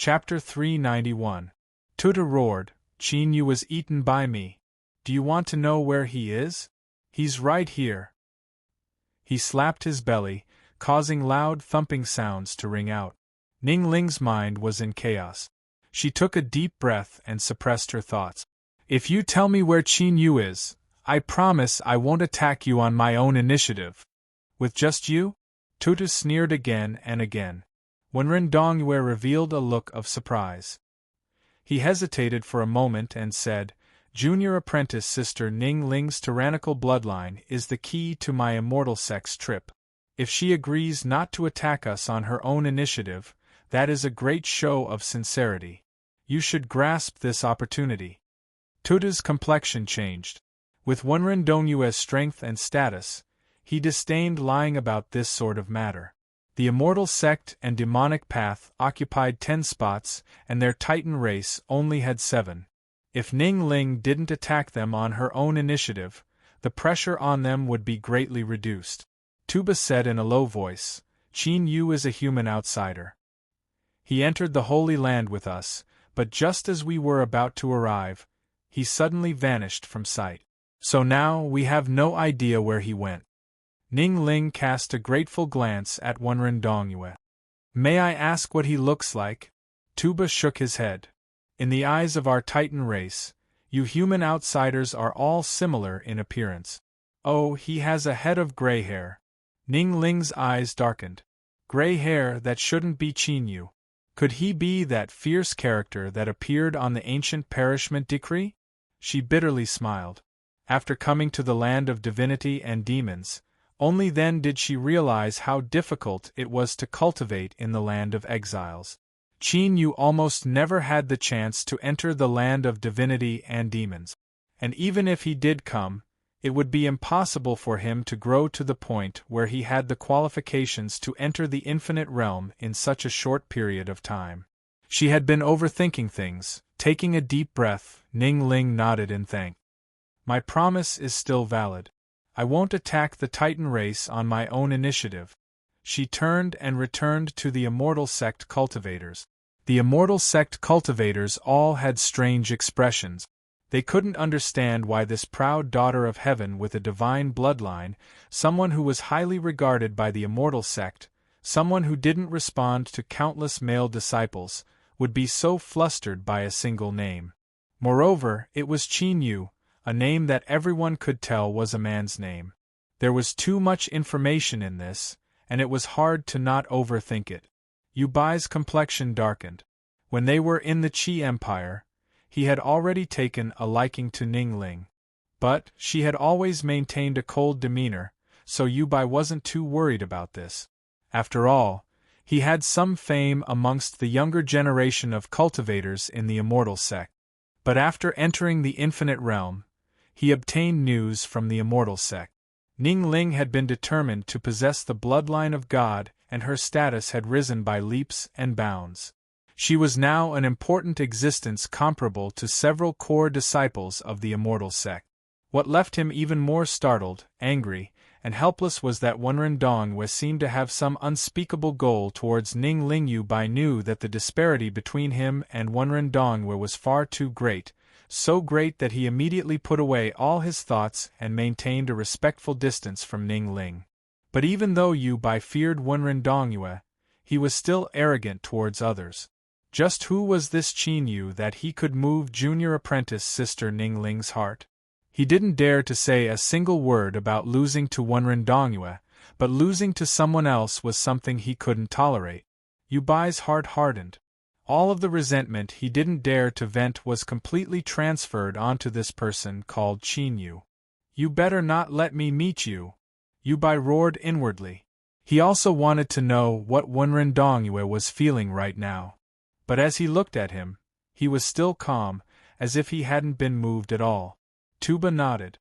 Chapter 391. Tuta roared, "Chin Yu was eaten by me. Do you want to know where he is? He's right here." He slapped his belly, causing loud thumping sounds to ring out. Ning Ling's mind was in chaos. She took a deep breath and suppressed her thoughts. "If you tell me where Chin Yu is, I promise I won't attack you on my own initiative." "With just you?" Tuta sneered again and again. Wenren Dongyue revealed a look of surprise. He hesitated for a moment and said, "Junior apprentice Sister Ning Ling's tyrannical bloodline is the key to my immortal sex trip. If she agrees not to attack us on her own initiative, that is a great show of sincerity. You should grasp this opportunity." Tuta's complexion changed. With Wenren Dongyue's strength and status, he disdained lying about this sort of matter. The immortal sect and demonic path occupied 10 spots, and their titan race only had 7. If Ning Ling didn't attack them on her own initiative, the pressure on them would be greatly reduced. Tuba said in a low voice, "Chin Yu is a human outsider. He entered the Holy Land with us, but just as we were about to arrive, he suddenly vanished from sight. So now we have no idea where he went." Ning Ling cast a grateful glance at Wenren Dongyue. "May I ask what he looks like?" Tuba shook his head. "In the eyes of our Titan race, you human outsiders are all similar in appearance." "Oh, he has a head of gray hair." Ning Ling's eyes darkened. "Gray hair that shouldn't be Chin Yu. Could he be that fierce character that appeared on the ancient perishment decree?" She bitterly smiled. After coming to the land of divinity and demons, only then did she realize how difficult it was to cultivate in the land of exiles. Chin Yu almost never had the chance to enter the land of divinity and demons. And even if he did come, it would be impossible for him to grow to the point where he had the qualifications to enter the infinite realm in such a short period of time. She had been overthinking things. Taking a deep breath, Ning Ling nodded in thanks. "My promise is still valid. I won't attack the Titan race on my own initiative." She turned and returned to the Immortal Sect cultivators. The Immortal Sect cultivators all had strange expressions. They couldn't understand why this proud daughter of heaven with a divine bloodline, someone who was highly regarded by the Immortal Sect, someone who didn't respond to countless male disciples, would be so flustered by a single name. Moreover, it was Chin Yu, a name that everyone could tell was a man's name. There was too much information in this, and it was hard to not overthink it. Yu Bai's complexion darkened. When they were in the Qi Empire, he had already taken a liking to Ning Ling. But she had always maintained a cold demeanor, so Yu Bai wasn't too worried about this. After all, he had some fame amongst the younger generation of cultivators in the Immortal Sect. But after entering the Infinite Realm, he obtained news from the Immortal Sect. Ning Ling had been determined to possess the bloodline of God, and her status had risen by leaps and bounds. She was now an important existence comparable to several core disciples of the Immortal Sect. What left him even more startled, angry, and helpless was that Wenren Dongyue seemed to have some unspeakable goal towards Ning Ling. Yu Bai knew that the disparity between him and Wenren Dongyue was far too great, so great that he immediately put away all his thoughts and maintained a respectful distance from Ning Ling. But even though Yu Bai feared Wenren Dongyue, he was still arrogant towards others. Just who was this Chin Yu that he could move junior apprentice Sister Ning Ling's heart? He didn't dare to say a single word about losing to Wenren Dongyue, but losing to someone else was something he couldn't tolerate. Yu Bai's heart hardened. All of the resentment he didn't dare to vent was completely transferred onto this person called Chin Yu. "You better not let me meet you," Yu Bai roared inwardly. He also wanted to know what Wenren Dongyue was feeling right now. But as he looked at him, he was still calm, as if he hadn't been moved at all. Tuba nodded.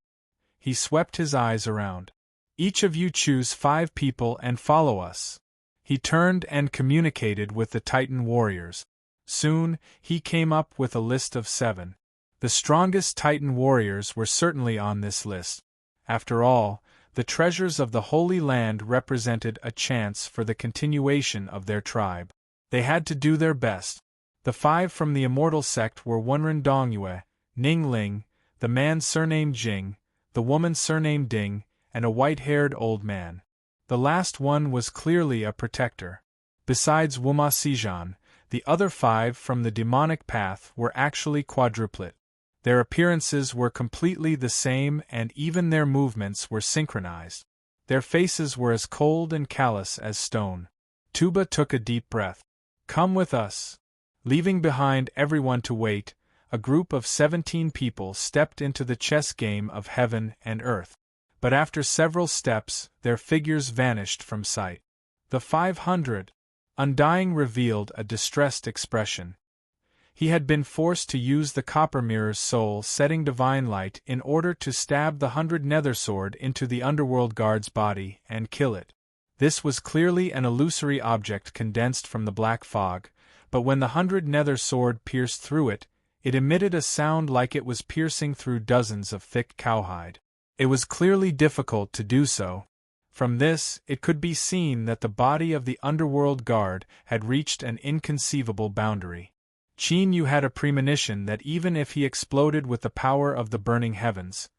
He swept his eyes around. "Each of you choose 5 people and follow us." He turned and communicated with the Titan warriors. Soon, he came up with a list of 7. The strongest Titan warriors were certainly on this list. After all, the treasures of the Holy Land represented a chance for the continuation of their tribe. They had to do their best. The 5 from the immortal sect were Wenren Dongyue, Ning Ling, the man surnamed Jing, the woman surnamed Ding, and a white-haired old man. The last one was clearly a protector. Besides Wuma Sijan, the other 5 from the demonic path were actually quadruplet. Their appearances were completely the same and even their movements were synchronized. Their faces were as cold and callous as stone. Tuba took a deep breath. "Come with us." Leaving behind everyone to wait, a group of 17 people stepped into the chess game of heaven and earth. But after several steps, their figures vanished from sight. The 500. Undying revealed a distressed expression. He had been forced to use the copper mirror's soul-setting divine light in order to stab the 100 nether sword into the underworld guard's body and kill it. This was clearly an illusory object condensed from the black fog, but when the 100 nether sword pierced through it, it emitted a sound like it was piercing through dozens of thick cowhide. It was clearly difficult to do so. From this, it could be seen that the body of the underworld guard had reached an inconceivable boundary. Qin Yu had a premonition that even if he exploded with the power of the burning heavens,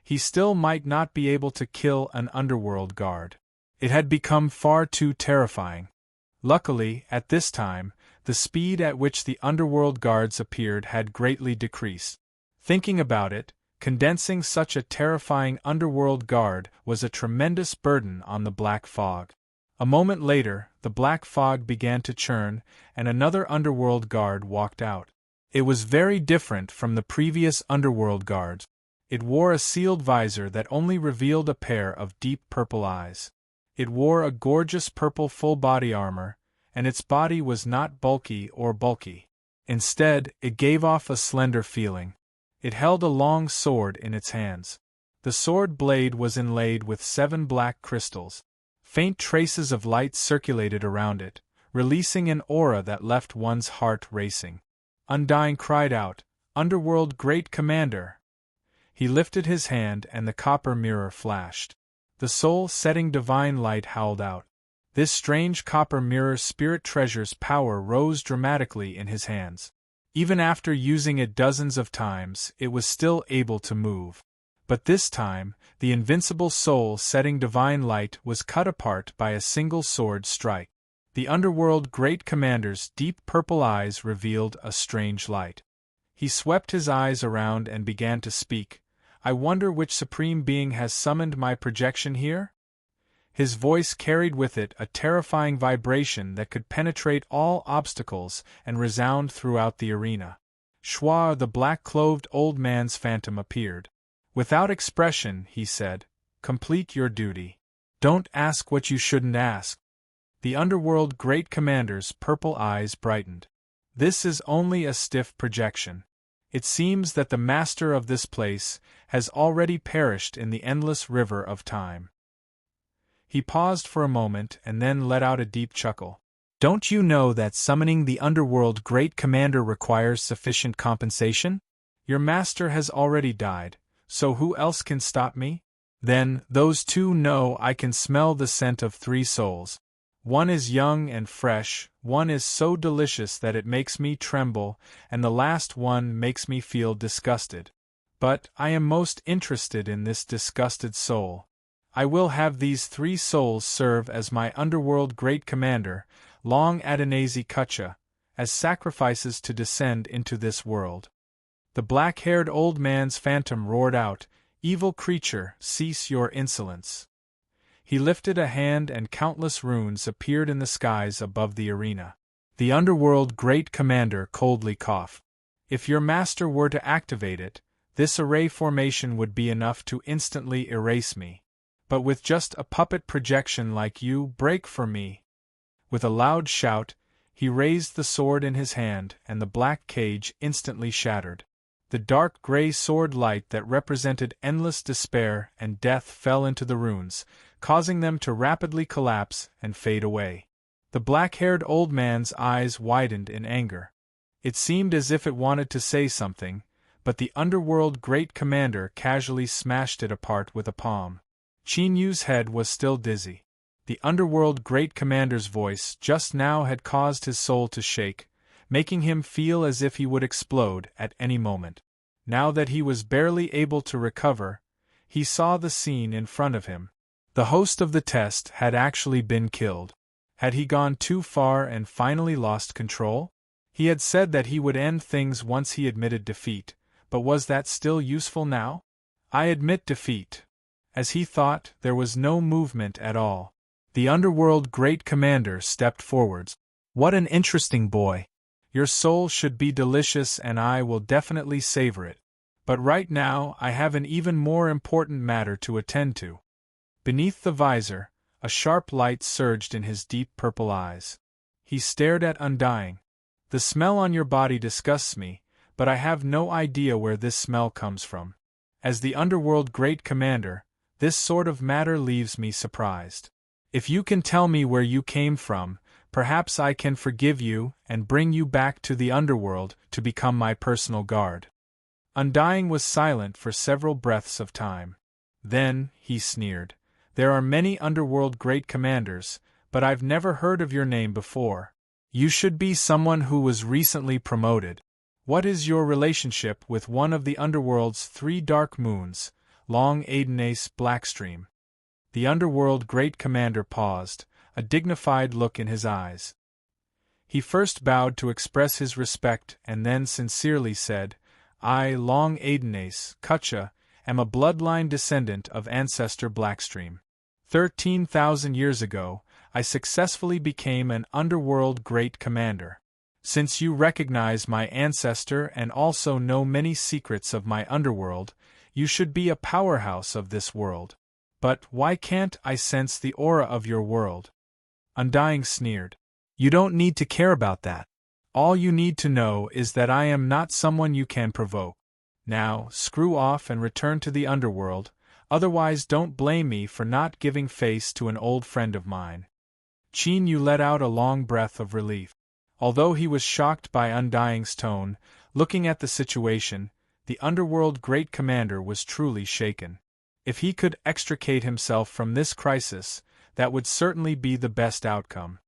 he still might not be able to kill an underworld guard. It had become far too terrifying. Luckily, at this time, the speed at which the underworld guards appeared had greatly decreased. Thinking about it, condensing such a terrifying underworld guard was a tremendous burden on the black fog. A moment later, the black fog began to churn, and another underworld guard walked out. It was very different from the previous underworld guards. It wore a sealed visor that only revealed a pair of deep purple eyes. It wore a gorgeous purple full-body armor, and its body was not bulky or bulky. Instead, it gave off a slender feeling. It held a long sword in its hands. The sword blade was inlaid with 7 black crystals. Faint traces of light circulated around it, releasing an aura that left one's heart racing. Undying cried out, "Underworld Great Commander!" He lifted his hand and the copper mirror flashed. The soul-setting divine light howled out. This strange copper mirror's spirit treasure's power rose dramatically in his hands. Even after using it dozens of times, it was still able to move. But this time, the invincible soul-setting divine light was cut apart by a single sword strike. The underworld great commander's deep purple eyes revealed a strange light. He swept his eyes around and began to speak. "I wonder which supreme being has summoned my projection here?" His voice carried with it a terrifying vibration that could penetrate all obstacles and resound throughout the arena. Shua, the black-clothed old man's phantom, appeared. Without expression, he said, "Complete your duty. Don't ask what you shouldn't ask." The underworld great commander's purple eyes brightened. "This is only a stiff projection. It seems that the master of this place has already perished in the endless river of time." He paused for a moment and then let out a deep chuckle. "Don't you know that summoning the underworld great commander requires sufficient compensation? Your master has already died, so who else can stop me? Then, those 2 know I can smell the scent of 3 souls. One is young and fresh, one is so delicious that it makes me tremble, and the last one makes me feel disgusted. But I am most interested in this disgusted soul. I will have these 3 souls serve as my underworld great commander, Long Adonasi Kutcha, as sacrifices to descend into this world." The black-haired old man's phantom roared out, "Evil creature, cease your insolence." He lifted a hand and countless runes appeared in the skies above the arena. The underworld great commander coldly coughed. "If your master were to activate it, this array formation would be enough to instantly erase me. But with just a puppet projection like you, break for me." With a loud shout, he raised the sword in his hand, and the black cage instantly shattered. The dark gray sword light that represented endless despair and death fell into the runes, causing them to rapidly collapse and fade away. The black-haired old man's eyes widened in anger. It seemed as if it wanted to say something, but the underworld great commander casually smashed it apart with a palm. Qin Yu's head was still dizzy. The underworld great commander's voice just now had caused his soul to shake, making him feel as if he would explode at any moment. Now that he was barely able to recover, he saw the scene in front of him. The host of the test had actually been killed. Had he gone too far and finally lost control? He had said that he would end things once he admitted defeat, but was that still useful now? I admit defeat. As he thought, there was no movement at all. The underworld great commander stepped forwards. What an interesting boy. Your soul should be delicious and I will definitely savor it. But right now I have an even more important matter to attend to. Beneath the visor, a sharp light surged in his deep purple eyes. He stared at Undying. The smell on your body disgusts me, but I have no idea where this smell comes from. As the underworld great commander, this sort of matter leaves me surprised. If you can tell me where you came from, perhaps I can forgive you and bring you back to the underworld to become my personal guard. Undying was silent for several breaths of time. Then, he sneered, there are many underworld great commanders, but I've never heard of your name before. You should be someone who was recently promoted. What is your relationship with one of the underworld's 3 dark moons, Long Aidenace Blackstream? The underworld great commander paused, a dignified look in his eyes. He first bowed to express his respect and then sincerely said, I, Long Aidenace, Kutcha, am a bloodline descendant of ancestor Blackstream. 13,000 years ago, I successfully became an underworld great commander. Since you recognize my ancestor and also know many secrets of my underworld, you should be a powerhouse of this world. But why can't I sense the aura of your world? Undying sneered. You don't need to care about that. All you need to know is that I am not someone you can provoke. Now, screw off and return to the underworld, otherwise don't blame me for not giving face to an old friend of mine. Qin Yu let out a long breath of relief. Although he was shocked by Undying's tone, looking at the situation, the underworld great commander was truly shaken. If he could extricate himself from this crisis, that would certainly be the best outcome.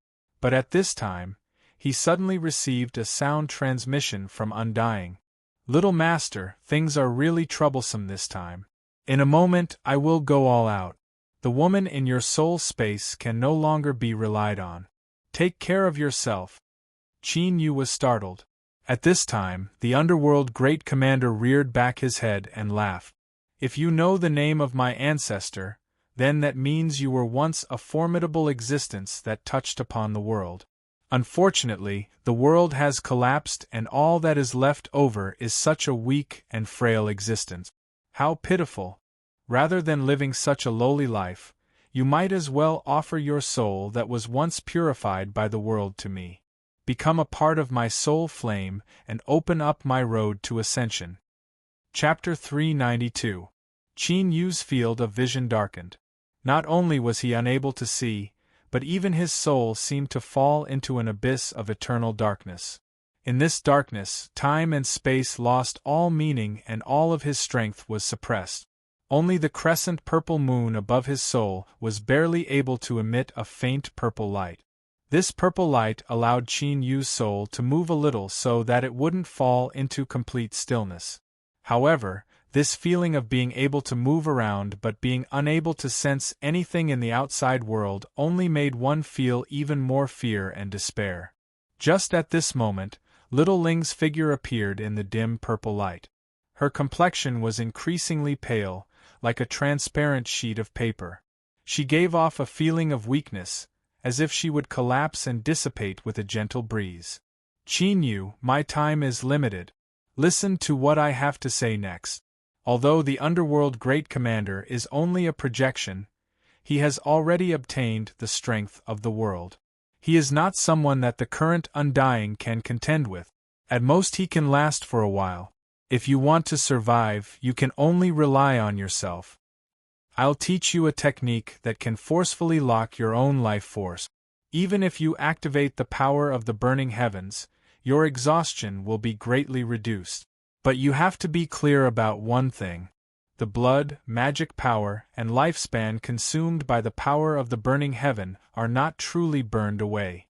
But at this time, he suddenly received a sound transmission from Undying. Little master, things are really troublesome this time. In a moment I will go all out. The woman in your soul space can no longer be relied on. Take care of yourself. Qin Yu was startled. At this time, the underworld great commander reared back his head and laughed. If you know the name of my ancestor, then that means you were once a formidable existence that touched upon the world. Unfortunately, the world has collapsed and all that is left over is such a weak and frail existence. How pitiful! Rather than living such a lowly life, you might as well offer your soul that was once purified by the world to me. Become a part of my soul flame and open up my road to ascension. Chapter 392. Qin Yu's field of vision darkened. Not only was he unable to see, but even his soul seemed to fall into an abyss of eternal darkness. In this darkness, time and space lost all meaning and all of his strength was suppressed. Only the crescent purple moon above his soul was barely able to emit a faint purple light. This purple light allowed Qin Yu's soul to move a little so that it wouldn't fall into complete stillness. However, this feeling of being able to move around but being unable to sense anything in the outside world only made one feel even more fear and despair. Just at this moment, little Ling's figure appeared in the dim purple light. Her complexion was increasingly pale, like a transparent sheet of paper. She gave off a feeling of weakness, as if she would collapse and dissipate with a gentle breeze. Qin Yu, my time is limited. Listen to what I have to say next. Although the underworld great commander is only a projection, he has already obtained the strength of the world. He is not someone that the current Undying can contend with. At most he can last for a while. If you want to survive, you can only rely on yourself. I'll teach you a technique that can forcefully lock your own life force. Even if you activate the power of the burning heavens, your exhaustion will be greatly reduced. But you have to be clear about one thing. The blood, magic power, and lifespan consumed by the power of the burning heaven are not truly burned away.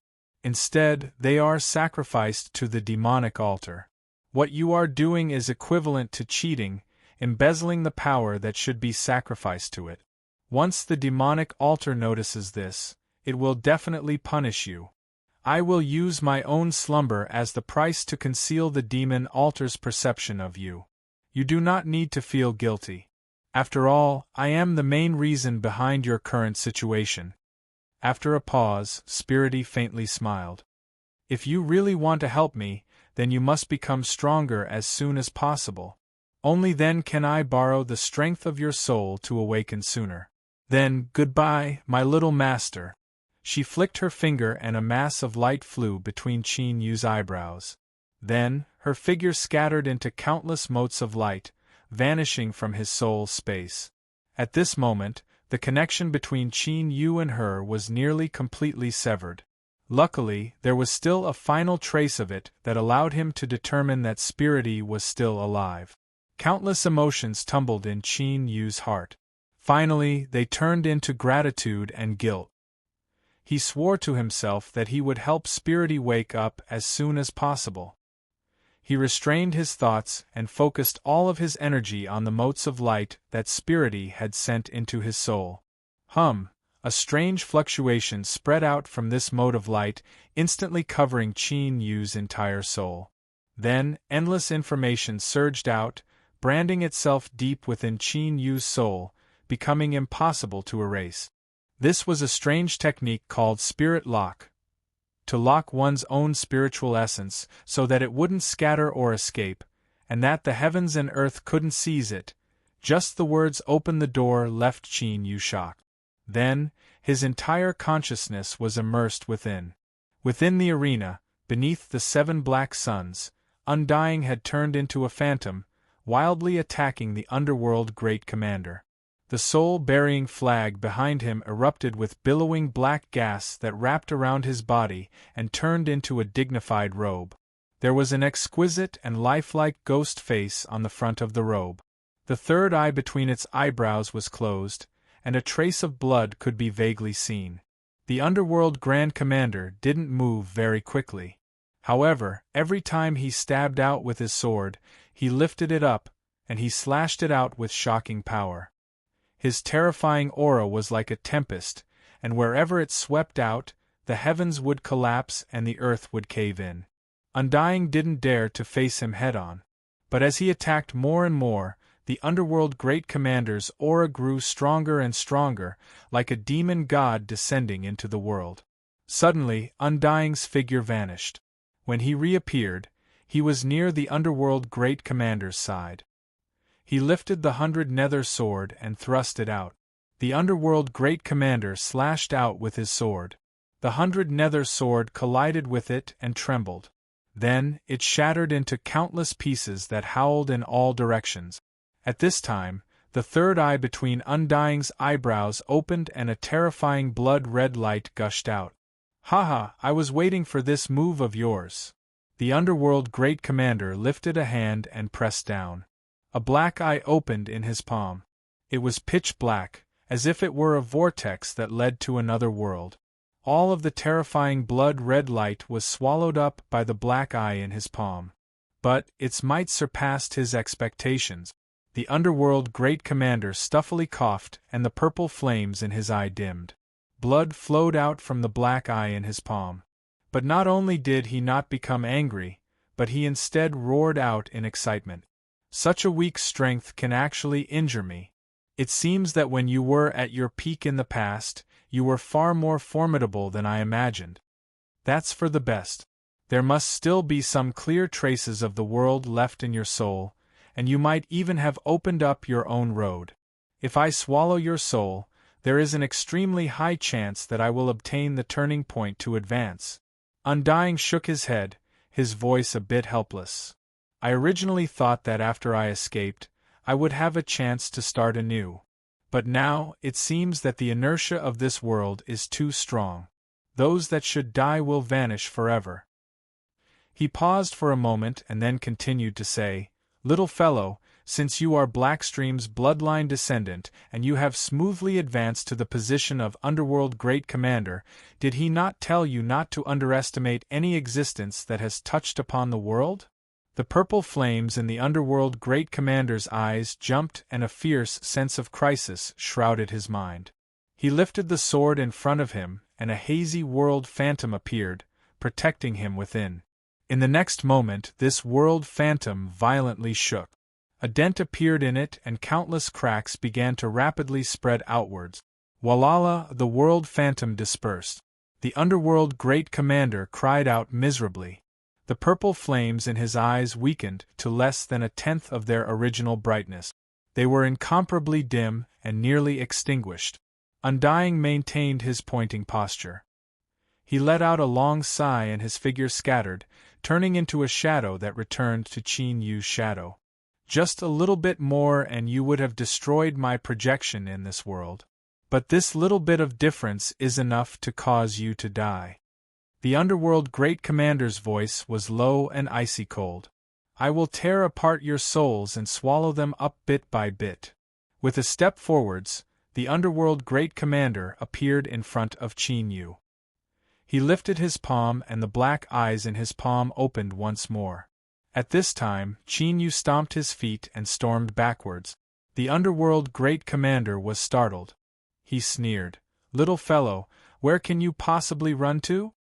Instead, they are sacrificed to the demonic altar. What you are doing is equivalent to cheating, embezzling the power that should be sacrificed to it. Once the demonic altar notices this, it will definitely punish you. I will use my own slumber as the price to conceal the demon altar's perception of you. You do not need to feel guilty. After all, I am the main reason behind your current situation. After a pause, Spirity faintly smiled. If you really want to help me, then you must become stronger as soon as possible. Only then can I borrow the strength of your soul to awaken sooner. Then, goodbye, my little master. She flicked her finger and a mass of light flew between Qin Yu's eyebrows. Then, her figure scattered into countless motes of light, vanishing from his soul's space. At this moment, the connection between Qin Yu and her was nearly completely severed. Luckily, there was still a final trace of it that allowed him to determine that Spirity was still alive. Countless emotions tumbled in Qin Yu's heart. Finally, they turned into gratitude and guilt. He swore to himself that he would help Spirity wake up as soon as possible. He restrained his thoughts and focused all of his energy on the motes of light that Spirity had sent into his soul. A strange fluctuation spread out from this mode of light, instantly covering Qin Yu's entire soul. Then, endless information surged out, branding itself deep within Qin Yu's soul, becoming impossible to erase. This was a strange technique called spirit lock. To lock one's own spiritual essence so that it wouldn't scatter or escape, and that the heavens and earth couldn't seize it. Just the words "open the door" left Qin Yu shocked. Then, his entire consciousness was immersed within. Within the arena, beneath the 7 black suns, Undying had turned into a phantom, wildly attacking the underworld great commander. The soul-burying flag behind him erupted with billowing black gas that wrapped around his body and turned into a dignified robe. There was an exquisite and lifelike ghost face on the front of the robe. The third eye between its eyebrows was closed, and a trace of blood could be vaguely seen. The underworld Grand Commander didn't move very quickly. However, every time he stabbed out with his sword, he lifted it up, and he slashed it out with shocking power. His terrifying aura was like a tempest, and wherever it swept out, the heavens would collapse and the earth would cave in. Undying didn't dare to face him head-on. But as he attacked more and more, the underworld great commander's aura grew stronger and stronger, like a demon god descending into the world. Suddenly, Undying's figure vanished. When he reappeared, he was near the underworld great commander's side. He lifted the 100 nether sword and thrust it out. The underworld great commander slashed out with his sword. The 100 nether sword collided with it and trembled. Then, it shattered into countless pieces that howled in all directions. At this time, the third eye between Undying's eyebrows opened and a terrifying blood-red light gushed out. "Haha, I was waiting for this move of yours." The underworld great commander lifted a hand and pressed down. A black eye opened in his palm. It was pitch black, as if it were a vortex that led to another world. All of the terrifying blood-red light was swallowed up by the black eye in his palm. But its might surpassed his expectations. The underworld great commander stuffily coughed and the purple flames in his eye dimmed. Blood flowed out from the black eye in his palm. But not only did he not become angry, but he instead roared out in excitement. "Such a weak strength can actually injure me. It seems that when you were at your peak in the past, you were far more formidable than I imagined. That's for the best. There must still be some clear traces of the world left in your soul, and you might even have opened up your own road. If I swallow your soul, there is an extremely high chance that I will obtain the turning point to advance." Undying shook his head, his voice a bit helpless. "I originally thought that after I escaped, I would have a chance to start anew. But now, it seems that the inertia of this world is too strong. Those that should die will vanish forever." He paused for a moment and then continued to say, "Little fellow, Since you are Blackstream's bloodline descendant and you have smoothly advanced to the position of Underworld Great Commander, did he not tell you not to underestimate any existence that has touched upon the world? The purple flames in the Underworld Great Commander's eyes jumped and a fierce sense of crisis shrouded his mind. He lifted the sword in front of him, and a hazy world phantom appeared, protecting him within. In the next moment, this world phantom violently shook. A dent appeared in it and countless cracks began to rapidly spread outwards. Walala, the world phantom dispersed. The Underworld Great Commander cried out miserably. The purple flames in his eyes weakened to less than a tenth of their original brightness. They were incomparably dim and nearly extinguished. Undying maintained his pointing posture. He let out a long sigh and his figure scattered, turning into a shadow that returned to Qin Yu's shadow. Just a little bit more and you would have destroyed my projection in this world. But this little bit of difference is enough to cause you to die. The Underworld Great Commander's voice was low and icy cold. I will tear apart your souls and swallow them up bit by bit. With a step forwards, the Underworld Great Commander appeared in front of Qin Yu. He lifted his palm and the black eyes in his palm opened once more. At this time, Qin Yu stomped his feet and stormed backwards. The Underworld Great Commander was startled. He sneered, "Little fellow, where can you possibly run to?"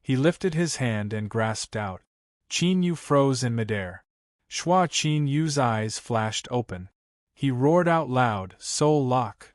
He lifted his hand and grasped out. Qin Yu froze in midair. Shua Qin Yu's eyes flashed open. He roared out loud, "Soul lock!"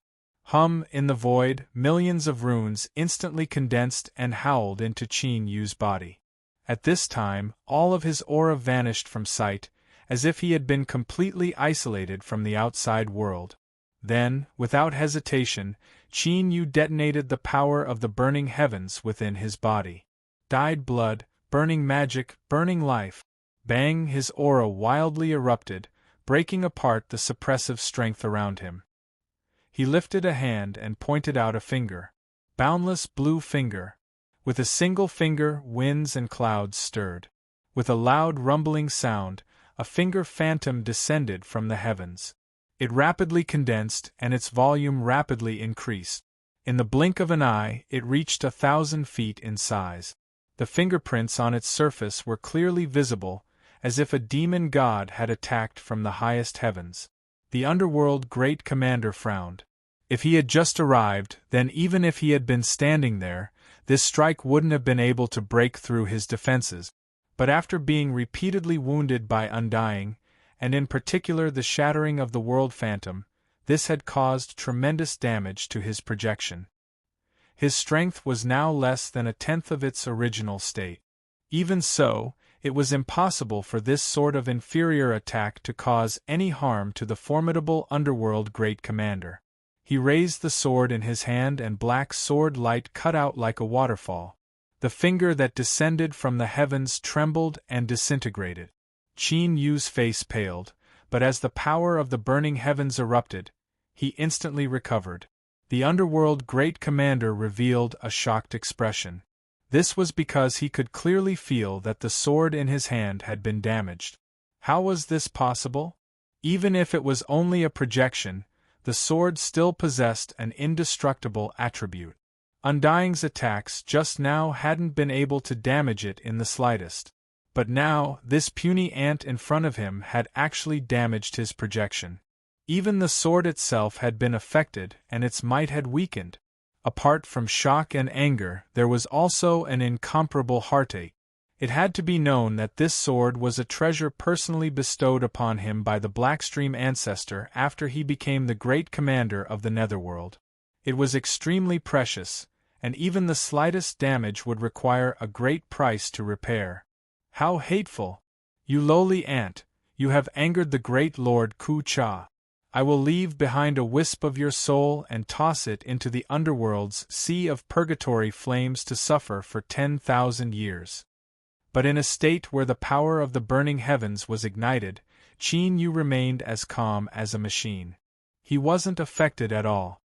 In the void, millions of runes instantly condensed and howled into Qin Yu's body. At this time, all of his aura vanished from sight, as if he had been completely isolated from the outside world. Then, without hesitation, Qin Yu detonated the power of the burning heavens within his body. Dyed blood, burning magic, burning life. Bang! His aura wildly erupted, breaking apart the suppressive strength around him. He lifted a hand and pointed out a finger. Boundless blue finger. With a single finger, winds and clouds stirred. With a loud rumbling sound, a finger phantom descended from the heavens. It rapidly condensed, and its volume rapidly increased. In the blink of an eye, it reached 1,000 feet in size. The fingerprints on its surface were clearly visible, as if a demon god had attacked from the highest heavens. The Underworld Great Commander frowned. If he had just arrived, then even if he had been standing there, this strike wouldn't have been able to break through his defenses. But after being repeatedly wounded by Undying, and in particular the shattering of the World Phantom, this had caused tremendous damage to his projection. His strength was now less than a tenth of its original state. Even so, it was impossible for this sort of inferior attack to cause any harm to the formidable Underworld Great Commander. He raised the sword in his hand and black sword light cut out like a waterfall. The finger that descended from the heavens trembled and disintegrated. Qin Yu's face paled, but as the power of the burning heavens erupted, he instantly recovered. The Underworld Great Commander revealed a shocked expression. This was because he could clearly feel that the sword in his hand had been damaged. How was this possible? Even if it was only a projection, the sword still possessed an indestructible attribute. Undying's attacks just now hadn't been able to damage it in the slightest. But now, this puny ant in front of him had actually damaged his projection. Even the sword itself had been affected and its might had weakened. Apart from shock and anger, there was also an incomparable heartache. It had to be known that this sword was a treasure personally bestowed upon him by the Blackstream ancestor after he became the great commander of the Netherworld. It was extremely precious, and even the slightest damage would require a great price to repair. How hateful! You lowly ant, you have angered the great Lord Ku Cha. I will leave behind a wisp of your soul and toss it into the underworld's sea of purgatory flames to suffer for 10,000 years. But in a state where the power of the burning heavens was ignited, Qin Yu remained as calm as a machine. He wasn't affected at all.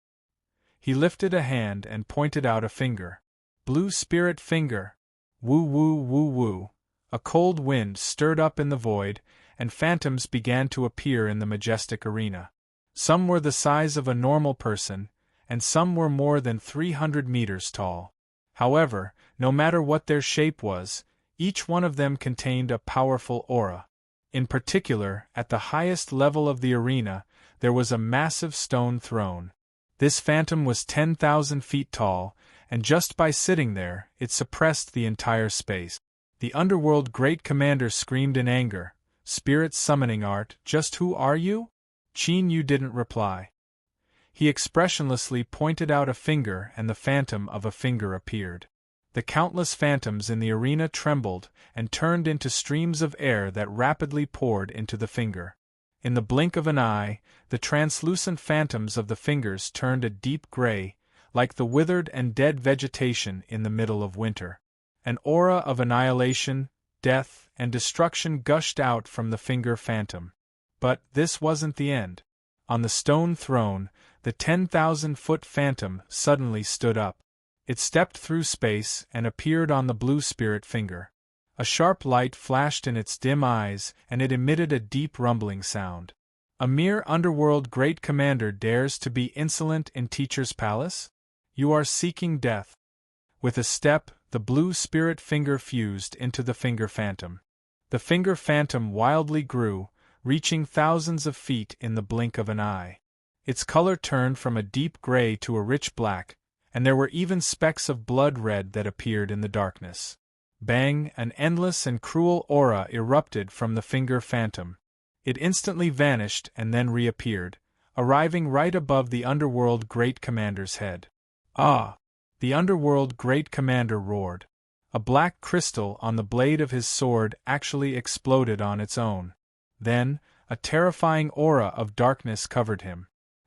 He lifted a hand and pointed out a finger. Blue spirit finger. Woo woo woo woo. A cold wind stirred up in the void, and phantoms began to appear in the majestic arena. Some were the size of a normal person, and some were more than 300 meters tall. However, no matter what their shape was, each one of them contained a powerful aura. In particular, at the highest level of the arena, there was a massive stone throne. This phantom was 10,000 feet tall, and just by sitting there, it suppressed the entire space. The underworld great commander screamed in anger, "Spirit summoning art, just who are you?" Qin Yu didn't reply. He expressionlessly pointed out a finger, and the phantom of a finger appeared. The countless phantoms in the arena trembled and turned into streams of air that rapidly poured into the finger. In the blink of an eye, the translucent phantoms of the fingers turned a deep gray, like the withered and dead vegetation in the middle of winter. An aura of annihilation, death, and destruction gushed out from the finger phantom. But this wasn't the end. On the stone throne, the 10,000-foot phantom suddenly stood up. It stepped through space and appeared on the blue spirit finger. A sharp light flashed in its dim eyes, and it emitted a deep rumbling sound. A mere underworld great commander dares to be insolent in Teacher's Palace? You are seeking death. With a step, the blue spirit finger fused into the finger phantom. The finger phantom wildly grew, reaching thousands of feet in the blink of an eye. Its color turned from a deep gray to a rich black, and there were even specks of blood red that appeared in the darkness. Bang! An endless and cruel aura erupted from the finger phantom. It instantly vanished and then reappeared, arriving right above the underworld great commander's head. Ah! The underworld great commander roared. A black crystal on the blade of his sword actually exploded on its own. Then, a terrifying aura of darkness covered him.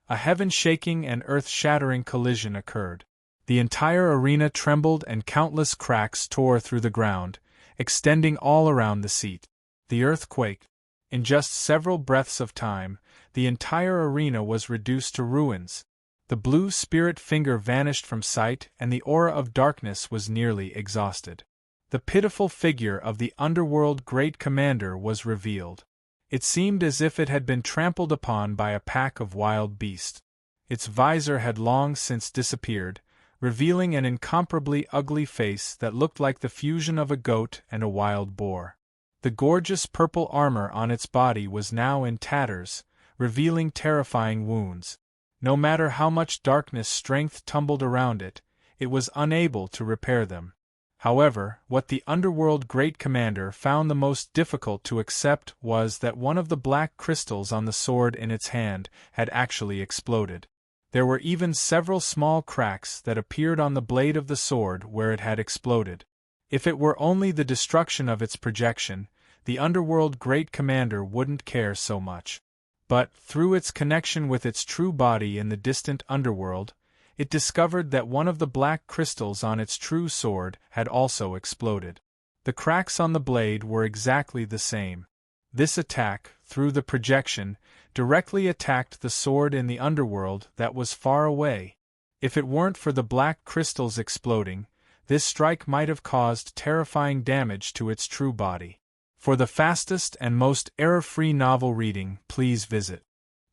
A heaven-shaking and earth-shattering collision occurred. The entire arena trembled and countless cracks tore through the ground, extending all around the seat. The earth quaked. In just several breaths of time, the entire arena was reduced to ruins. The blue spirit finger vanished from sight, and the aura of darkness was nearly exhausted. The pitiful figure of the underworld great commander was revealed. It seemed as if it had been trampled upon by a pack of wild beasts. Its visor had long since disappeared, revealing an incomparably ugly face that looked like the fusion of a goat and a wild boar. The gorgeous purple armor on its body was now in tatters, revealing terrifying wounds. No matter how much darkness strength tumbled around it, it was unable to repair them. However, what the underworld great commander found the most difficult to accept was that one of the black crystals on the sword in its hand had actually exploded. There were even several small cracks that appeared on the blade of the sword where it had exploded. If it were only the destruction of its projection, the underworld great commander wouldn't care so much. But, through its connection with its true body in the distant underworld, it discovered that one of the black crystals on its true sword had also exploded. The cracks on the blade were exactly the same. This attack, through the projection, directly attacked the sword in the underworld that was far away. If it weren't for the black crystals exploding, this strike might have caused terrifying damage to its true body. For the fastest and most error-free novel reading, please visit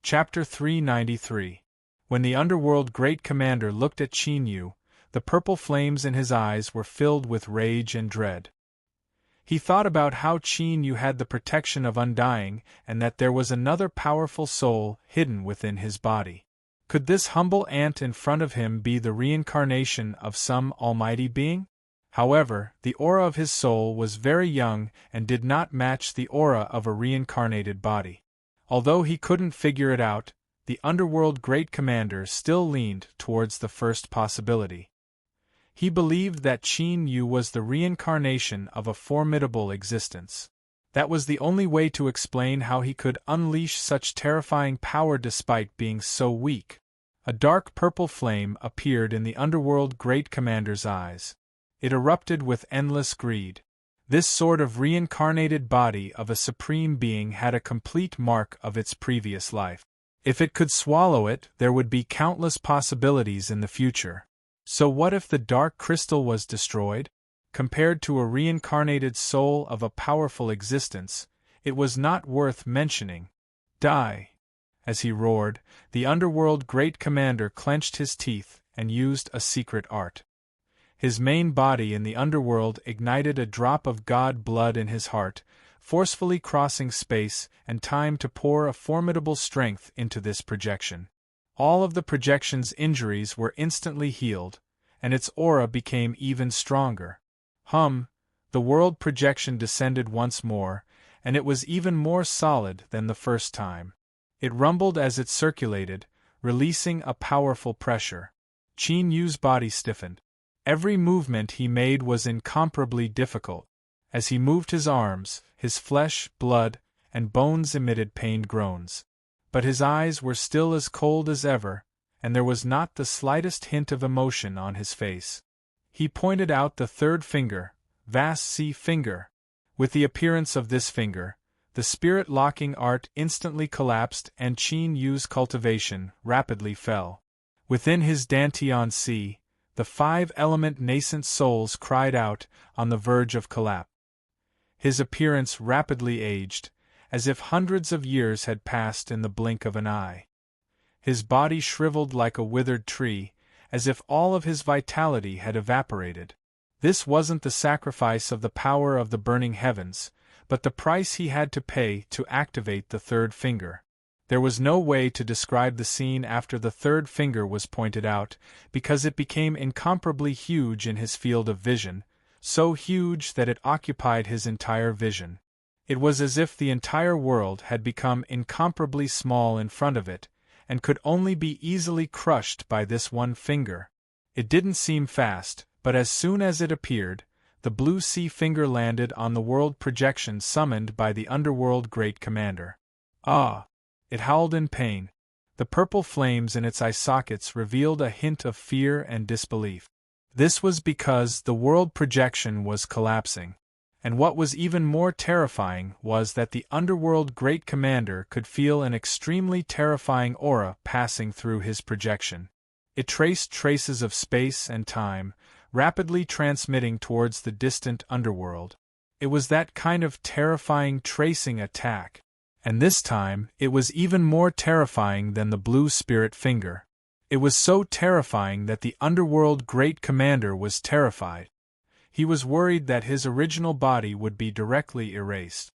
Chapter 393. When the underworld great commander looked at Qin Yu, the purple flames in his eyes were filled with rage and dread. He thought about how Qin Yu had the protection of undying and that there was another powerful soul hidden within his body. Could this humble ant in front of him be the reincarnation of some almighty being? However, the aura of his soul was very young and did not match the aura of a reincarnated body. Although he couldn't figure it out, the underworld great commander still leaned towards the first possibility. He believed that Qin Yu was the reincarnation of a formidable existence. That was the only way to explain how he could unleash such terrifying power despite being so weak. A dark purple flame appeared in the underworld great commander's eyes. It erupted with endless greed. This sort of reincarnated body of a supreme being had a complete mark of its previous life. If it could swallow it, there would be countless possibilities in the future. So what if the dark crystal was destroyed? Compared to a reincarnated soul of a powerful existence, It was not worth mentioning. Die! As he roared, the underworld great commander clenched his teeth and used a secret art. His main body in the underworld ignited a drop of god blood in his heart, forcefully crossing space and time to pour a formidable strength into this projection. All of the projection's injuries were instantly healed, and its aura became even stronger. The world projection descended once more, and it was even more solid than the first time. It rumbled as it circulated, releasing a powerful pressure. Qin Yu's body stiffened. Every movement he made was incomparably difficult. As he moved his arms, his flesh, blood, and bones emitted pained groans. But his eyes were still as cold as ever, and there was not the slightest hint of emotion on his face. He pointed out the third finger, vast sea finger. With the appearance of this finger, the spirit-locking art instantly collapsed and Qin Yu's cultivation rapidly fell. Within his Dantian sea, the five-element nascent souls cried out, on the verge of collapse. His appearance rapidly aged, as if hundreds of years had passed in the blink of an eye. His body shriveled like a withered tree, as if all of his vitality had evaporated. This wasn't the sacrifice of the power of the burning heavens, but the price he had to pay to activate the third finger. There was no way to describe the scene after the third finger was pointed out, because it became incomparably huge in his field of vision, so huge that it occupied his entire vision. It was as if the entire world had become incomparably small in front of it, and could only be easily crushed by this one finger. It didn't seem fast, but as soon as it appeared, the blue sea finger landed on the world projection summoned by the underworld great commander. Ah! It howled in pain. The purple flames in its eye sockets revealed a hint of fear and disbelief. This was because the world projection was collapsing. And what was even more terrifying was that the underworld great commander could feel an extremely terrifying aura passing through his projection. It traced traces of space and time, rapidly transmitting towards the distant underworld. It was that kind of terrifying tracing attack. And this time, it was even more terrifying than the blue spirit finger. It was so terrifying that the underworld great commander was terrified. He was worried that his original body would be directly erased.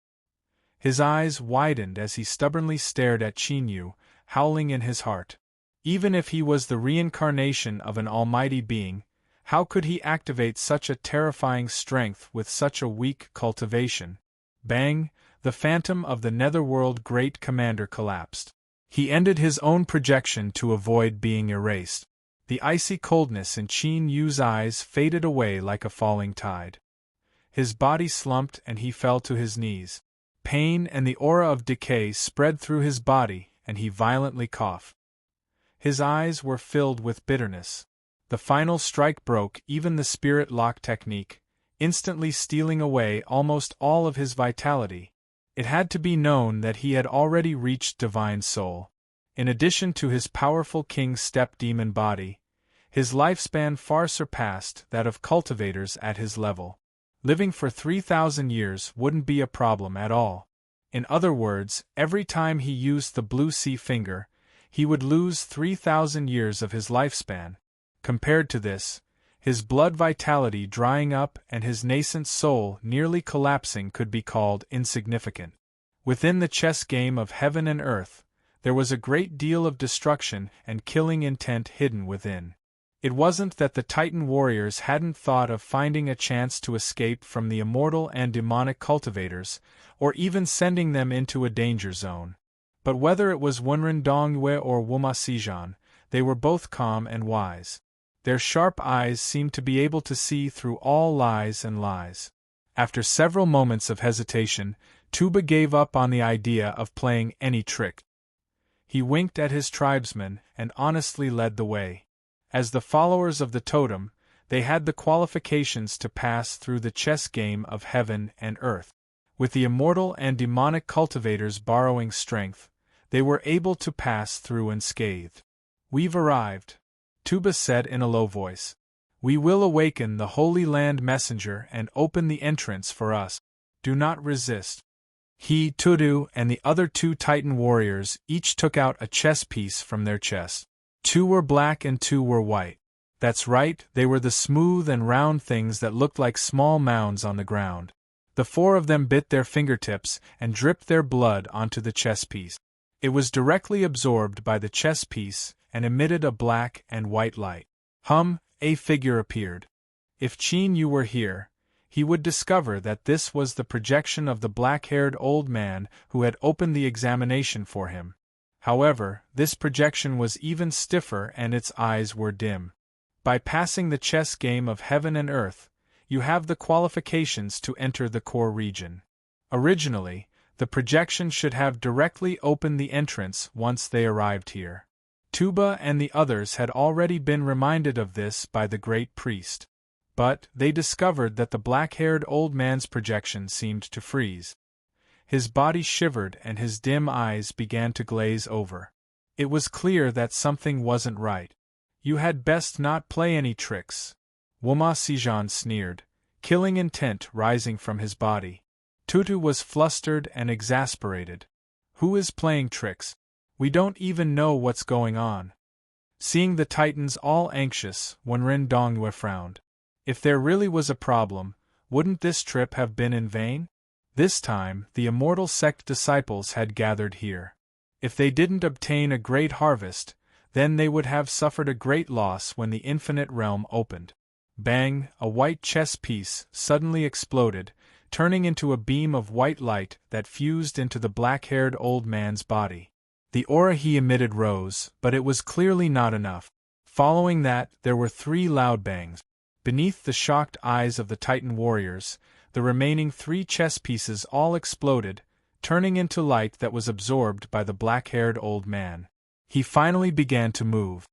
His eyes widened as he stubbornly stared at Qin Yu, howling in his heart. Even if he was the reincarnation of an almighty being, how could he activate such a terrifying strength with such a weak cultivation? Bang! The phantom of the netherworld great commander collapsed. He ended his own projection to avoid being erased. The icy coldness in Qin Yu's eyes faded away like a falling tide. His body slumped and he fell to his knees. Pain and the aura of decay spread through his body, and he violently coughed. His eyes were filled with bitterness. The final strike broke even the spirit lock technique, instantly stealing away almost all of his vitality. It had to be known that he had already reached divine soul. In addition to his powerful king step demon body, his lifespan far surpassed that of cultivators at his level. Living for 3,000 years wouldn't be a problem at all. In other words, every time he used the blue sea finger, he would lose 3,000 years of his lifespan. Compared to this, his blood vitality drying up and his nascent soul nearly collapsing could be called insignificant. Within the chess game of heaven and earth, there was a great deal of destruction and killing intent hidden within. It wasn't that the Titan warriors hadn't thought of finding a chance to escape from the immortal and demonic cultivators, or even sending them into a danger zone. But whether it was Wenren Dongyue or Wuma Sijan, they were both calm and wise. Their sharp eyes seemed to be able to see through all lies and lies. After several moments of hesitation, Tuba gave up on the idea of playing any trick. He winked at his tribesmen and honestly led the way. As the followers of the totem, they had the qualifications to pass through the chess game of heaven and earth. With the immortal and demonic cultivators borrowing strength, they were able to pass through unscathed. "We've arrived," Tuba said in a low voice. "We will awaken the Holy Land Messenger and open the entrance for us. Do not resist." He, Tudu, and the other 2 Titan warriors each took out a chess piece from their chest. 2 were black and 2 were white. That's right, they were the smooth and round things that looked like small mounds on the ground. The 4 of them bit their fingertips and dripped their blood onto the chess piece. It was directly absorbed by the chess piece and emitted a black and white light. A figure appeared. If Qin Yu were here, he would discover that this was the projection of the black-haired old man who had opened the examination for him. However, this projection was even stiffer and its eyes were dim. By passing the chess game of heaven and earth, you have the qualifications to enter the core region. Originally, the projection should have directly opened the entrance once they arrived here. Tuba and the others had already been reminded of this by the great priest. But they discovered that the black-haired old man's projection seemed to freeze. His body shivered and his dim eyes began to glaze over. It was clear that something wasn't right. You had best not play any tricks. Wuma Sijan sneered, killing intent rising from his body. Tutu was flustered and exasperated. Who is playing tricks? We don't even know what's going on. Seeing the Titans all anxious, Wenren Dongyue frowned. If there really was a problem, wouldn't this trip have been in vain? This time, the immortal sect disciples had gathered here. If they didn't obtain a great harvest, then they would have suffered a great loss when the infinite realm opened. Bang! A white chess piece suddenly exploded, turning into a beam of white light that fused into the black-haired old man's body. The aura he emitted rose, but it was clearly not enough. Following that, there were 3 loud bangs. Beneath the shocked eyes of the Titan warriors, the remaining 3 chess pieces all exploded, turning into light that was absorbed by the black-haired old man. He finally began to move.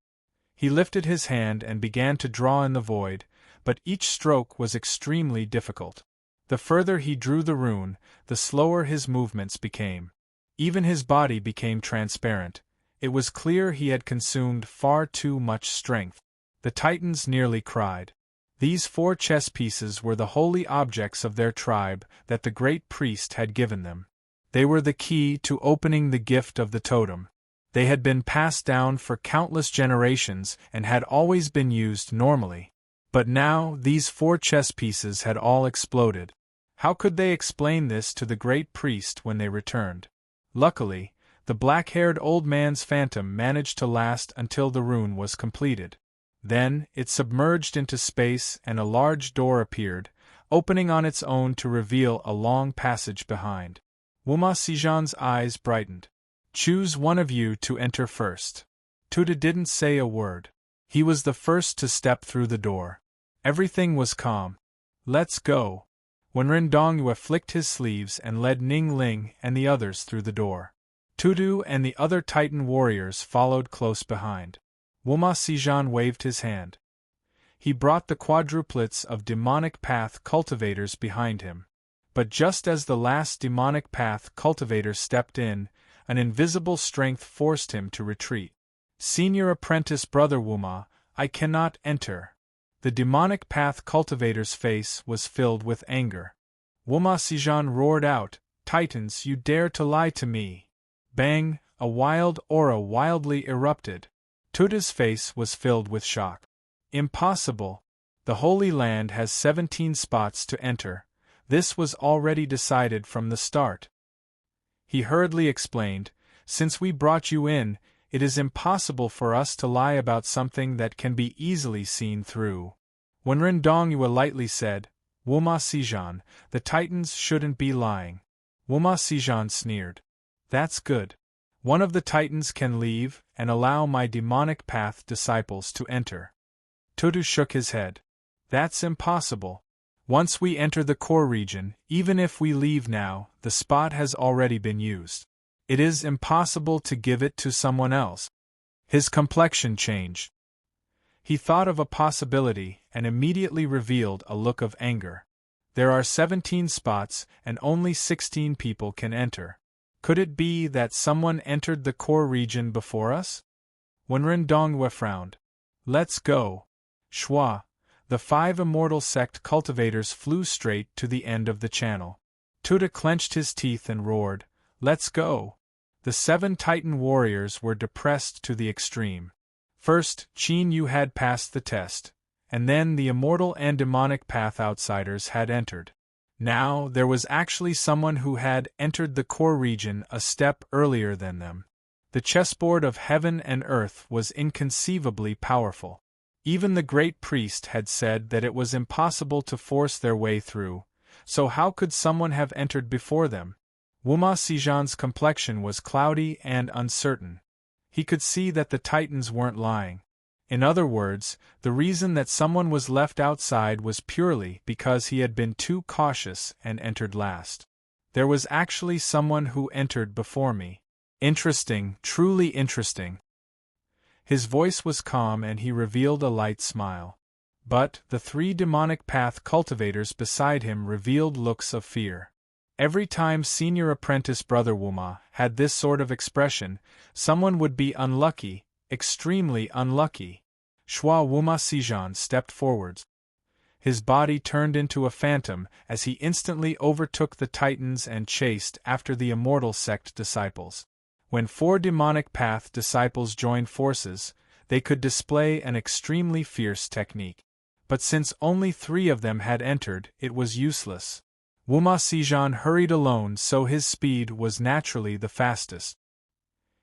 He lifted his hand and began to draw in the void, but each stroke was extremely difficult. The further he drew the rune, the slower his movements became. Even his body became transparent. It was clear he had consumed far too much strength. The Titans nearly cried. These 4 chess pieces were the holy objects of their tribe that the great priest had given them. They were the key to opening the gift of the totem. They had been passed down for countless generations and had always been used normally. But now these 4 chess pieces had all exploded. How could they explain this to the great priest when they returned? Luckily, the black-haired old man's phantom managed to last until the rune was completed. Then, it submerged into space and a large door appeared, opening on its own to reveal a long passage behind. Wuma Sijan's eyes brightened. Choose one of you to enter first. Tuda didn't say a word. He was the first to step through the door. Everything was calm. Let's go. Wenren Dongyue flicked his sleeves and led Ning Ling and the others through the door. Tudu and the other Titan warriors followed close behind. Wuma Sijan waved his hand. He brought the quadruplets of demonic path cultivators behind him. But just as the last demonic path cultivator stepped in, an invisible strength forced him to retreat. Senior apprentice Brother Wuma, I cannot enter. The demonic path cultivator's face was filled with anger. Wuma Sijan roared out, Titans, you dare to lie to me! Bang! A wild aura wildly erupted. Tuda's face was filled with shock. Impossible! The Holy Land has 17 spots to enter. This was already decided from the start. He hurriedly explained, since we brought you in, it is impossible for us to lie about something that can be easily seen through. Wenren Dongyue lightly said, Wuma Sijan, the Titans shouldn't be lying. Wuma Sijan sneered. That's good. One of the Titans can leave and allow my demonic path disciples to enter. Tudu shook his head. That's impossible. Once we enter the core region, even if we leave now, the spot has already been used. It is impossible to give it to someone else. His complexion changed. He thought of a possibility and immediately revealed a look of anger. There are 17 spots and only 16 people can enter. Could it be that someone entered the core region before us? Wenren Dongyue frowned. Let's go. Shua. The 5 immortal sect cultivators flew straight to the end of the channel. Tuta clenched his teeth and roared, "Let's go!" The 7 Titan warriors were depressed to the extreme. First, Qin Yu had passed the test, and then the immortal and demonic path outsiders had entered. Now, there was actually someone who had entered the core region a step earlier than them. The chessboard of heaven and earth was inconceivably powerful. Even the great priest had said that it was impossible to force their way through, so how could someone have entered before them? Wuma Sijan's complexion was cloudy and uncertain. He could see that the Titans weren't lying. In other words, the reason that someone was left outside was purely because he had been too cautious and entered last. There was actually someone who entered before me. Interesting, truly interesting. His voice was calm and he revealed a light smile. But the 3 demonic path cultivators beside him revealed looks of fear. Every time senior apprentice Brother Wuma had this sort of expression, someone would be unlucky, extremely unlucky. Shua Wuma Sijan stepped forwards. His body turned into a phantom as he instantly overtook the Titans and chased after the immortal sect disciples. When 4 demonic path disciples joined forces, they could display an extremely fierce technique. But since only 3 of them had entered, it was useless. Wuma Sijan hurried alone, so his speed was naturally the fastest.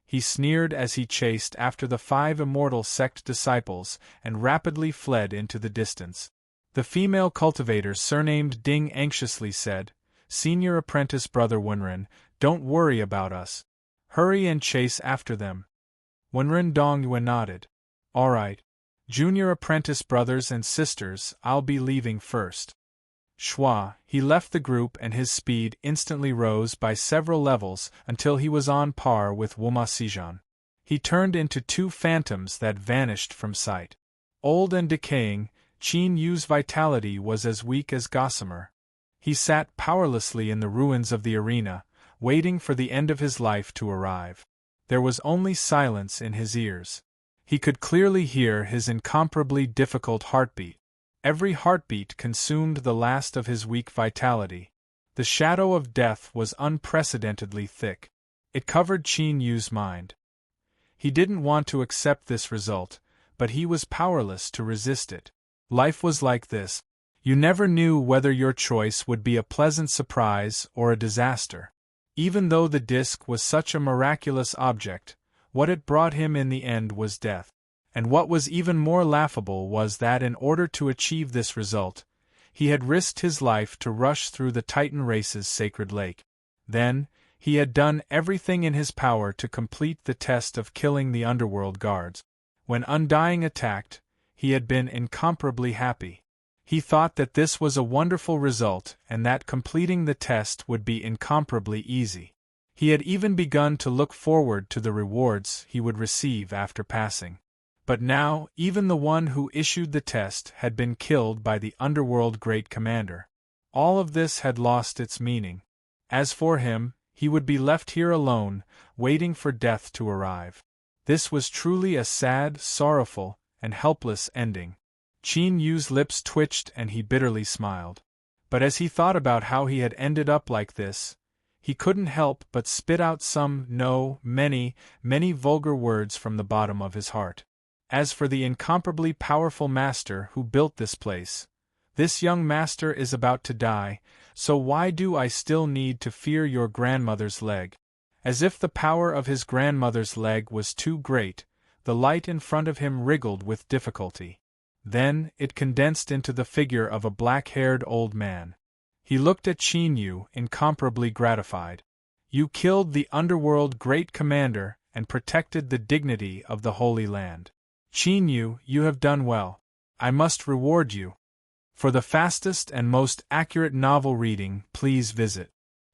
He sneered as he chased after the 5 immortal sect disciples and rapidly fled into the distance. The female cultivator surnamed Ding anxiously said, "Senior apprentice Brother Wenren, don't worry about us. Hurry and chase after them." Wenren Dongyue nodded. "All right. Junior apprentice brothers and sisters, I'll be leaving first." Shua, he left the group and his speed instantly rose by several levels until he was on par with Wuma Sijan. He turned into 2 phantoms that vanished from sight. Old and decaying, Qin Yu's vitality was as weak as gossamer. He sat powerlessly in the ruins of the arena, waiting for the end of his life to arrive. There was only silence in his ears. He could clearly hear his incomparably difficult heartbeat. Every heartbeat consumed the last of his weak vitality. The shadow of death was unprecedentedly thick. It covered Qin Yu's mind. He didn't want to accept this result, but he was powerless to resist it. Life was like this. You never knew whether your choice would be a pleasant surprise or a disaster. Even though the disc was such a miraculous object, what it brought him in the end was death. And what was even more laughable was that in order to achieve this result, he had risked his life to rush through the Titan race's sacred lake. Then, he had done everything in his power to complete the test of killing the underworld guards. When Undying attacked, he had been incomparably happy. He thought that this was a wonderful result and that completing the test would be incomparably easy. He had even begun to look forward to the rewards he would receive after passing. But now, even the one who issued the test had been killed by the underworld great commander. All of this had lost its meaning. As for him, he would be left here alone, waiting for death to arrive. This was truly a sad, sorrowful, and helpless ending. Qin Yu's lips twitched and he bitterly smiled. But as he thought about how he had ended up like this, he couldn't help but spit out many vulgar words from the bottom of his heart. As for the incomparably powerful master who built this place, this young master is about to die, so why do I still need to fear your grandmother's leg? As if the power of his grandmother's leg was too great, the light in front of him wriggled with difficulty. Then, it condensed into the figure of a black-haired old man. He looked at Qin Yu, incomparably gratified. You killed the underworld great commander and protected the dignity of the Holy Land. Qin Yu, you have done well. I must reward you. For the fastest and most accurate novel reading, please visit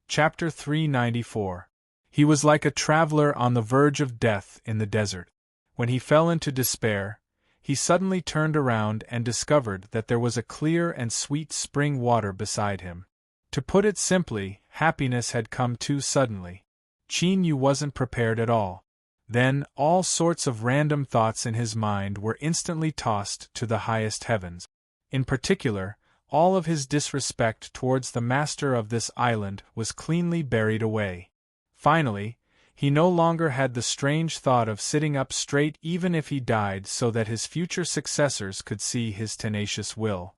Chapter 394. He was like a traveler on the verge of death in the desert. When he fell into despair, he suddenly turned around and discovered that there was a clear and sweet spring water beside him. To put it simply, happiness had come too suddenly. Qin Yu wasn't prepared at all. Then, all sorts of random thoughts in his mind were instantly tossed to the highest heavens. In particular, all of his disrespect towards the master of this island was cleanly buried away. Finally, he no longer had the strange thought of sitting up straight even if he died so that his future successors could see his tenacious will.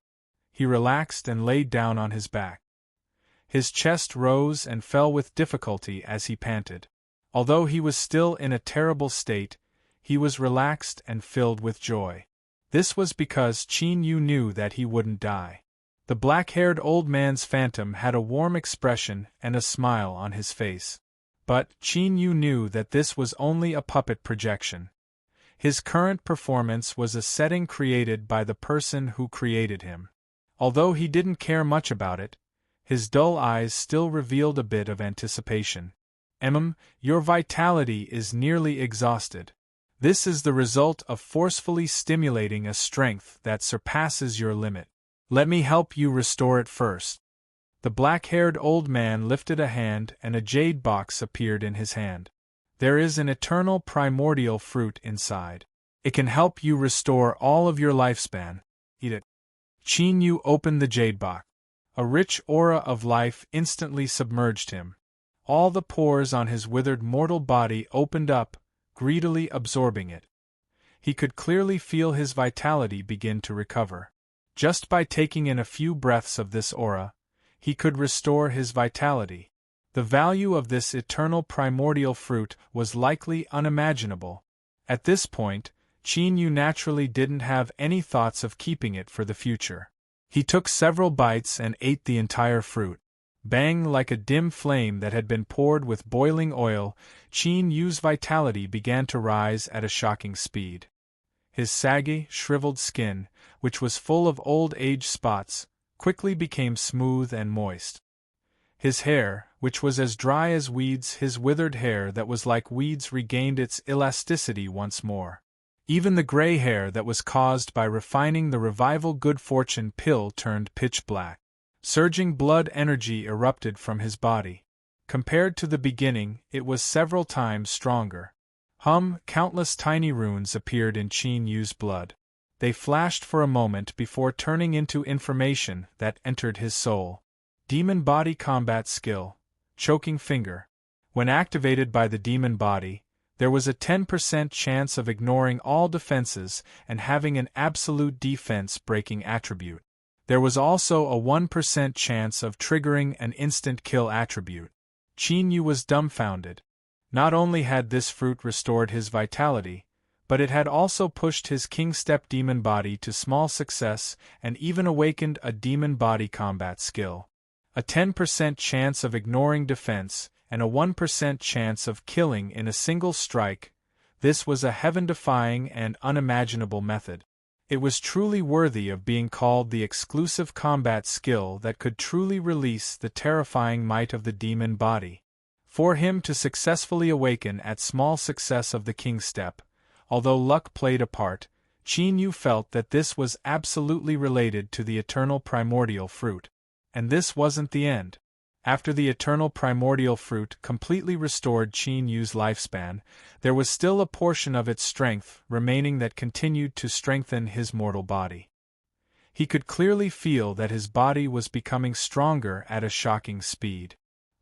He relaxed and laid down on his back. His chest rose and fell with difficulty as he panted. Although he was still in a terrible state, he was relaxed and filled with joy. This was because Qin Yu knew that he wouldn't die. The black-haired old man's phantom had a warm expression and a smile on his face. But Qin Yu knew that this was only a puppet projection. His current performance was a setting created by the person who created him. Although he didn't care much about it, his dull eyes still revealed a bit of anticipation. Your vitality is nearly exhausted. This is the result of forcefully stimulating a strength that surpasses your limit. Let me help you restore it first. The black-haired old man lifted a hand and a jade box appeared in his hand. There is an eternal primordial fruit inside. It can help you restore all of your lifespan. Eat it. Qin Yu opened the jade box. A rich aura of life instantly submerged him. All the pores on his withered mortal body opened up, greedily absorbing it. He could clearly feel his vitality begin to recover. Just by taking in a few breaths of this aura, he could restore his vitality. The value of this eternal primordial fruit was likely unimaginable. At this point, Qin Yu naturally didn't have any thoughts of keeping it for the future. He took several bites and ate the entire fruit. Bang! Like a dim flame that had been poured with boiling oil, Qin Yu's vitality began to rise at a shocking speed. His saggy, shriveled skin, which was full of old age spots, quickly became smooth and moist. His hair, which was as dry as weeds, his withered hair that was like weeds regained its elasticity once more. Even the gray hair that was caused by refining the revival good fortune pill turned pitch black. Surging blood energy erupted from his body. Compared to the beginning, it was several times stronger. Countless tiny runes appeared in Qin Yu's blood. They flashed for a moment before turning into information that entered his soul. Demon Body Combat Skill, Choking Finger. When activated by the demon body, there was a 10% chance of ignoring all defenses and having an absolute defense-breaking attribute. There was also a 1% chance of triggering an instant kill attribute. Qin Yu was dumbfounded. Not only had this fruit restored his vitality, but it had also pushed his King Step demon body to small success and even awakened a demon body combat skill. A 10% chance of ignoring defense and a 1% chance of killing in a single strike. This was a heaven-defying and unimaginable method. It was truly worthy of being called the exclusive combat skill that could truly release the terrifying might of the demon body. For him to successfully awaken at small success of the King Step, although luck played a part, Qin Yu felt that this was absolutely related to the eternal primordial fruit. And this wasn't the end. After the eternal primordial fruit completely restored Qin Yu's lifespan, there was still a portion of its strength remaining that continued to strengthen his mortal body. He could clearly feel that his body was becoming stronger at a shocking speed.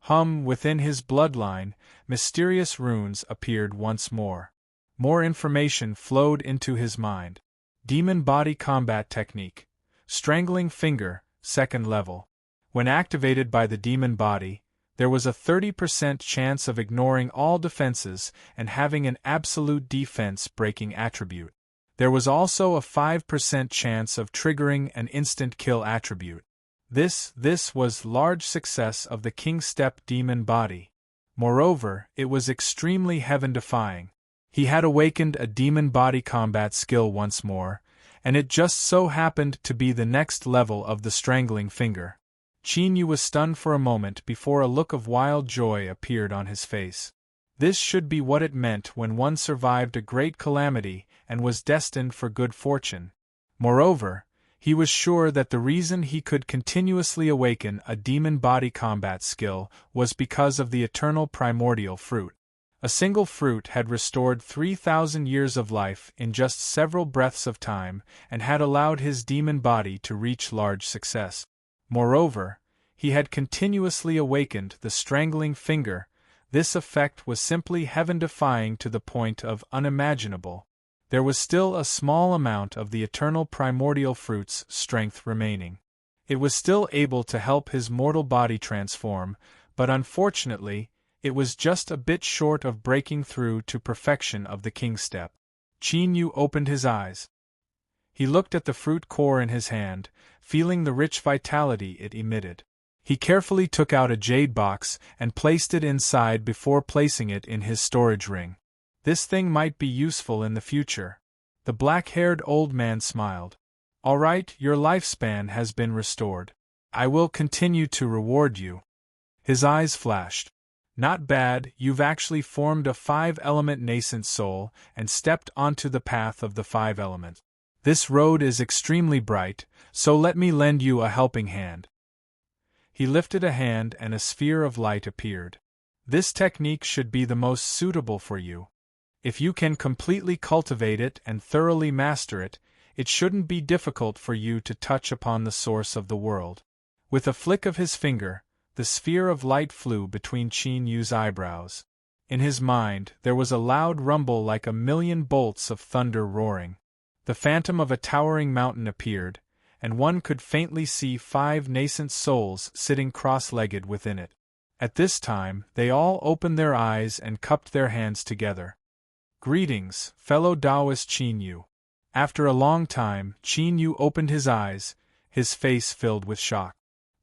Within his bloodline, mysterious runes appeared once more. More information flowed into his mind. Demon Body Combat Technique. Strangling Finger, 2nd level. When activated by the demon body, there was a 30% chance of ignoring all defenses and having an absolute defense-breaking attribute. There was also a 5% chance of triggering an instant kill attribute. This was large success of the King Step demon body. Moreover, it was extremely heaven-defying. He had awakened a demon body combat skill once more, and it just so happened to be the next level of the strangling finger. Qin Yu was stunned for a moment before a look of wild joy appeared on his face. This should be what it meant when one survived a great calamity and was destined for good fortune. Moreover, he was sure that the reason he could continuously awaken a demon body combat skill was because of the eternal primordial fruit. A single fruit had restored 3,000 years of life in just several breaths of time and had allowed his demon body to reach large success. Moreover, he had continuously awakened the strangling finger. This effect was simply heaven-defying to the point of unimaginable. There was still a small amount of the eternal primordial fruit's strength remaining. It was still able to help his mortal body transform, but unfortunately, it was just a bit short of breaking through to perfection of the king step. Qin Yu opened his eyes. He looked at the fruit core in his hand, feeling the rich vitality it emitted. He carefully took out a jade box and placed it inside before placing it in his storage ring. This thing might be useful in the future. The black-haired old man smiled. All right, your lifespan has been restored. I will continue to reward you. His eyes flashed. Not bad, you've actually formed a 5-element nascent soul and stepped onto the path of the 5 elements. This road is extremely bright, so let me lend you a helping hand. He lifted a hand and a sphere of light appeared. This technique should be the most suitable for you. If you can completely cultivate it and thoroughly master it, it shouldn't be difficult for you to touch upon the source of the world. With a flick of his finger, the sphere of light flew between Qin Yu's eyebrows. In his mind, there was a loud rumble like a million bolts of thunder roaring. The phantom of a towering mountain appeared, and one could faintly see 5 nascent souls sitting cross-legged within it. At this time, they all opened their eyes and cupped their hands together. Greetings, fellow Taoist Qin Yu. After a long time, Qin Yu opened his eyes, his face filled with shock.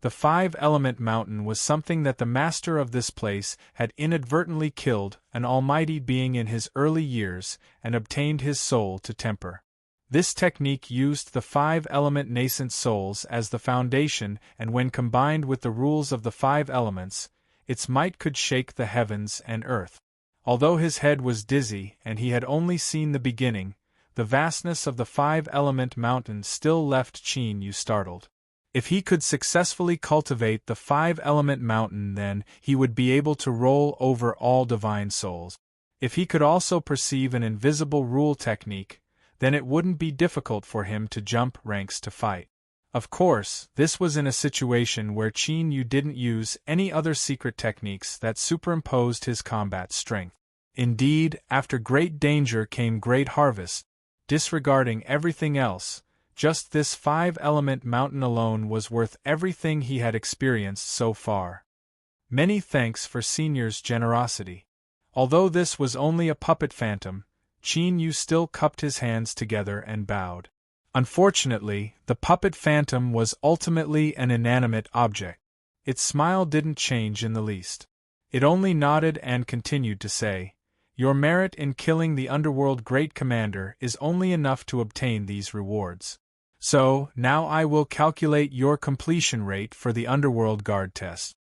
The 5-element mountain was something that the master of this place had inadvertently killed an almighty being in his early years and obtained his soul to temper. This technique used the 5-element nascent souls as the foundation, and when combined with the rules of the 5 elements, its might could shake the heavens and earth. Although his head was dizzy and he had only seen the beginning, the vastness of the 5-element mountain still left Qin Yu startled. If he could successfully cultivate the 5-element mountain, then he would be able to roll over all divine souls. If he could also perceive an invisible rule technique, then it wouldn't be difficult for him to jump ranks to fight. Of course, this was in a situation where Qin Yu didn't use any other secret techniques that superimposed his combat strength. Indeed, after great danger came great harvest. Disregarding everything else, just this 5-element mountain alone was worth everything he had experienced so far. Many thanks for Senior's generosity. Although this was only a puppet phantom, Qin Yu still cupped his hands together and bowed. Unfortunately, the puppet phantom was ultimately an inanimate object. Its smile didn't change in the least. It only nodded and continued to say, "Your merit in killing the underworld great commander is only enough to obtain these rewards. So, now I will calculate your completion rate for the underworld guard test."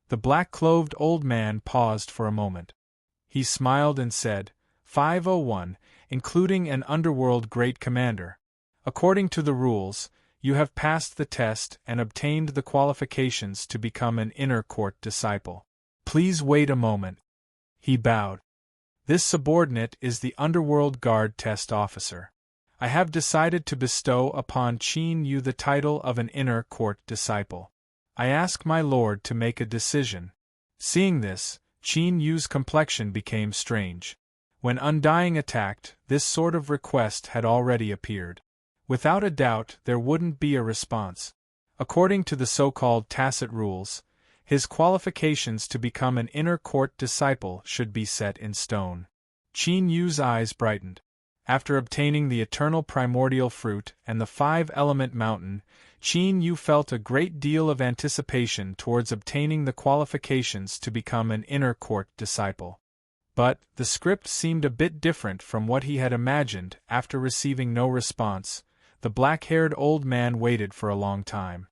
The black-clothed old man paused for a moment. He smiled and said, 501, including an underworld great commander. According to the rules, you have passed the test and obtained the qualifications to become an inner court disciple. Please wait a moment. He bowed. This subordinate is the underworld guard test officer. I have decided to bestow upon Qin Yu the title of an inner court disciple. I ask my lord to make a decision. Seeing this, Qin Yu's complexion became strange. When Undying attacked, this sort of request had already appeared. Without a doubt, there wouldn't be a response. According to the so-called tacit rules, his qualifications to become an inner court disciple should be set in stone. Qin Yu's eyes brightened. After obtaining the eternal primordial fruit and the 5-element mountain, Qin Yu felt a great deal of anticipation towards obtaining the qualifications to become an inner court disciple. But the script seemed a bit different from what he had imagined. After receiving no response, the black-haired old man waited for a long time.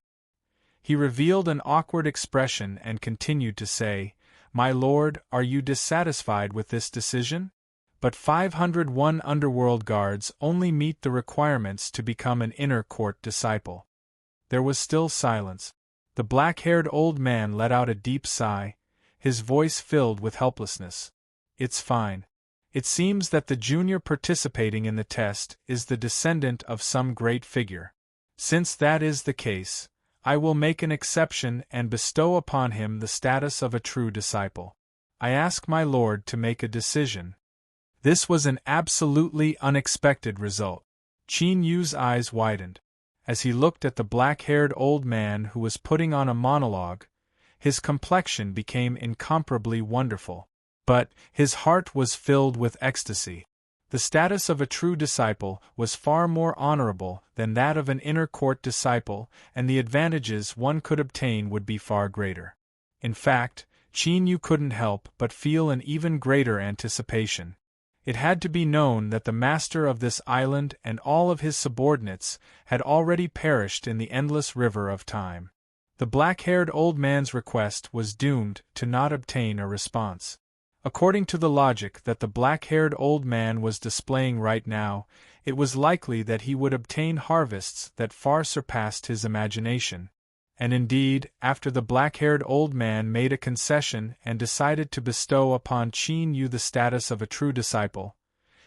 He revealed an awkward expression and continued to say, "My lord, are you dissatisfied with this decision? But 501 underworld guards only meet the requirements to become an inner court disciple." There was still silence. The black-haired old man let out a deep sigh, his voice filled with helplessness. It's fine. It seems that the junior participating in the test is the descendant of some great figure. Since that is the case, I will make an exception and bestow upon him the status of a true disciple. I ask my lord to make a decision. This was an absolutely unexpected result. Qin Yu's eyes widened. As he looked at the black-haired old man who was putting on a monologue, his complexion became incomparably wonderful. But his heart was filled with ecstasy. The status of a true disciple was far more honorable than that of an inner court disciple, and the advantages one could obtain would be far greater. In fact, Qin Yu couldn't help but feel an even greater anticipation. It had to be known that the master of this island and all of his subordinates had already perished in the endless river of time. The black-haired old man's request was doomed to not obtain a response. According to the logic that the black-haired old man was displaying right now, it was likely that he would obtain harvests that far surpassed his imagination. And indeed, after the black-haired old man made a concession and decided to bestow upon Qin Yu the status of a true disciple,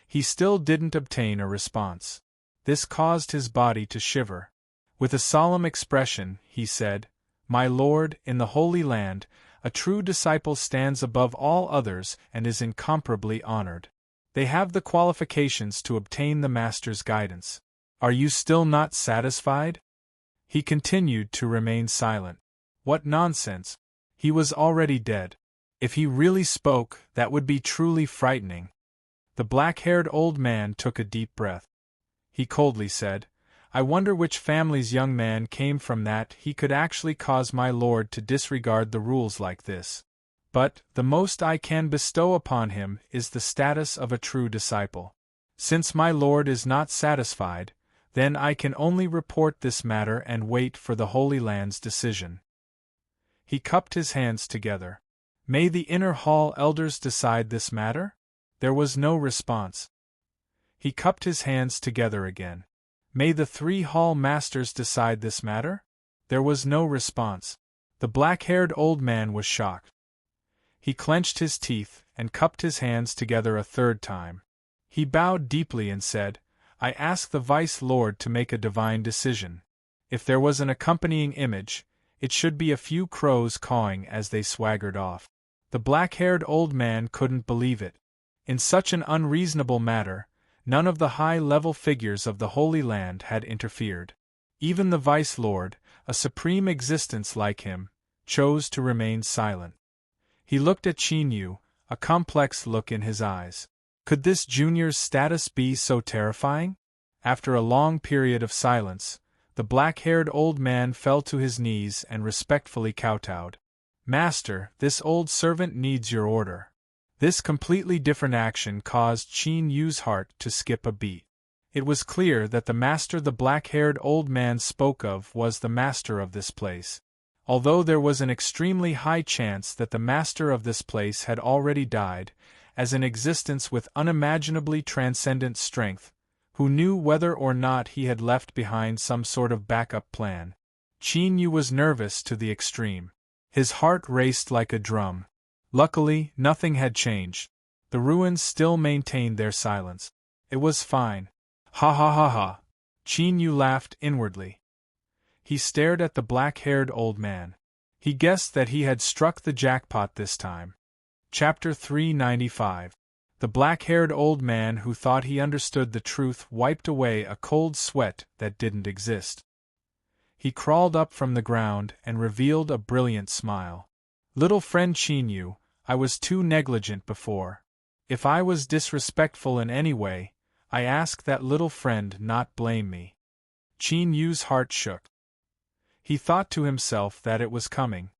he still didn't obtain a response. This caused his body to shiver. With a solemn expression, he said, "My lord, in the Holy Land, a true disciple stands above all others and is incomparably honored. They have the qualifications to obtain the master's guidance. Are you still not satisfied?" He continued to remain silent. What nonsense! He was already dead. If he really spoke, that would be truly frightening. The black-haired old man took a deep breath. He coldly said, "I wonder which family's young man came from that he could actually cause my lord to disregard the rules like this. But the most I can bestow upon him is the status of a true disciple. Since my lord is not satisfied, then I can only report this matter and wait for the Holy Land's decision." He cupped his hands together. "May the inner hall elders decide this matter?" There was no response. He cupped his hands together again. "May the 3 hall masters decide this matter?" There was no response. The black-haired old man was shocked. He clenched his teeth and cupped his hands together a third time. He bowed deeply and said, "I ask the Vice Lord to make a divine decision. If there was an accompanying image, it should be a few crows cawing as they swaggered off." The black-haired old man couldn't believe it. In such an unreasonable matter, none of the high-level figures of the Holy Land had interfered. Even the Vice Lord, a supreme existence like him, chose to remain silent. He looked at Qin Yu, a complex look in his eyes. Could this junior's status be so terrifying? After a long period of silence, the black-haired old man fell to his knees and respectfully kowtowed. "Master, this old servant needs your order." This completely different action caused Qin Yu's heart to skip a beat. It was clear that the master the black-haired old man spoke of was the master of this place. Although there was an extremely high chance that the master of this place had already died, as an existence with unimaginably transcendent strength, who knew whether or not he had left behind some sort of backup plan. Qin Yu was nervous to the extreme. His heart raced like a drum. Luckily, nothing had changed. The ruins still maintained their silence. It was fine. Ha ha ha ha. Qin Yu laughed inwardly. He stared at the black-haired old man. He guessed that he had struck the jackpot this time. Chapter 395. The black-haired old man who thought he understood the truth wiped away a cold sweat that didn't exist. He crawled up from the ground and revealed a brilliant smile. "Little friend Qin Yu, I was too negligent before. If I was disrespectful in any way, I ask that little friend not blame me." Qin Yu's heart shook. He thought to himself that it was coming.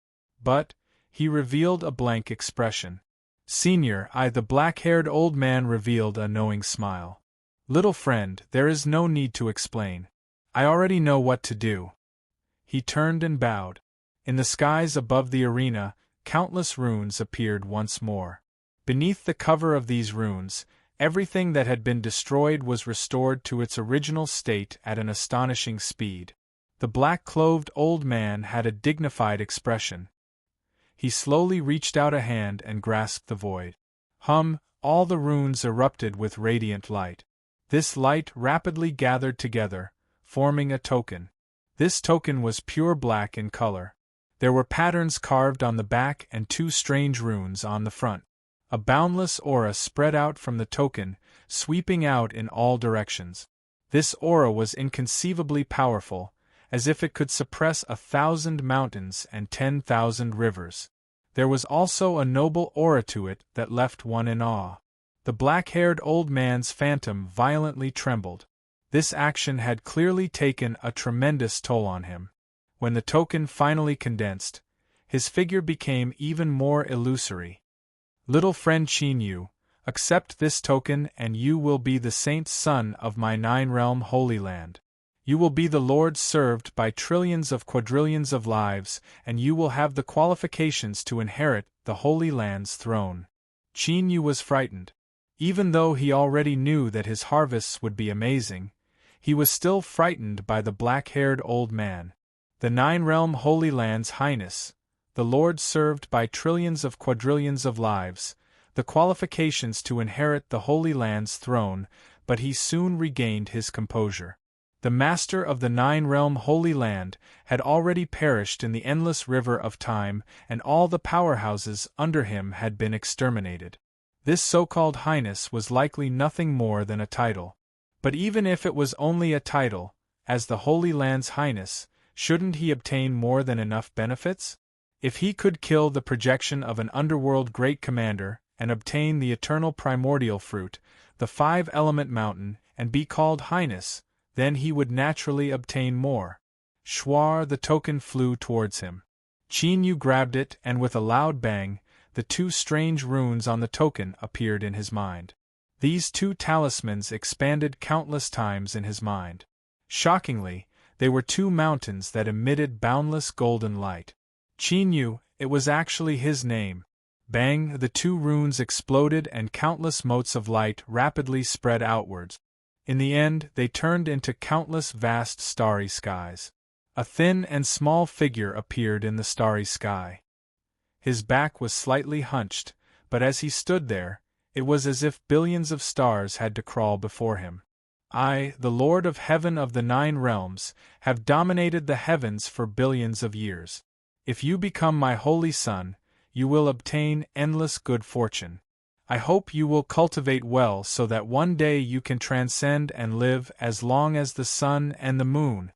But he revealed a blank expression. "Senior," the black-haired old man revealed a knowing smile. "Little friend, there is no need to explain. I already know what to do." He turned and bowed. In the skies above the arena, countless runes appeared once more. Beneath the cover of these runes, everything that had been destroyed was restored to its original state at an astonishing speed. The black-clothed old man had a dignified expression. He slowly reached out a hand and grasped the void. All the runes erupted with radiant light. This light rapidly gathered together, forming a token. This token was pure black in color. There were patterns carved on the back and two strange runes on the front. A boundless aura spread out from the token, sweeping out in all directions. This aura was inconceivably powerful, as if it could suppress 1,000 mountains and 10,000 rivers. There was also a noble aura to it that left one in awe. The black-haired old man's phantom violently trembled. This action had clearly taken a tremendous toll on him. When the token finally condensed, his figure became even more illusory. Little friend Qin, accept this token and you will be the saint's son of my 9-realm Holy Land. You will be the Lord served by trillions of quadrillions of lives, and you will have the qualifications to inherit the Holy Land's throne. Qin was frightened. Even though he already knew that his harvests would be amazing, he was still frightened by the black-haired old man. The 9-realm Holy Land's Highness, the Lord served by trillions of quadrillions of lives, the qualifications to inherit the Holy Land's throne, but he soon regained his composure. The master of the 9-realm Holy Land had already perished in the endless river of time, and all the powerhouses under him had been exterminated. This so-called highness was likely nothing more than a title. But even if it was only a title, as the Holy Land's Highness, shouldn't he obtain more than enough benefits? If he could kill the projection of an underworld great commander and obtain the eternal primordial fruit, the 5-element mountain, and be called Highness, then he would naturally obtain more. Shwar, the token flew towards him. Qin grabbed it, and with a loud bang, the two strange runes on the token appeared in his mind. These two talismans expanded countless times in his mind. Shockingly, they were two mountains that emitted boundless golden light. Qin, it was actually his name. Bang, the two runes exploded and countless motes of light rapidly spread outwards. In the end, they turned into countless vast starry skies. A thin and small figure appeared in the starry sky. His back was slightly hunched, but as he stood there, it was as if billions of stars had to crawl before him. I, the Lord of Heaven of the 9 realms, have dominated the heavens for billions of years. If you become my holy son, you will obtain endless good fortune. I hope you will cultivate well so that one day you can transcend and live as long as the sun and the moon.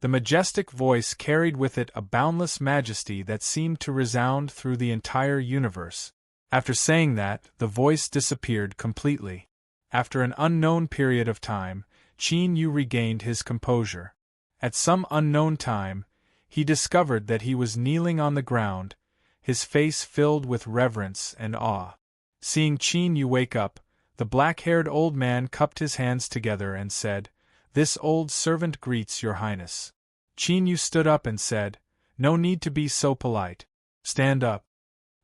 The majestic voice carried with it a boundless majesty that seemed to resound through the entire universe. After saying that, the voice disappeared completely. After an unknown period of time, Qin regained his composure. At some unknown time, he discovered that he was kneeling on the ground, his face filled with reverence and awe. Seeing Qin wake up, the black-haired old man cupped his hands together and said, "This old servant greets your highness." Qin stood up and said, "No need to be so polite. Stand up."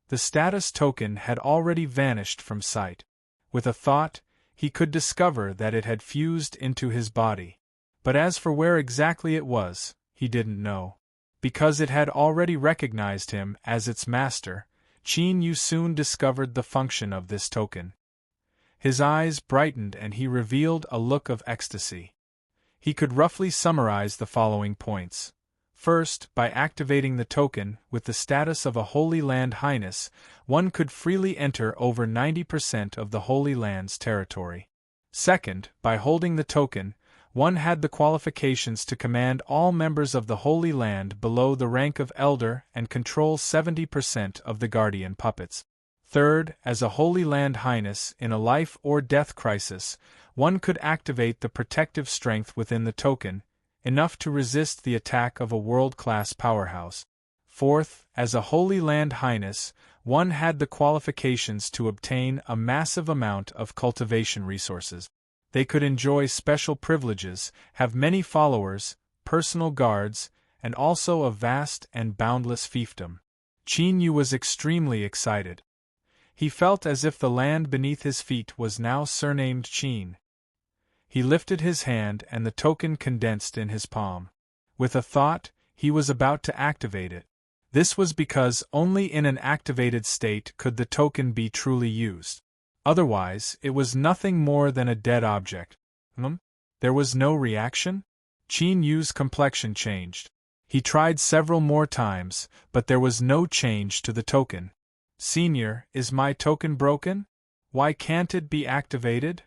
The status token had already vanished from sight. With a thought, he could discover that it had fused into his body. But as for where exactly it was, he didn't know. Because it had already recognized him as its master, Qin soon discovered the function of this token. His eyes brightened and he revealed a look of ecstasy. He could roughly summarize the following points. First, by activating the token with the status of a Holy Land Highness, one could freely enter over 90% of the Holy Land's territory. Second, by holding the token, one had the qualifications to command all members of the Holy Land below the rank of Elder and control 70% of the Guardian puppets. Third, as a Holy Land Highness in a life or death crisis, one could activate the protective strength within the token, enough to resist the attack of a world-class powerhouse. Fourth, as a Holy Land Highness, one had the qualifications to obtain a massive amount of cultivation resources. They could enjoy special privileges, have many followers, personal guards, and also a vast and boundless fiefdom. Qin was extremely excited. He felt as if the land beneath his feet was now surnamed Qin. He lifted his hand and the token condensed in his palm. With a thought, he was about to activate it. This was because only in an activated state could the token be truly used. Otherwise, it was nothing more than a dead object. There was no reaction? Qin Yu's complexion changed. He tried several more times, but there was no change to the token. Senior, is my token broken? Why can't it be activated?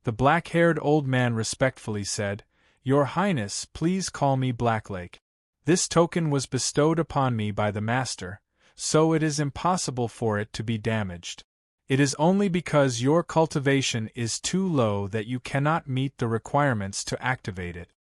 The black-haired old man respectfully said, Your Highness, please call me Blacklake. This token was bestowed upon me by the Master, so it is impossible for it to be damaged. It is only because your cultivation is too low that you cannot meet the requirements to activate it.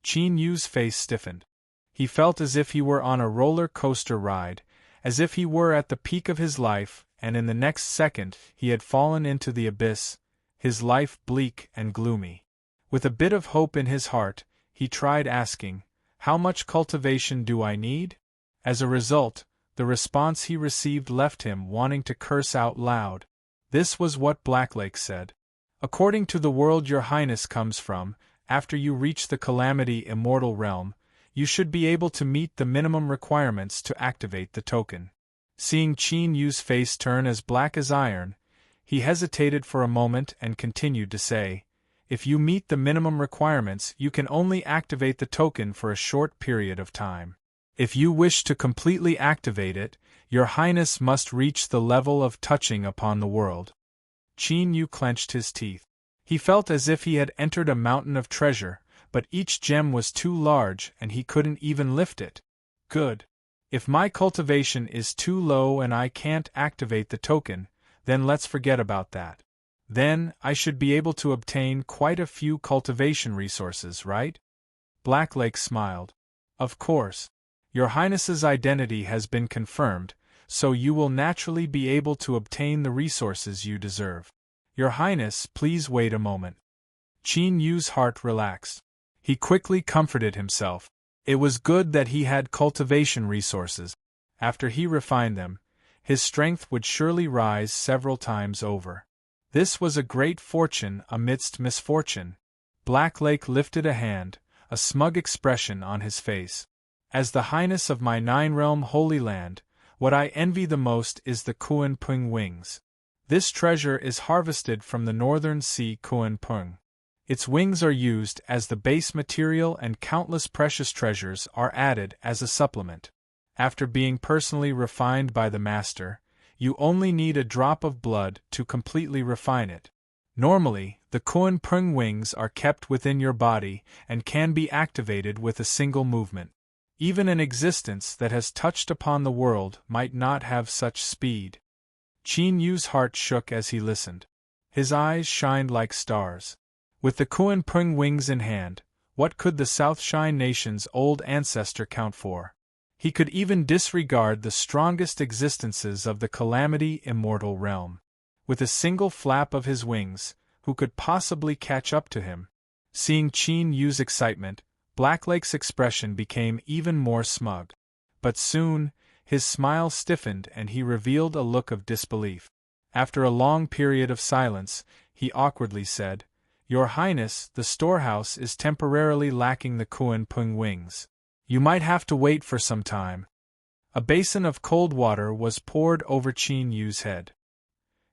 Qin Yu's face stiffened. He felt as if he were on a roller coaster ride, as if he were at the peak of his life, and in the next second he had fallen into the abyss, his life bleak and gloomy. With a bit of hope in his heart, he tried asking, How much cultivation do I need? As a result, the response he received left him wanting to curse out loud. This was what Blacklake said. According to the world your highness comes from, after you reach the Calamity Immortal Realm, you should be able to meet the minimum requirements to activate the token. Seeing Qin Yu's face turn as black as iron, he hesitated for a moment and continued to say, If you meet the minimum requirements, you can only activate the token for a short period of time. If you wish to completely activate it, your highness must reach the level of touching upon the world. Qin Yu clenched his teeth. He felt as if he had entered a mountain of treasure, but each gem was too large and he couldn't even lift it. Good. If my cultivation is too low and I can't activate the token, then let's forget about that. Then, I should be able to obtain quite a few cultivation resources, right? Blacklake smiled. Of course. Your Highness's identity has been confirmed, so you will naturally be able to obtain the resources you deserve. Your Highness, please wait a moment. Qin Yu's heart relaxed. He quickly comforted himself. It was good that he had cultivation resources. After he refined them, his strength would surely rise several times over. This was a great fortune amidst misfortune. Blacklake lifted a hand, a smug expression on his face. As the highness of my nine-realm Holy Land, what I envy the most is the Kuan Pung wings. This treasure is harvested from the northern sea Kuan Pung. Its wings are used as the base material and countless precious treasures are added as a supplement. After being personally refined by the Master, you only need a drop of blood to completely refine it. Normally, the Kuan Pung wings are kept within your body and can be activated with a single movement. Even an existence that has touched upon the world might not have such speed. Qin Yu's heart shook as he listened. His eyes shined like stars. With the Kuan Pung wings in hand, what could the South Shine Nation's old ancestor count for? He could even disregard the strongest existences of the Calamity Immortal Realm. With a single flap of his wings, who could possibly catch up to him? Seeing Qin Yu's excitement, Blacklake's expression became even more smug. But soon, his smile stiffened and he revealed a look of disbelief. After a long period of silence, he awkwardly said, Your Highness, the storehouse is temporarily lacking the Kuan Pung wings. You might have to wait for some time. A basin of cold water was poured over Qin Yu's head.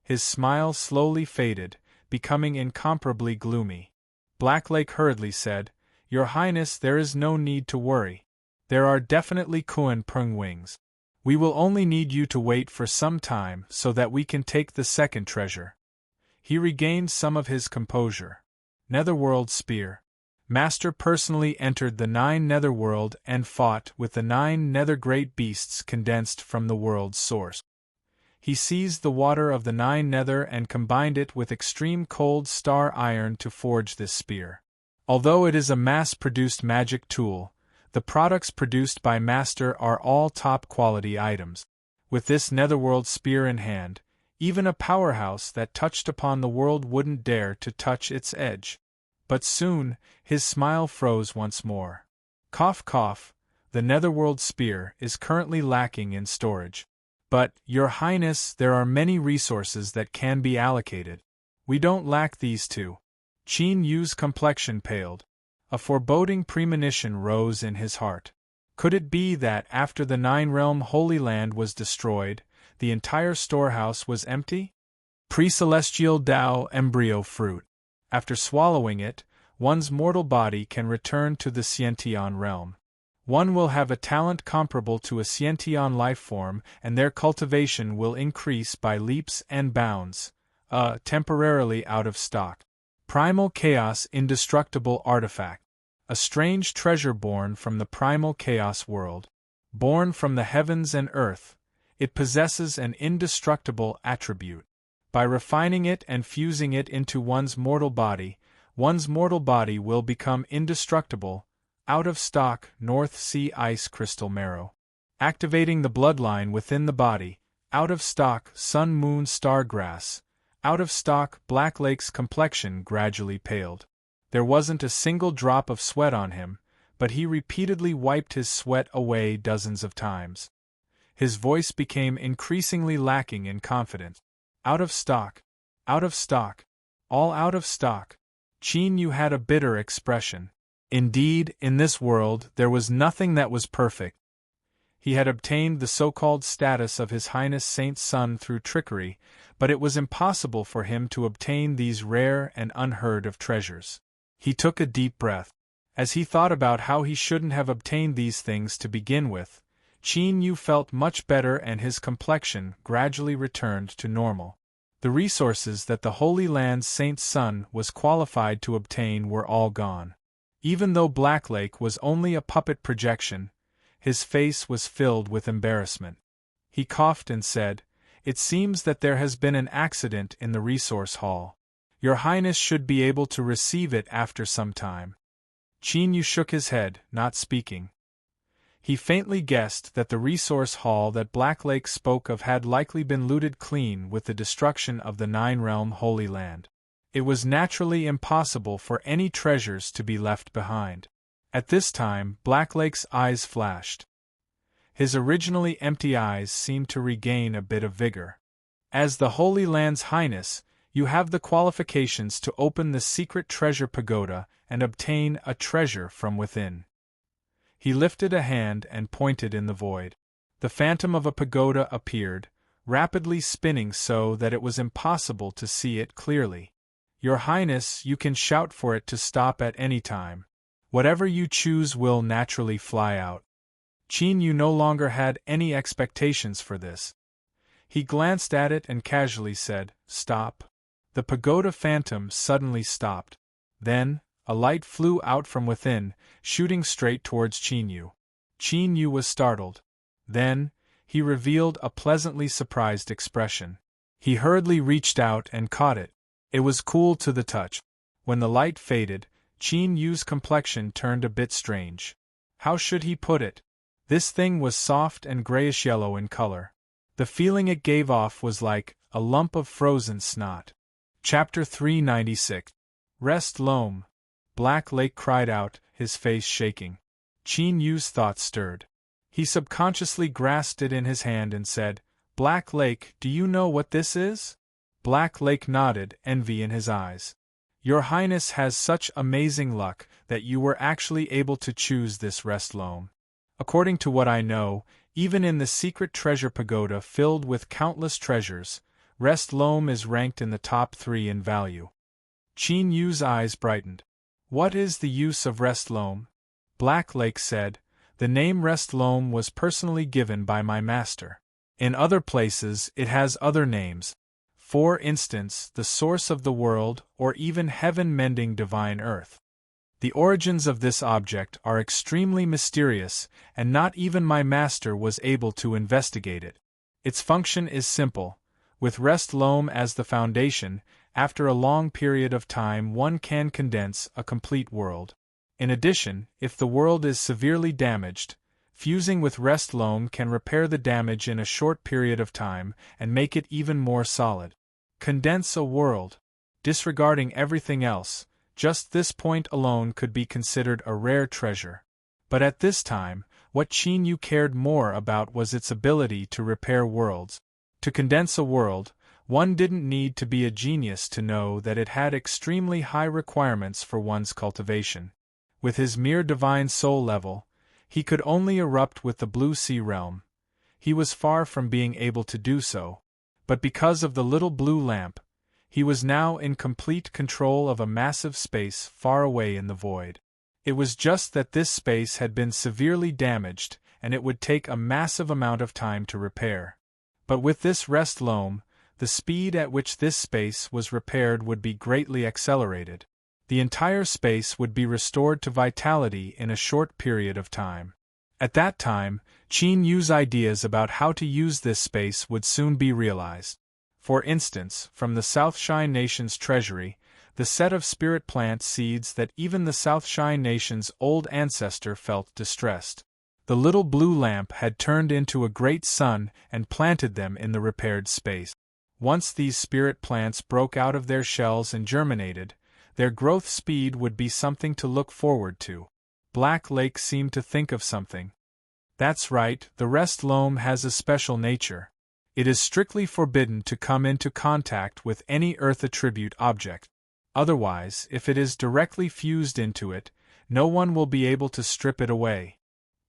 His smile slowly faded, becoming incomparably gloomy. Blacklake hurriedly said, Your Highness, there is no need to worry. There are definitely Kuan Pung wings. We will only need you to wait for some time so that we can take the second treasure. He regained some of his composure. Netherworld Spear. Master personally entered the 9 Netherworld and fought with the 9 Nether Great Beasts condensed from the world's source. He seized the water of the 9 Nether and combined it with extreme cold star iron to forge this spear. Although it is a mass-produced magic tool, the products produced by Master are all top-quality items. With this Netherworld spear in hand, even a powerhouse that touched upon the world wouldn't dare to touch its edge. But soon, his smile froze once more. Cough cough, the Netherworld spear is currently lacking in storage. But, Your Highness, there are many resources that can be allocated. We don't lack these two. Qin Yu's complexion paled. A foreboding premonition rose in his heart. Could it be that after the 9-realm Holy Land was destroyed, the entire storehouse was empty? Pre-celestial Tao embryo fruit. After swallowing it, one's mortal body can return to the Sciention realm. One will have a talent comparable to a Sciention life form, and their cultivation will increase by leaps and bounds. Temporarily out of stock. Primal Chaos indestructible artifact. A strange treasure born from the primal chaos world. Born from the heavens and earth, it possesses an indestructible attribute. By refining it and fusing it into one's mortal body will become indestructible. Out of stock North Sea ice crystal marrow. Activating the bloodline within the body. Out of stock sun moon star grass. Out of stock Black Lake's complexion gradually paled. There wasn't a single drop of sweat on him, but he repeatedly wiped his sweat away dozens of times. His voice became increasingly lacking in confidence. Out of stock. Out of stock. All out of stock. Qin Yu had a bitter expression. Indeed, in this world there was nothing that was perfect. He had obtained the so-called status of His Highness Saint's son through trickery, but it was impossible for him to obtain these rare and unheard of treasures. He took a deep breath. As he thought about how he shouldn't have obtained these things to begin with, Qin Yu felt much better and his complexion gradually returned to normal. The resources that the Holy Land's Saint's son was qualified to obtain were all gone. Even though Black Lake was only a puppet projection, his face was filled with embarrassment. He coughed and said, "It seems that there has been an accident in the resource hall. Your Highness should be able to receive it after some time." Qin Yu shook his head, not speaking. He faintly guessed that the resource hall that Black Lake spoke of had likely been looted clean with the destruction of the Nine-Realm Holy Land. It was naturally impossible for any treasures to be left behind. At this time, Black Lake's eyes flashed. His originally empty eyes seemed to regain a bit of vigor. "As the Holy Land's Highness, you have the qualifications to open the secret treasure pagoda and obtain a treasure from within." He lifted a hand and pointed in the void. The phantom of a pagoda appeared, rapidly spinning so that it was impossible to see it clearly. "Your Highness, you can shout for it to stop at any time. Whatever you choose will naturally fly out." Qin Yu no longer had any expectations for this. He glanced at it and casually said, "Stop." The pagoda phantom suddenly stopped. Then, a light flew out from within, shooting straight towards Qin Yu. Qin Yu was startled. Then, he revealed a pleasantly surprised expression. He hurriedly reached out and caught it. It was cool to the touch. When the light faded, Qin Yu's complexion turned a bit strange. How should he put it? This thing was soft and grayish-yellow in color. The feeling it gave off was like a lump of frozen snot. Chapter 396. Rest Loam. Black Lake cried out, his face shaking. Qin Yu's thoughts stirred. He subconsciously grasped it in his hand and said, "Black Lake, do you know what this is?" Black Lake nodded, envy in his eyes. "Your Highness has such amazing luck that you were actually able to choose this rest loam. According to what I know, even in the secret treasure pagoda filled with countless treasures, rest loam is ranked in the top 3 in value." Qin Yu's eyes brightened. "What is the use of rest loam?" Black Lake said, "The name rest loam was personally given by my master. In other places it has other names. For instance, the source of the world or even heaven-mending divine earth. The origins of this object are extremely mysterious, and not even my master was able to investigate it. Its function is simple. With rest loam as the foundation, after a long period of time one can condense a complete world. In addition, if the world is severely damaged, fusing with rest loam can repair the damage in a short period of time and make it even more solid. Condense a world. Disregarding everything else, just this point alone could be considered a rare treasure. But at this time, what Qin Yu cared more about was its ability to repair worlds. To condense a world, one didn't need to be a genius to know that it had extremely high requirements for one's cultivation. With his mere divine soul level, he could only erupt with the Blue Sea realm. He was far from being able to do so. But because of the little blue lamp, He was now in complete control of a massive space far away in the void. It was just that this space had been severely damaged, and it would take a massive amount of time to repair. But with this rest loam, the speed at which this space was repaired would be greatly accelerated. The entire space would be restored to vitality in a short period of time. At that time, Qin Yu's ideas about how to use this space would soon be realized. For instance, from the Southshine Nation's treasury, the set of spirit plant seeds that even the Southshine Nation's old ancestor felt distressed. The little blue lamp had turned into a great sun and planted them in the repaired space. Once these spirit plants broke out of their shells and germinated, their growth speed would be something to look forward to. Black Lake seemed to think of something. That's right, the rest loam has a special nature. It is strictly forbidden to come into contact with any earth attribute object. Otherwise, if it is directly fused into it, no one will be able to strip it away.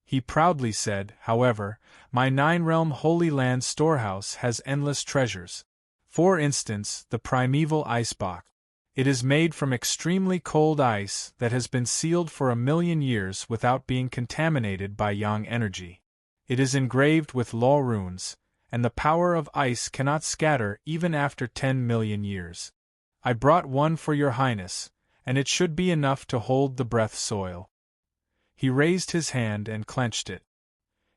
He proudly said, however, my 9-realm Holy Land storehouse has endless treasures. For instance, the primeval icebox. It is made from extremely cold ice that has been sealed for 1,000,000 years without being contaminated by yang energy. It is engraved with law runes, and the power of ice cannot scatter even after 10,000,000 years. I brought one for your highness, and it should be enough to hold the breath soil. He raised his hand and clenched it.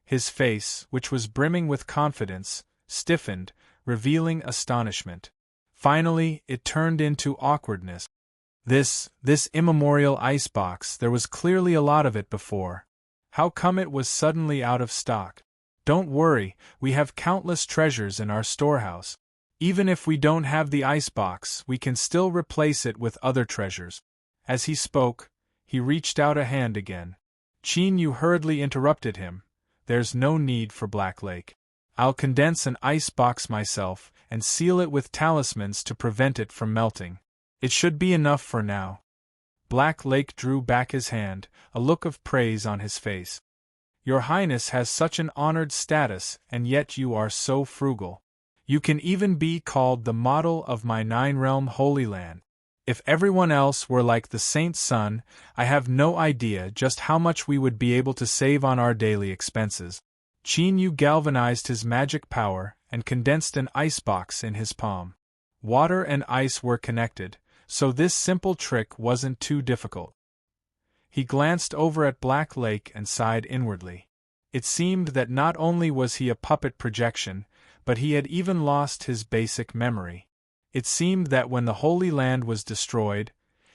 His face, which was brimming with confidence, stiffened, revealing astonishment. Finally, it turned into awkwardness. This immemorial icebox, there was clearly a lot of it before. How come it was suddenly out of stock? Don't worry, we have countless treasures in our storehouse. Even if we don't have the icebox, we can still replace it with other treasures. As he spoke, he reached out a hand again. Qin Yu hurriedly interrupted him. There's no need for Black Lake. I'll condense an icebox myself and seal it with talismans to prevent it from melting. It should be enough for now. Black Lake drew back his hand, a look of praise on his face. Your Highness has such an honored status, and yet you are so frugal. You can even be called the model of my 9-realm Holy Land. If everyone else were like the Saint's son, I have no idea just how much we would be able to save on our daily expenses. Qin Yu galvanized his magic power and condensed an icebox in his palm. Water and ice were connected, so this simple trick wasn't too difficult. He glanced over at Black Lake and sighed inwardly. It seemed that not only was he a puppet projection, but he had even lost his basic memory. It seemed that when the Holy Land was destroyed,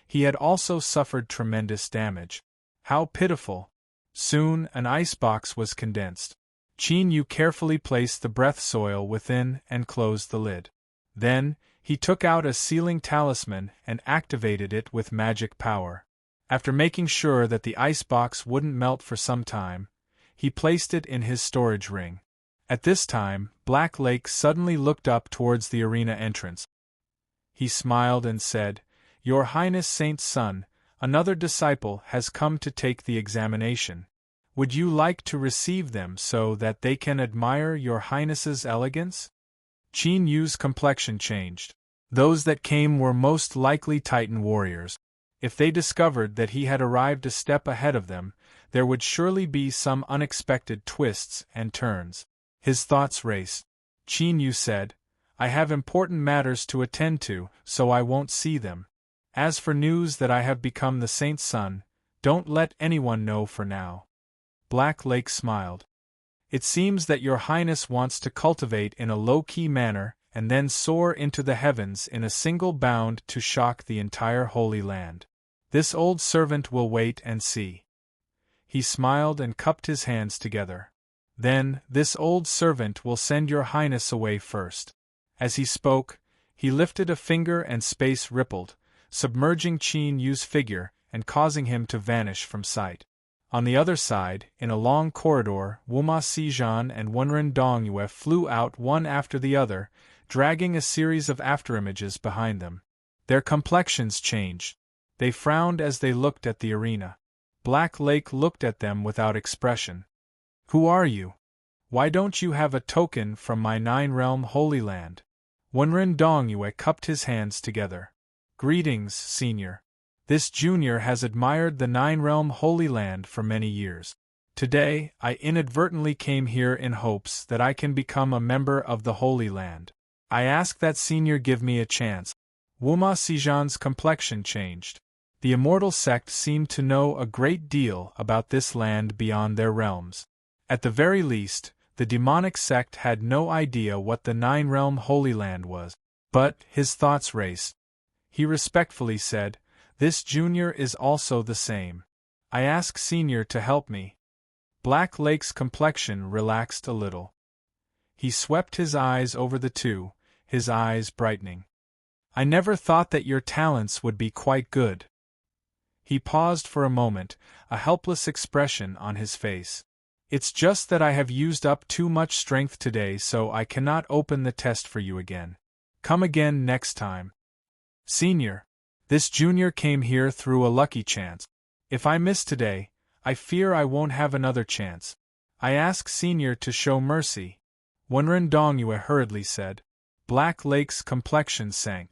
he had also suffered tremendous damage. How pitiful! Soon, an icebox was condensed. Qin Yu carefully placed the breath soil within and closed the lid. Then, he took out a sealing talisman and activated it with magic power. After making sure that the icebox wouldn't melt for some time, he placed it in his storage ring. At this time, Black Lake suddenly looked up towards the arena entrance. He smiled and said, Your Highness Saint's son, another disciple has come to take the examination. Would you like to receive them so that they can admire your Highness's elegance? Qin Yu's complexion changed. Those that came were most likely Titan warriors. If they discovered that he had arrived a step ahead of them, there would surely be some unexpected twists and turns. His thoughts raced. Qin Yu said, I have important matters to attend to, so I won't see them. As for news that I have become the Saint's son, don't let anyone know for now. Black Lake smiled. It seems that your Highness wants to cultivate in a low-key manner and then soar into the heavens in a single bound to shock the entire Holy Land. This old servant will wait and see. He smiled and cupped his hands together. Then, this old servant will send your Highness away first. As he spoke, he lifted a finger and space rippled, submerging Qin Yu's figure and causing him to vanish from sight. On the other side, in a long corridor, Wuma Sijan and Wenren Dongyue flew out one after the other, dragging a series of afterimages behind them. Their complexions changed. They frowned as they looked at the arena. Black Lake looked at them without expression. Who are you? Why don't you have a token from my 9-realm Holy Land? Wenren Dongyue cupped his hands together. Greetings, Senior. This junior has admired the Nine-Realm Holy Land for many years. Today, I inadvertently came here in hopes that I can become a member of the Holy Land. I ask that Senior give me a chance. Wuma Sijan's complexion changed. The immortal sect seemed to know a great deal about this land beyond their realms. At the very least, the demonic sect had no idea what the Nine-Realm Holy Land was. But his thoughts raced. He respectfully said, "This junior is also the same. I ask Senior to help me." Black Lake's complexion relaxed a little. He swept his eyes over the two, his eyes brightening. "I never thought that your talents would be quite good." He paused for a moment, a helpless expression on his face. "It's just that I have used up too much strength today, so I cannot open the test for you again. Come again next time." "Senior, this junior came here through a lucky chance. If I miss today, I fear I won't have another chance. I ask Senior to show mercy," Wenren Dongyue hurriedly said. Black Lake's complexion sank.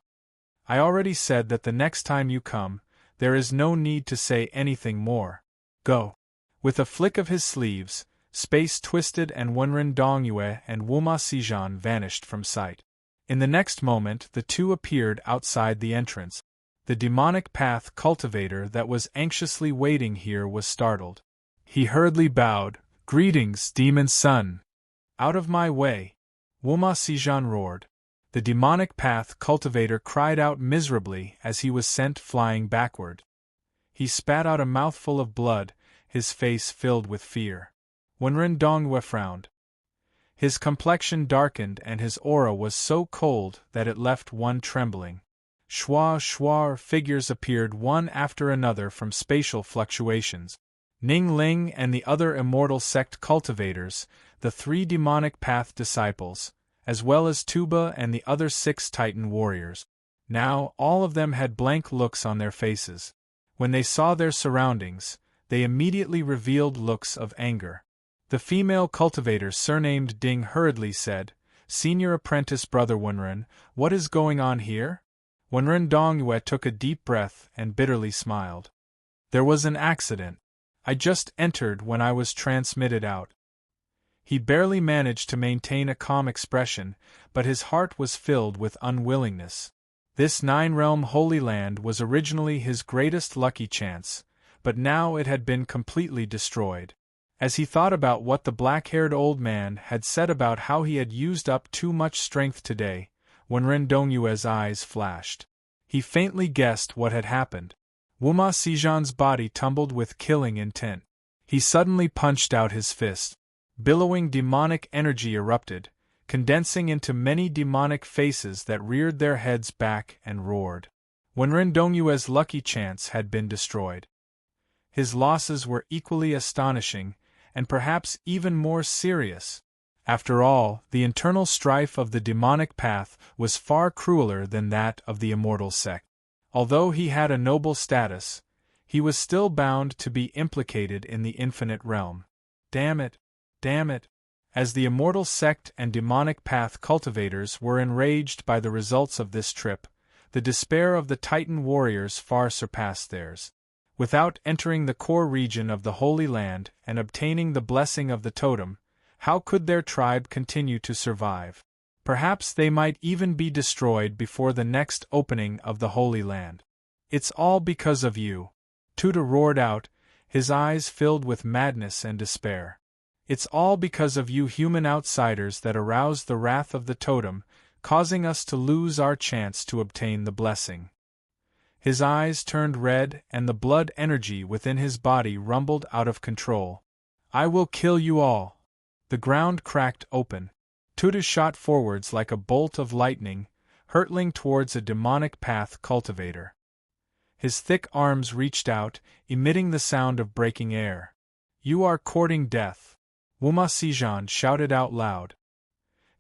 "I already said that the next time you come, there is no need to say anything more. Go." With a flick of his sleeves, space twisted and Wenren Dongyue and Wuma Sijan vanished from sight. In the next moment the two appeared outside the entrance. The demonic path cultivator that was anxiously waiting here was startled. He hurriedly bowed. "Greetings, demon son." "Out of my way!" Wuma Sijan roared. The demonic path cultivator cried out miserably as he was sent flying backward. He spat out a mouthful of blood, his face filled with fear. Wenren Dongyue frowned. His complexion darkened and his aura was so cold that it left one trembling. Shwa figures appeared one after another from spatial fluctuations. Ning Ling and the other immortal sect cultivators, the 3 demonic path disciples, as well as Tuba and the other 6 Titan warriors. Now, all of them had blank looks on their faces. When they saw their surroundings, they immediately revealed looks of anger. The female cultivator surnamed Ding hurriedly said, "Senior apprentice Brother Wenren, what is going on here?" Wenren Dongyue took a deep breath and bitterly smiled. "There was an accident. I just entered when I was transmitted out." He barely managed to maintain a calm expression, but his heart was filled with unwillingness. This Nine-Realm Holy Land was originally his greatest lucky chance, but now it had been completely destroyed. As he thought about what the black-haired old man had said about how he had used up too much strength today, Wenren Dongyue's eyes flashed. He faintly guessed what had happened. Wuma Sijan's body tumbled with killing intent. He suddenly punched out his fist. Billowing demonic energy erupted, condensing into many demonic faces that reared their heads back and roared. Wenren Dongyue's lucky chance had been destroyed. His losses were equally astonishing, and perhaps even more serious. After all, the internal strife of the demonic path was far crueler than that of the immortal sect. Although he had a noble status, he was still bound to be implicated in the infinite realm. Damn it! Damn it! As the immortal sect and demonic path cultivators were enraged by the results of this trip, the despair of the Titan warriors far surpassed theirs. Without entering the core region of the Holy Land and obtaining the blessing of the totem, how could their tribe continue to survive? Perhaps they might even be destroyed before the next opening of the Holy Land. "It's all because of you," Tuda roared out, his eyes filled with madness and despair. "It's all because of you human outsiders that aroused the wrath of the totem, causing us to lose our chance to obtain the blessing." His eyes turned red and the blood energy within his body rumbled out of control. "I will kill you all." The ground cracked open. Tuda shot forwards like a bolt of lightning, hurtling towards a demonic path cultivator. His thick arms reached out, emitting the sound of breaking air. "You are courting death," Wuma Sijan shouted out loud.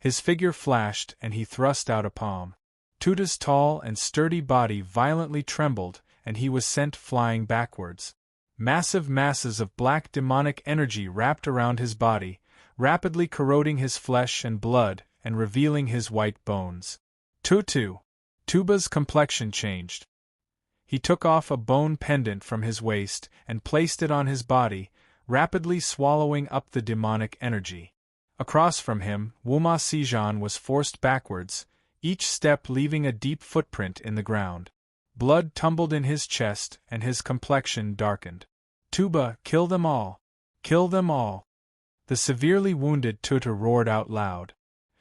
His figure flashed and he thrust out a palm. Tuda's tall and sturdy body violently trembled and he was sent flying backwards. Massive masses of black demonic energy wrapped around his body, rapidly corroding his flesh and blood and revealing his white bones. Tutu. Tuba's complexion changed. He took off a bone pendant from his waist and placed it on his body, rapidly swallowing up the demonic energy. Across from him, Wuma Sijan was forced backwards, each step leaving a deep footprint in the ground. Blood tumbled in his chest and his complexion darkened. Tuba, kill them all! Kill them all! The severely wounded Tutu roared out loud.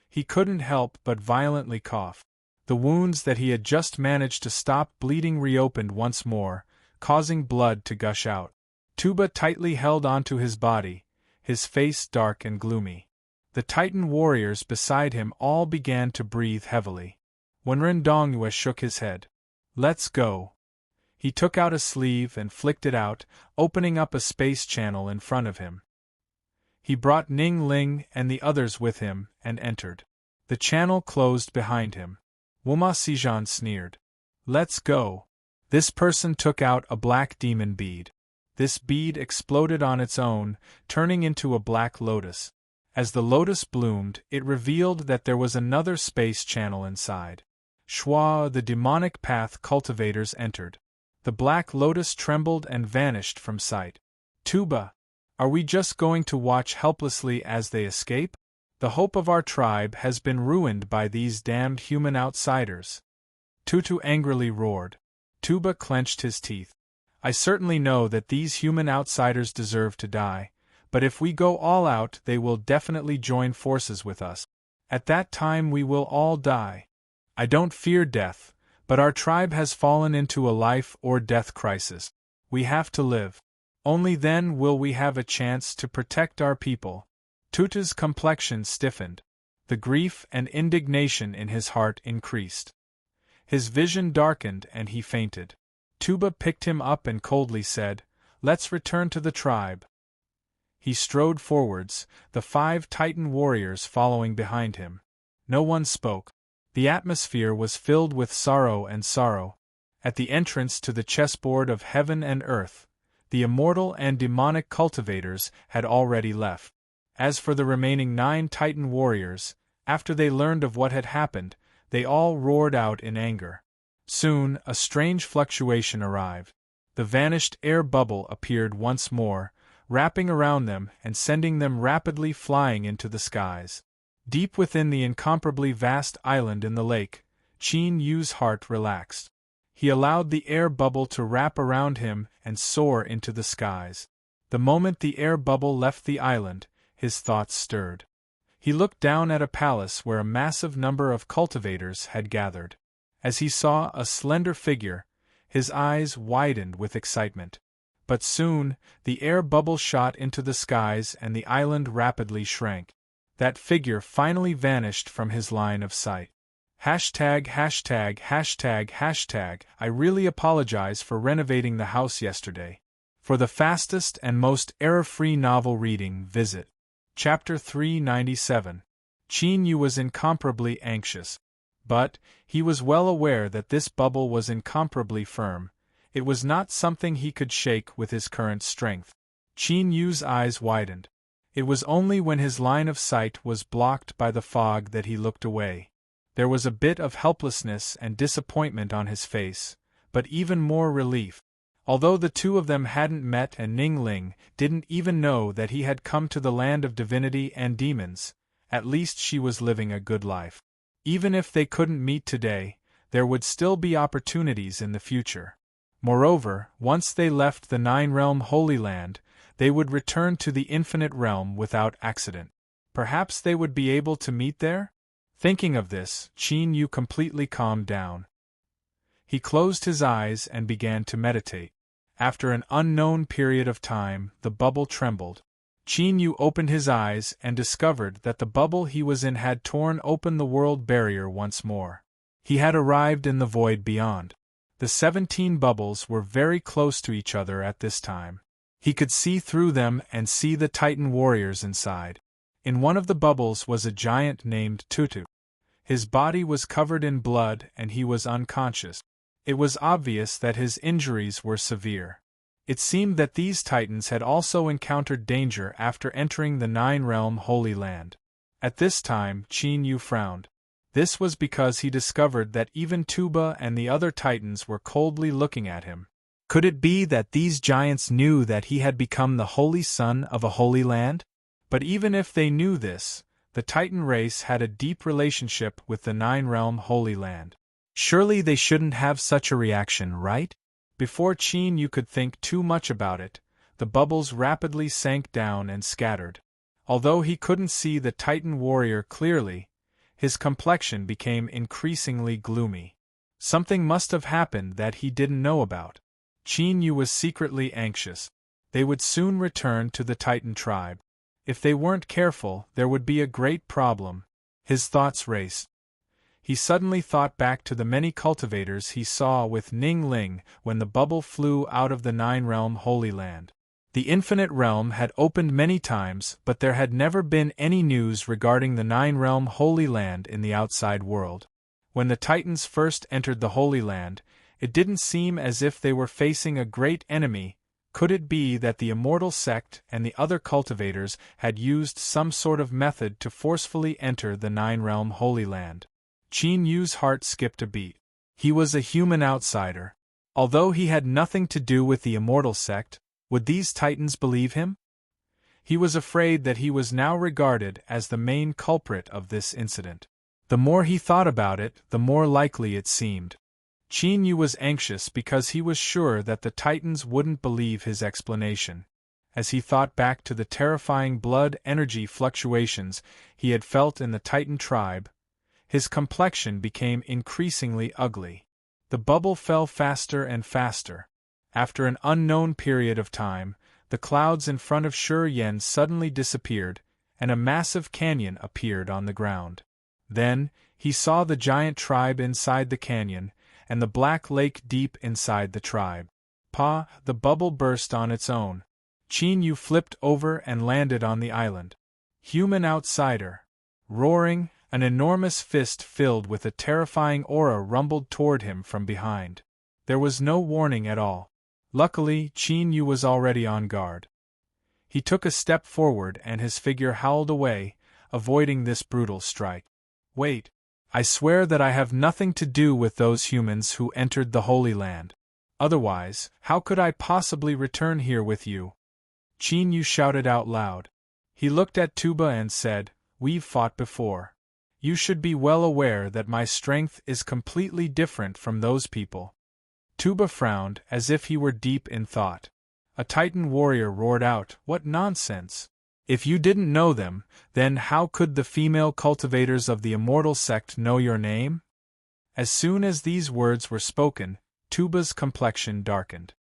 He couldn't help but violently cough. The wounds that he had just managed to stop bleeding reopened once more, causing blood to gush out. Tuba tightly held onto his body, his face dark and gloomy. The Titan warriors beside him all began to breathe heavily. Wenren Dongyue shook his head. Let's go. He took out a sleeve and flicked it out, opening up a space channel in front of him. He brought Ning Ling and the others with him and entered. The channel closed behind him. Wuma Sijan sneered. Let's go. This person took out a black demon bead. This bead exploded on its own, turning into a black lotus. As the lotus bloomed, it revealed that there was another space channel inside. Shua, the demonic path cultivators entered. The black lotus trembled and vanished from sight. Tuba, are we just going to watch helplessly as they escape? The hope of our tribe has been ruined by these damned human outsiders. Tutu angrily roared. Tuba clenched his teeth. I certainly know that these human outsiders deserve to die, but if we go all out they will definitely join forces with us. At that time we will all die. I don't fear death, but our tribe has fallen into a life or death crisis. We have to live. Only then will we have a chance to protect our people. Tutu's complexion stiffened. The grief and indignation in his heart increased. His vision darkened and he fainted. Tuba picked him up and coldly said, Let's return to the tribe. He strode forwards, the 5 Titan warriors following behind him. No one spoke. The atmosphere was filled with sorrow and sorrow. At the entrance to the chessboard of heaven and earth, the immortal and demonic cultivators had already left. As for the remaining 9 Titan warriors, after they learned of what had happened, they all roared out in anger. Soon, a strange fluctuation arrived. The vanished air bubble appeared once more, wrapping around them and sending them rapidly flying into the skies. Deep within the incomparably vast island in the lake, Qin Yu's heart relaxed. He allowed the air bubble to wrap around him and soar into the skies. The moment the air bubble left the island, his thoughts stirred. He looked down at a palace where a massive number of cultivators had gathered. As he saw a slender figure, his eyes widened with excitement. But soon, the air bubble shot into the skies and the island rapidly shrank. That figure finally vanished from his line of sight. ######. I really apologize for renovating the house yesterday. For the fastest and most error-free novel reading, visit Chapter 397. Qin Yu was incomparably anxious. But, he was well aware that this bubble was incomparably firm. It was not something he could shake with his current strength. Qin Yu's eyes widened. It was only when his line of sight was blocked by the fog that he looked away. There was a bit of helplessness and disappointment on his face, but even more relief. Although the two of them hadn't met and Ning Ling didn't even know that he had come to the land of divinity and demons, at least she was living a good life. Even if they couldn't meet today, there would still be opportunities in the future. Moreover, once they left the 9-realm Holy Land, they would return to the Infinite Realm without accident. Perhaps they would be able to meet there? Thinking of this, Qin Yu completely calmed down. He closed his eyes and began to meditate. After an unknown period of time, the bubble trembled. Qin Yu opened his eyes and discovered that the bubble he was in had torn open the world barrier once more. He had arrived in the void beyond. The 17 bubbles were very close to each other at this time. He could see through them and see the Titan warriors inside. In one of the bubbles was a giant named Tutu. His body was covered in blood and he was unconscious. It was obvious that his injuries were severe. It seemed that these Titans had also encountered danger after entering the 9-realm Holy Land. At this time, Qin Yu frowned. This was because he discovered that even Tuba and the other titans were coldly looking at him. Could it be that these giants knew that he had become the holy son of a holy land? But even if they knew this, the Titan race had a deep relationship with the Nine-Realm Holy Land. Surely they shouldn't have such a reaction, right? Before Qin Yu could think too much about it, the bubbles rapidly sank down and scattered. Although he couldn't see the Titan warrior clearly, his complexion became increasingly gloomy. Something must have happened that he didn't know about. Qin Yu was secretly anxious. They would soon return to the Titan tribe. If they weren't careful, there would be a great problem. His thoughts raced. He suddenly thought back to the many cultivators he saw with Ning Ling when the bubble flew out of the Nine-Realm Holy Land. The Infinite Realm had opened many times, but there had never been any news regarding the Nine-Realm Holy Land in the outside world. When the Titans first entered the Holy Land, it didn't seem as if they were facing a great enemy. Could it be that the Immortal Sect and the other cultivators had used some sort of method to forcefully enter the Nine-Realm Holy Land? Qin Yu's heart skipped a beat. He was a human outsider. Although he had nothing to do with the Immortal Sect, would these Titans believe him? He was afraid that he was now regarded as the main culprit of this incident. The more he thought about it, the more likely it seemed. Qin Yu was anxious because he was sure that the Titans wouldn't believe his explanation. As he thought back to the terrifying blood energy fluctuations he had felt in the Titan tribe, his complexion became increasingly ugly. The bubble fell faster and faster. After an unknown period of time, the clouds in front of Shi Yan suddenly disappeared, and a massive canyon appeared on the ground. Then, he saw the giant tribe inside the canyon, and the black lake deep inside the tribe. The bubble burst on its own. Qin Yu flipped over and landed on the island. Human outsider. Roaring, an enormous fist filled with a terrifying aura rumbled toward him from behind. There was no warning at all. Luckily, Qin Yu was already on guard. He took a step forward and his figure howled away, avoiding this brutal strike. Wait! I swear that I have nothing to do with those humans who entered the Holy Land. Otherwise, how could I possibly return here with you? Qin Yu shouted out loud. He looked at Tuba and said, "We've fought before. You should be well aware that my strength is completely different from those people." Tuba frowned, as if he were deep in thought. A Titan warrior roared out, "What nonsense! If you didn't know them, then how could the female cultivators of the Immortal Sect know your name?" As soon as these words were spoken, Tuba's complexion darkened.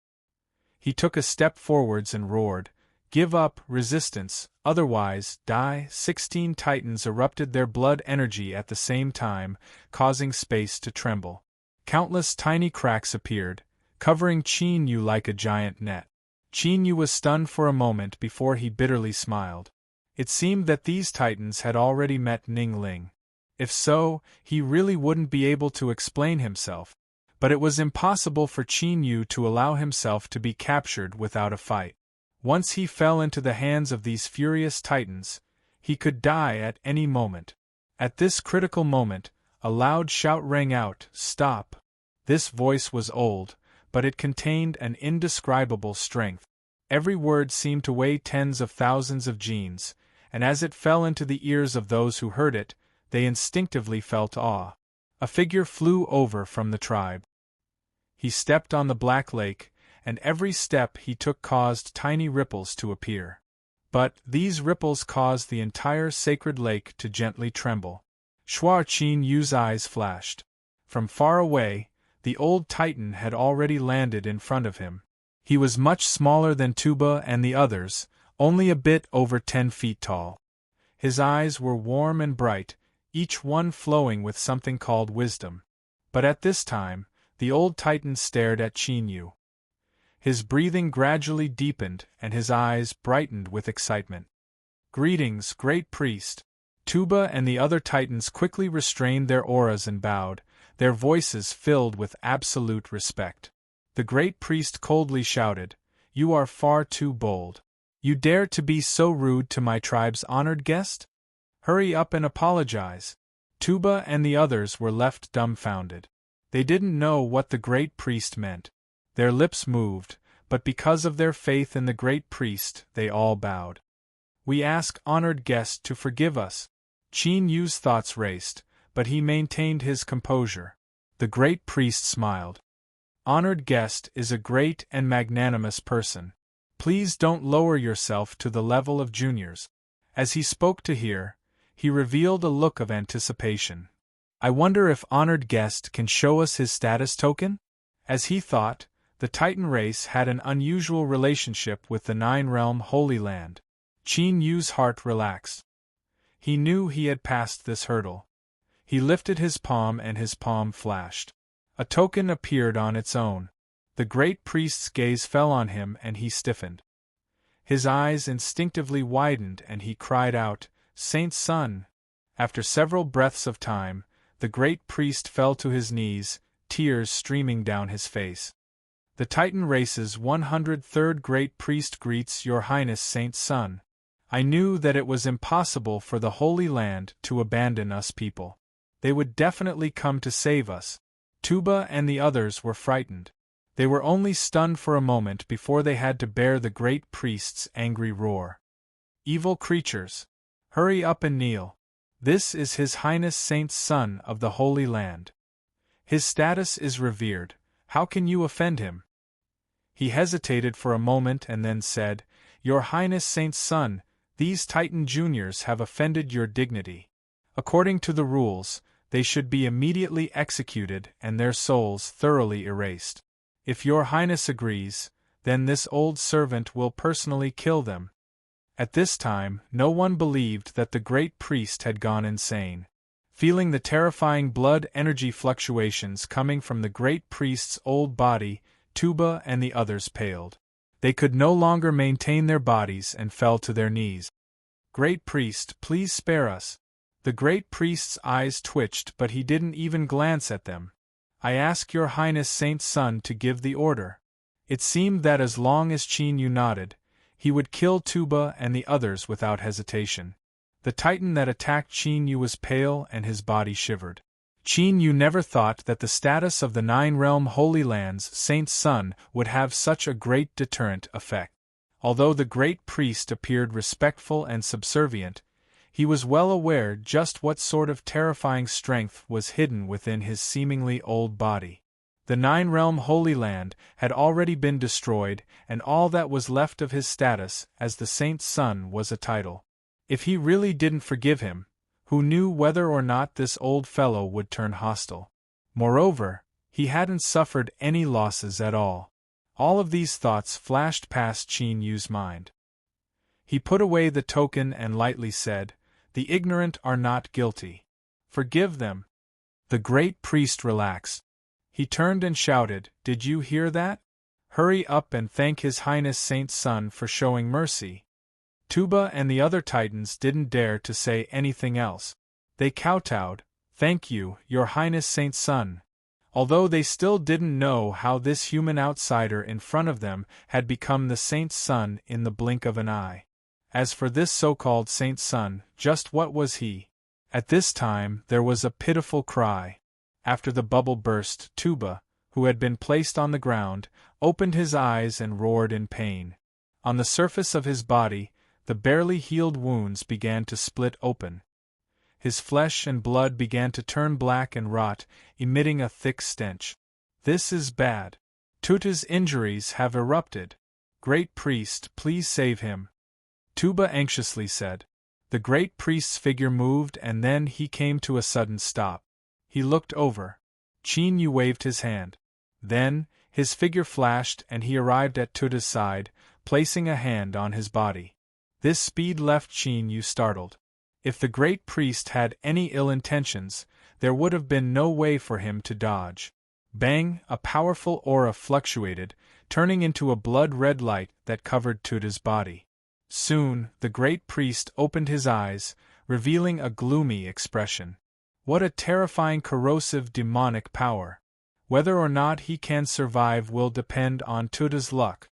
He took a step forwards and roared, "Give up, resistance, otherwise, die!" 16 Titans erupted their blood energy at the same time, causing space to tremble. Countless tiny cracks appeared, covering Qin Yu like a giant net. Qin Yu was stunned for a moment before he bitterly smiled. It seemed that these Titans had already met Ning Ling. If so, he really wouldn't be able to explain himself. But it was impossible for Qin Yu to allow himself to be captured without a fight. Once he fell into the hands of these furious Titans, he could die at any moment. At this critical moment, a loud shout rang out, "Stop!" This voice was old, but it contained an indescribable strength. Every word seemed to weigh tens of thousands of genes, and as it fell into the ears of those who heard it, they instinctively felt awe. A figure flew over from the tribe. He stepped on the black lake, and every step he took caused tiny ripples to appear. But these ripples caused the entire sacred lake to gently tremble. Qin Yu's eyes flashed. From far away, the old Titan had already landed in front of him. He was much smaller than Tuba and the others, only a bit over 10 feet tall. His eyes were warm and bright, each one flowing with something called wisdom. But at this time, the old Titan stared at Qin Yu. His breathing gradually deepened and his eyes brightened with excitement. "Greetings, great priest." Tuba and the other Titans quickly restrained their auras and bowed, their voices filled with absolute respect. The great priest coldly shouted, "You are far too bold. You dare to be so rude to my tribe's honored guest? Hurry up and apologize." Tuba and the others were left dumbfounded. They didn't know what the great priest meant. Their lips moved, but because of their faith in the great priest, they all bowed. "We ask honored guest to forgive us." Qin Yu's thoughts raced, but he maintained his composure. The great priest smiled. "Honored guest is a great and magnanimous person. Please don't lower yourself to the level of juniors." As he spoke to her, he revealed a look of anticipation. "I wonder if honored guest can show us his status token?" As he thought, the Titan race had an unusual relationship with the Nine-Realm Holy Land. Qin Yu's heart relaxed. He knew he had passed this hurdle. He lifted his palm and his palm flashed. A token appeared on its own. The great priest's gaze fell on him and he stiffened. His eyes instinctively widened and he cried out, "Saint's son!" After several breaths of time, the great priest fell to his knees, tears streaming down his face. "The Titan race's 103rd great priest greets your highness, Saint's son. I knew that it was impossible for the Holy Land to abandon us people. They would definitely come to save us." Tuba and the others were frightened. They were only stunned for a moment before they had to bear the great priest's angry roar. "Evil creatures! Hurry up and kneel. This is His Highness Saint's son of the Holy Land. His status is revered. How can you offend him?" He hesitated for a moment and then said, "Your Highness Saint's son, these Titan juniors have offended your dignity. According to the rules, they should be immediately executed and their souls thoroughly erased. If your Highness agrees, then this old servant will personally kill them." At this time, no one believed that the great priest had gone insane. Feeling the terrifying blood energy fluctuations coming from the great priest's old body, Tuba and the others paled. They could no longer maintain their bodies and fell to their knees. "Great priest, please spare us." The great priest's eyes twitched, but he didn't even glance at them. "I ask your Highness Saint's son to give the order." It seemed that as long as Qin Yu nodded, he would kill Tuba and the others without hesitation. The Titan that attacked Qin Yu was pale and his body shivered. Qin Yu never thought that the status of the Nine-Realm Holy Land's Saint's son would have such a great deterrent effect. Although the great priest appeared respectful and subservient, he was well aware just what sort of terrifying strength was hidden within his seemingly old body. The Nine-Realm Holy Land had already been destroyed, and all that was left of his status as the Saint's son was a title. If he really didn't forgive him, who knew whether or not this old fellow would turn hostile? Moreover, he hadn't suffered any losses at all. All of these thoughts flashed past Qin Yu's mind. He put away the token and lightly said, "The ignorant are not guilty. Forgive them." The great priest relaxed. He turned and shouted, "Did you hear that? Hurry up and thank His Highness Saint's son for showing mercy." Tuba and the other Titans didn't dare to say anything else. They kowtowed, "Thank you, your Highness Saint's son." Although they still didn't know how this human outsider in front of them had become the Saint's son in the blink of an eye. As for this so-called Saint's son, just what was he? At this time there was a pitiful cry. After the bubble burst, Tuba, who had been placed on the ground, opened his eyes and roared in pain. On the surface of his body, the barely healed wounds began to split open. His flesh and blood began to turn black and rot, emitting a thick stench. "This is bad. Tuta's injuries have erupted. Great priest, please save him," Tuba anxiously said. The great priest's figure moved and then he came to a sudden stop. He looked over. Qin Yu waved his hand. Then, his figure flashed and he arrived at Tuta's side, placing a hand on his body. This speed left Qin Yu startled. If the great priest had any ill intentions, there would have been no way for him to dodge. Bang! A powerful aura fluctuated, turning into a blood-red light that covered Tuta's body. Soon, the great priest opened his eyes, revealing a gloomy expression. What a terrifying corrosive demonic power! Whether or not he can survive will depend on Tuta's luck.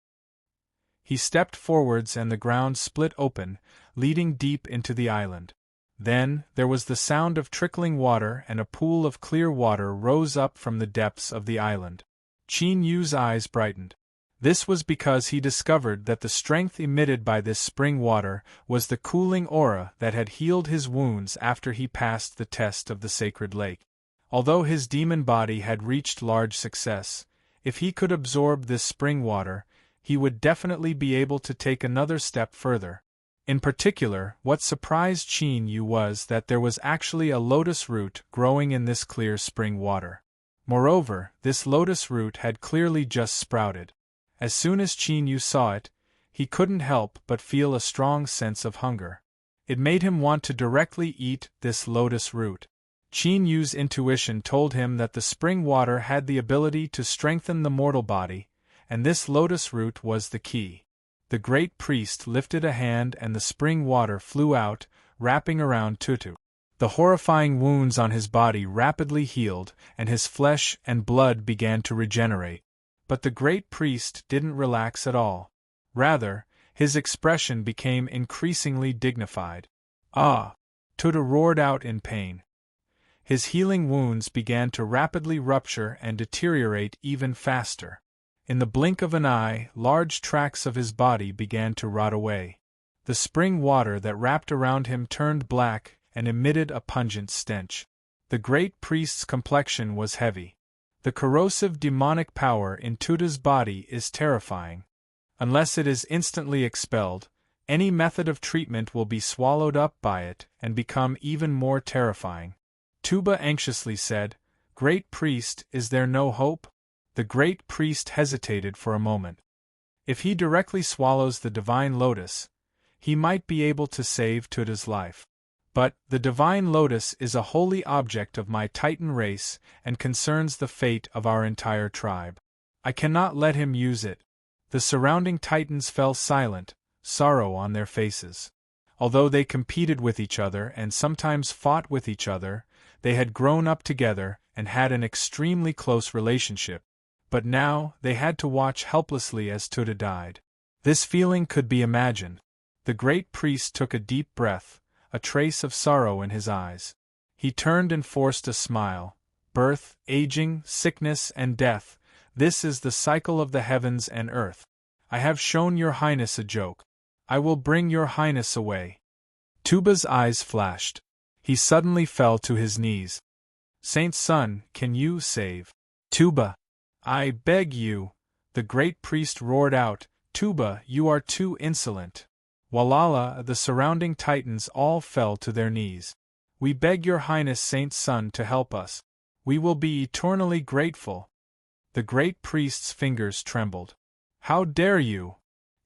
He stepped forwards and the ground split open, leading deep into the island. Then, there was the sound of trickling water, and a pool of clear water rose up from the depths of the island. Qin Yu's eyes brightened. This was because he discovered that the strength emitted by this spring water was the cooling aura that had healed his wounds after he passed the test of the sacred lake. Although his demon body had reached large success, if he could absorb this spring water, he would definitely be able to take another step further. In particular, what surprised Qin Yu was that there was actually a lotus root growing in this clear spring water. Moreover, this lotus root had clearly just sprouted. As soon as Qin Yu saw it, he couldn't help but feel a strong sense of hunger. It made him want to directly eat this lotus root. Qin Yu's intuition told him that the spring water had the ability to strengthen the mortal body, and this lotus root was the key. The great priest lifted a hand and the spring water flew out, wrapping around Tutu. The horrifying wounds on his body rapidly healed, and his flesh and blood began to regenerate. But the great priest didn't relax at all. Rather, his expression became increasingly dignified. "Ah!" Tutu roared out in pain. His healing wounds began to rapidly rupture and deteriorate even faster. In the blink of an eye, large tracts of his body began to rot away. The spring water that wrapped around him turned black and emitted a pungent stench. The great priest's complexion was heavy. The corrosive demonic power in Tutu's body is terrifying. Unless it is instantly expelled, any method of treatment will be swallowed up by it and become even more terrifying. Tuba anxiously said, "Great priest, is there no hope?" The great priest hesitated for a moment. If he directly swallows the divine lotus, he might be able to save Tutu's life. But, the divine lotus is a holy object of my Titan race and concerns the fate of our entire tribe. I cannot let him use it. The surrounding Titans fell silent, sorrow on their faces. Although they competed with each other and sometimes fought with each other, they had grown up together and had an extremely close relationship. But now, they had to watch helplessly as Tutu died. This feeling could be imagined. The great priest took a deep breath, a trace of sorrow in his eyes. He turned and forced a smile. Birth, aging, sickness, and death, this is the cycle of the heavens and earth. I have shown your highness a joke. I will bring your highness away. Tuba's eyes flashed. He suddenly fell to his knees. Saint Sun, can you save Tuba? I beg you, the great priest roared out. Tuba, you are too insolent. Walala, the surrounding Titans all fell to their knees. We beg your highness Saint Sun to help us. We will be eternally grateful. The great priest's fingers trembled. How dare you?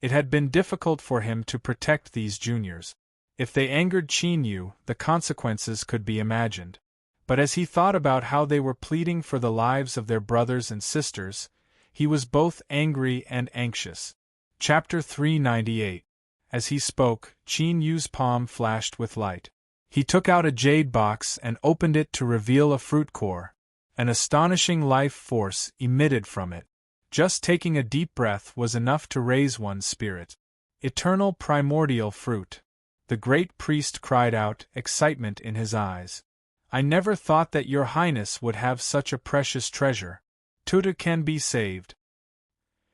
It had been difficult for him to protect these juniors. If they angered Qin Yu, the consequences could be imagined. But as he thought about how they were pleading for the lives of their brothers and sisters, he was both angry and anxious. Chapter 398. As he spoke, Qin Yu's palm flashed with light. He took out a jade box and opened it to reveal a fruit core. An astonishing life force emitted from it. Just taking a deep breath was enough to raise one's spirit. Eternal primordial fruit. The great priest cried out, excitement in his eyes. I never thought that your highness would have such a precious treasure. Tutu can be saved.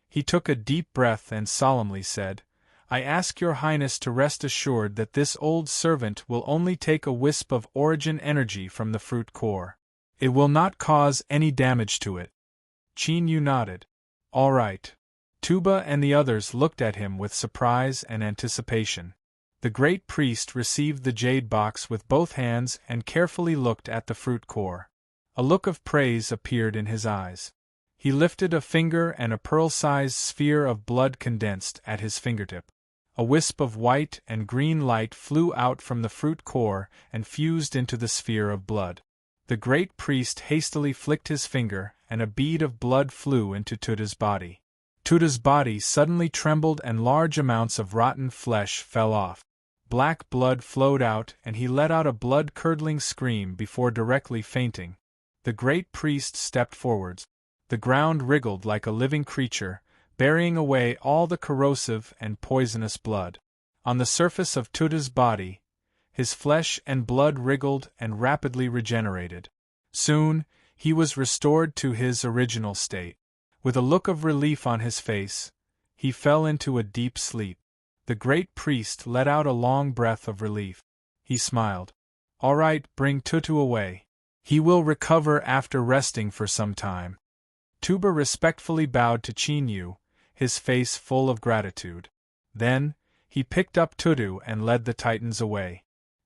He took a deep breath and solemnly said, I ask your highness to rest assured that this old servant will only take a wisp of origin energy from the fruit core. It will not cause any damage to it. Qin Yu nodded. All right. Tuba and the others looked at him with surprise and anticipation. The great priest received the jade box with both hands and carefully looked at the fruit core. A look of praise appeared in his eyes. He lifted a finger and a pearl-sized sphere of blood condensed at his fingertip. A wisp of white and green light flew out from the fruit core and fused into the sphere of blood. The great priest hastily flicked his finger, and a bead of blood flew into Tutu's body. Tutu's body suddenly trembled and large amounts of rotten flesh fell off. Black blood flowed out and he let out a blood-curdling scream before directly fainting. The great priest stepped forwards. The ground wriggled like a living creature, burying away all the corrosive and poisonous blood. On the surface of Tutu's body, His flesh and blood wriggled and rapidly regenerated. Soon, he was restored to his original state. With a look of relief on his face, he fell into a deep sleep. The great priest let out a long breath of relief. He smiled. "All right, bring Tutu away. He will recover after resting for some time." Tuba respectfully bowed to Chinyu, his face full of gratitude. Then, he picked up Tutu and led the Titans away.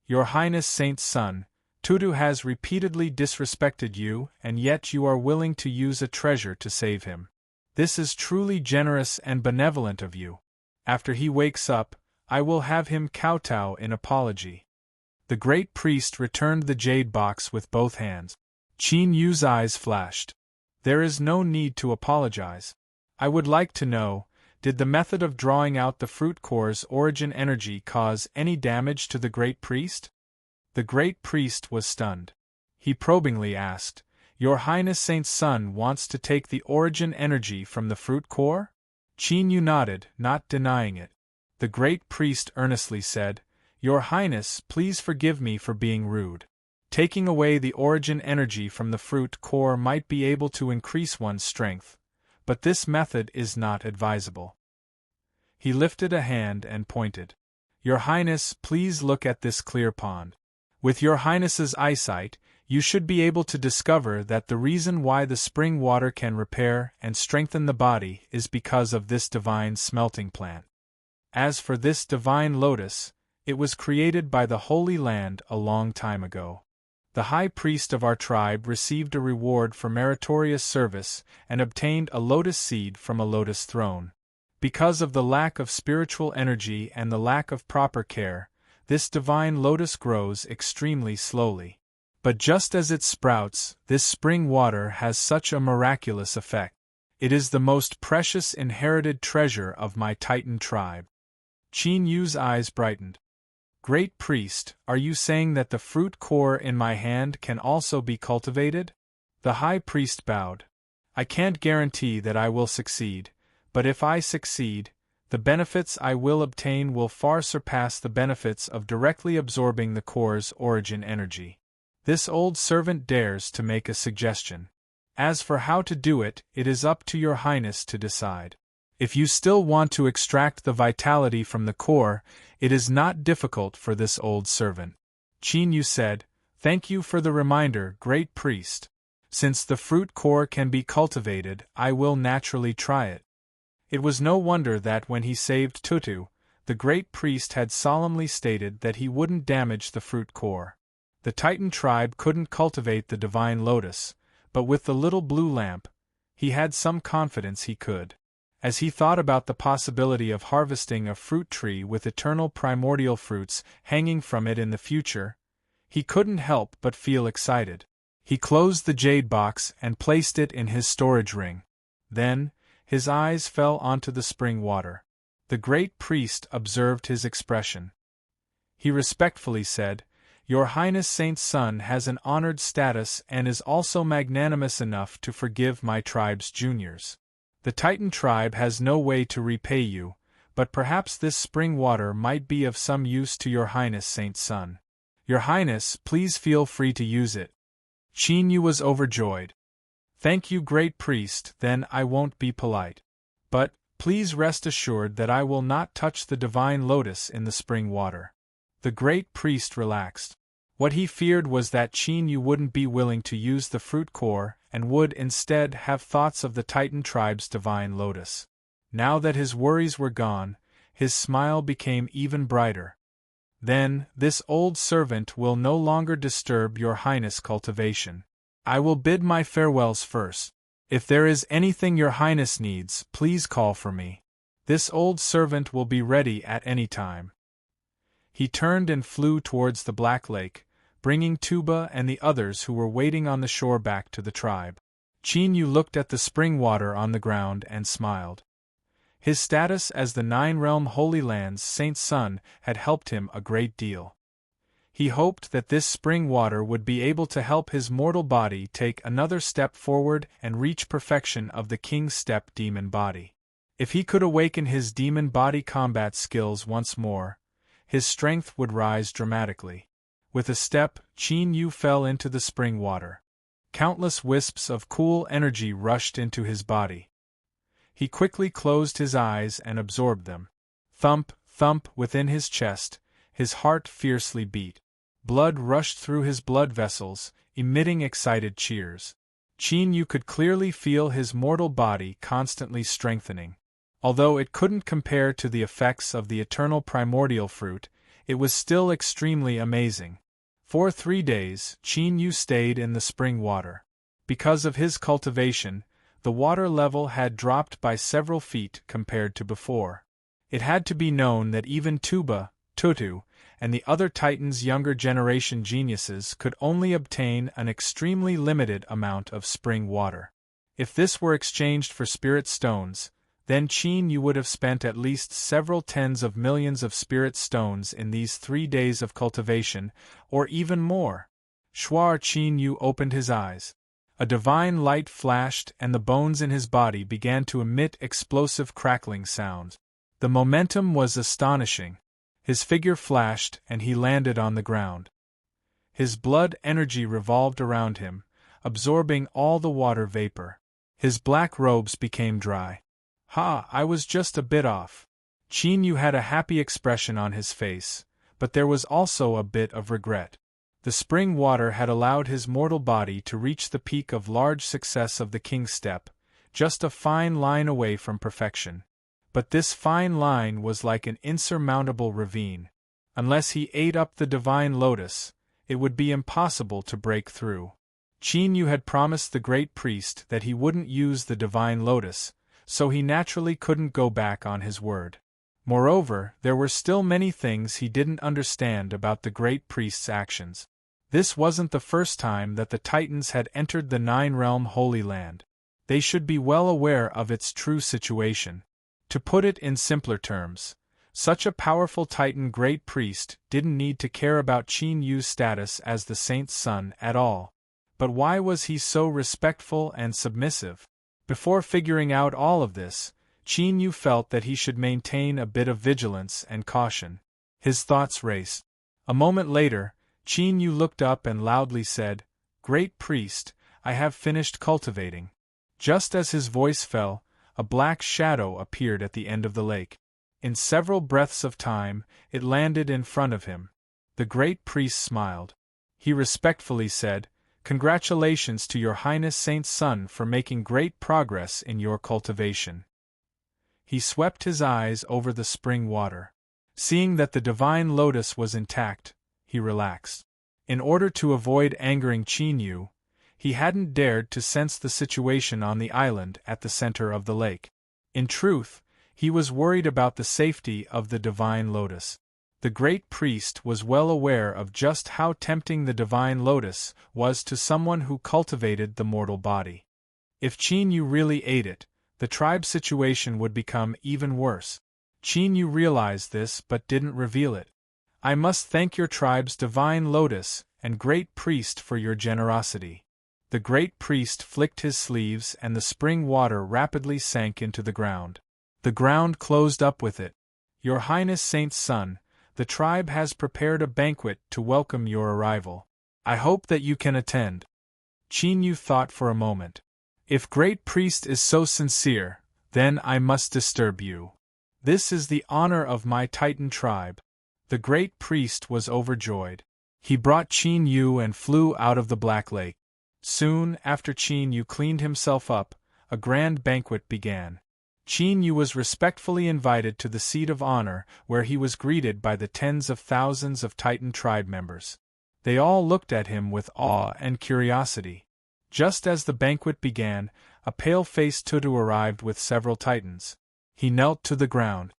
"Your Highness Saint's son, Tutu has repeatedly disrespected you, and yet you are willing to use a treasure to save him. This is truly generous and benevolent of you. After he wakes up, I will have him kowtow in apology." The great priest returned the jade box with both hands. Qin Yu's eyes flashed. "There is no need to apologize. I would like to know, did the method of drawing out the fruit core's origin energy cause any damage to the great priest?" The great priest was stunned. He probingly asked, "Your Highness Saint's son wants to take the origin energy from the fruit core?" Qin Yu nodded, not denying it. The great priest earnestly said, "Your Highness, please forgive me for being rude. Taking away the origin energy from the fruit core might be able to increase one's strength, but this method is not advisable." He lifted a hand and pointed. "Your Highness, please look at this clear pond. With your Highness's eyesight, you should be able to discover that the reason why the spring water can repair and strengthen the body is because of this divine smelting plant. As for this divine lotus, it was created by the Holy Land a long time ago. The high priest of our tribe received a reward for meritorious service and obtained a lotus seed from a lotus throne. Because of the lack of spiritual energy and the lack of proper care, this divine lotus grows extremely slowly. But just as it sprouts, this spring water has such a miraculous effect. It is the most precious inherited treasure of my Titan tribe." Qin Yu's eyes brightened. "Great priest, are you saying that the fruit core in my hand can also be cultivated?" The high priest bowed. "I can't guarantee that I will succeed, but if I succeed, the benefits I will obtain will far surpass the benefits of directly absorbing the core's origin energy. This old servant dares to make a suggestion. As for how to do it, it is up to your Highness to decide. If you still want to extract the vitality from the core, it is not difficult for this old servant." Qin Yu said, "Thank you for the reminder, great priest. Since the fruit core can be cultivated, I will naturally try it." It was no wonder that when he saved Tutu, the great priest had solemnly stated that he wouldn't damage the fruit core. The Titan tribe couldn't cultivate the divine lotus, but with the little blue lamp, he had some confidence he could. As he thought about the possibility of harvesting a fruit tree with eternal primordial fruits hanging from it in the future, he couldn't help but feel excited. He closed the jade box and placed it in his storage ring. Then, his eyes fell onto the spring water. The great priest observed his expression. He respectfully said, "Your Highness Saint's son has an honored status and is also magnanimous enough to forgive my tribe's juniors. The Titan tribe has no way to repay you, but perhaps this spring water might be of some use to your Highness Saint's son. Your Highness, please feel free to use it." Qin Yu was overjoyed. "Thank you, great priest, then I won't be polite. But, please rest assured that I will not touch the divine lotus in the spring water." The great priest relaxed. What he feared was that Qin Yu wouldn't be willing to use the fruit core and would instead have thoughts of the Titan tribe's divine lotus. Now that his worries were gone, his smile became even brighter. "Then, this old servant will no longer disturb your Highness' cultivation. I will bid my farewells first. If there is anything your Highness needs, please call for me. This old servant will be ready at any time." He turned and flew towards the Black Lake, bringing Tuba and the others who were waiting on the shore back to the tribe. Qin Yu looked at the spring water on the ground and smiled. His status as the Nine-Realm Holy Land's Saint's son had helped him a great deal. He hoped that this spring water would be able to help his mortal body take another step forward and reach perfection of the King's Step demon body. If he could awaken his demon body combat skills once more, his strength would rise dramatically. With a step, Qin Yu fell into the spring water. Countless wisps of cool energy rushed into his body. He quickly closed his eyes and absorbed them. Thump, thump within his chest, his heart fiercely beat. Blood rushed through his blood vessels, emitting excited cheers. Qin Yu could clearly feel his mortal body constantly strengthening. Although it couldn't compare to the effects of the eternal primordial fruit, it was still extremely amazing. For 3 days, Qin Yu stayed in the spring water. Because of his cultivation, the water level had dropped by several feet compared to before. It had to be known that even Tuba, Tutu, and the other Titans' younger generation geniuses could only obtain an extremely limited amount of spring water. If this were exchanged for spirit stones, then Qin Yu would have spent at least several tens of millions of spirit stones in these 3 days of cultivation, or even more. Shuar Qin Yu opened his eyes. A divine light flashed and the bones in his body began to emit explosive crackling sounds. The momentum was astonishing. His figure flashed and he landed on the ground. His blood energy revolved around him, absorbing all the water vapor. His black robes became dry. Ha, I was just a bit off. Qin Yu had a happy expression on his face, but there was also a bit of regret. The spring water had allowed his mortal body to reach the peak of large success of the King's Step, just a fine line away from perfection. But this fine line was like an insurmountable ravine. Unless he ate up the divine lotus, it would be impossible to break through. Qin Yu had promised the great priest that he wouldn't use the divine lotus, so he naturally couldn't go back on his word. Moreover, there were still many things he didn't understand about the great priest's actions. This wasn't the first time that the Titans had entered the Nine-Realm Holy Land. They should be well aware of its true situation. To put it in simpler terms, such a powerful Titan great priest didn't need to care about Qin Yu's status as the saint's son at all. But why was he so respectful and submissive? Before figuring out all of this, Qin Yu felt that he should maintain a bit of vigilance and caution. His thoughts raced. A moment later, Qin Yu looked up and loudly said, "Great priest, I have finished cultivating." Just as his voice fell, a black shadow appeared at the end of the lake. In several breaths of time, it landed in front of him. The great priest smiled. He respectfully said, "Congratulations to your Highness Saint's son for making great progress in your cultivation." He swept his eyes over the spring water. Seeing that the divine lotus was intact, he relaxed. In order to avoid angering Qin Yu, he hadn't dared to sense the situation on the island at the center of the lake. In truth, he was worried about the safety of the divine lotus. The great priest was well aware of just how tempting the divine lotus was to someone who cultivated the mortal body. If Qin Yu really ate it, the tribe's situation would become even worse. Qin Yu realized this but didn't reveal it. "I must thank your tribe's divine lotus and great priest for your generosity." The great priest flicked his sleeves and the spring water rapidly sank into the ground. The ground closed up with it. "Your Highness Saint's son, the tribe has prepared a banquet to welcome your arrival. I hope that you can attend." Qin Yu thought for a moment. "If great priest is so sincere, then I must disturb you. This is the honor of my Titan tribe." The great priest was overjoyed. He brought Qin Yu and flew out of the Black Lake. Soon after Qin Yu cleaned himself up, a grand banquet began. Qin Yu was respectfully invited to the seat of honor, where he was greeted by the tens of thousands of Titan tribe members. They all looked at him with awe and curiosity. Just as the banquet began, a pale-faced Tutu arrived with several Titans. He knelt to the ground.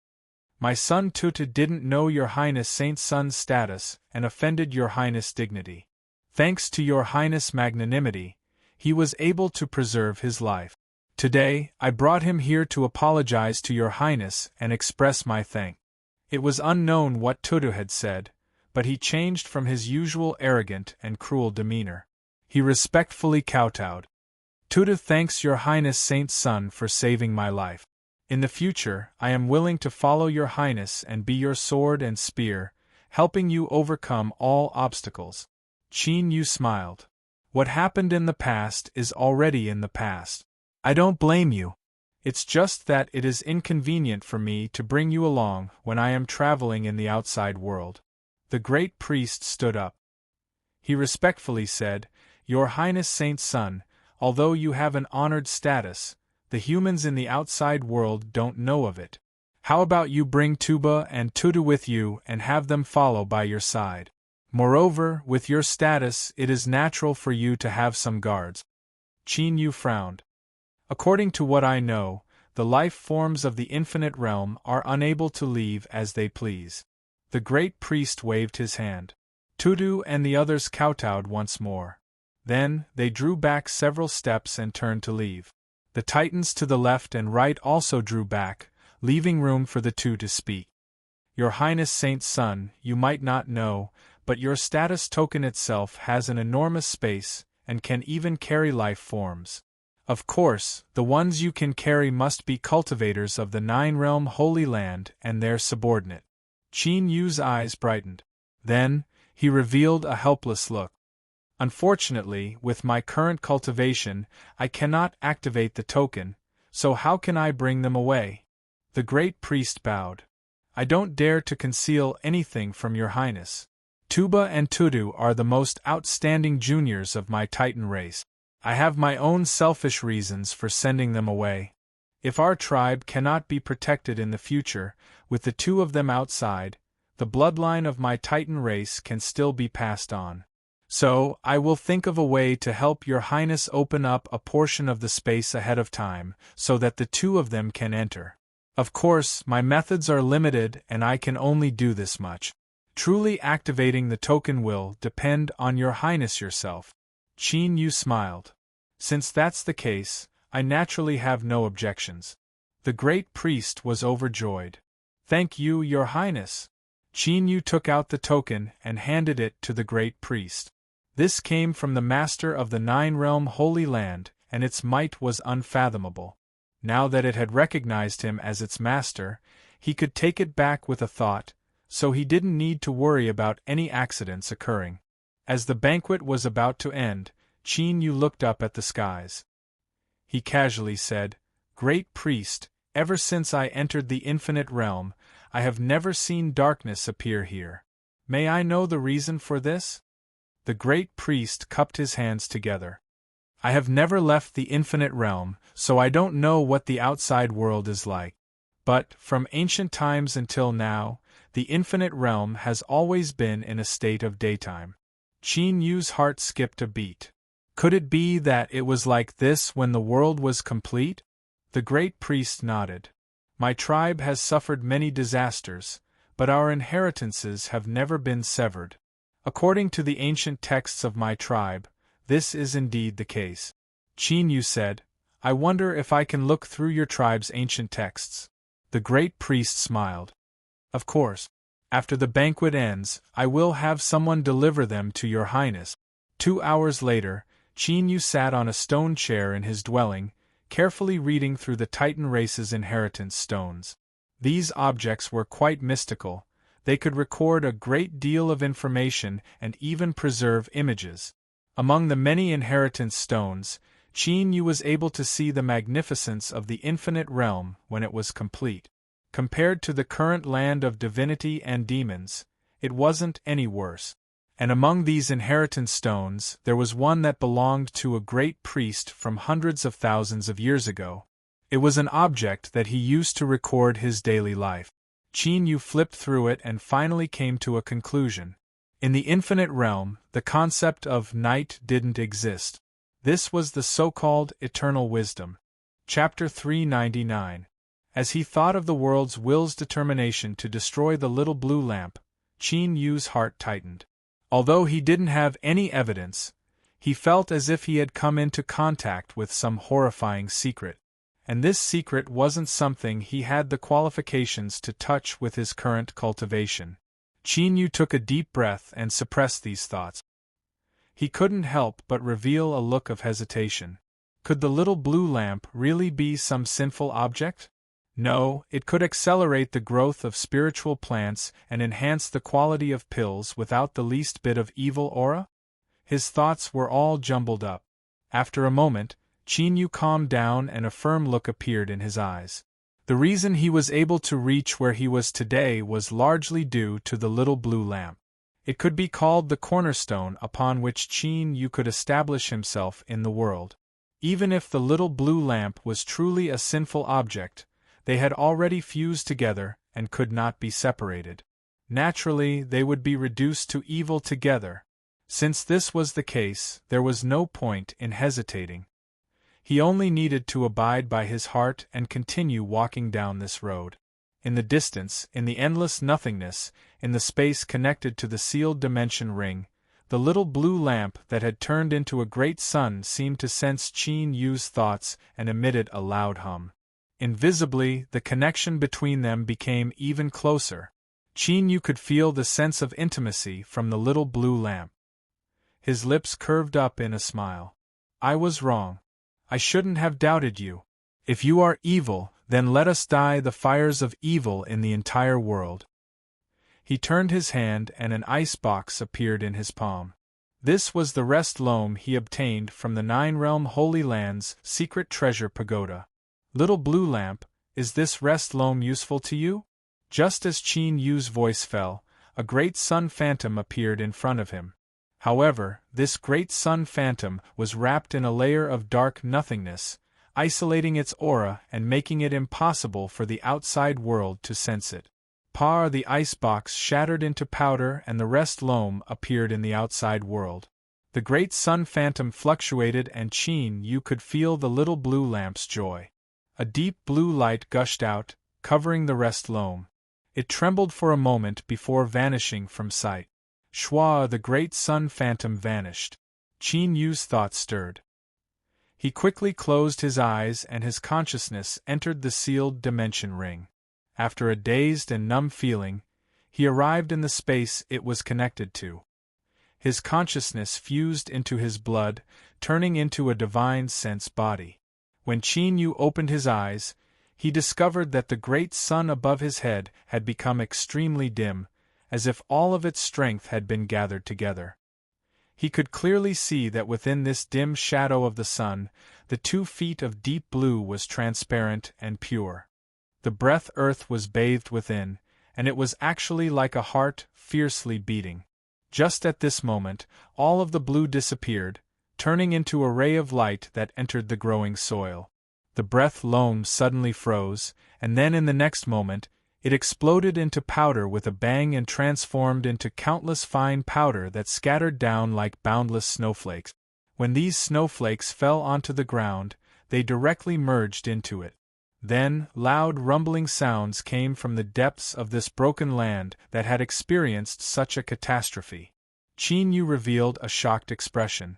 "My son Tutu didn't know your Highness Saint's son's status and offended your Highness' dignity. Thanks to your Highness' magnanimity, he was able to preserve his life. Today, I brought him here to apologize to your Highness and express my thanks." It was unknown what Tutu had said, but he changed from his usual arrogant and cruel demeanor. He respectfully kowtowed. "Tutu thanks your Highness Saint's son for saving my life. In the future, I am willing to follow your Highness and be your sword and spear, helping you overcome all obstacles. Qin Yu smiled. What happened in the past is already in the past. I don't blame you. It's just that it is inconvenient for me to bring you along when I am traveling in the outside world. The great priest stood up. He respectfully said, Your Highness Saint Sun, although you have an honored status, the humans in the outside world don't know of it. How about you bring Tuba and Tutu with you and have them follow by your side? Moreover, with your status, it is natural for you to have some guards. Qin Yu frowned. According to what I know, the life forms of the infinite realm are unable to leave as they please. The great priest waved his hand. Tutu and the others kowtowed once more. Then, they drew back several steps and turned to leave. The titans to the left and right also drew back, leaving room for the two to speak. Your Highness Saint Sun, you might not know, but your status token itself has an enormous space, and can even carry life forms. Of course, the ones you can carry must be cultivators of the Nine-Realm Holy Land and their subordinate. Qin Yu's eyes brightened. Then, he revealed a helpless look. Unfortunately, with my current cultivation, I cannot activate the token, so how can I bring them away? The great priest bowed. I don't dare to conceal anything from your highness. Tuba and Tutu are the most outstanding juniors of my Titan race. I have my own selfish reasons for sending them away. If our tribe cannot be protected in the future, with the two of them outside, the bloodline of my Titan race can still be passed on. So, I will think of a way to help your highness open up a portion of the space ahead of time, so that the two of them can enter. Of course, my methods are limited and I can only do this much. Truly activating the token will depend on your highness yourself. Qin Yu smiled. Since that's the case, I naturally have no objections. The great priest was overjoyed. Thank you, your highness. Qin Yu took out the token and handed it to the great priest. This came from the master of the Nine-Realm Holy Land, and its might was unfathomable. Now that it had recognized him as its master, he could take it back with a thought, so he didn't need to worry about any accidents occurring. As the banquet was about to end, Qin Yu looked up at the skies. He casually said, Great priest, ever since I entered the infinite realm, I have never seen darkness appear here. May I know the reason for this? The great priest cupped his hands together. I have never left the infinite realm, so I don't know what the outside world is like. But, from ancient times until now, the infinite realm has always been in a state of daytime. Qin Yu's heart skipped a beat. Could it be that it was like this when the world was complete? The great priest nodded. My tribe has suffered many disasters, but our inheritances have never been severed. According to the ancient texts of my tribe, this is indeed the case. Qin Yu said, I wonder if I can look through your tribe's ancient texts. The great priest smiled. Of course. After the banquet ends, I will have someone deliver them to your highness. 2 hours later, Qin Yu sat on a stone chair in his dwelling, carefully reading through the Titan race's inheritance stones. These objects were quite mystical. They could record a great deal of information and even preserve images. Among the many inheritance stones, Qin Yu was able to see the magnificence of the infinite realm when it was complete. Compared to the current land of divinity and demons, it wasn't any worse. And among these inheritance stones, there was one that belonged to a great priest from hundreds of thousands of years ago. It was an object that he used to record his daily life. Qin Yu flipped through it and finally came to a conclusion. In the infinite realm, the concept of night didn't exist. This was the so-called eternal wisdom. Chapter 399. As he thought of the world's will's determination to destroy the little blue lamp, Qin Yu's heart tightened. Although he didn't have any evidence, he felt as if he had come into contact with some horrifying secret. And this secret wasn't something he had the qualifications to touch with his current cultivation. Qin Yu took a deep breath and suppressed these thoughts. He couldn't help but reveal a look of hesitation. Could the little blue lamp really be some sinful object? No, it could accelerate the growth of spiritual plants and enhance the quality of pills without the least bit of evil aura? His thoughts were all jumbled up. After a moment, Qin Yu calmed down and a firm look appeared in his eyes. The reason he was able to reach where he was today was largely due to the little blue lamp. It could be called the cornerstone upon which Qin Yu could establish himself in the world. Even if the little blue lamp was truly a sinful object, they had already fused together and could not be separated. Naturally, they would be reduced to evil together. Since this was the case, there was no point in hesitating. He only needed to abide by his heart and continue walking down this road. In the distance, in the endless nothingness, in the space connected to the sealed dimension ring, the little blue lamp that had turned into a great sun seemed to sense Qin Yu's thoughts and emitted a loud hum. Invisibly, the connection between them became even closer. Qin Yu could feel the sense of intimacy from the little blue lamp. His lips curved up in a smile. I was wrong. I shouldn't have doubted you. If you are evil, then let us die the fires of evil in the entire world. He turned his hand and an ice box appeared in his palm. This was the rest loam he obtained from the Nine-Realm Holy Land's secret treasure pagoda. Little blue lamp, is this rest loam useful to you? Just as Qin Yu's voice fell, a great sun phantom appeared in front of him. However, this great sun phantom was wrapped in a layer of dark nothingness, isolating its aura and making it impossible for the outside world to sense it. The ice box shattered into powder and the rest loam appeared in the outside world. The great sun phantom fluctuated and Qin Yu could feel the little blue lamp's joy. A deep blue light gushed out, covering the rest loam. It trembled for a moment before vanishing from sight. Shwa, the great sun phantom vanished. Qin Yu's thoughts stirred. He quickly closed his eyes and his consciousness entered the sealed dimension ring. After a dazed and numb feeling, he arrived in the space it was connected to. His consciousness fused into his blood, turning into a divine sense body. When Qin Yu opened his eyes, he discovered that the great sun above his head had become extremely dim, as if all of its strength had been gathered together. He could clearly see that within this dim shadow of the sun, the 2 feet of deep blue was transparent and pure. The breath earth was bathed within, and it was actually like a heart, fiercely beating. Just at this moment, all of the blue disappeared, turning into a ray of light that entered the growing soil. The breath loam suddenly froze, and then in the next moment, it exploded into powder with a bang and transformed into countless fine powder that scattered down like boundless snowflakes. When these snowflakes fell onto the ground, they directly merged into it. Then, loud rumbling sounds came from the depths of this broken land that had experienced such a catastrophe. Qin Yu revealed a shocked expression.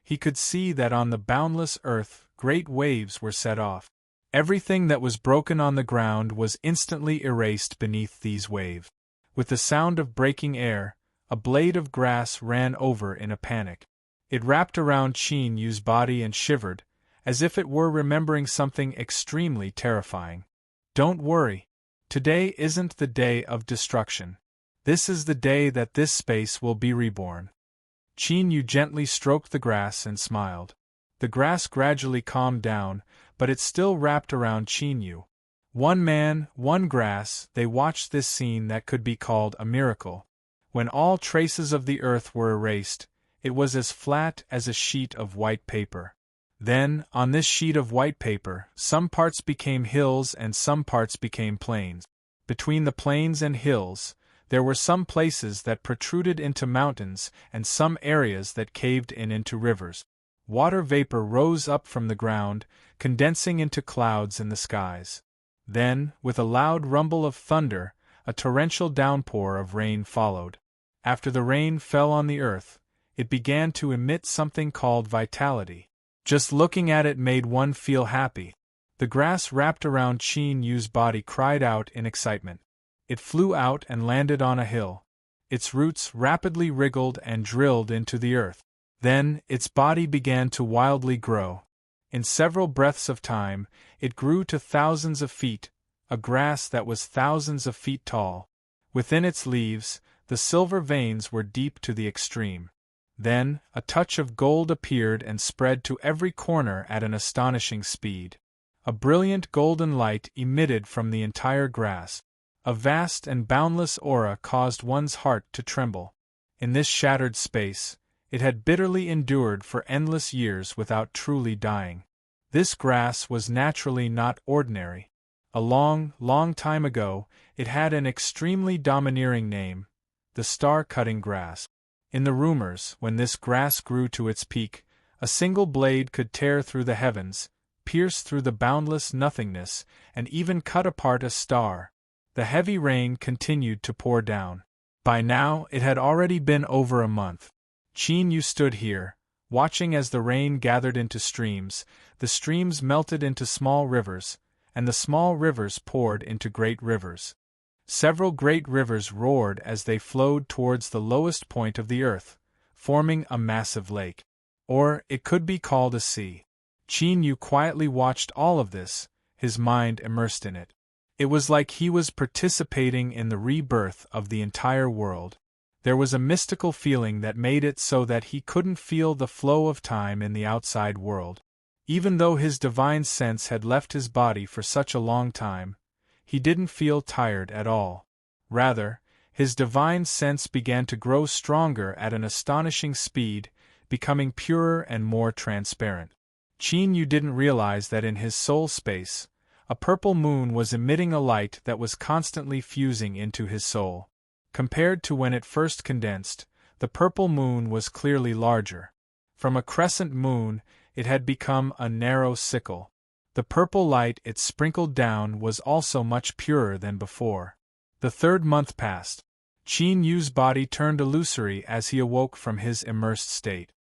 He could see that on the boundless earth, great waves were set off. Everything that was broken on the ground was instantly erased beneath these waves. With the sound of breaking air, a blade of grass ran over in a panic. It wrapped around Qin Yu's body and shivered, as if it were remembering something extremely terrifying. Don't worry. Today isn't the day of destruction. This is the day that this space will be reborn. Qin Yu gently stroked the grass and smiled. The grass gradually calmed down, but it still wrapped around Qin Yu. One man, one grass, they watched this scene that could be called a miracle. When all traces of the earth were erased, it was as flat as a sheet of white paper. Then, on this sheet of white paper, some parts became hills and some parts became plains. Between the plains and hills, there were some places that protruded into mountains and some areas that caved in into rivers. Water vapor rose up from the ground, condensing into clouds in the skies. Then, with a loud rumble of thunder, a torrential downpour of rain followed. After the rain fell on the earth, it began to emit something called vitality. Just looking at it made one feel happy. The grass wrapped around Qin Yu's body cried out in excitement. It flew out and landed on a hill. Its roots rapidly wriggled and drilled into the earth. Then, its body began to wildly grow. In several breaths of time, it grew to thousands of feet, a grass that was thousands of feet tall. Within its leaves, the silver veins were deep to the extreme. Then, a touch of gold appeared and spread to every corner at an astonishing speed. A brilliant golden light emitted from the entire grass. A vast and boundless aura caused one's heart to tremble. In this shattered space, it had bitterly endured for endless years without truly dying. This grass was naturally not ordinary. A long, long time ago, it had an extremely domineering name, the star-cutting grass. In the rumors, when this grass grew to its peak, a single blade could tear through the heavens, pierce through the boundless nothingness, and even cut apart a star. The heavy rain continued to pour down. By now, it had already been over a month. Yu stood here, watching as the rain gathered into streams, the streams melted into small rivers, and the small rivers poured into great rivers. Several great rivers roared as they flowed towards the lowest point of the earth, forming a massive lake. Or, it could be called a sea. Yu quietly watched all of this, his mind immersed in it. It was like he was participating in the rebirth of the entire world. There was a mystical feeling that made it so that he couldn't feel the flow of time in the outside world. Even though his divine sense had left his body for such a long time, he didn't feel tired at all. Rather, his divine sense began to grow stronger at an astonishing speed, becoming purer and more transparent. Yu didn't realize that in his soul space, a purple moon was emitting a light that was constantly fusing into his soul. Compared to when it first condensed, the purple moon was clearly larger. From a crescent moon, it had become a narrow sickle. The purple light it sprinkled down was also much purer than before. The third month passed. Yu's body turned illusory as he awoke from his immersed state.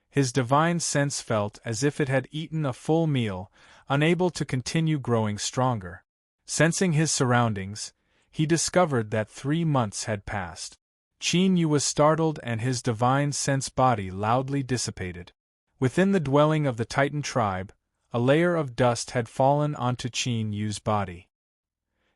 His divine sense felt as if it had eaten a full meal, unable to continue growing stronger. Sensing his surroundings, he discovered that 3 months had passed. Yu was startled and his divine sense body loudly dissipated. Within the dwelling of the Titan tribe, a layer of dust had fallen onto Yu's body.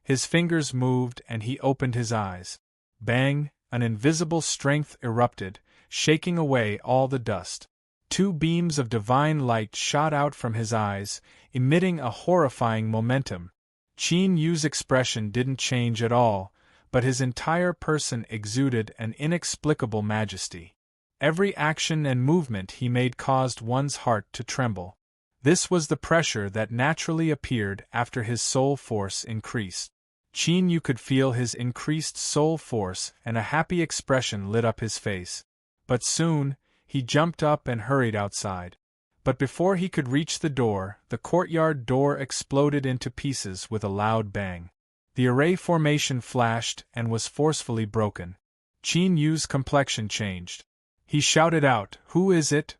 His fingers moved and he opened his eyes. Bang! An invisible strength erupted, shaking away all the dust. 2 beams of divine light shot out from his eyes, emitting a horrifying momentum. Yu's expression didn't change at all, but his entire person exuded an inexplicable majesty. Every action and movement he made caused one's heart to tremble. This was the pressure that naturally appeared after his soul force increased. Yu could feel his increased soul force and a happy expression lit up his face. But soon, he jumped up and hurried outside. But before he could reach the door, the courtyard door exploded into pieces with a loud bang. The array formation flashed and was forcefully broken. Yu's complexion changed. He shouted out, "Who is it?"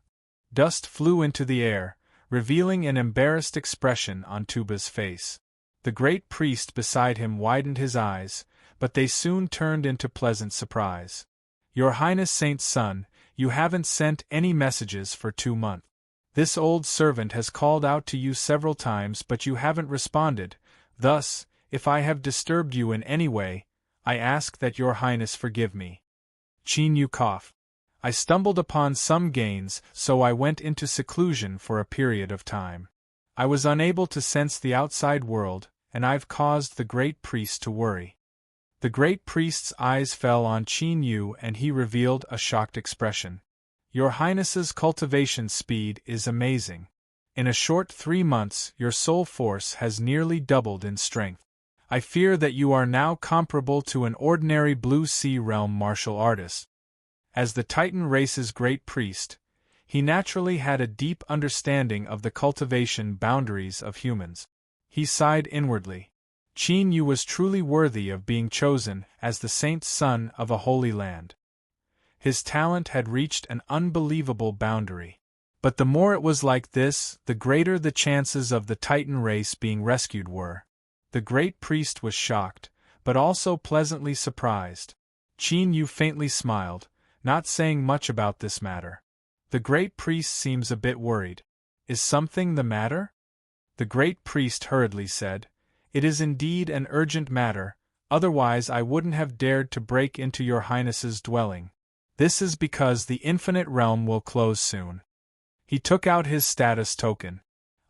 Dust flew into the air, revealing an embarrassed expression on Tuba's face. The great priest beside him widened his eyes, but they soon turned into pleasant surprise. "Your Highness Saint's son, you haven't sent any messages for 2 months. This old servant has called out to you several times but you haven't responded, thus, if I have disturbed you in any way, I ask that your Highness forgive me." Yu coughed. "I stumbled upon some gains, so I went into seclusion for a period of time. I was unable to sense the outside world, and I've caused the great priest to worry." The great priest's eyes fell on Yu and he revealed a shocked expression. "Your Highness's cultivation speed is amazing. In a short 3 months your soul force has nearly doubled in strength. I fear that you are now comparable to an ordinary Blue Sea Realm martial artist." As the Titan race's great priest, he naturally had a deep understanding of the cultivation boundaries of humans. He sighed inwardly. Yu was truly worthy of being chosen as the saint's son of a holy land. His talent had reached an unbelievable boundary. But the more it was like this, the greater the chances of the Titan race being rescued were. The great priest was shocked, but also pleasantly surprised. Yu faintly smiled, not saying much about this matter. "The great priest seems a bit worried. Is something the matter?" The great priest hurriedly said, It is indeed an urgent matter, otherwise I wouldn't have dared to break into your Highness's dwelling. This is because the infinite realm will close soon. He took out his status token.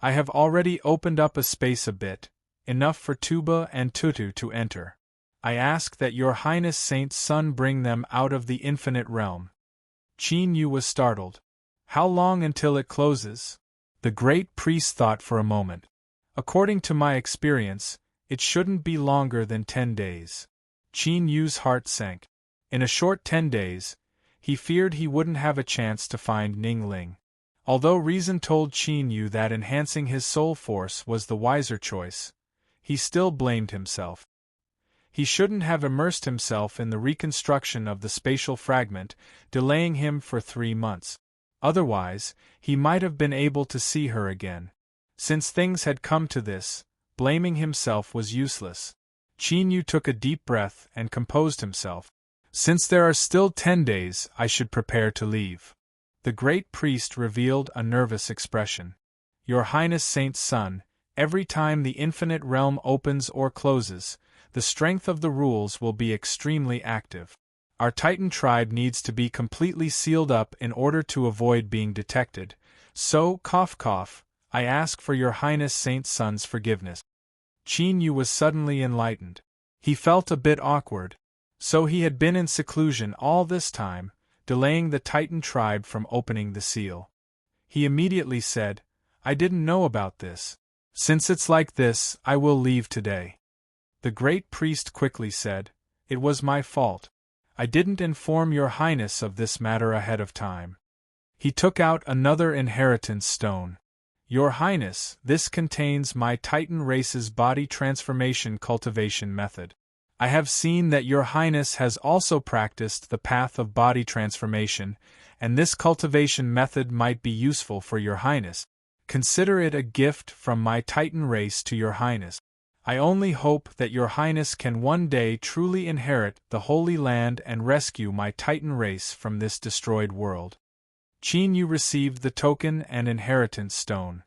I have already opened up a space a bit, enough for Tuba and Tutu to enter. I ask that your Highness Saint Sun bring them out of the infinite realm. Qin Yu was startled. How long until it closes? The great priest thought for a moment. According to my experience, it shouldn't be longer than 10 days. Qin Yu's heart sank. In a short 10 days, he feared he wouldn't have a chance to find Ning Ling. Although reason told Qin Yu that enhancing his soul force was the wiser choice, he still blamed himself. He shouldn't have immersed himself in the reconstruction of the spatial fragment, delaying him for 3 months. Otherwise, he might have been able to see her again. Since things had come to this, blaming himself was useless. Qin Yu took a deep breath and composed himself. Since there are still 10 days, I should prepare to leave. The great priest revealed a nervous expression. Your Highness Saint Sun, every time the infinite realm opens or closes, the strength of the rules will be extremely active. Our Titan tribe needs to be completely sealed up in order to avoid being detected, so, cough cough, I ask for your Highness Saint Sun's forgiveness. Qin Yu was suddenly enlightened. He felt a bit awkward. So he had been in seclusion all this time, delaying the Titan tribe from opening the seal. He immediately said, I didn't know about this. Since it's like this, I will leave today. The great priest quickly said, It was my fault. I didn't inform your Highness of this matter ahead of time. He took out another inheritance stone. Your Highness, this contains my Titan race's body transformation cultivation method. I have seen that your Highness has also practiced the path of body transformation, and this cultivation method might be useful for your Highness. Consider it a gift from my Titan race to your Highness. I only hope that your Highness can one day truly inherit the Holy Land and rescue my Titan race from this destroyed world. Qin Yu received the token and inheritance stone.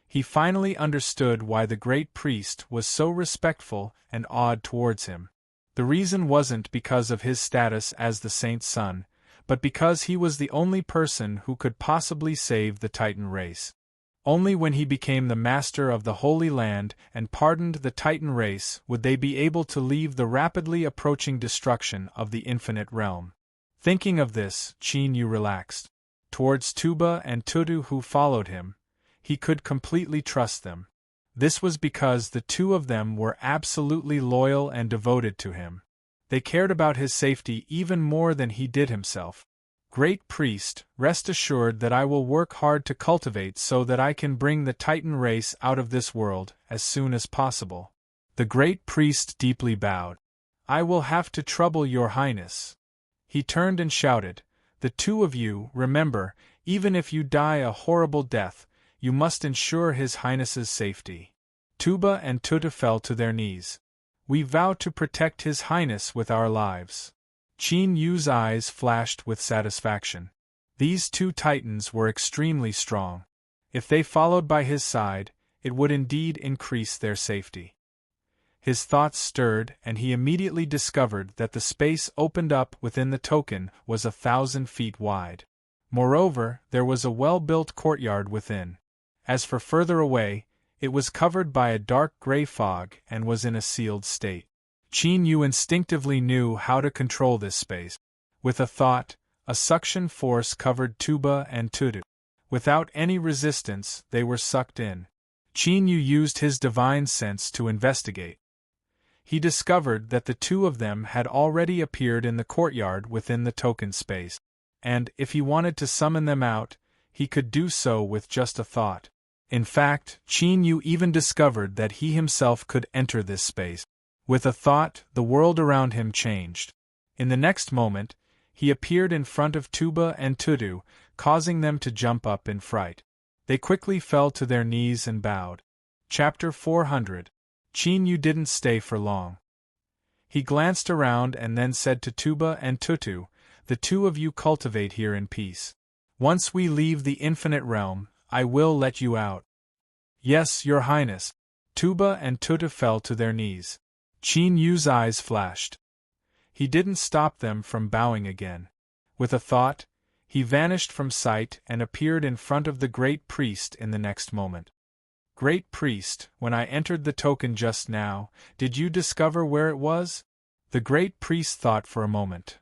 He finally understood why the great priest was so respectful and awed towards him. The reason wasn't because of his status as the Saint's son, but because he was the only person who could possibly save the Titan race. Only when he became the master of the Holy Land and pardoned the Titan race would they be able to leave the rapidly approaching destruction of the infinite realm. Thinking of this, Qin Yu relaxed. Towards Tuba and Tutu who followed him, he could completely trust them. This was because the two of them were absolutely loyal and devoted to him. They cared about his safety even more than he did himself. Great Priest, rest assured that I will work hard to cultivate so that I can bring the Titan race out of this world as soon as possible. The Great Priest deeply bowed. I will have to trouble your Highness. He turned and shouted, The two of you, remember, even if you die a horrible death, you must ensure His Highness's safety. Tuba and Tutu fell to their knees. We vow to protect His Highness with our lives. Qin Yu's eyes flashed with satisfaction. These two titans were extremely strong. If they followed by his side, it would indeed increase their safety. His thoughts stirred, and he immediately discovered that the space opened up within the token was 1,000 feet wide. Moreover, there was a well-built courtyard within. As for further away, it was covered by a dark gray fog and was in a sealed state. Qin Yu instinctively knew how to control this space. With a thought, a suction force covered Tuba and Tutu. Without any resistance, they were sucked in. Qin Yu used his divine sense to investigate. He discovered that the two of them had already appeared in the courtyard within the token space, and, if he wanted to summon them out, he could do so with just a thought. In fact, Qin Yu even discovered that he himself could enter this space. With a thought, the world around him changed. In the next moment, he appeared in front of Tuba and Tutu, causing them to jump up in fright. They quickly fell to their knees and bowed. Chapter 400. Qin Yu didn't stay for long. He glanced around and then said to Tuba and Tutu, The two of you cultivate here in peace. Once we leave the infinite realm, I will let you out. Yes, your Highness. Tuba and Tutu fell to their knees. Qin Yu's eyes flashed. He didn't stop them from bowing again. With a thought, he vanished from sight and appeared in front of the great priest in the next moment. Great priest, when I entered the token just now, did you discover where it was? The great priest thought for a moment.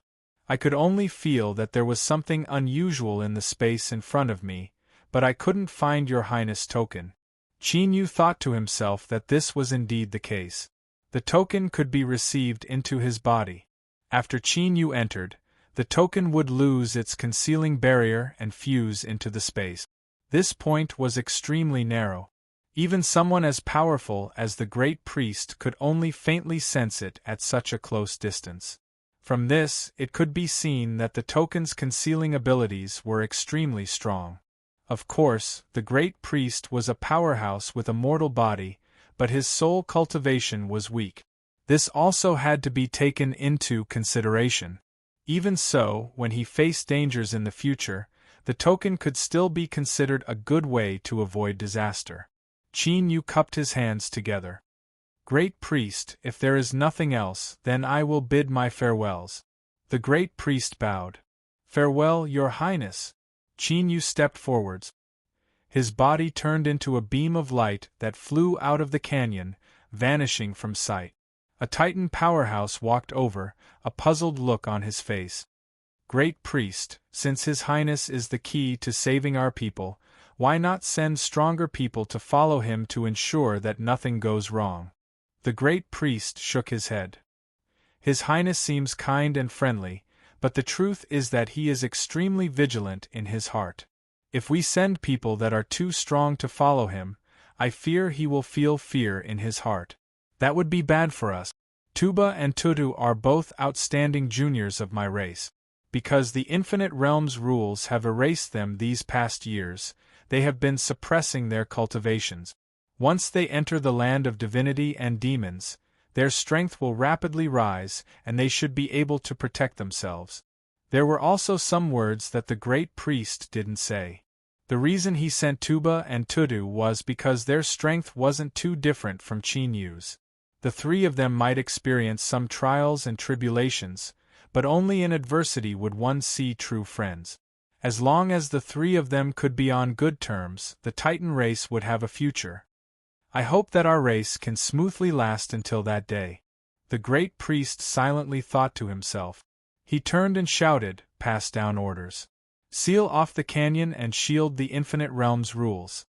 I could only feel that there was something unusual in the space in front of me, but I couldn't find your highness' token. Qin Yu thought to himself that this was indeed the case. The token could be received into his body. After Qin Yu entered, the token would lose its concealing barrier and fuse into the space. This point was extremely narrow. Even someone as powerful as the great priest could only faintly sense it at such a close distance. From this, it could be seen that the token's concealing abilities were extremely strong. Of course, the great priest was a powerhouse with a mortal body, but his soul cultivation was weak. This also had to be taken into consideration. Even so, when he faced dangers in the future, the token could still be considered a good way to avoid disaster. Qin Yu cupped his hands together. Great priest, if there is nothing else, then I will bid my farewells. The great priest bowed. Farewell, your highness. Qin Yu stepped forwards. His body turned into a beam of light that flew out of the canyon, vanishing from sight. A Titan powerhouse walked over, a puzzled look on his face. Great priest, since His Highness is the key to saving our people, why not send stronger people to follow him to ensure that nothing goes wrong? The great priest shook his head. His Highness seems kind and friendly, but the truth is that he is extremely vigilant in his heart. If we send people that are too strong to follow him, I fear he will feel fear in his heart. That would be bad for us. Tuba and Tutu are both outstanding juniors of my race. Because the Infinite Realm's rules have erased them these past years, they have been suppressing their cultivations. Once they enter the land of divinity and demons, their strength will rapidly rise and they should be able to protect themselves. There were also some words that the great priest didn't say. The reason he sent Tuba and Tutu was because their strength wasn't too different from Qin Yu's. The three of them might experience some trials and tribulations, but only in adversity would one see true friends. As long as the three of them could be on good terms, the Titan race would have a future. I hope that our race can smoothly last until that day. The great priest silently thought to himself. He turned and shouted, "Pass down orders. Seal off the canyon and shield the Infinite Realm's rules."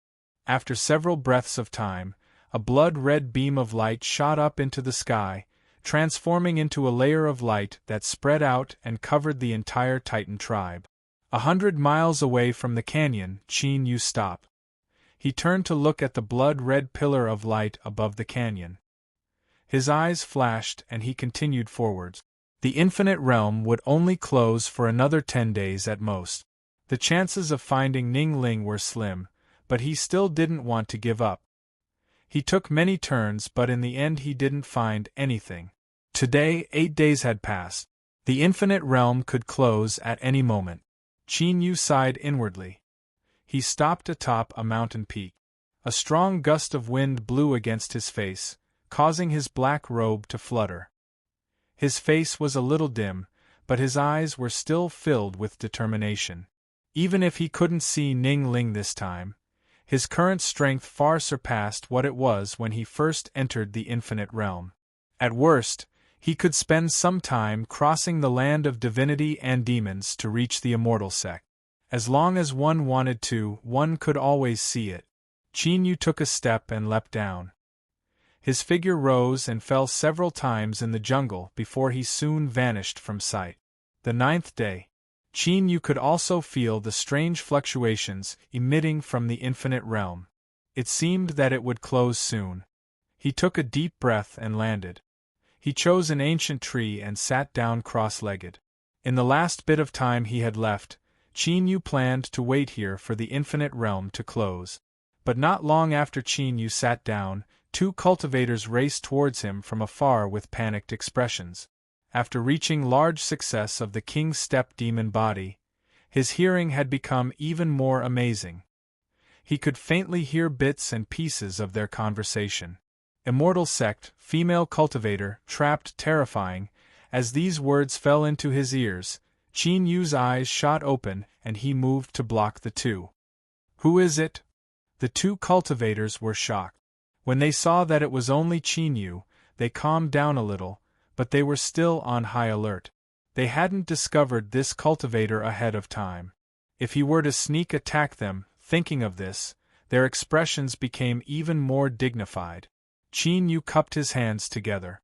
After several breaths of time, a blood-red beam of light shot up into the sky, transforming into a layer of light that spread out and covered the entire Titan tribe. 100 miles away from the canyon, Qin Yu stopped. He turned to look at the blood-red pillar of light above the canyon. His eyes flashed and he continued forwards. The Infinite Realm would only close for another 10 days at most. The chances of finding Ning Ling were slim, but he still didn't want to give up. He took many turns but in the end he didn't find anything. Today, 8 days had passed. The Infinite Realm could close at any moment. Qin Yu sighed inwardly. He stopped atop a mountain peak. A strong gust of wind blew against his face, causing his black robe to flutter. His face was a little dim, but his eyes were still filled with determination. Even if he couldn't see Ning Ling this time, his current strength far surpassed what it was when he first entered the Infinite Realm. At worst, he could spend some time crossing the land of divinity and demons to reach the immortal sect. As long as one wanted to, one could always see it. Qin Yu took a step and leapt down. His figure rose and fell several times in the jungle before he soon vanished from sight. The 9th day. Qin Yu could also feel the strange fluctuations emitting from the Infinite Realm. It seemed that it would close soon. He took a deep breath and landed. He chose an ancient tree and sat down cross-legged. In the last bit of time he had left, Qin Yu planned to wait here for the Infinite Realm to close. But not long after Qin Yu sat down, 2 cultivators raced towards him from afar with panicked expressions. After reaching large success of the King's Step demon body, his hearing had become even more amazing. He could faintly hear bits and pieces of their conversation. Immortal sect, female cultivator, trapped, terrifying. As these words fell into his ears, Qin Yu's eyes shot open and he moved to block the two. Who is it? The two cultivators were shocked. When they saw that it was only Qin Yu, they calmed down a little, but they were still on high alert. They hadn't discovered this cultivator ahead of time. If he were to sneak attack them, thinking of this, their expressions became even more dignified. Qin Yu cupped his hands together.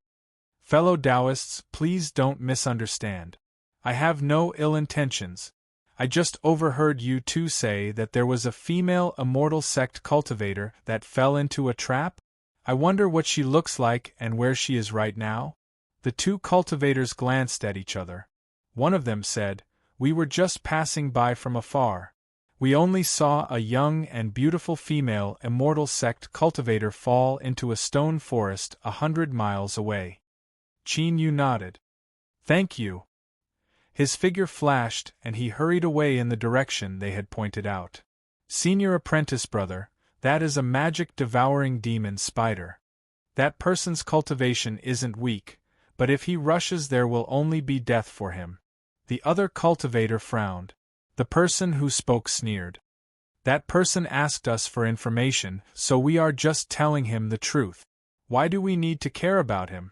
Fellow Taoists, please don't misunderstand. I have no ill intentions. I just overheard you two say that there was a female immortal sect cultivator that fell into a trap? I wonder what she looks like and where she is right now? The two cultivators glanced at each other. One of them said, "We were just passing by from afar. We only saw a young and beautiful female immortal sect cultivator fall into a stone forest 100 miles away." Qin Yu nodded. "Thank you." His figure flashed and he hurried away in the direction they had pointed out. "Senior apprentice brother, that is a magic-devouring demon spider. That person's cultivation isn't weak, but if he rushes there will only be death for him." The other cultivator frowned. The person who spoke sneered. "That person asked us for information, so we are just telling him the truth. Why do we need to care about him?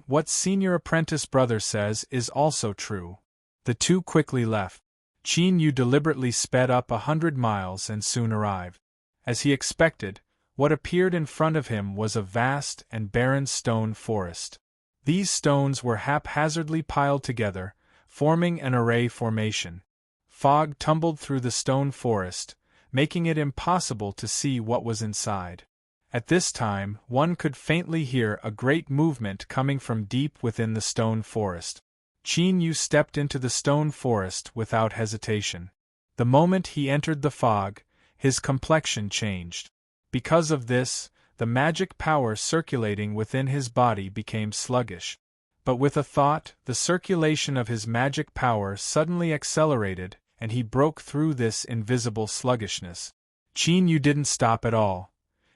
What senior apprentice brother says is also true." The two quickly left. Qin Yu deliberately sped up 100 miles and soon arrived. As he expected, what appeared in front of him was a vast and barren stone forest. These stones were haphazardly piled together, forming an array formation. Fog tumbled through the stone forest, making it impossible to see what was inside. At this time, one could faintly hear a great movement coming from deep within the stone forest. Qin Yu stepped into the stone forest without hesitation. The moment he entered the fog, his complexion changed. Because of this, the magic power circulating within his body became sluggish. But with a thought, the circulation of his magic power suddenly accelerated, and he broke through this invisible sluggishness. Qin Yu didn't stop at all.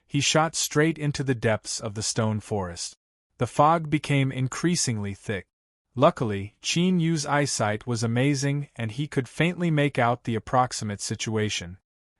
He shot straight into the depths of the stone forest. The fog became increasingly thick. Luckily, Qin Yu's eyesight was amazing and he could faintly make out the approximate situation.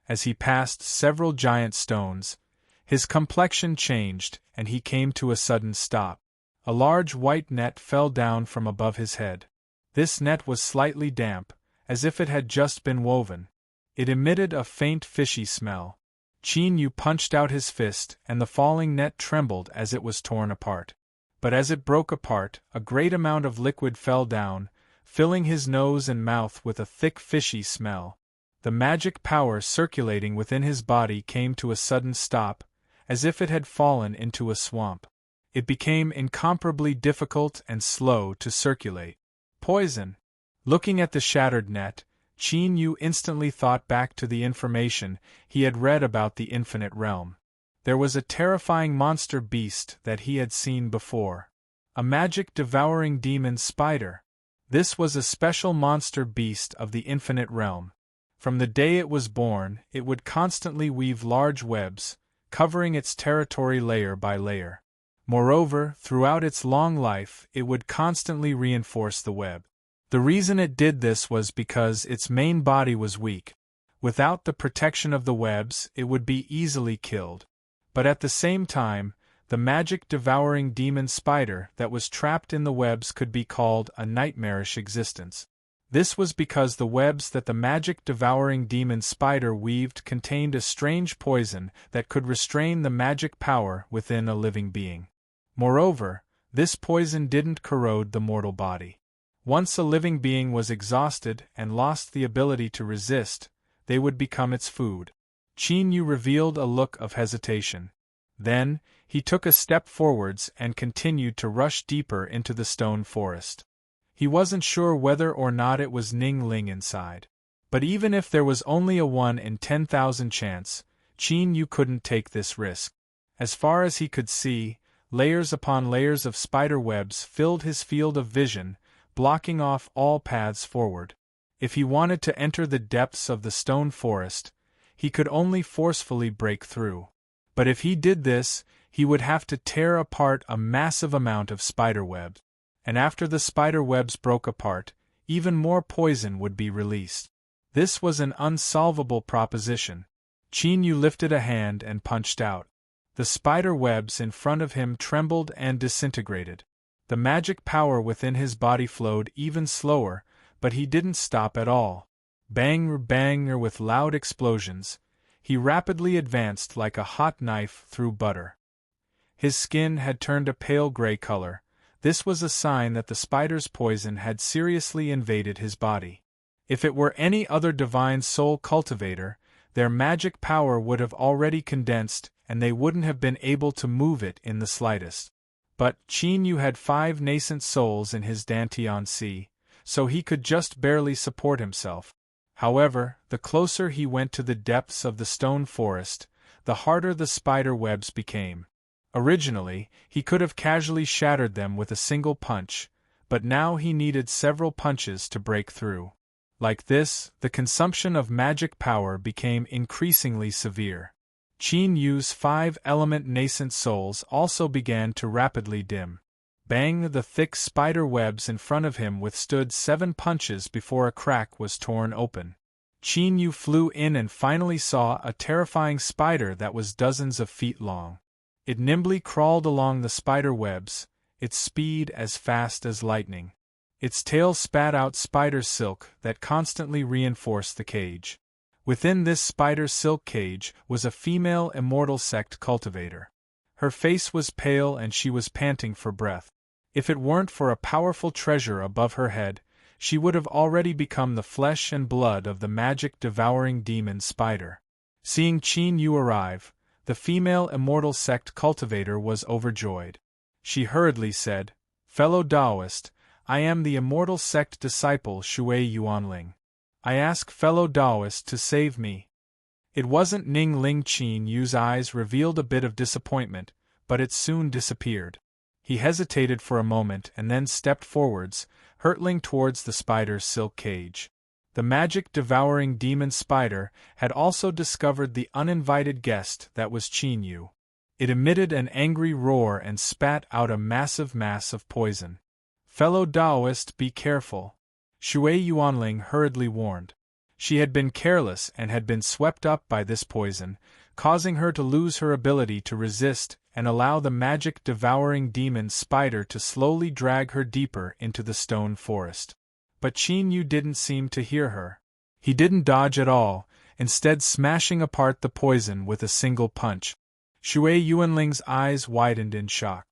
As he passed several giant stones, his complexion changed and he came to a sudden stop. A large white net fell down from above his head. This net was slightly damp, as if it had just been woven. It emitted a faint fishy smell. Qin Yu punched out his fist and the falling net trembled as it was torn apart. But as it broke apart, a great amount of liquid fell down, filling his nose and mouth with a thick fishy smell. The magic power circulating within his body came to a sudden stop, as if it had fallen into a swamp. It became incomparably difficult and slow to circulate. Poison. Looking at the shattered net, Qin Yu instantly thought back to the information he had read about the infinite realm. There was a terrifying monster beast that he had seen before. A magic-devouring demon spider. This was a special monster beast of the infinite realm. From the day it was born, it would constantly weave large webs, covering its territory layer by layer. Moreover, throughout its long life, it would constantly reinforce the web. The reason it did this was because its main body was weak. Without the protection of the webs, it would be easily killed. But at the same time, the magic-devouring demon spider that was trapped in the webs could be called a nightmarish existence. This was because the webs that the magic-devouring demon spider weaved contained a strange poison that could restrain the magic power within a living being. Moreover, this poison didn't corrode the mortal body. Once a living being was exhausted and lost the ability to resist, they would become its food. Qin Yu revealed a look of hesitation. Then, he took a step forwards and continued to rush deeper into the stone forest. He wasn't sure whether or not it was Ning Ling inside. But even if there was only a 1 in 10,000 chance, Qin Yu couldn't take this risk. As far as he could see, layers upon layers of spider webs filled his field of vision, blocking off all paths forward. If he wanted to enter the depths of the stone forest, he could only forcefully break through. But if he did this, he would have to tear apart a massive amount of spider webs. And after the spider webs broke apart, even more poison would be released. This was an unsolvable proposition. Qin Yu lifted a hand and punched out. The spider webs in front of him trembled and disintegrated. The magic power within his body flowed even slower, but he didn't stop at all. Bang, bang, with loud explosions, he rapidly advanced like a hot knife through butter. His skin had turned a pale gray color. This was a sign that the spider's poison had seriously invaded his body. If it were any other divine soul cultivator, their magic power would have already condensed and they wouldn't have been able to move it in the slightest. But Qin Yu had 5 nascent souls in his Dantian Sea, so he could just barely support himself. However, the closer he went to the depths of the stone forest, the harder the spider webs became. Originally, he could have casually shattered them with a single punch, but now he needed several punches to break through. Like this, the consumption of magic power became increasingly severe. Qin Yu's 5-element nascent souls also began to rapidly dim. Bang, the thick spider webs in front of him withstood 7 punches before a crack was torn open. Qin Yu flew in and finally saw a terrifying spider that was dozens of feet long. It nimbly crawled along the spider webs, its speed as fast as lightning. Its tail spat out spider silk that constantly reinforced the cage. Within this spider silk cage was a female immortal sect cultivator. Her face was pale and she was panting for breath. If it weren't for a powerful treasure above her head, she would have already become the flesh and blood of the magic-devouring demon spider. Seeing Qin Yu arrive, the female immortal sect cultivator was overjoyed. She hurriedly said, "Fellow Taoist, I am the immortal sect disciple Shui Yuanling. I ask fellow Taoist to save me." It wasn't Ning Ling. Qin Yu's eyes revealed a bit of disappointment, but it soon disappeared. He hesitated for a moment and then stepped forwards, hurtling towards the spider's silk cage. The magic-devouring demon spider had also discovered the uninvited guest that was Qin Yu. It emitted an angry roar and spat out a massive mass of poison. "Fellow Taoist, be careful," Shui Yuanling hurriedly warned. She had been careless and had been swept up by this poison, causing her to lose her ability to resist and allow the magic-devouring demon spider to slowly drag her deeper into the stone forest. But Qin Yu didn't seem to hear her. He didn't dodge at all, instead smashing apart the poison with a single punch. Shui Yuanling's eyes widened in shock.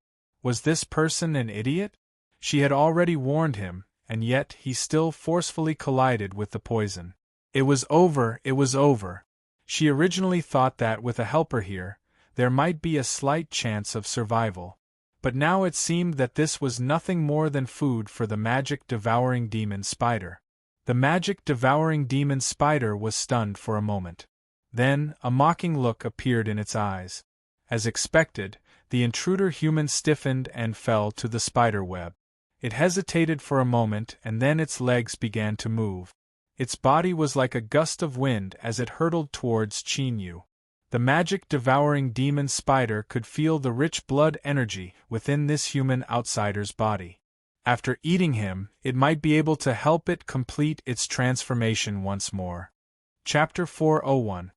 Was this person an idiot? She had already warned him, and yet he still forcefully collided with the poison. It was over, it was over. She originally thought that with a helper here, there might be a slight chance of survival. But now it seemed that this was nothing more than food for the magic-devouring demon spider. The magic-devouring demon spider was stunned for a moment. Then, a mocking look appeared in its eyes. As expected, the intruder human stiffened and fell to the spider web. It hesitated for a moment and then its legs began to move. Its body was like a gust of wind as it hurtled towards Qin Yu. The magic-devouring demon spider could feel the rich blood energy within this human outsider's body. After eating him, it might be able to help it complete its transformation once more. Chapter 401.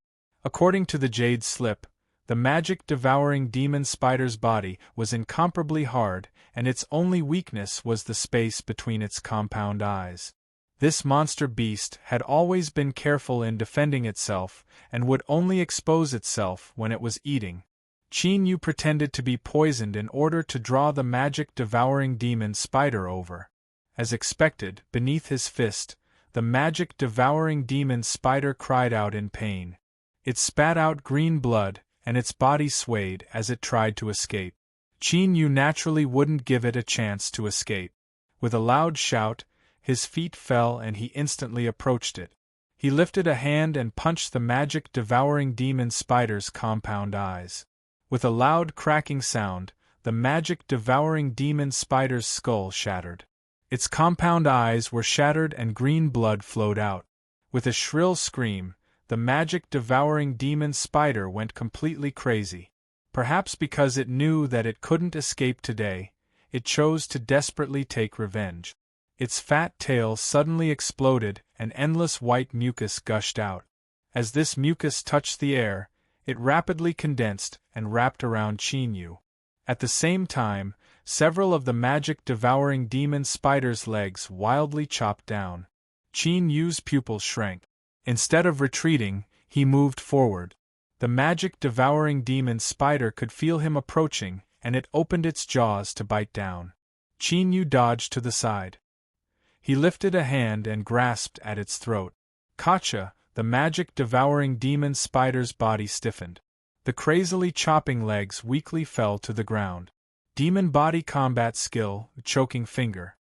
According to the Jade Slip, the magic-devouring demon spider's body was incomparably hard, and its only weakness was the space between its compound eyes. This monster beast had always been careful in defending itself, and would only expose itself when it was eating. Qin Yu pretended to be poisoned in order to draw the magic-devouring demon spider over. As expected, beneath his fist, the magic-devouring demon spider cried out in pain. It spat out green blood, and its body swayed as it tried to escape. Qin Yu naturally wouldn't give it a chance to escape. With a loud shout, his feet fell and he instantly approached it. He lifted a hand and punched the magic-devouring demon spider's compound eyes. With a loud cracking sound, the magic-devouring demon spider's skull shattered. Its compound eyes were shattered and green blood flowed out. With a shrill scream, the magic-devouring demon spider went completely crazy. Perhaps because it knew that it couldn't escape today, it chose to desperately take revenge. Its fat tail suddenly exploded and endless white mucus gushed out. As this mucus touched the air, it rapidly condensed and wrapped around Chinyu. At the same time, several of the magic-devouring demon spider's legs wildly chopped down. Chinyu's pupils shrank. Instead of retreating, he moved forward. The magic-devouring demon spider could feel him approaching, and it opened its jaws to bite down. Chinyu dodged to the side. He lifted a hand and grasped at its throat. Kacha, the magic-devouring demon spider's body stiffened. The crazily chopping legs weakly fell to the ground. Demon body combat skill, choking finger.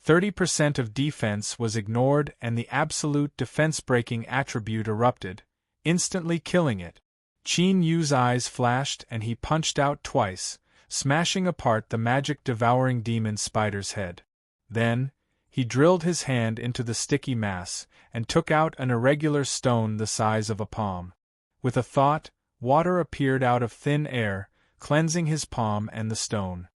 30% of defense was ignored and the absolute defense-breaking attribute erupted, instantly killing it. Chinyu's eyes flashed and he punched out twice, smashing apart the magic-devouring demon spider's head. Then, he drilled his hand into the sticky mass and took out an irregular stone the size of a palm. With a thought, water appeared out of thin air, cleansing his palm and the stone.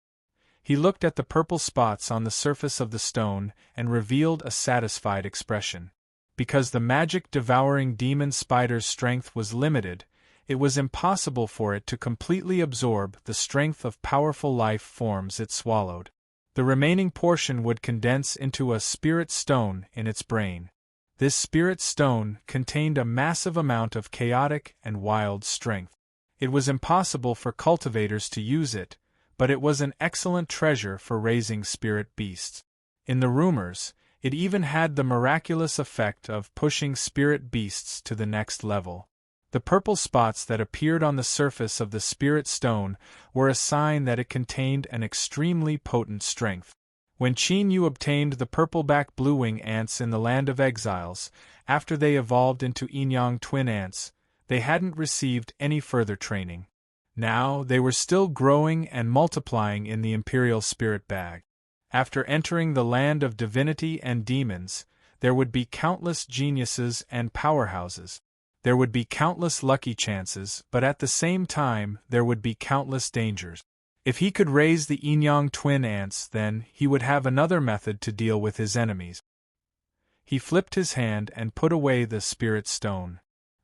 He looked at the purple spots on the surface of the stone and revealed a satisfied expression. Because the magic-devouring demon spider's strength was limited, it was impossible for it to completely absorb the strength of powerful life forms it swallowed. The remaining portion would condense into a spirit stone in its brain. This spirit stone contained a massive amount of chaotic and wild strength. It was impossible for cultivators to use it, but it was an excellent treasure for raising spirit beasts. In the rumors, it even had the miraculous effect of pushing spirit beasts to the next level. The purple spots that appeared on the surface of the spirit stone were a sign that it contained an extremely potent strength. When Chinyu obtained the purple-back blue-wing ants in the Land of Exiles, after they evolved into Inyang twin ants, they hadn't received any further training. Now they were still growing and multiplying in the Imperial Spirit Bag. After entering the land of divinity and demons, there would be countless geniuses and powerhouses. There would be countless lucky chances, but at the same time there would be countless dangers. If he could raise the Inyang twin ants, then he would have another method to deal with his enemies. He flipped his hand and put away the spirit stone.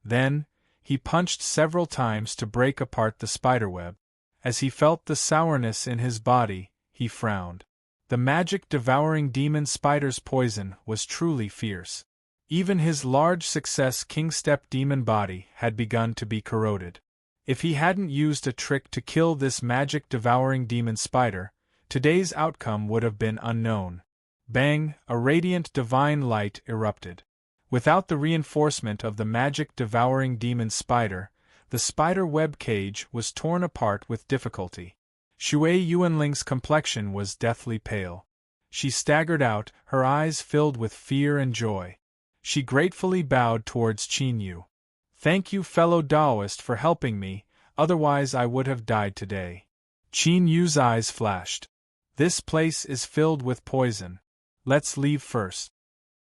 Then, he punched several times to break apart the spiderweb. As he felt the sourness in his body, he frowned. The magic-devouring demon spider's poison was truly fierce. Even his large success King-step demon body had begun to be corroded. If he hadn't used a trick to kill this magic-devouring demon spider, today's outcome would have been unknown. Bang! A radiant divine light erupted. Without the reinforcement of the magic-devouring demon spider, the spider web cage was torn apart with difficulty. Shui Yuanling's complexion was deathly pale. She staggered out, her eyes filled with fear and joy. She gratefully bowed towards Chinyu. "Thank you, fellow Taoist, for helping me, otherwise I would have died today." Chinyu's eyes flashed. "This place is filled with poison. Let's leave first."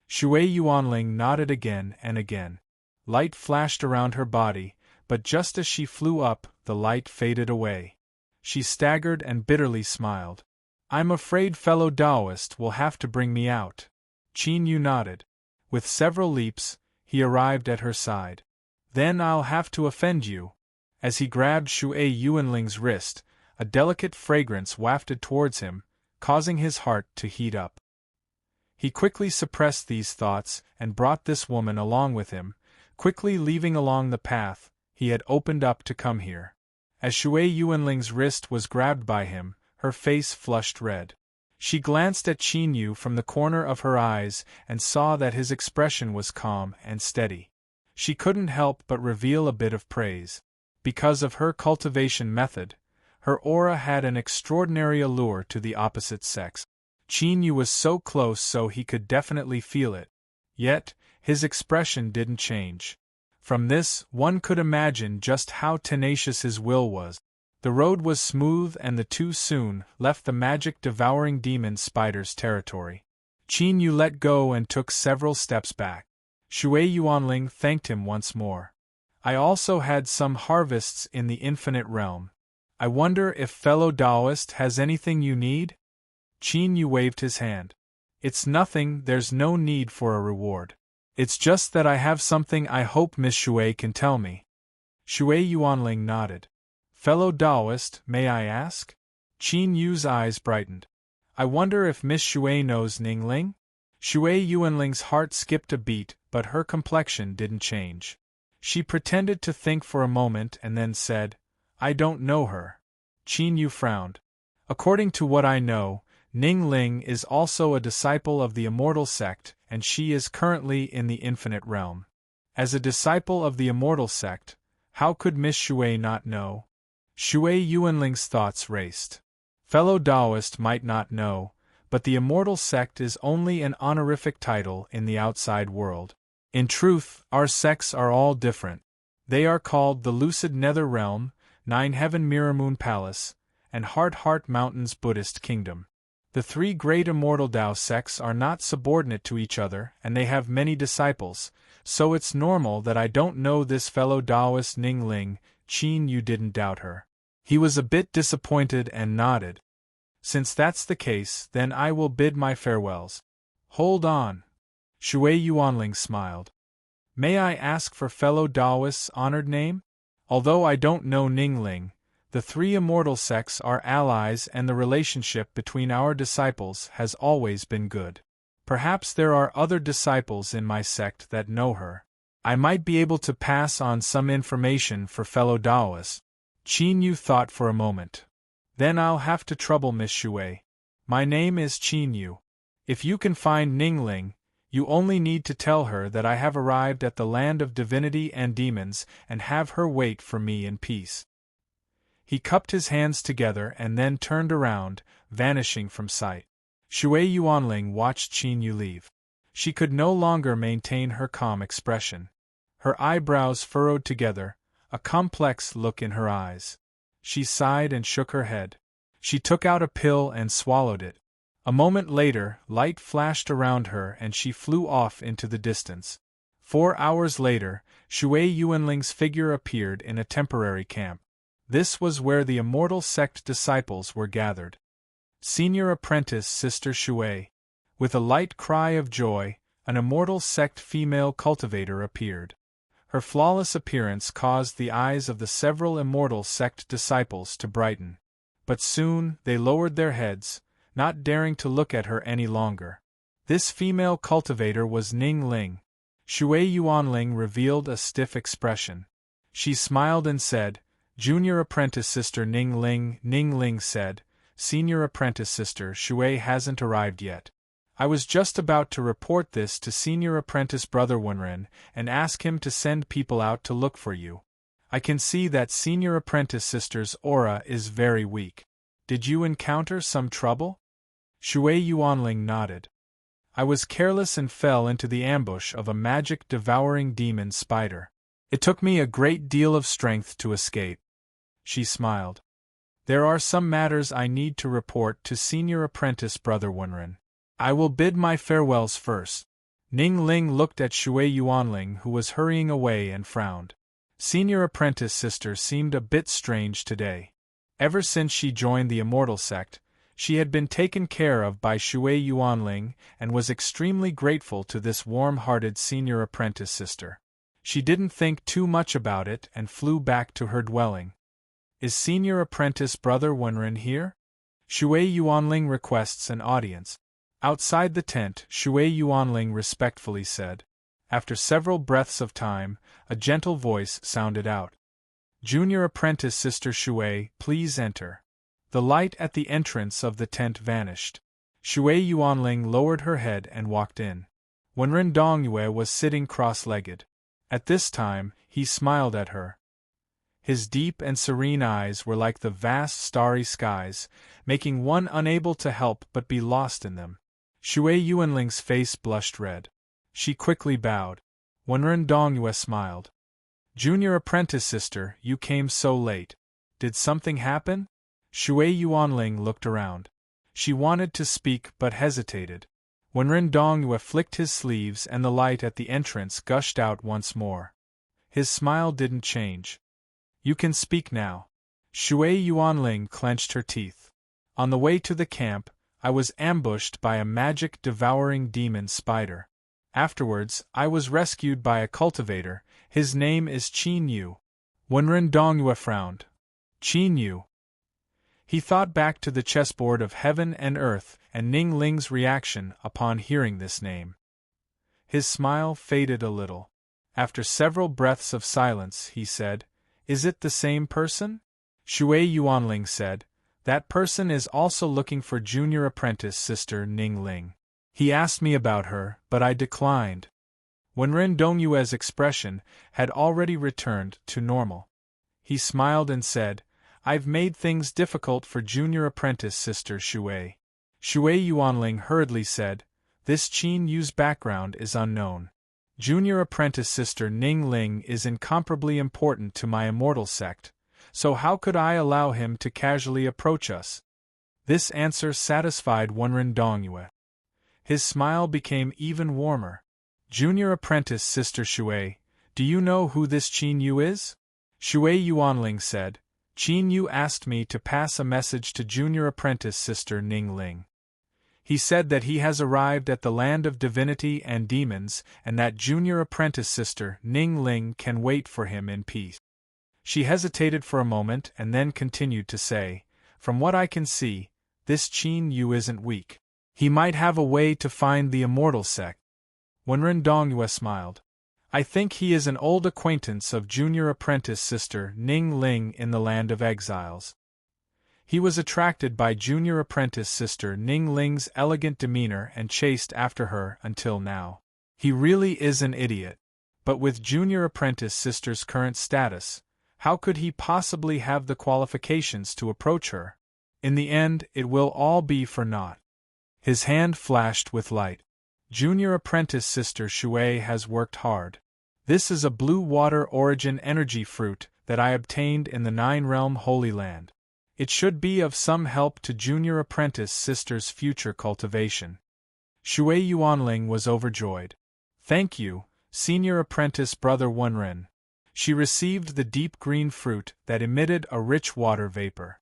Shui Yuanling nodded again and again. Light flashed around her body, but just as she flew up, the light faded away. She staggered and bitterly smiled. "I'm afraid fellow Taoist will have to bring me out." Chinyu nodded. With several leaps, he arrived at her side. "Then I'll have to offend you." As he grabbed Shui Yuanling's wrist, a delicate fragrance wafted towards him, causing his heart to heat up. He quickly suppressed these thoughts and brought this woman along with him, quickly leaving along the path he had opened up to come here. As Shui Yuanling's wrist was grabbed by him, her face flushed red. She glanced at Chinyu from the corner of her eyes and saw that his expression was calm and steady. She couldn't help but reveal a bit of praise. Because of her cultivation method, her aura had an extraordinary allure to the opposite sex. Chinyu was so close so he could definitely feel it. Yet, his expression didn't change. From this, one could imagine just how tenacious his will was. The road was smooth and the two soon left the magic-devouring demon spider's territory. Chinyu let go and took several steps back. Shui Yuanling thanked him once more. "I also had some harvests in the infinite realm. I wonder if fellow Taoist has anything you need? Qin Yu waved his hand. It's nothing, there's no need for a reward. It's just that I have something I hope Miss Shui can tell me. Shui Yuanling nodded. Fellow Taoist, may I ask? Qin Yu's eyes brightened. I wonder if Miss Shui knows Ningling? Shui Yuanling's heart skipped a beat, but her complexion didn't change. She pretended to think for a moment and then said, I don't know her. Qin Yu frowned. According to what I know, Ningling is also a disciple of the Immortal Sect, and she is currently in the Infinite Realm. As a disciple of the Immortal Sect, how could Miss Shui not know? Shui Yuanling's thoughts raced. Fellow Taoist might not know, but the Immortal Sect is only an honorific title in the outside world. In truth, our sects are all different. They are called the Lucid Nether Realm, Nine Heaven Mirrormoon Palace, and Heart Mountains Buddhist Kingdom. The three great Immortal Tao sects are not subordinate to each other, and they have many disciples, so it's normal that I don't know this fellow Taoist Ningling. Qin Yu didn't doubt her. He was a bit disappointed and nodded. Since that's the case, then I will bid my farewells. Hold on. Shui Yuanling smiled. May I ask for fellow Taoist's honored name? Although I don't know Ningling, the three immortal sects are allies and the relationship between our disciples has always been good. Perhaps there are other disciples in my sect that know her. I might be able to pass on some information for fellow Taoists. Qin Yu thought for a moment. Then I'll have to trouble Miss Shui. My name is Qin Yu. If you can find Ningling, you only need to tell her that I have arrived at the land of divinity and demons and have her wait for me in peace. He cupped his hands together and then turned around, vanishing from sight. Shui Yuanling watched Qin Yu leave. She could no longer maintain her calm expression. Her eyebrows furrowed together, a complex look in her eyes. She sighed and shook her head. She took out a pill and swallowed it. A moment later, light flashed around her and she flew off into the distance. 4 hours later, Shui Yuanling's figure appeared in a temporary camp. This was where the Immortal Sect disciples were gathered. Senior Apprentice Sister Shui. With a light cry of joy, an Immortal Sect female cultivator appeared. Her flawless appearance caused the eyes of the several Immortal Sect disciples to brighten. But soon they lowered their heads, not daring to look at her any longer. This female cultivator was Ningling. Shui Yuanling revealed a stiff expression. She smiled and said, Junior Apprentice Sister Ningling. Ningling said, Senior Apprentice Sister Shui hasn't arrived yet. I was just about to report this to Senior Apprentice Brother Wenren and ask him to send people out to look for you. I can see that Senior Apprentice Sister's aura is very weak. Did you encounter some trouble? Shui Yuanling nodded. I was careless and fell into the ambush of a magic-devouring demon spider. It took me a great deal of strength to escape. She smiled. There are some matters I need to report to Senior Apprentice Brother Wenren. I will bid my farewells first. Ningling looked at Shui Yuanling, who was hurrying away, and frowned. Senior Apprentice Sister seemed a bit strange today. Ever since she joined the Immortal Sect, she had been taken care of by Shui Yuanling and was extremely grateful to this warm-hearted Senior Apprentice Sister. She didn't think too much about it and flew back to her dwelling. Is Senior Apprentice Brother Wenren here? Shui Yuanling requests an audience. Outside the tent, Shui Yuanling respectfully said. After several breaths of time, a gentle voice sounded out. Junior Apprentice Sister Shui, please enter. The light at the entrance of the tent vanished. Shui Yuanling lowered her head and walked in. Wenren Dongyue was sitting cross-legged. At this time, he smiled at her. His deep and serene eyes were like the vast starry skies, making one unable to help but be lost in them. Shui Yuanling's face blushed red. She quickly bowed. Wenren Dongyue smiled. Junior Apprentice Sister, you came so late. Did something happen? Shui Yuanling looked around. She wanted to speak but hesitated. Wenren Dongyue flicked his sleeves and the light at the entrance gushed out once more. His smile didn't change. You can speak now. Shui Yuanling clenched her teeth. On the way to the camp, I was ambushed by a magic-devouring demon spider. Afterwards, I was rescued by a cultivator. His name is Qin Yu. Wenren Dongyue frowned. Qin Yu. He thought back to the chessboard of heaven and earth and Ning Ling's reaction upon hearing this name. His smile faded a little. After several breaths of silence, he said, "Is it the same person?" Shui Yuanling said, "That person is also looking for junior apprentice sister Ning Ling. He asked me about her, but I declined." Wenren Dongyue's expression had already returned to normal. He smiled and said, "I've made things difficult for junior apprentice sister Shui." Shui Yuanling hurriedly said, "This Qin Yu's background is unknown. Junior apprentice sister Ning Ling is incomparably important to my immortal sect, so how could I allow him to casually approach us?" This answer satisfied Wenren Dongyue. His smile became even warmer. "Junior apprentice sister Shui, do you know who this Qin Yu is?" Shui Yuanling said, "Qin Yu asked me to pass a message to junior apprentice sister Ning Ling. He said that he has arrived at the land of divinity and demons and that junior apprentice sister Ning Ling can wait for him in peace." She hesitated for a moment and then continued to say, "From what I can see, this Qin Yu isn't weak. He might have a way to find the immortal sect." Wenren Dongyue smiled. "I think he is an old acquaintance of junior apprentice sister Ning Ling in the land of exiles. He was attracted by junior apprentice sister Ning Ling's elegant demeanor and chased after her until now. He really is an idiot. But with junior apprentice sister's current status, how could he possibly have the qualifications to approach her? In the end, it will all be for naught." His hand flashed with light. "Junior apprentice sister Shui has worked hard. This is a blue water origin energy fruit that I obtained in the Nine-Realm Holy Land. It should be of some help to junior apprentice sister's future cultivation." Shui Yuanling was overjoyed. "Thank you, senior apprentice brother Wenren." She received the deep green fruit that emitted a rich water vapor.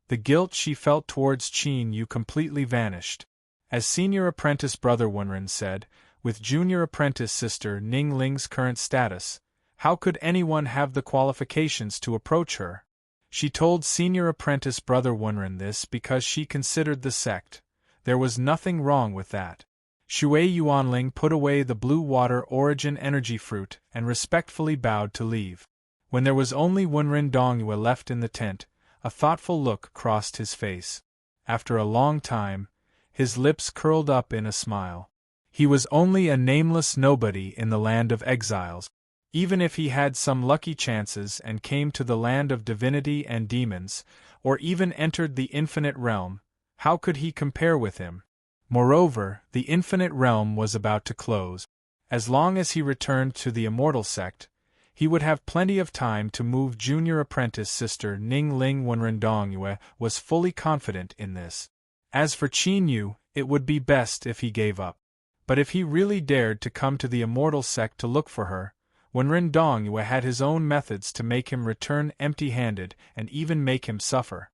The guilt she felt towards Qin Yu completely vanished. As senior apprentice brother Wenren said, with junior apprentice sister Ning Ling's current status, how could anyone have the qualifications to approach her? She told senior apprentice brother Wenren this because she considered the sect. There was nothing wrong with that. Shui Yuanling put away the blue water origin energy fruit and respectfully bowed to leave. When there was only Wenren Dongyue left in the tent, a thoughtful look crossed his face. After a long time, his lips curled up in a smile. He was only a nameless nobody in the land of exiles. Even if he had some lucky chances and came to the land of divinity and demons, or even entered the infinite realm, how could he compare with him? Moreover, the infinite realm was about to close. As long as he returned to the immortal sect, he would have plenty of time to move junior apprentice sister Ning Ling. Wenren Dongyue was fully confident in this. As for Qin Yu, it would be best if he gave up. But if he really dared to come to the immortal sect to look for her, Wenren Dongyue had his own methods to make him return empty-handed and even make him suffer.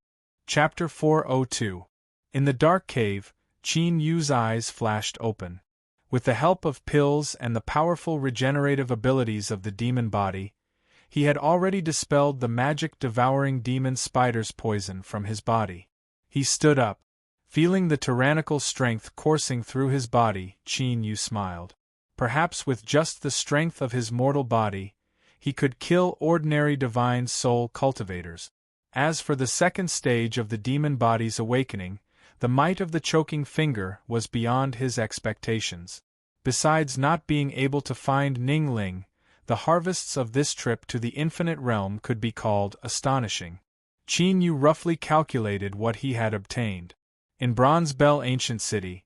Chapter 402. In the dark cave, Qin Yu's eyes flashed open. With the help of pills and the powerful regenerative abilities of the demon body, he had already dispelled the magic-devouring demon spider's poison from his body. He stood up. Feeling the tyrannical strength coursing through his body, Qin Yu smiled. Perhaps with just the strength of his mortal body, he could kill ordinary divine soul cultivators. As for the second stage of the demon body's awakening, the might of the choking finger was beyond his expectations. Besides not being able to find Ning Ling, the harvests of this trip to the infinite realm could be called astonishing. Qin Yu roughly calculated what he had obtained. In Bronze Bell Ancient City,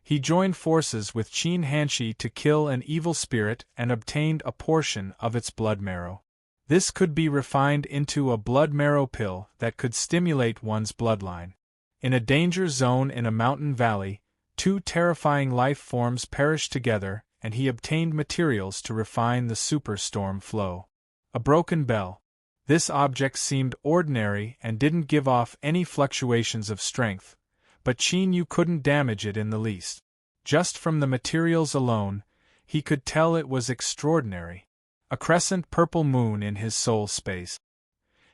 he joined forces with Qin Hanshi to kill an evil spirit and obtained a portion of its blood marrow. This could be refined into a blood marrow pill that could stimulate one's bloodline. In a danger zone in a mountain valley, two terrifying life forms perished together, and he obtained materials to refine the superstorm flow. A broken bell. This object seemed ordinary and didn't give off any fluctuations of strength, but Qin Yu couldn't damage it in the least. Just from the materials alone, he could tell it was extraordinary. A crescent purple moon in his soul space.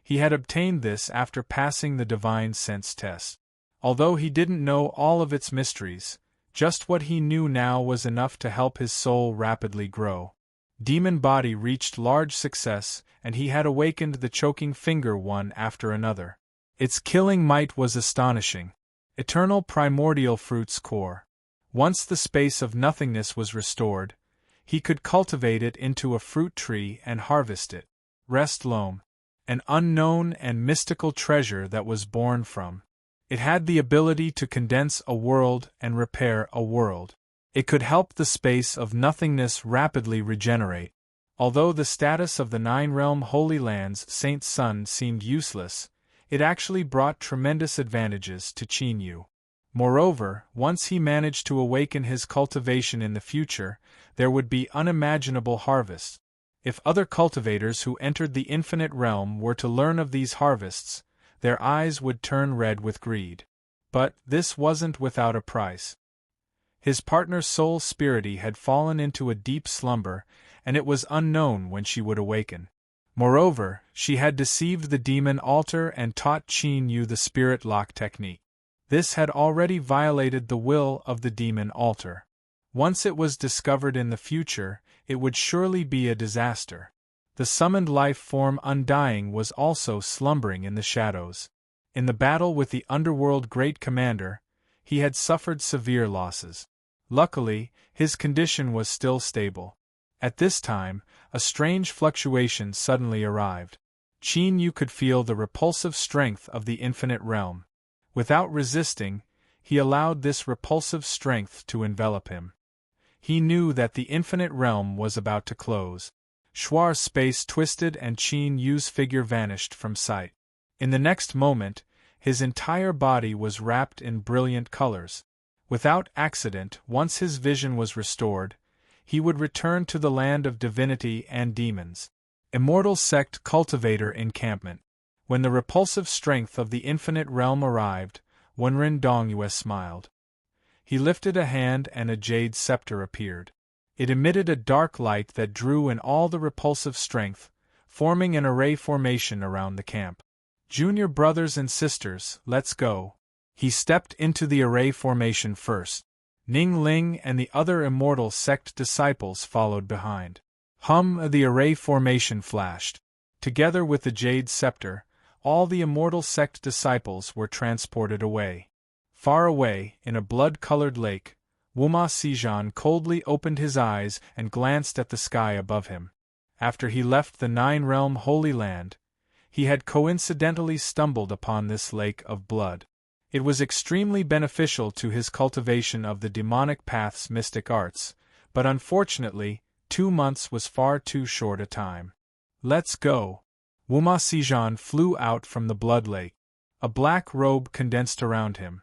He had obtained this after passing the divine sense test. Although he didn't know all of its mysteries, just what he knew now was enough to help his soul rapidly grow. Demon Body reached large success, and he had awakened the choking finger one after another. Its killing might was astonishing. Eternal primordial fruit's core. Once the space of nothingness was restored, he could cultivate it into a fruit tree and harvest it. Rest Loam. An unknown and mystical treasure that was born from. It had the ability to condense a world and repair a world. It could help the space of nothingness rapidly regenerate. Although the status of the Nine-Realm Holy Land's Saint's Son seemed useless, it actually brought tremendous advantages to Qin Yu. Moreover, once he managed to awaken his cultivation in the future, there would be unimaginable harvests. If other cultivators who entered the infinite realm were to learn of these harvests, their eyes would turn red with greed. But this wasn't without a price. His partner's soul spirity had fallen into a deep slumber, and it was unknown when she would awaken. Moreover, she had deceived the demon altar and taught Qin Yu the spirit lock technique. This had already violated the will of the demon altar. Once it was discovered in the future, it would surely be a disaster. The summoned life form Undying was also slumbering in the shadows. In the battle with the underworld great commander, he had suffered severe losses. Luckily, his condition was still stable. At this time, a strange fluctuation suddenly arrived. Qin Yu could feel the repulsive strength of the infinite realm. Without resisting, he allowed this repulsive strength to envelop him. He knew that the infinite realm was about to close. Shuar's space twisted and Qin Yu's figure vanished from sight. In the next moment, his entire body was wrapped in brilliant colors. Without accident, once his vision was restored, he would return to the land of divinity and demons. Immortal Sect Cultivator Encampment. When the repulsive strength of the infinite realm arrived, Wenren Dongyue smiled. He lifted a hand and a jade scepter appeared. It emitted a dark light that drew in all the repulsive strength, forming an array formation around the camp. Junior brothers and sisters, let's go. He stepped into the array formation first. Ning Ling and the other Immortal Sect disciples followed behind. The array formation flashed. Together with the jade scepter, all the Immortal Sect disciples were transported away. Far away, in a blood-colored lake, Wuma Sijan coldly opened his eyes and glanced at the sky above him. After he left the Nine-Realm Holy Land, he had coincidentally stumbled upon this lake of blood. It was extremely beneficial to his cultivation of the demonic path's mystic arts, but unfortunately, 2 months was far too short a time. Let's go. Wuma Sijan flew out from the blood lake. A black robe condensed around him.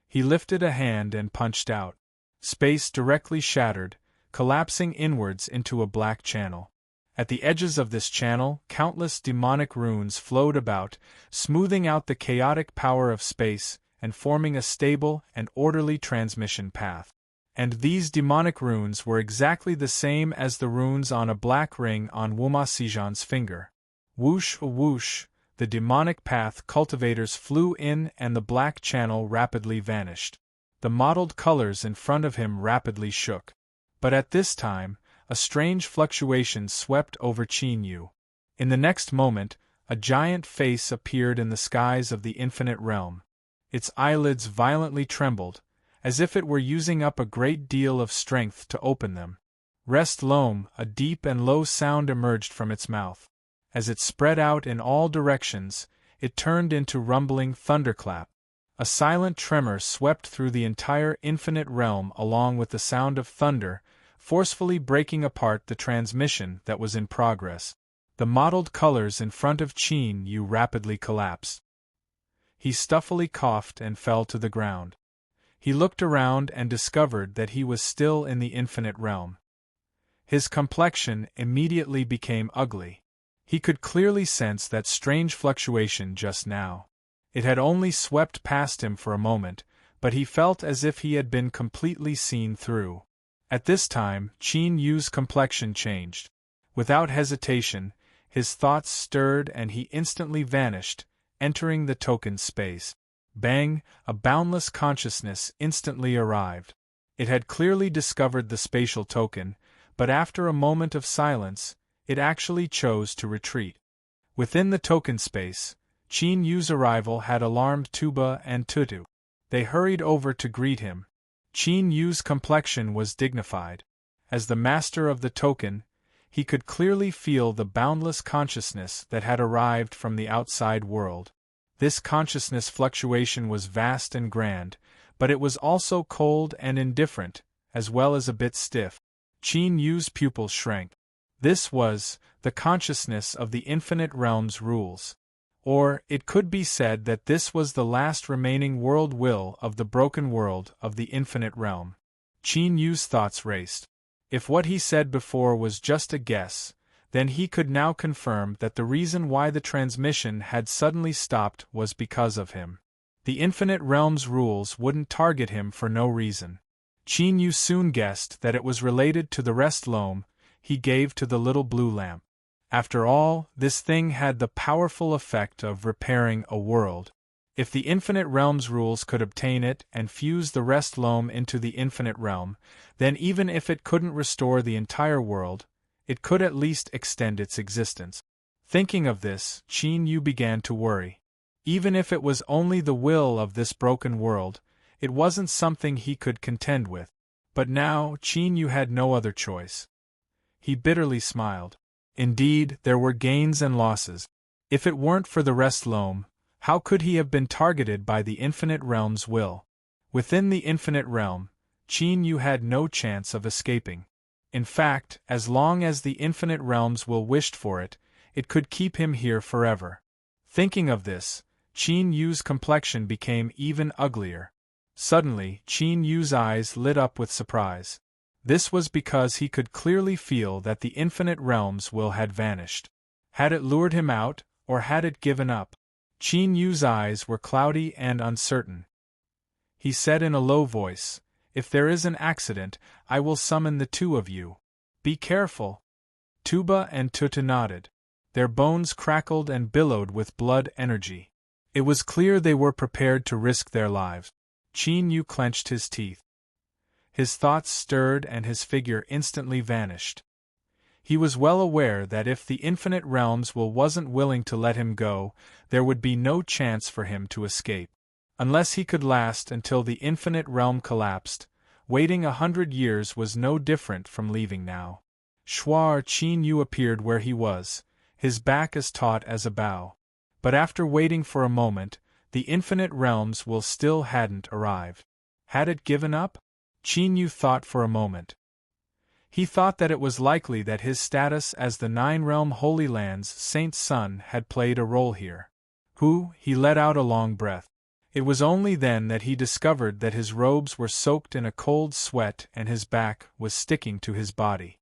He lifted a hand and punched out. Space directly shattered, collapsing inwards into a black channel. At the edges of this channel, countless demonic runes flowed about, smoothing out the chaotic power of space and forming a stable and orderly transmission path. And these demonic runes were exactly the same as the runes on a black ring on Wuma Sijan's finger. Whoosh, whoosh, the demonic path cultivators flew in and the black channel rapidly vanished. The mottled colors in front of him rapidly shook. But at this time, a strange fluctuation swept over Qin Yu. In the next moment, a giant face appeared in the skies of the infinite realm. Its eyelids violently trembled, as if it were using up a great deal of strength to open them. Rest Loam, a deep and low sound emerged from its mouth. As it spread out in all directions, it turned into rumbling thunderclap. A silent tremor swept through the entire infinite realm along with the sound of thunder, forcefully breaking apart the transmission that was in progress. The mottled colors in front of Qin Yu rapidly collapsed. He stuffily coughed and fell to the ground. He looked around and discovered that he was still in the infinite realm. His complexion immediately became ugly. He could clearly sense that strange fluctuation just now. It had only swept past him for a moment, but he felt as if he had been completely seen through. At this time, Qin Yu's complexion changed. Without hesitation, his thoughts stirred and he instantly vanished, entering the token space. Bang! A boundless consciousness instantly arrived. It had clearly discovered the spatial token, but after a moment of silence, it actually chose to retreat. Within the token space, Qin Yu's arrival had alarmed Tuba and Tutu. They hurried over to greet him. Qin Yu's complexion was dignified. As the master of the token, he could clearly feel the boundless consciousness that had arrived from the outside world. This consciousness fluctuation was vast and grand, but it was also cold and indifferent, as well as a bit stiff. Qin Yu's pupils shrank. This was the consciousness of the infinite realm's rules. Or, it could be said that this was the last remaining world will of the broken world of the infinite realm. Qin Yu's thoughts raced. If what he said before was just a guess, then he could now confirm that the reason why the transmission had suddenly stopped was because of him. The infinite realm's rules wouldn't target him for no reason. Qin Yu soon guessed that it was related to the rest loam he gave to the little blue lamp. After all, this thing had the powerful effect of repairing a world. If the infinite realm's rules could obtain it and fuse the rest loam into the infinite realm, then even if it couldn't restore the entire world, it could at least extend its existence. Thinking of this, Qin Yu began to worry. Even if it was only the will of this broken world, it wasn't something he could contend with. But now, Qin Yu had no other choice. He bitterly smiled. Indeed, there were gains and losses. If it weren't for the rest loam, how could he have been targeted by the infinite realm's will? Within the infinite realm, Qin Yu had no chance of escaping. In fact, as long as the infinite realm's will wished for it, it could keep him here forever. Thinking of this, Qin Yu's complexion became even uglier. Suddenly, Qin Yu's eyes lit up with surprise. This was because he could clearly feel that the infinite realm's will had vanished. Had it lured him out, or had it given up? Qin Yu's eyes were cloudy and uncertain. He said in a low voice, "If there is an accident, I will summon the two of you. Be careful." Tuba and Tutu nodded. Their bones crackled and billowed with blood energy. It was clear they were prepared to risk their lives. Qin Yu clenched his teeth. His thoughts stirred and his figure instantly vanished. He was well aware that if the infinite realm's will wasn't willing to let him go, there would be no chance for him to escape. Unless he could last until the infinite realm collapsed, waiting 100 years was no different from leaving now. Shuar Qin Yu appeared where he was, his back as taut as a bow. But after waiting for a moment, the infinite realm's will still hadn't arrived. Had it given up? Qin Yu thought for a moment. He thought that it was likely that his status as the Nine-Realm Holy Land's saint's son had played a role here. He let out a long breath. It was only then that he discovered that his robes were soaked in a cold sweat and his back was sticking to his body.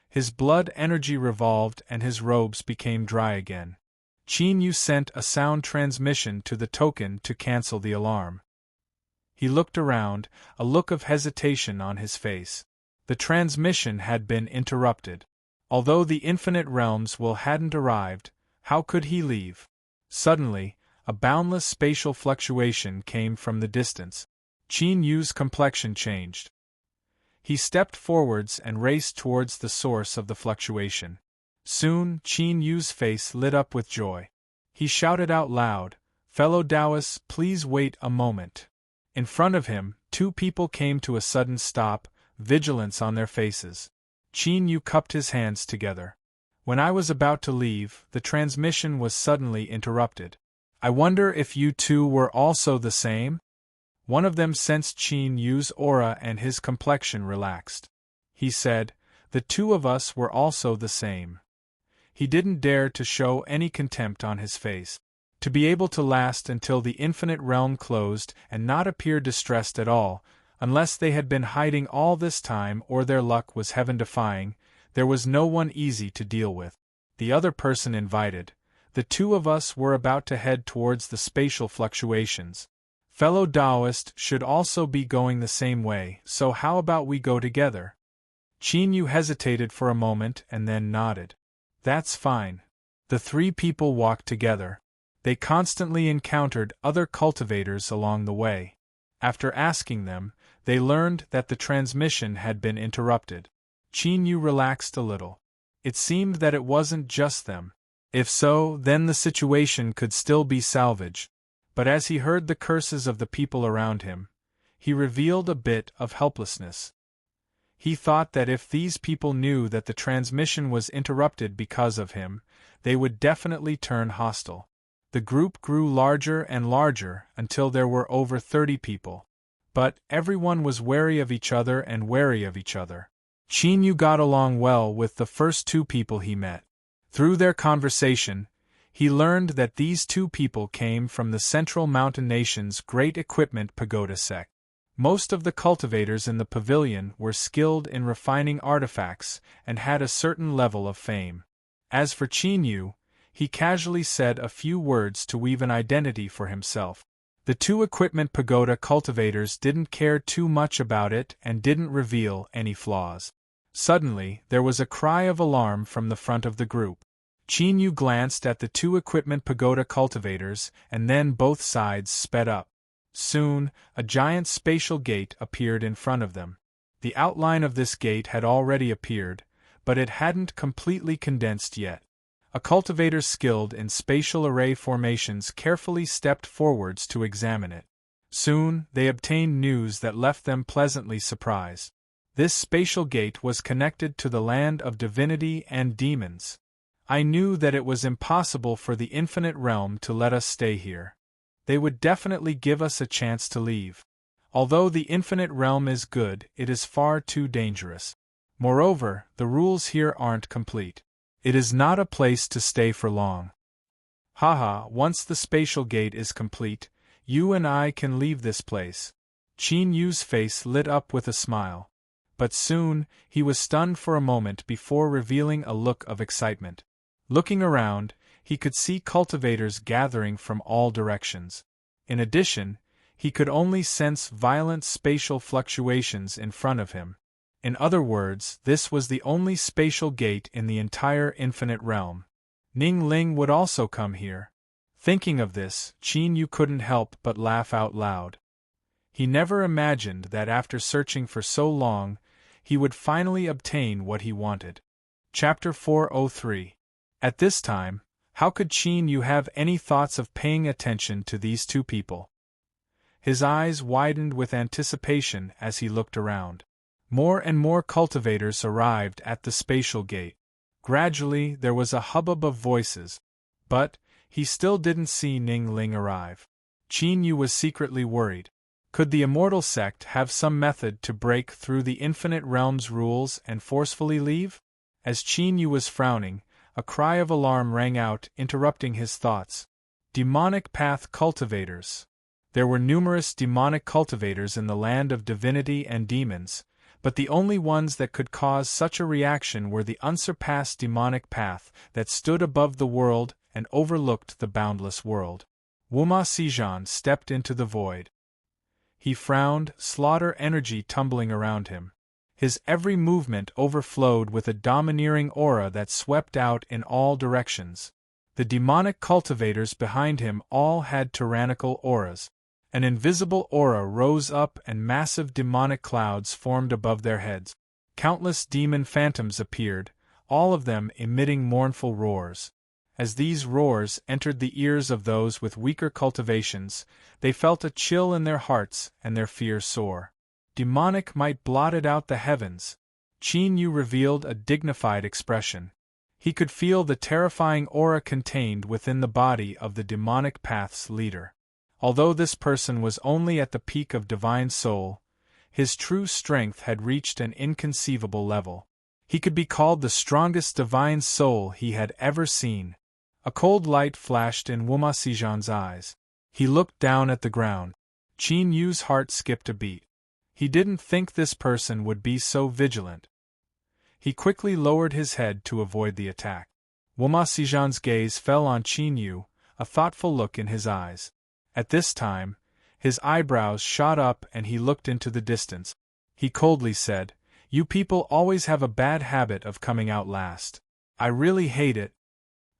His blood energy revolved and his robes became dry again. Qin Yu sent a sound transmission to the token to cancel the alarm. He looked around, a look of hesitation on his face. The transmission had been interrupted. Although the infinite realm's will hadn't arrived, how could he leave? Suddenly, a boundless spatial fluctuation came from the distance. Qin Yu's complexion changed. He stepped forwards and raced towards the source of the fluctuation. Soon, Qin Yu's face lit up with joy. He shouted out loud, "Fellow Taoists, please wait a moment." In front of him, two people came to a sudden stop, vigilance on their faces. Qin Yu cupped his hands together. When I was about to leave, the transmission was suddenly interrupted. I wonder if you two were also the same? One of them sensed Qin Yu's aura and his complexion relaxed. He said, "The two of us were also the same." He didn't dare to show any contempt on his face. To be able to last until the infinite realm closed and not appear distressed at all, unless they had been hiding all this time or their luck was heaven-defying, there was no one easy to deal with. the other person invited. The two of us were about to head towards the spatial fluctuations. Fellow Taoist should also be going the same way, so how about we go together? Qin Yu hesitated for a moment and then nodded. That's fine. The three people walked together. They constantly encountered other cultivators along the way. After asking them, they learned that the transmission had been interrupted. Qin Yu relaxed a little. It seemed that it wasn't just them. If so, then the situation could still be salvaged. But as he heard the curses of the people around him, he revealed a bit of helplessness. He thought that if these people knew that the transmission was interrupted because of him, they would definitely turn hostile. The group grew larger and larger until there were over 30 people. But everyone was wary of each other and wary of each other. Qin Yu got along well with the first two people he met. Through their conversation, he learned that these two people came from the Central Mountain Nation's Great Equipment Pagoda sect. Most of the cultivators in the pavilion were skilled in refining artifacts and had a certain level of fame. As for Qin Yu, he casually said a few words to weave an identity for himself. The two Equipment Pagoda cultivators didn't care too much about it and didn't reveal any flaws. Suddenly, there was a cry of alarm from the front of the group. Qin Yu glanced at the two Equipment Pagoda cultivators, and then both sides sped up. Soon, a giant spatial gate appeared in front of them. The outline of this gate had already appeared, but it hadn't completely condensed yet. A cultivator skilled in spatial array formations carefully stepped forwards to examine it. Soon, they obtained news that left them pleasantly surprised. This spatial gate was connected to the land of divinity and demons. I knew that it was impossible for the infinite realm to let us stay here. They would definitely give us a chance to leave. Although the infinite realm is good, it is far too dangerous. Moreover, the rules here aren't complete. It is not a place to stay for long. Haha, once the spatial gate is complete, you and I can leave this place. Qin Yu's face lit up with a smile. But soon, he was stunned for a moment before revealing a look of excitement. Looking around, he could see cultivators gathering from all directions. In addition, he could only sense violent spatial fluctuations in front of him. In other words, this was the only spatial gate in the entire infinite realm. Ning Ling would also come here. Thinking of this, Qin Yu couldn't help but laugh out loud. He never imagined that after searching for so long, he would finally obtain what he wanted. Chapter 403. At this time, how could Qin Yu have any thoughts of paying attention to these two people? His eyes widened with anticipation as he looked around. More and more cultivators arrived at the spatial gate. Gradually, there was a hubbub of voices. But he still didn't see Ning Ling arrive. Qin Yu was secretly worried. Could the immortal sect have some method to break through the infinite realm's rules and forcefully leave? As Qin Yu was frowning, a cry of alarm rang out, interrupting his thoughts. Demonic path cultivators. There were numerous demonic cultivators in the land of divinity and demons, but the only ones that could cause such a reaction were the unsurpassed demonic path that stood above the world and overlooked the boundless world. Wuma Sijan stepped into the void. He frowned, slaughter energy tumbling around him. His every movement overflowed with a domineering aura that swept out in all directions. The demonic cultivators behind him all had tyrannical auras. An invisible aura rose up and massive demonic clouds formed above their heads. Countless demon phantoms appeared, all of them emitting mournful roars. As these roars entered the ears of those with weaker cultivations, they felt a chill in their hearts and their fear soar. Demonic might blotted out the heavens. Qin Yu revealed a dignified expression. He could feel the terrifying aura contained within the body of the demonic path's leader. Although this person was only at the peak of divine soul, his true strength had reached an inconceivable level. He could be called the strongest divine soul he had ever seen. A cold light flashed in Wuma Sijan's eyes. He looked down at the ground. Qin Yu's heart skipped a beat. He didn't think this person would be so vigilant. He quickly lowered his head to avoid the attack. Womasijin's gaze fell on Qin Yu, a thoughtful look in his eyes. At this time, his eyebrows shot up and he looked into the distance. He coldly said, "You people always have a bad habit of coming out last. I really hate it."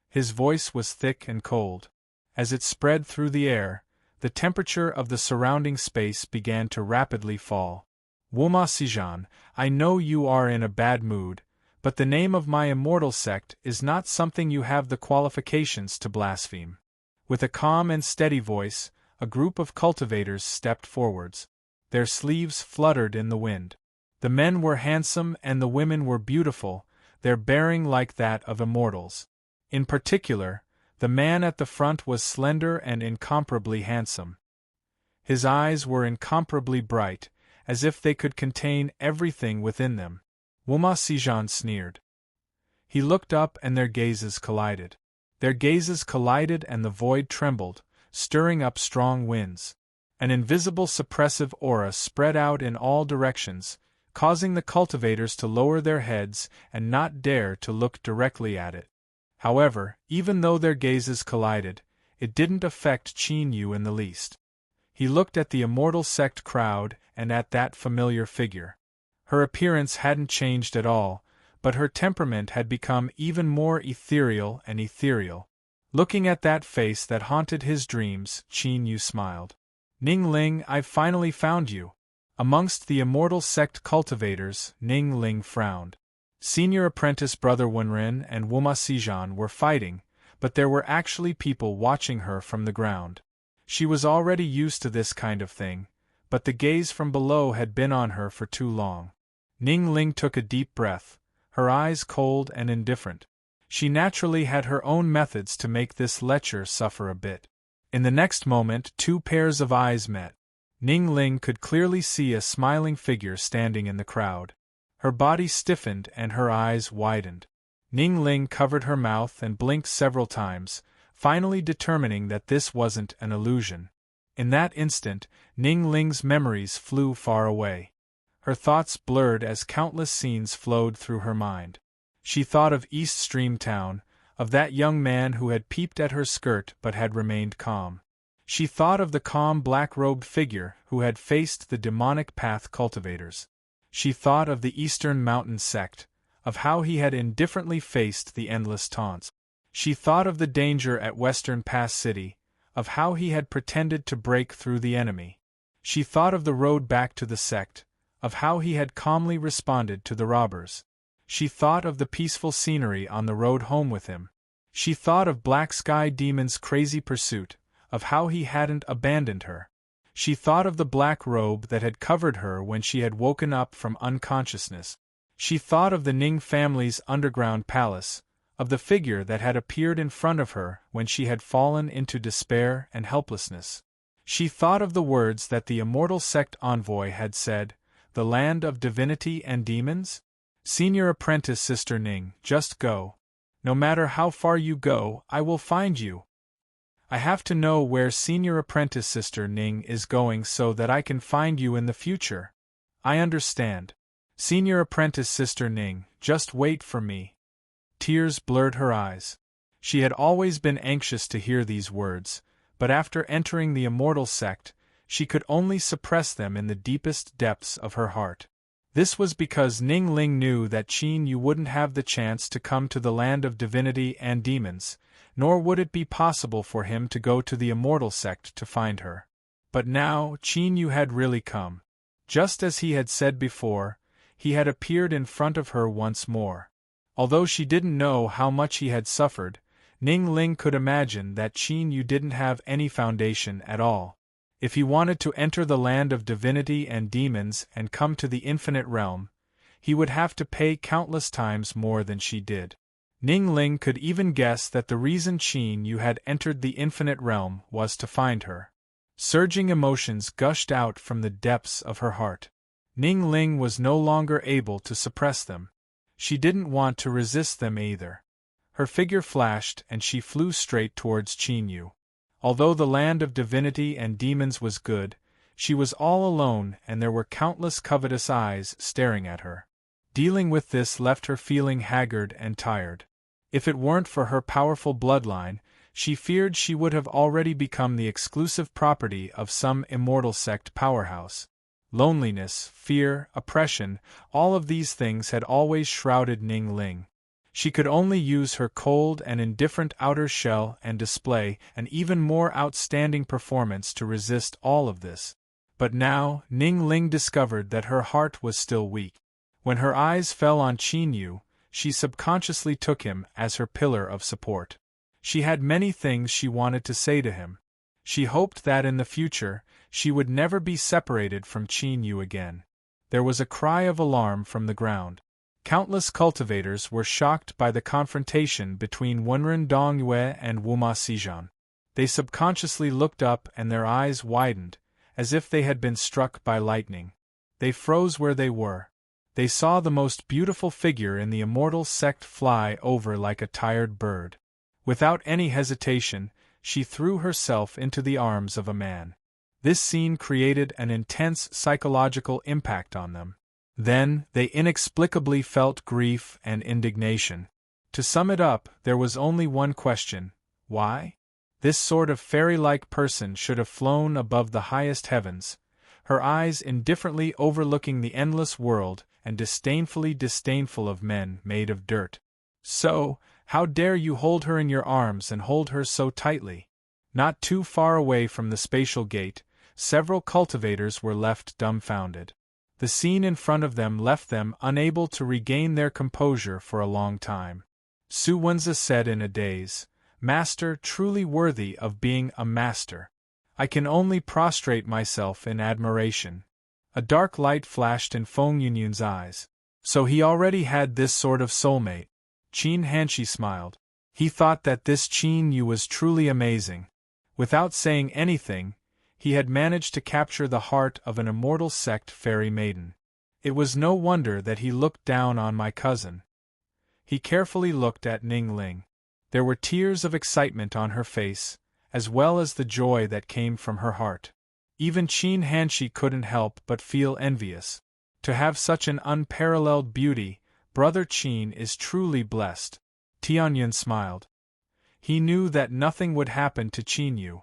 His voice was thick and cold. As it spread through the air, the temperature of the surrounding space began to rapidly fall. "Womasijin, I know you are in a bad mood, but the name of my immortal sect is not something you have the qualifications to blaspheme." With a calm and steady voice, a group of cultivators stepped forwards. Their sleeves fluttered in the wind. The men were handsome and the women were beautiful, their bearing like that of immortals. In particular, the man at the front was slender and incomparably handsome. His eyes were incomparably bright, as if they could contain everything within them. Womasijin sneered. He looked up and their gazes collided. Their gazes collided and the void trembled, stirring up strong winds. An invisible suppressive aura spread out in all directions, causing the cultivators to lower their heads and not dare to look directly at it. However, even though their gazes collided, it didn't affect Qin Yu in the least. He looked at the immortal sect crowd and at that familiar figure. Her appearance hadn't changed at all, but her temperament had become even more ethereal and ethereal. Looking at that face that haunted his dreams, Qin Yu smiled. "Ning Ling, I've finally found you." Amongst the immortal sect cultivators, Ning Ling frowned. Senior apprentice Brother Wenren and Womasijin were fighting, but there were actually people watching her from the ground. She was already used to this kind of thing, but the gaze from below had been on her for too long. Ning Ling took a deep breath, her eyes cold and indifferent. She naturally had her own methods to make this lecher suffer a bit. In the next moment, two pairs of eyes met. Ning Ling could clearly see a smiling figure standing in the crowd. Her body stiffened and her eyes widened. Ning Ling covered her mouth and blinked several times, finally determining that this wasn't an illusion. In that instant, Ning Ling's memories flew far away. Her thoughts blurred as countless scenes flowed through her mind. She thought of East Stream Town, of that young man who had peeped at her skirt but had remained calm. She thought of the calm black-robed figure who had faced the demonic path cultivators. She thought of the Eastern Mountain sect, of how he had indifferently faced the endless taunts. She thought of the danger at Western Pass City, of how he had pretended to break through the enemy. She thought of the road back to the sect, of how he had calmly responded to the robbers. She thought of the peaceful scenery on the road home with him. She thought of Black Sky Demon's crazy pursuit, of how he hadn't abandoned her. She thought of the black robe that had covered her when she had woken up from unconsciousness. She thought of the Ning family's underground palace, of the figure that had appeared in front of her when she had fallen into despair and helplessness. She thought of the words that the immortal sect envoy had said, "The land of divinity and demons? Senior apprentice Sister Ning, just go. No matter how far you go, I will find you. I have to know where Senior Apprentice Sister Ning is going so that I can find you in the future. I understand. Senior Apprentice Sister Ning, just wait for me." Tears blurred her eyes. She had always been anxious to hear these words, but after entering the immortal sect, she could only suppress them in the deepest depths of her heart. This was because Ning Ling knew that Qin Yu wouldn't have the chance to come to the land of divinity and demons, nor would it be possible for him to go to the immortal sect to find her. But now, Qin Yu had really come. Just as he had said before, he had appeared in front of her once more. Although she didn't know how much he had suffered, Ning Ling could imagine that Qin Yu didn't have any foundation at all. If he wanted to enter the land of divinity and demons and come to the infinite realm, he would have to pay countless times more than she did. Ning Ling could even guess that the reason Qin Yu had entered the infinite realm was to find her. Surging emotions gushed out from the depths of her heart. Ning Ling was no longer able to suppress them. She didn't want to resist them either. Her figure flashed and she flew straight towards Qin Yu. Although the land of divinity and demons was good, she was all alone and there were countless covetous eyes staring at her. Dealing with this left her feeling haggard and tired. If it weren't for her powerful bloodline, she feared she would have already become the exclusive property of some immortal sect powerhouse. Loneliness, fear, oppression, all of these things had always shrouded Ning Ling. She could only use her cold and indifferent outer shell and display an even more outstanding performance to resist all of this. But now, Ning Ling discovered that her heart was still weak. When her eyes fell on Qin Yu, she subconsciously took him as her pillar of support. She had many things she wanted to say to him. She hoped that in the future, she would never be separated from Qin Yu again. There was a cry of alarm from the ground. Countless cultivators were shocked by the confrontation between Wenren Dongyue and Wuma Xizhan. They subconsciously looked up and their eyes widened, as if they had been struck by lightning. They froze where they were. They saw the most beautiful figure in the immortal sect fly over like a tired bird. Without any hesitation, she threw herself into the arms of a man. This scene created an intense psychological impact on them. Then, they inexplicably felt grief and indignation. To sum it up, there was only one question: why? This sort of fairy-like person should have flown above the highest heavens, her eyes indifferently overlooking the endless world and disdainfully disdainful of men made of dirt. So, how dare you hold her in your arms and hold her so tightly? Not too far away from the spatial gate, several cultivators were left dumbfounded. The scene in front of them left them unable to regain their composure for a long time. Su Wenzi said in a daze, "Master truly worthy of being a master. I can only prostrate myself in admiration." A dark light flashed in Feng Yunyun's eyes. So he already had this sort of soulmate. Qin Hanshi smiled. He thought that this Qin Yu was truly amazing. Without saying anything, he had managed to capture the heart of an immortal sect fairy maiden. It was no wonder that he looked down on my cousin. He carefully looked at Ning Ling. There were tears of excitement on her face, as well as the joy that came from her heart. Even Qin Hanshi couldn't help but feel envious. To have such an unparalleled beauty, Brother Qin is truly blessed. Tianyun smiled. He knew that nothing would happen to Qin Yu.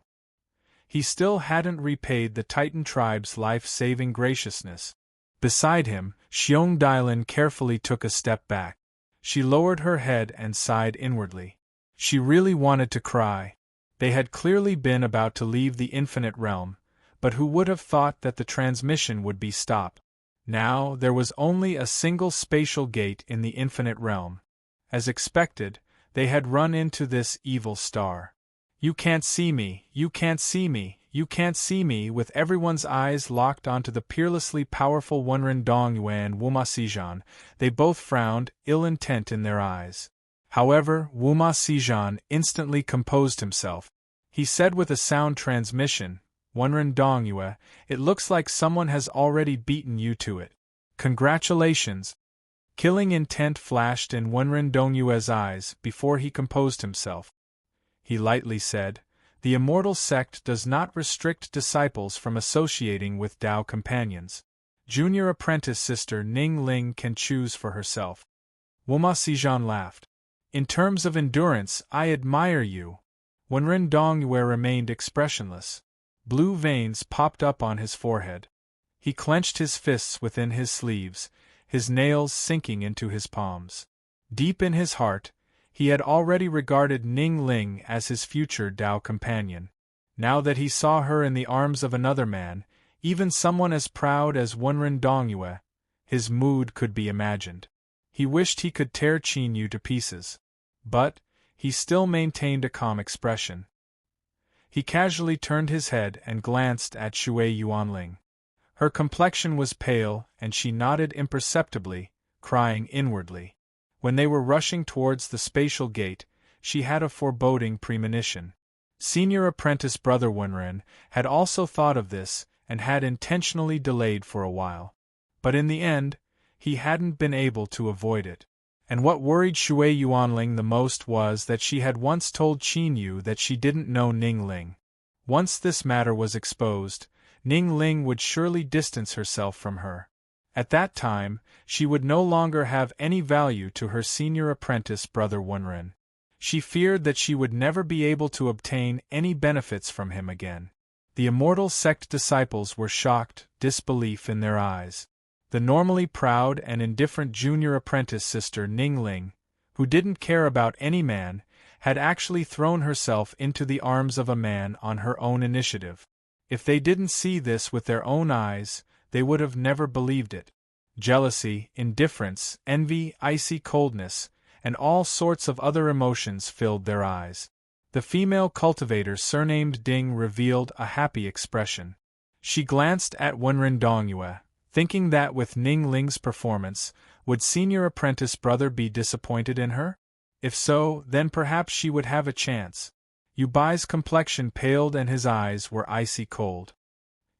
He still hadn't repaid the Titan tribe's life-saving graciousness. Beside him, Xiong Dailin carefully took a step back. She lowered her head and sighed inwardly. She really wanted to cry. They had clearly been about to leave the infinite realm, but who would have thought that the transmission would be stopped? Now there was only a single spatial gate in the infinite realm. As expected, they had run into this evil star. "You can't see me, you can't see me, you can't see me," with everyone's eyes locked onto the peerlessly powerful Wenren Dongyue and Wuma Xizhan, they both frowned, ill intent in their eyes. However, Wuma Xizhan instantly composed himself. He said with a sound transmission, "Wenren Dongyue, it looks like someone has already beaten you to it. Congratulations." Killing intent flashed in Wenren Dongyue's eyes before he composed himself. He lightly said, "The immortal sect does not restrict disciples from associating with Dao companions. Junior apprentice sister Ning Ling can choose for herself." Wuma Xizhan laughed. "In terms of endurance, I admire you." Wenren Dongyue remained expressionless. Blue veins popped up on his forehead. He clenched his fists within his sleeves, his nails sinking into his palms. Deep in his heart, he had already regarded Ning Ling as his future Dao companion. Now that he saw her in the arms of another man, even someone as proud as Wenren Dongyue, his mood could be imagined. He wished he could tear Qin Yu to pieces. But, he still maintained a calm expression. He casually turned his head and glanced at Shui Yuanling. Her complexion was pale and she nodded imperceptibly, crying inwardly. When they were rushing towards the spatial gate, she had a foreboding premonition. Senior apprentice Brother Wenren had also thought of this and had intentionally delayed for a while. But in the end, he hadn't been able to avoid it. And what worried Shui Yuanling the most was that she had once told Qin Yu that she didn't know Ning Ling. Once this matter was exposed, Ning Ling would surely distance herself from her. At that time, she would no longer have any value to her senior apprentice Brother Wenren. She feared that she would never be able to obtain any benefits from him again. The immortal sect disciples were shocked, disbelief in their eyes. The normally proud and indifferent junior apprentice sister Ning Ling, who didn't care about any man, had actually thrown herself into the arms of a man on her own initiative. If they didn't see this with their own eyes, they would have never believed it. Jealousy, indifference, envy, icy coldness, and all sorts of other emotions filled their eyes. The female cultivator surnamed Ding revealed a happy expression. She glanced at Wenren Dongyue, thinking that with Ning Ling's performance, would senior apprentice brother be disappointed in her? If so, then perhaps she would have a chance. Yu Bai's complexion paled and his eyes were icy cold.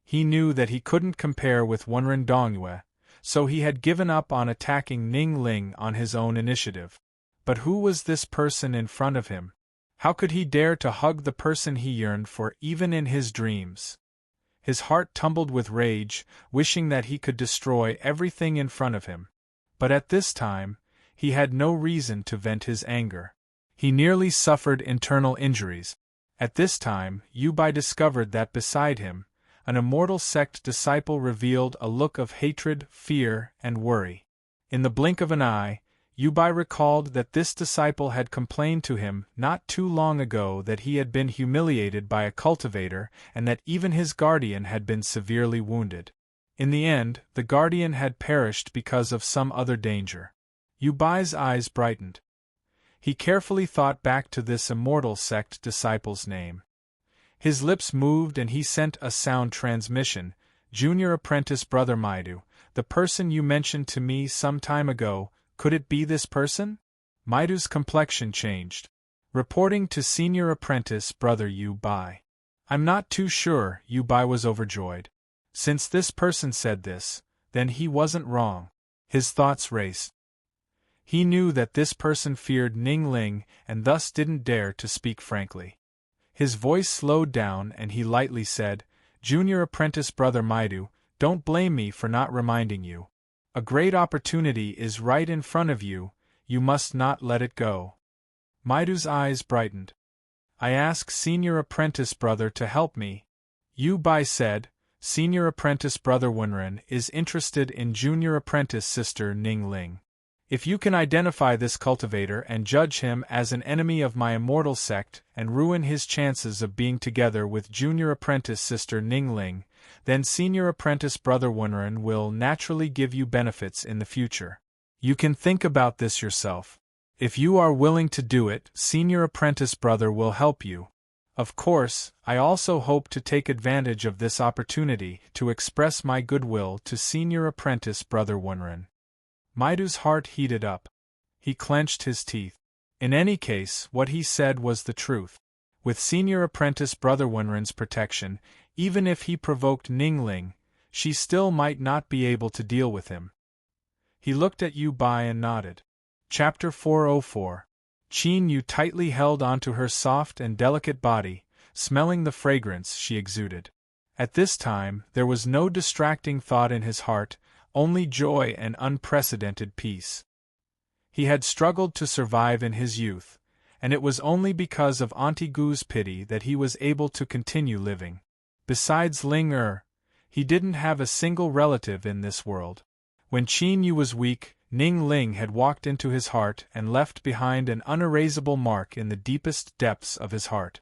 He knew that he couldn't compare with Wenren Dongyue, so he had given up on attacking Ning Ling on his own initiative. But who was this person in front of him? How could he dare to hug the person he yearned for even in his dreams? His heart tumbled with rage, wishing that he could destroy everything in front of him. But at this time, he had no reason to vent his anger. He nearly suffered internal injuries. At this time, Yu Bai discovered that beside him, an immortal sect disciple revealed a look of hatred, fear, and worry. In the blink of an eye, Yu Bai recalled that this disciple had complained to him not too long ago that he had been humiliated by a cultivator and that even his guardian had been severely wounded. In the end, the guardian had perished because of some other danger. Yu Bai's eyes brightened. He carefully thought back to this immortal sect disciple's name. His lips moved and he sent a sound transmission. Junior apprentice brother Maidu, the person you mentioned to me some time ago, could it be this person? Maidu's complexion changed. Reporting to senior apprentice brother Yu Bai. I'm not too sure. Yu Bai was overjoyed. Since this person said this, then he wasn't wrong. His thoughts raced. He knew that this person feared Ning Ling and thus didn't dare to speak frankly. His voice slowed down and he lightly said, Junior apprentice brother Maidu, don't blame me for not reminding you. A great opportunity is right in front of you, you must not let it go. Maidu's eyes brightened. I ask senior apprentice brother to help me. Yu Bai said, senior apprentice brother Wenren is interested in junior apprentice sister Ning Ling. If you can identify this cultivator and judge him as an enemy of my immortal sect and ruin his chances of being together with junior apprentice sister Ning Ling, then senior apprentice brother Wenren will naturally give you benefits in the future. You can think about this yourself. If you are willing to do it, senior apprentice brother will help you. Of course, I also hope to take advantage of this opportunity to express my goodwill to senior apprentice brother Wenren. Maidu's heart heated up. He clenched his teeth. In any case, what he said was the truth. With senior apprentice brother Wenren's protection, even if he provoked Ning Ling, she still might not be able to deal with him. He looked at Yu Bai and nodded. Chapter 404. Qin Yu tightly held onto her soft and delicate body, smelling the fragrance she exuded. At this time, there was no distracting thought in his heart, only joy and unprecedented peace. He had struggled to survive in his youth, and it was only because of Auntie Gu's pity that he was able to continue living. Besides Ling he didn't have a single relative in this world. When Qin Yu was weak, Ning Ling had walked into his heart and left behind an unerasable mark in the deepest depths of his heart.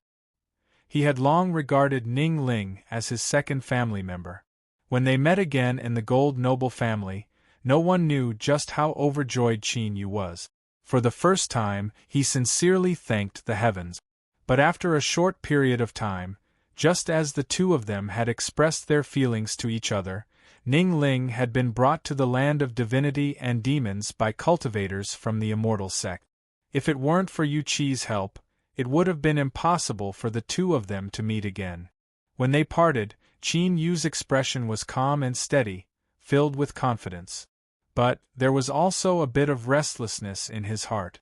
He had long regarded Ning Ling as his second family member. When they met again in the Gold Noble family, no one knew just how overjoyed Qin Yu was. For the first time, he sincerely thanked the heavens. But after a short period of time, just as the two of them had expressed their feelings to each other, Ning Ling had been brought to the land of divinity and demons by cultivators from the immortal sect. If it weren't for Yu Qi's help, it would have been impossible for the two of them to meet again. When they parted, Qin Yu's expression was calm and steady, filled with confidence. But there was also a bit of restlessness in his heart.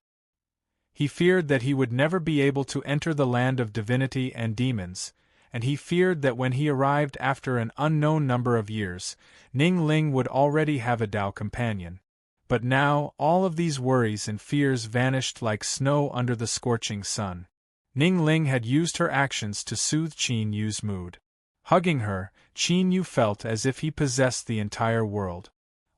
He feared that he would never be able to enter the land of divinity and demons, and he feared that when he arrived after an unknown number of years, Ning Ling would already have a Dao companion. But now, all of these worries and fears vanished like snow under the scorching sun. Ning Ling had used her actions to soothe Qin Yu's mood. Hugging her, Qin Yu felt as if he possessed the entire world.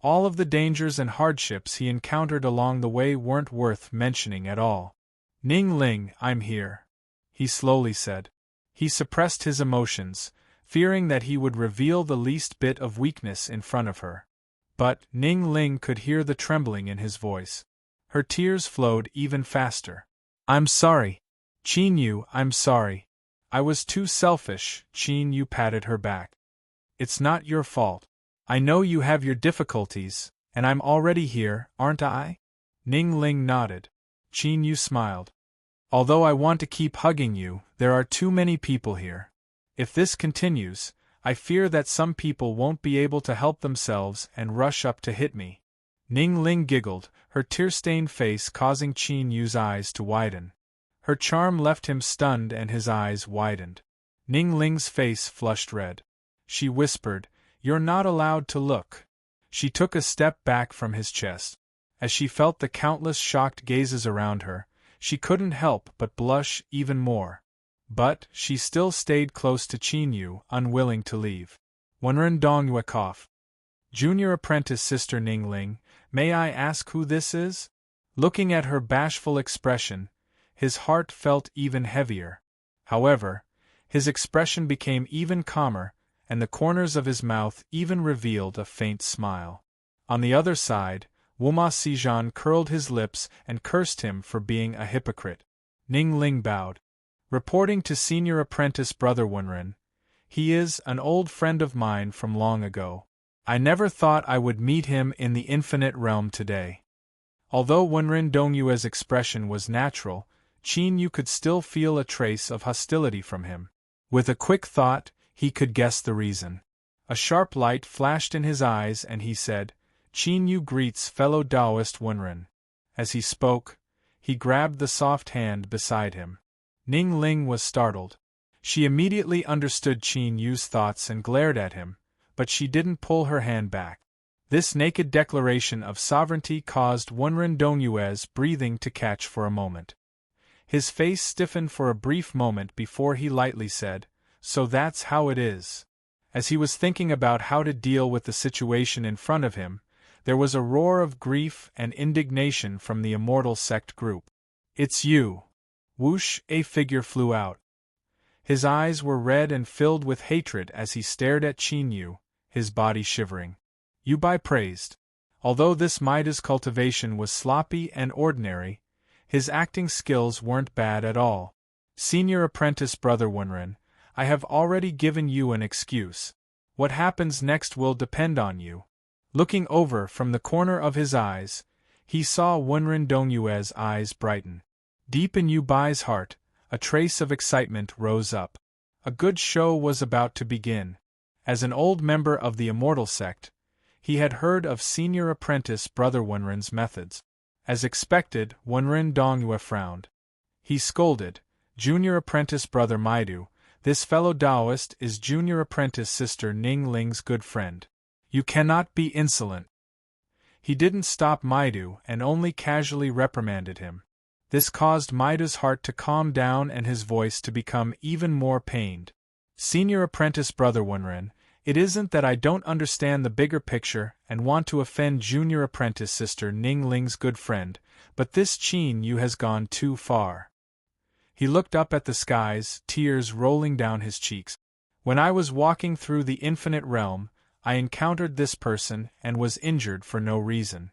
All of the dangers and hardships he encountered along the way weren't worth mentioning at all. "Ning Ling, I'm here," he slowly said. He suppressed his emotions, fearing that he would reveal the least bit of weakness in front of her. But Ning Ling could hear the trembling in his voice. Her tears flowed even faster. "I'm sorry. Qin Yu, I'm sorry. I was too selfish." Qin Yu patted her back. "It's not your fault. I know you have your difficulties, and I'm already here, aren't I?" Ning Ling nodded. Qin Yu smiled. "Although I want to keep hugging you, there are too many people here. If this continues, I fear that some people won't be able to help themselves and rush up to hit me." Ning Ling giggled, her tear-stained face causing Qin Yu's eyes to widen. Her charm left him stunned and his eyes widened. Ning Ling's face flushed red. She whispered, "You're not allowed to look." She took a step back from his chest. As she felt the countless shocked gazes around her, she couldn't help but blush even more. But she still stayed close to Qin Yu, unwilling to leave. "Wenren Dongyue cough. Junior apprentice Sister Ning Ling, may I ask who this is?" Looking at her bashful expression, his heart felt even heavier. However, his expression became even calmer, and the corners of his mouth even revealed a faint smile. On the other side, Wuma Sijan curled his lips and cursed him for being a hypocrite. Ning Ling bowed. "Reporting to Senior Apprentice Brother Wenren. He is an old friend of mine from long ago. I never thought I would meet him in the infinite realm today." Although Wenren Dongyue's expression was natural, Qin Yu could still feel a trace of hostility from him. With a quick thought, he could guess the reason. A sharp light flashed in his eyes and he said, "Qin Yu greets fellow Taoist Wenren." As he spoke, he grabbed the soft hand beside him. Ning Ling was startled. She immediately understood Qin Yu's thoughts and glared at him, but she didn't pull her hand back. This naked declaration of sovereignty caused Wenren Dongyue's breathing to catch for a moment. His face stiffened for a brief moment before he lightly said, "So that's how it is." As he was thinking about how to deal with the situation in front of him, there was a roar of grief and indignation from the Immortal Sect group. "It's you!" Whoosh, a figure flew out. His eyes were red and filled with hatred as he stared at Qin Yu, his body shivering. Yu Bai praised. Although this Midas cultivation was sloppy and ordinary, his acting skills weren't bad at all. "Senior Apprentice Brother Wenren, I have already given you an excuse. What happens next will depend on you." Looking over from the corner of his eyes, he saw Wenren Dongyue's eyes brighten. Deep in Yu Bai's heart, a trace of excitement rose up. A good show was about to begin. As an old member of the Immortal Sect, he had heard of Senior Apprentice Brother Wenren's methods. As expected, Wenren Dongyue frowned. He scolded, "Junior Apprentice Brother Maidu, this fellow Taoist is Junior Apprentice Sister Ning Ling's good friend. You cannot be insolent." He didn't stop Maidu and only casually reprimanded him. This caused Maidu's heart to calm down and his voice to become even more pained. "Senior Apprentice Brother Wenren, it isn't that I don't understand the bigger picture and want to offend Junior Apprentice Sister Ning Ling's good friend, but this Qin Yu has gone too far." He looked up at the skies, tears rolling down his cheeks. "When I was walking through the infinite realm, I encountered this person and was injured for no reason.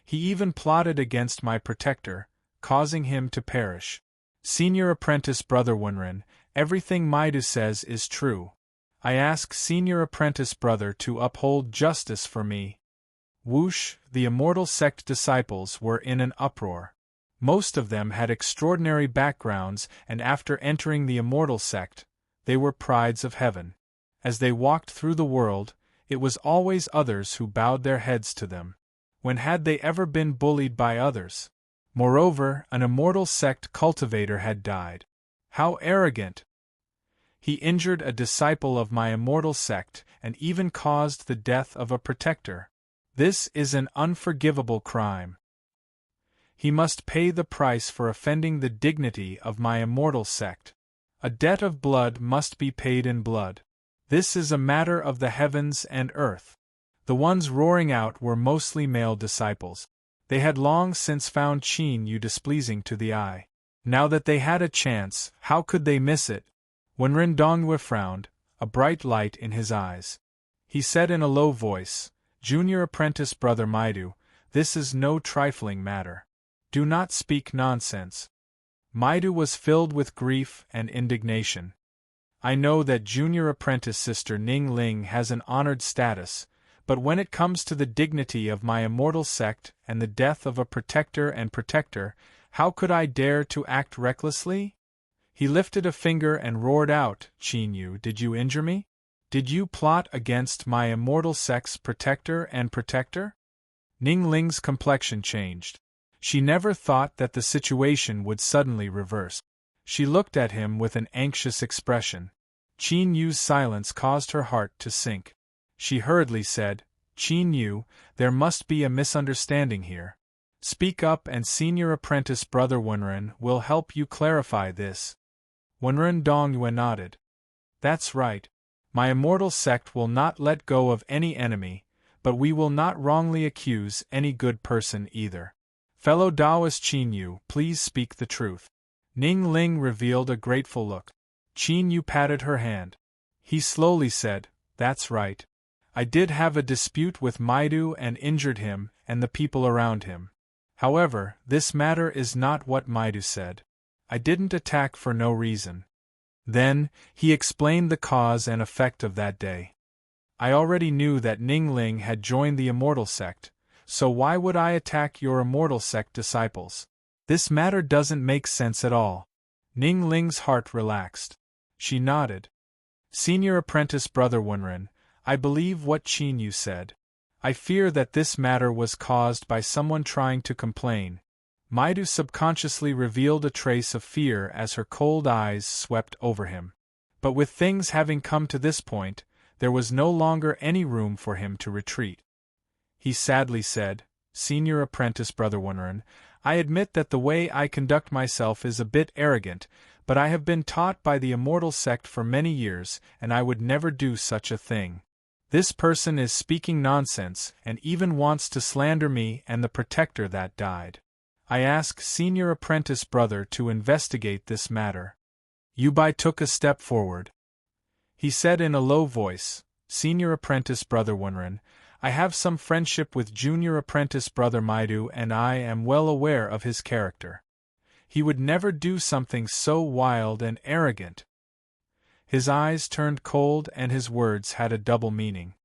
He even plotted against my protector, causing him to perish. Senior Apprentice Brother Wenren, everything Maidu says is true. I ask Senior Apprentice Brother to uphold justice for me." Whoosh, the Immortal Sect disciples were in an uproar. Most of them had extraordinary backgrounds, and after entering the Immortal Sect, they were prides of heaven. As they walked through the world, it was always others who bowed their heads to them. When had they ever been bullied by others? Moreover, an Immortal Sect cultivator had died. How arrogant! He injured a disciple of my Immortal Sect and even caused the death of a protector. This is an unforgivable crime. He must pay the price for offending the dignity of my immortal sect. A debt of blood must be paid in blood. This is a matter of the heavens and earth. The ones roaring out were mostly male disciples. They had long since found Qin Yu displeasing to the eye. Now that they had a chance, how could they miss it? Wenren Dongyue frowned, a bright light in his eyes. He said in a low voice, "Junior apprentice brother Maidu, this is no trifling matter. Do not speak nonsense." Maidu was filled with grief and indignation. "I know that junior apprentice sister Ning Ling has an honored status, but when it comes to the dignity of my immortal sect and the death of a protector and protector, how could I dare to act recklessly?" He lifted a finger and roared out, "Qin Yu, did you injure me? Did you plot against my immortal sect's protector and protector?" Ning Ling's complexion changed. She never thought that the situation would suddenly reverse. She looked at him with an anxious expression. Qin Yu's silence caused her heart to sink. She hurriedly said, "Qin Yu, there must be a misunderstanding here. Speak up and senior apprentice brother Wenren will help you clarify this." Wenren Dongyue nodded. "That's right. My immortal sect will not let go of any enemy, but we will not wrongly accuse any good person either. Fellow Taoist Qin Yu, please speak the truth." Ning Ling revealed a grateful look. Qin Yu patted her hand. He slowly said, "That's right. I did have a dispute with Maidu and injured him and the people around him. However, this matter is not what Maidu said. I didn't attack for no reason." Then, he explained the cause and effect of that day. "I already knew that Ning Ling had joined the Immortal Sect, so why would I attack your Immortal Sect disciples? This matter doesn't make sense at all." Ning Ling's heart relaxed. She nodded. "Senior apprentice brother Wenren, I believe what Qin Yu said. I fear that this matter was caused by someone trying to complain." Maidu subconsciously revealed a trace of fear as her cold eyes swept over him. But with things having come to this point, there was no longer any room for him to retreat. He sadly said, "Senior apprentice brother Wenren, I admit that the way I conduct myself is a bit arrogant, but I have been taught by the Immortal Sect for many years, and I would never do such a thing. This person is speaking nonsense and even wants to slander me and the protector that died. I ask senior apprentice brother to investigate this matter." Yubai took a step forward. He said in a low voice, "Senior apprentice brother Wenren, I have some friendship with junior apprentice brother Maidu and I am well aware of his character. He would never do something so wild and arrogant." His eyes turned cold and his words had a double meaning.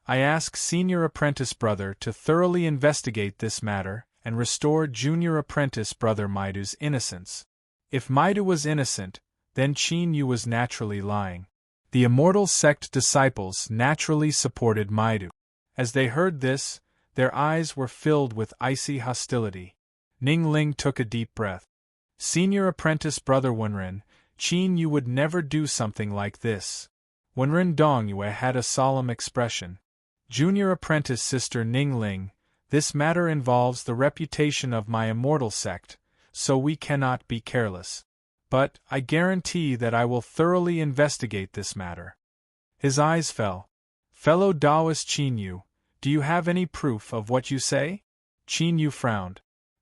"I ask senior apprentice brother to thoroughly investigate this matter and restore junior apprentice brother Maidu's innocence. If Maidu was innocent, then Qin Yu was naturally lying." The Immortal Sect disciples naturally supported Maidu. As they heard this, their eyes were filled with icy hostility. Ning Ling took a deep breath. "Senior apprentice brother Wenren, Qin Yu would never do something like this." Wenren Dongyue had a solemn expression. "Junior apprentice sister Ning Ling, this matter involves the reputation of my Immortal Sect, so we cannot be careless. But I guarantee that I will thoroughly investigate this matter." His eyes fell. "Fellow Taoist Qin Yu, do you have any proof of what you say?" Qin Yu frowned.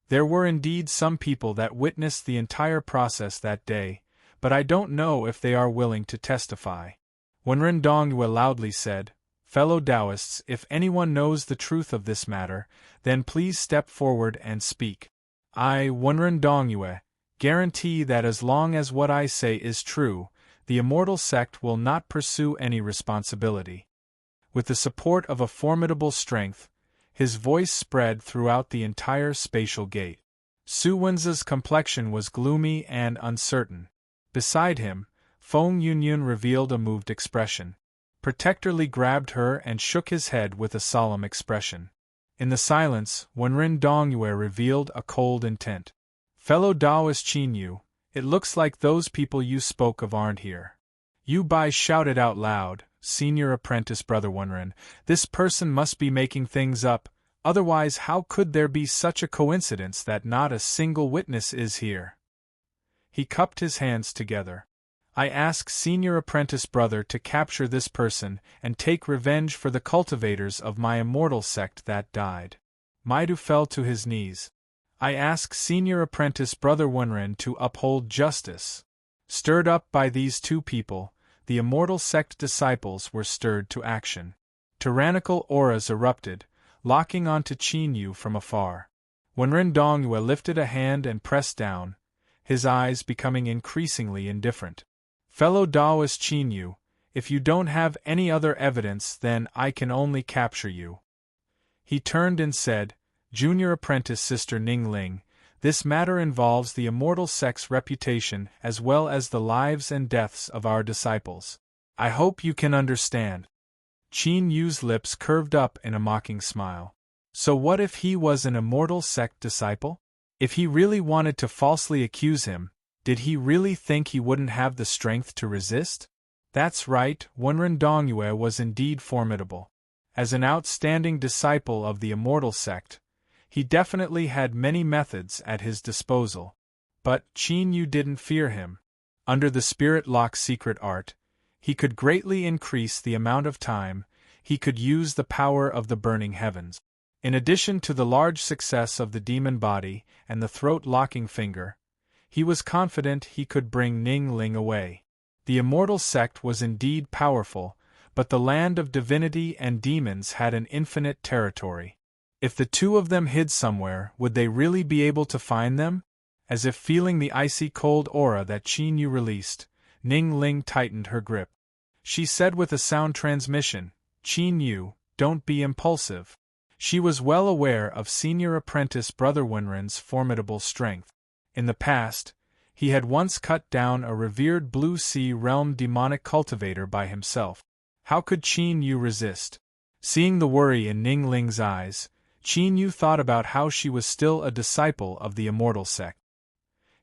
"There were indeed some people that witnessed the entire process that day, but I don't know if they are willing to testify." Wenren Dongyue loudly said, "Fellow Taoists, if anyone knows the truth of this matter, then please step forward and speak. I, Wenren Dongyue, guarantee that as long as what I say is true, the Immortal Sect will not pursue any responsibility." With the support of a formidable strength, his voice spread throughout the entire spatial gate. Su Wenzi's complexion was gloomy and uncertain. Beside him, Feng Yunyun revealed a moved expression. Protector Li grabbed her and shook his head with a solemn expression. In the silence, Wenren Dongyue revealed a cold intent. "Fellow Taoist Qin Yu, it looks like those people you spoke of aren't here." Yu Bai shouted out loud, Senior Apprentice Brother Wenren. This person must be making things up, otherwise how could there be such a coincidence that not a single witness is here? He cupped his hands together. I ask Senior Apprentice Brother to capture this person and take revenge for the cultivators of my immortal sect that died. Maidu fell to his knees. I ask Senior Apprentice Brother Wenren to uphold justice. Stirred up by these two people, the immortal sect disciples were stirred to action. Tyrannical auras erupted, locking onto Qin Yu from afar. Wenren Dongyue lifted a hand and pressed down, his eyes becoming increasingly indifferent. Fellow Taoist Qin Yu, if you don't have any other evidence, then I can only capture you. He turned and said, Junior Apprentice Sister Ning Ling, this matter involves the immortal sect's reputation as well as the lives and deaths of our disciples. I hope you can understand. Qin Yu's lips curved up in a mocking smile. So what if he was an immortal sect disciple? If he really wanted to falsely accuse him, did he really think he wouldn't have the strength to resist? That's right, Wenren Dongyue was indeed formidable. As an outstanding disciple of the immortal sect, he definitely had many methods at his disposal. But Qin Yu didn't fear him. Under the Spirit Lock secret art, he could greatly increase the amount of time he could use the power of the burning heavens. In addition to the large success of the demon body and the throat-locking finger, he was confident he could bring Ning Ling away. The immortal sect was indeed powerful, but the land of divinity and demons had an infinite territory. If the two of them hid somewhere, would they really be able to find them? As if feeling the icy cold aura that Qin Yu released, Ning Ling tightened her grip. She said with a sound transmission, Qin Yu, don't be impulsive. She was well aware of Senior Apprentice Brother Wenren's formidable strength. In the past, he had once cut down a revered Blue Sea Realm demonic cultivator by himself. How could Qin Yu resist? Seeing the worry in Ning Ling's eyes, Qin Yu thought about how she was still a disciple of the immortal sect.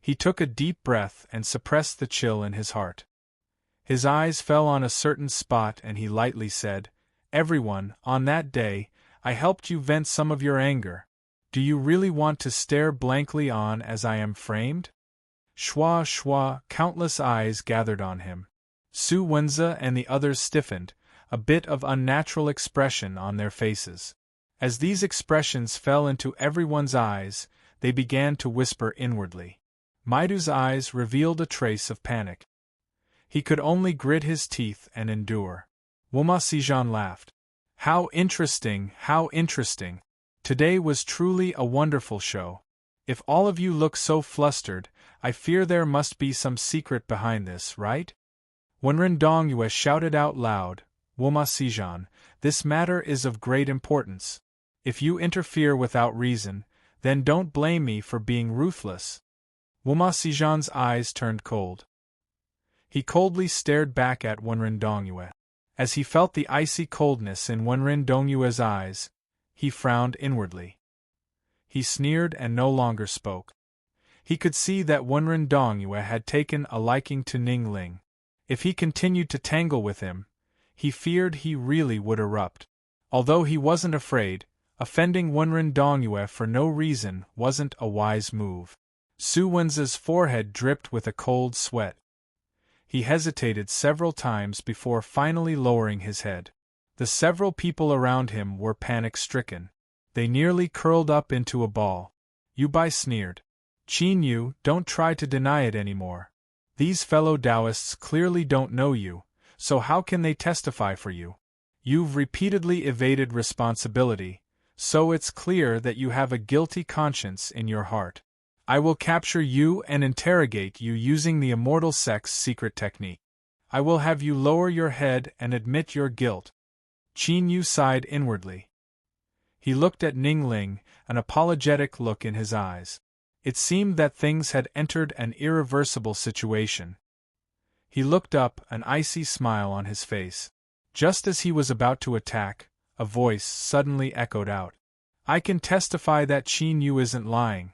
He took a deep breath and suppressed the chill in his heart. His eyes fell on a certain spot and he lightly said, Everyone, on that day, I helped you vent some of your anger. Do you really want to stare blankly on as I am framed? Shwa shwa, countless eyes gathered on him. Su Wenze and the others stiffened, a bit of unnatural expression on their faces. As these expressions fell into everyone's eyes, they began to whisper inwardly. Maidu's eyes revealed a trace of panic. He could only grit his teeth and endure. Woma Sijan laughed. How interesting, how interesting. Today was truly a wonderful show. If all of you look so flustered, I fear there must be some secret behind this, right? Wenren Dongyue shouted out loud, Woma Sijan, this matter is of great importance. If you interfere without reason, then don't blame me for being ruthless. Woma Sijan's eyes turned cold. He coldly stared back at Wenren Dongyue. As he felt the icy coldness in Wenren Dongyue's eyes, he frowned inwardly. He sneered and no longer spoke. He could see that Wenren Dongyue had taken a liking to Ning Ling. If he continued to tangle with him, he feared he really would erupt. Although he wasn't afraid, offending Wenren Dongyue for no reason wasn't a wise move. Su Wenze's forehead dripped with a cold sweat. He hesitated several times before finally lowering his head. The several people around him were panic-stricken. They nearly curled up into a ball. Yubai sneered. Qin Yu, don't try to deny it anymore. These fellow Taoists clearly don't know you, so how can they testify for you? You've repeatedly evaded responsibility, so it's clear that you have a guilty conscience in your heart. I will capture you and interrogate you using the immortal sect's secret technique. I will have you lower your head and admit your guilt. Qin Yu sighed inwardly. He looked at Ning Ling, an apologetic look in his eyes. It seemed that things had entered an irreversible situation. He looked up, an icy smile on his face. Just as he was about to attack, a voice suddenly echoed out. I can testify that Qin Yu isn't lying.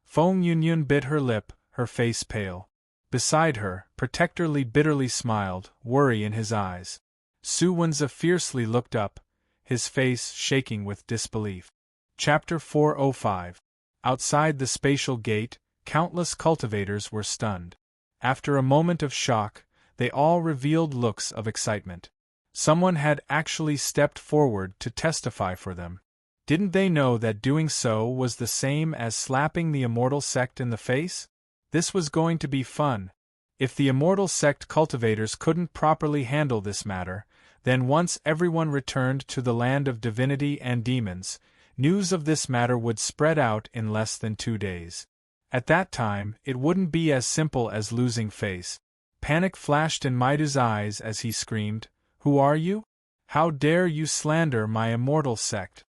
Feng Yunyun bit her lip, her face pale. Beside her, Protector Li bitterly smiled, worry in his eyes. Su Wenza fiercely looked up, his face shaking with disbelief. Chapter 405. Outside the spatial gate, countless cultivators were stunned. After a moment of shock, they all revealed looks of excitement. Someone had actually stepped forward to testify for them. Didn't they know that doing so was the same as slapping the immortal sect in the face? This was going to be fun. If the immortal sect cultivators couldn't properly handle this matter, then once everyone returned to the land of divinity and demons, news of this matter would spread out in less than 2 days. At that time, it wouldn't be as simple as losing face. Panic flashed in Maidu's eyes as he screamed, "Who are you? How dare you slander my immortal sect?"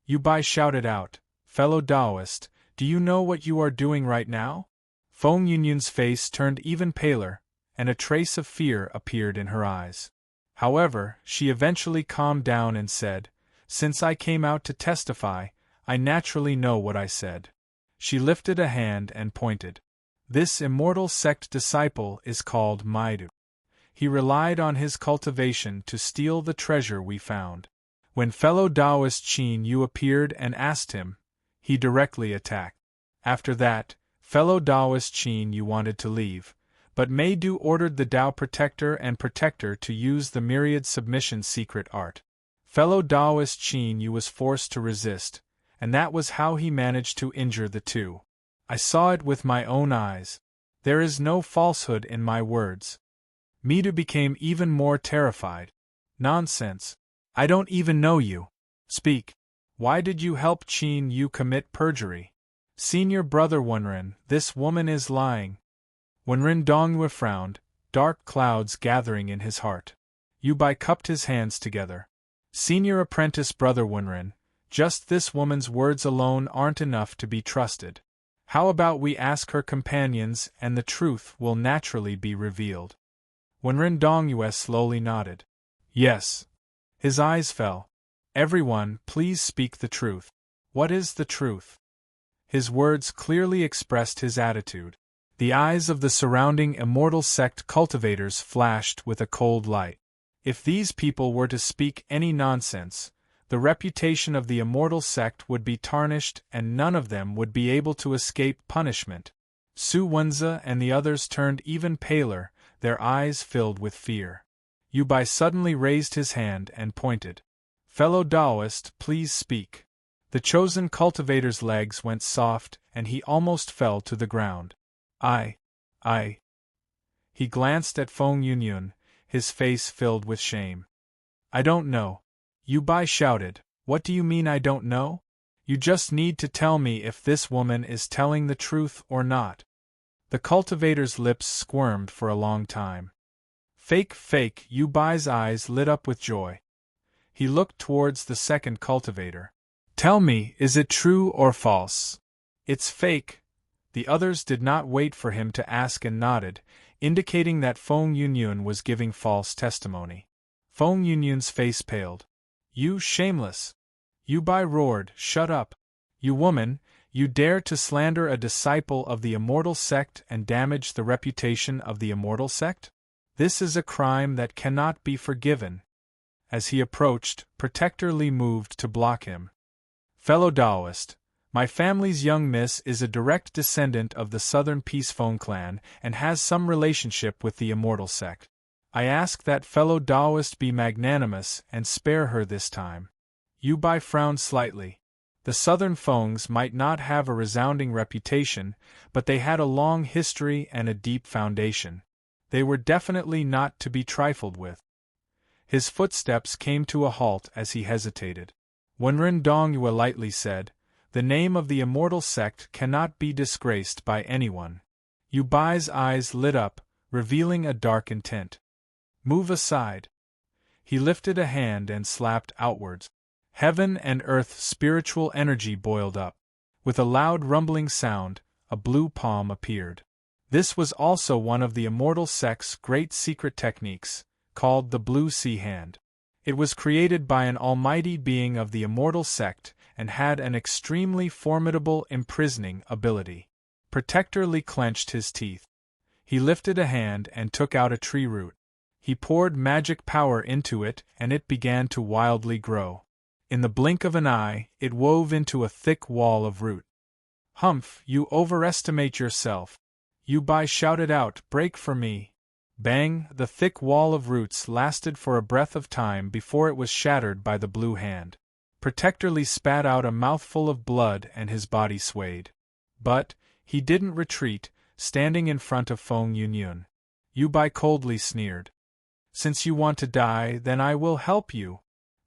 Bai shouted out, "Fellow Taoist, do you know what you are doing right now?" Feng Yunyun's face turned even paler, and a trace of fear appeared in her eyes. However, she eventually calmed down and said, "Since I came out to testify, I naturally know what I said." She lifted a hand and pointed. "This immortal sect disciple is called Maidu. He relied on his cultivation to steal the treasure we found. When fellow Taoist Qin Yu appeared and asked him, he directly attacked. After that, fellow Taoist Qin Yu wanted to leave, but Maidu ordered the Tao Protector and Protector to use the myriad submission secret art. Fellow Taoist Qin Yu was forced to resist, and that was how he managed to injure the two. I saw it with my own eyes. There is no falsehood in my words." Maidu became even more terrified. "Nonsense. I don't even know you. Speak. Why did you help Qin Yu commit perjury?" "Senior brother Wenren, this woman is lying." Wenren Dongyue frowned, dark clouds gathering in his heart. Bai cupped his hands together. "Senior apprentice brother Wenren, just this woman's words alone aren't enough to be trusted. How about we ask her companions and the truth will naturally be revealed?" Wenren Dongyue slowly nodded. "Yes." His eyes fell. "Everyone, please speak the truth." "What is the truth?" His words clearly expressed his attitude. The eyes of the surrounding immortal sect cultivators flashed with a cold light. If these people were to speak any nonsense, the reputation of the immortal sect would be tarnished and none of them would be able to escape punishment. Su Wenza and the others turned even paler, their eyes filled with fear. Bai suddenly raised his hand and pointed. "Fellow Taoist, please speak." The chosen cultivator's legs went soft and he almost fell to the ground. I. He glanced at Feng Yunyun, his face filled with shame. "I don't know." Bai shouted, "What do you mean I don't know? You just need to tell me if this woman is telling the truth or not." The cultivator's lips squirmed for a long time. "Fake, fake." Bai's eyes lit up with joy. He looked towards the second cultivator. "Tell me, is it true or false?" "It's fake." The others did not wait for him to ask and nodded, indicating that Feng Yunyun was giving false testimony. Feng Yunyun's face paled. "You shameless!" Bai roared, "Shut up! You woman, you dare to slander a disciple of the immortal sect and damage the reputation of the immortal sect? This is a crime that cannot be forgiven." As he approached, Protector Li moved to block him. "Fellow Taoist, my family's young miss is a direct descendant of the Southern Peace Phone clan and has some relationship with the immortal sect. I ask that fellow Taoist be magnanimous and spare her this time." Bai frowned slightly. The Southern Fongs might not have a resounding reputation, but they had a long history and a deep foundation. They were definitely not to be trifled with. His footsteps came to a halt as he hesitated. Wenren Dongyue lightly said, "The name of the immortal sect cannot be disgraced by anyone." Bai's eyes lit up, revealing a dark intent. "Move aside." He lifted a hand and slapped outwards. Heaven and earth spiritual energy boiled up. With a loud rumbling sound, a blue palm appeared. This was also one of the immortal sect's great secret techniques, called the Blue Sea Hand. It was created by an almighty being of the immortal sect and had an extremely formidable imprisoning ability. Protector Li clenched his teeth. He lifted a hand and took out a tree root. He poured magic power into it, and it began to wildly grow. In the blink of an eye, it wove into a thick wall of root. "Humph, you overestimate yourself!" Yubai shouted out, "Break for me!" Bang! The thick wall of roots lasted for a breath of time before it was shattered by the blue hand. Protectorly spat out a mouthful of blood and his body swayed. But he didn't retreat, standing in front of Feng Yunyun. Yubai coldly sneered. "Since you want to die, then I will help you."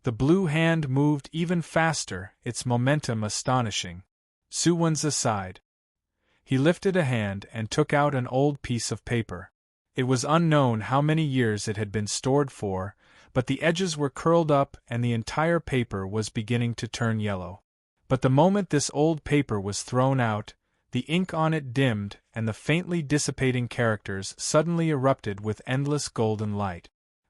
The blue hand moved even faster, its momentum astonishing. Su Wenze sighed. He lifted a hand and took out an old piece of paper. It was unknown how many years it had been stored for, but the edges were curled up and the entire paper was beginning to turn yellow. But the moment this old paper was thrown out, the ink on it dimmed and the faintly dissipating characters suddenly erupted with endless golden light.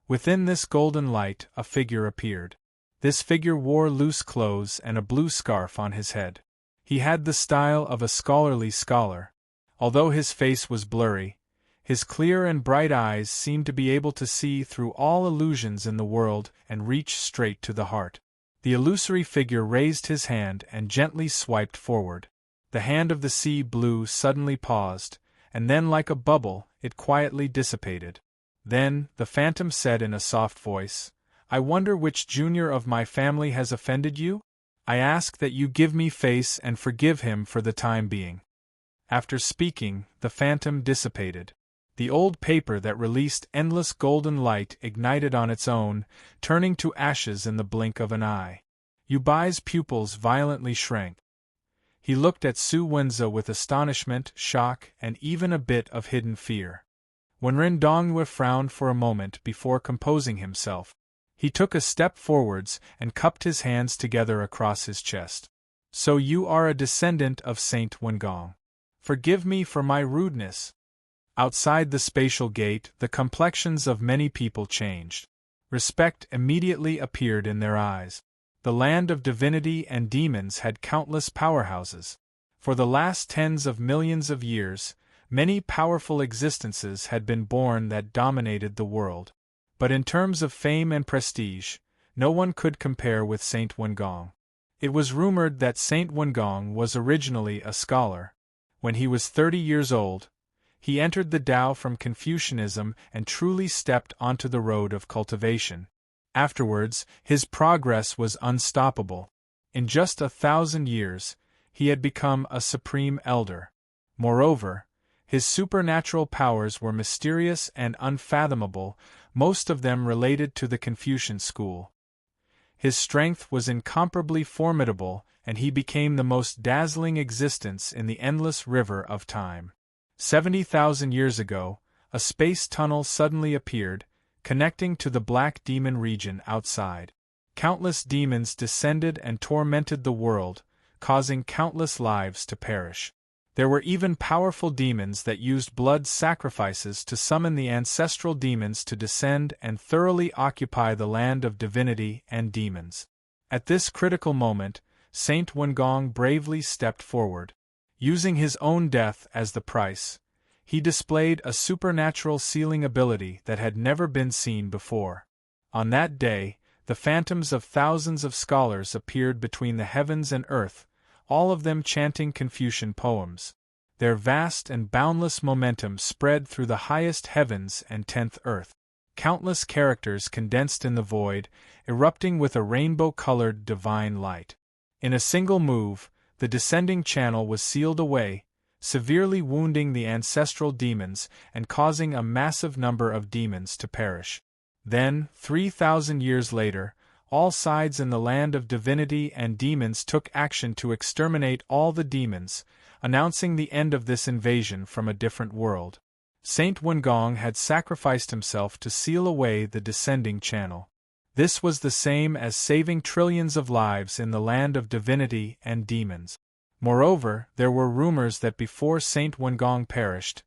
Within this golden light, a figure appeared. This figure wore loose clothes and a blue scarf on his head. He had the style of a scholarly scholar. Although his face was blurry, his clear and bright eyes seemed to be able to see through all illusions in the world and reach straight to the heart. The illusory figure raised his hand and gently swiped forward. The hand of the sea blue suddenly paused, and then like a bubble, it quietly dissipated. Then, the phantom said in a soft voice, "I wonder which junior of my family has offended you? I ask that you give me face and forgive him for the time being." After speaking, the phantom dissipated. The old paper that released endless golden light ignited on its own, turning to ashes in the blink of an eye. Yubai's pupils violently shrank. He looked at Su Wenze with astonishment, shock, and even a bit of hidden fear. When Ren Dongyue frowned for a moment before composing himself, he took a step forwards and cupped his hands together across his chest. "So you are a descendant of Saint Wengong. Forgive me for my rudeness." Outside the spatial gate, the complexions of many people changed. Respect immediately appeared in their eyes. The land of divinity and demons had countless powerhouses. For the last tens of millions of years, many powerful existences had been born that dominated the world. But in terms of fame and prestige, no one could compare with Saint Wengong. It was rumored that Saint Wengong was originally a scholar. When he was 30 years old, he entered the Tao from Confucianism and truly stepped onto the road of cultivation. Afterwards, his progress was unstoppable. In just 1,000 years, he had become a supreme elder. Moreover, his supernatural powers were mysterious and unfathomable, most of them related to the Confucian school. His strength was incomparably formidable, and he became the most dazzling existence in the endless river of time. 70,000 years ago, a space tunnel suddenly appeared, connecting to the Black Demon region outside. Countless demons descended and tormented the world, causing countless lives to perish. There were even powerful demons that used blood sacrifices to summon the ancestral demons to descend and thoroughly occupy the land of divinity and demons. At this critical moment, Saint Wengong bravely stepped forward. Using his own death as the price, he displayed a supernatural sealing ability that had never been seen before. On that day, the phantoms of thousands of scholars appeared between the heavens and earth, all of them chanting Confucian poems. Their vast and boundless momentum spread through the highest heavens and 10th earth. Countless characters condensed in the void, erupting with a rainbow-colored divine light. In a single move, the descending channel was sealed away, severely wounding the ancestral demons and causing a massive number of demons to perish. Then, 3,000 years later, all sides in the land of divinity and demons took action to exterminate all the demons, announcing the end of this invasion from a different world. Saint Wengong had sacrificed himself to seal away the descending channel. This was the same as saving trillions of lives in the land of divinity and demons. Moreover, there were rumors that before Saint Wengong perished,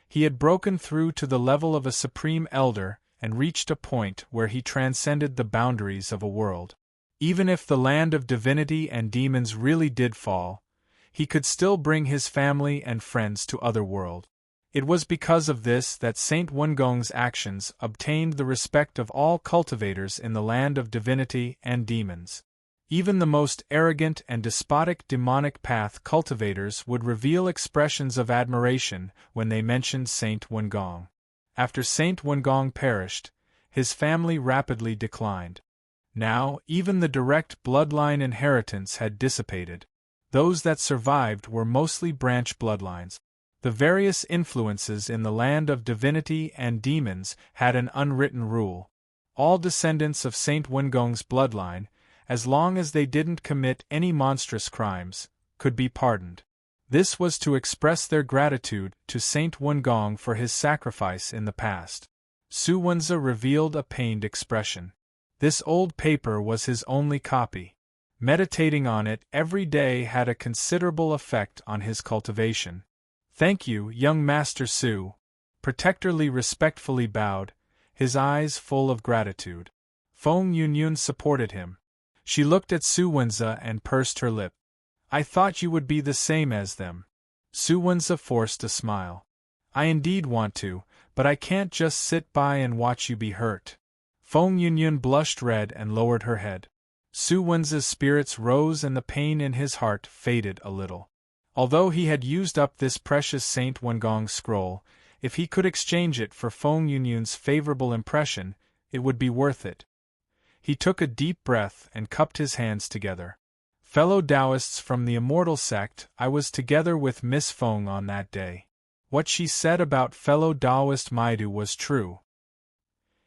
he had broken through to the level of a supreme elder and reached a point where he transcended the boundaries of a world. Even if the land of divinity and demons really did fall, he could still bring his family and friends to other world. It was because of this that Saint Wengong's actions obtained the respect of all cultivators in the land of divinity and demons. Even the most arrogant and despotic demonic path cultivators would reveal expressions of admiration when they mentioned Saint Wengong. After Saint Wengong perished, his family rapidly declined. Now, even the direct bloodline inheritance had dissipated. Those that survived were mostly branch bloodlines. The various influences in the land of divinity and demons had an unwritten rule. All descendants of Saint Wengong's bloodline, as long as they didn't commit any monstrous crimes, could be pardoned. This was to express their gratitude to Saint Wengong for his sacrifice in the past. Su Wenze revealed a pained expression. This old paper was his only copy. Meditating on it every day had a considerable effect on his cultivation. "Thank you, young Master Su." Protector Li respectfully bowed, his eyes full of gratitude. Feng Yunyun supported him. She looked at Su Wenze and pursed her lip. "I thought you would be the same as them." Su Wenze forced a smile. "I indeed want to, but I can't just sit by and watch you be hurt." Feng Yunyun blushed red and lowered her head. Su Wenze's spirits rose and the pain in his heart faded a little. Although he had used up this precious Saint Wengong scroll, if he could exchange it for Feng Yunyun's favorable impression, it would be worth it. He took a deep breath and cupped his hands together. "Fellow Taoists from the Immortal Sect, I was together with Miss Feng on that day. What she said about fellow Taoist Maidu was true."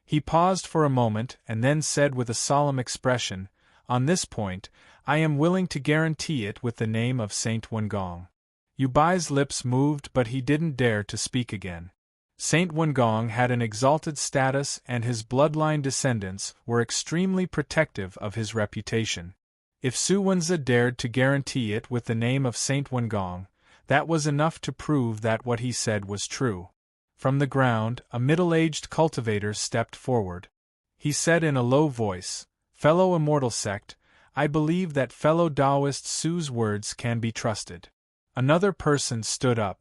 He paused for a moment and then said with a solemn expression, "On this point, I am willing to guarantee it with the name of Saint Wengong." Yu Bai's lips moved, but he didn't dare to speak again. Saint Wengong had an exalted status and his bloodline descendants were extremely protective of his reputation. If Su Wenze dared to guarantee it with the name of Saint Wengong, that was enough to prove that what he said was true. From the ground, a middle-aged cultivator stepped forward. He said in a low voice, "Fellow Immortal Sect, I believe that fellow Taoist Su's words can be trusted." Another person stood up.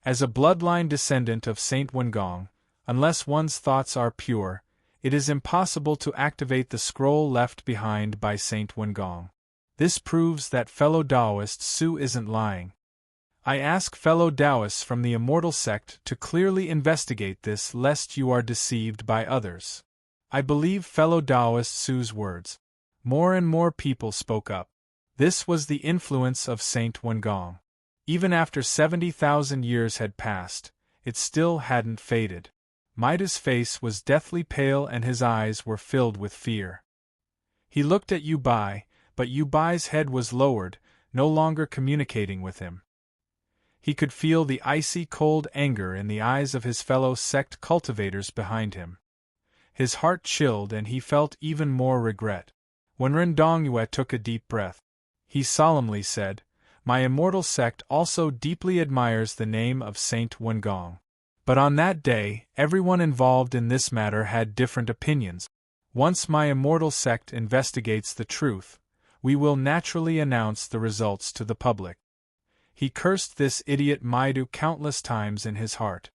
"As a bloodline descendant of Saint Wengong, unless one's thoughts are pure, it is impossible to activate the scroll left behind by Saint Wengong. This proves that fellow Taoist Su isn't lying. I ask fellow Taoists from the Immortal Sect to clearly investigate this lest you are deceived by others. I believe fellow Taoist Su's words." More and more people spoke up. This was the influence of Saint Wengong. Even after 70,000 years had passed, it still hadn't faded. Maida's face was deathly pale and his eyes were filled with fear. He looked at Yu Bai, but Yu Bai's head was lowered, no longer communicating with him. He could feel the icy cold anger in the eyes of his fellow sect cultivators behind him. His heart chilled and he felt even more regret. Wenren Dongyue took a deep breath. He solemnly said, "My Immortal Sect also deeply admires the name of Saint Wengong. But on that day, everyone involved in this matter had different opinions. Once my Immortal Sect investigates the truth, we will naturally announce the results to the public." He cursed this idiot Maidu countless times in his heart.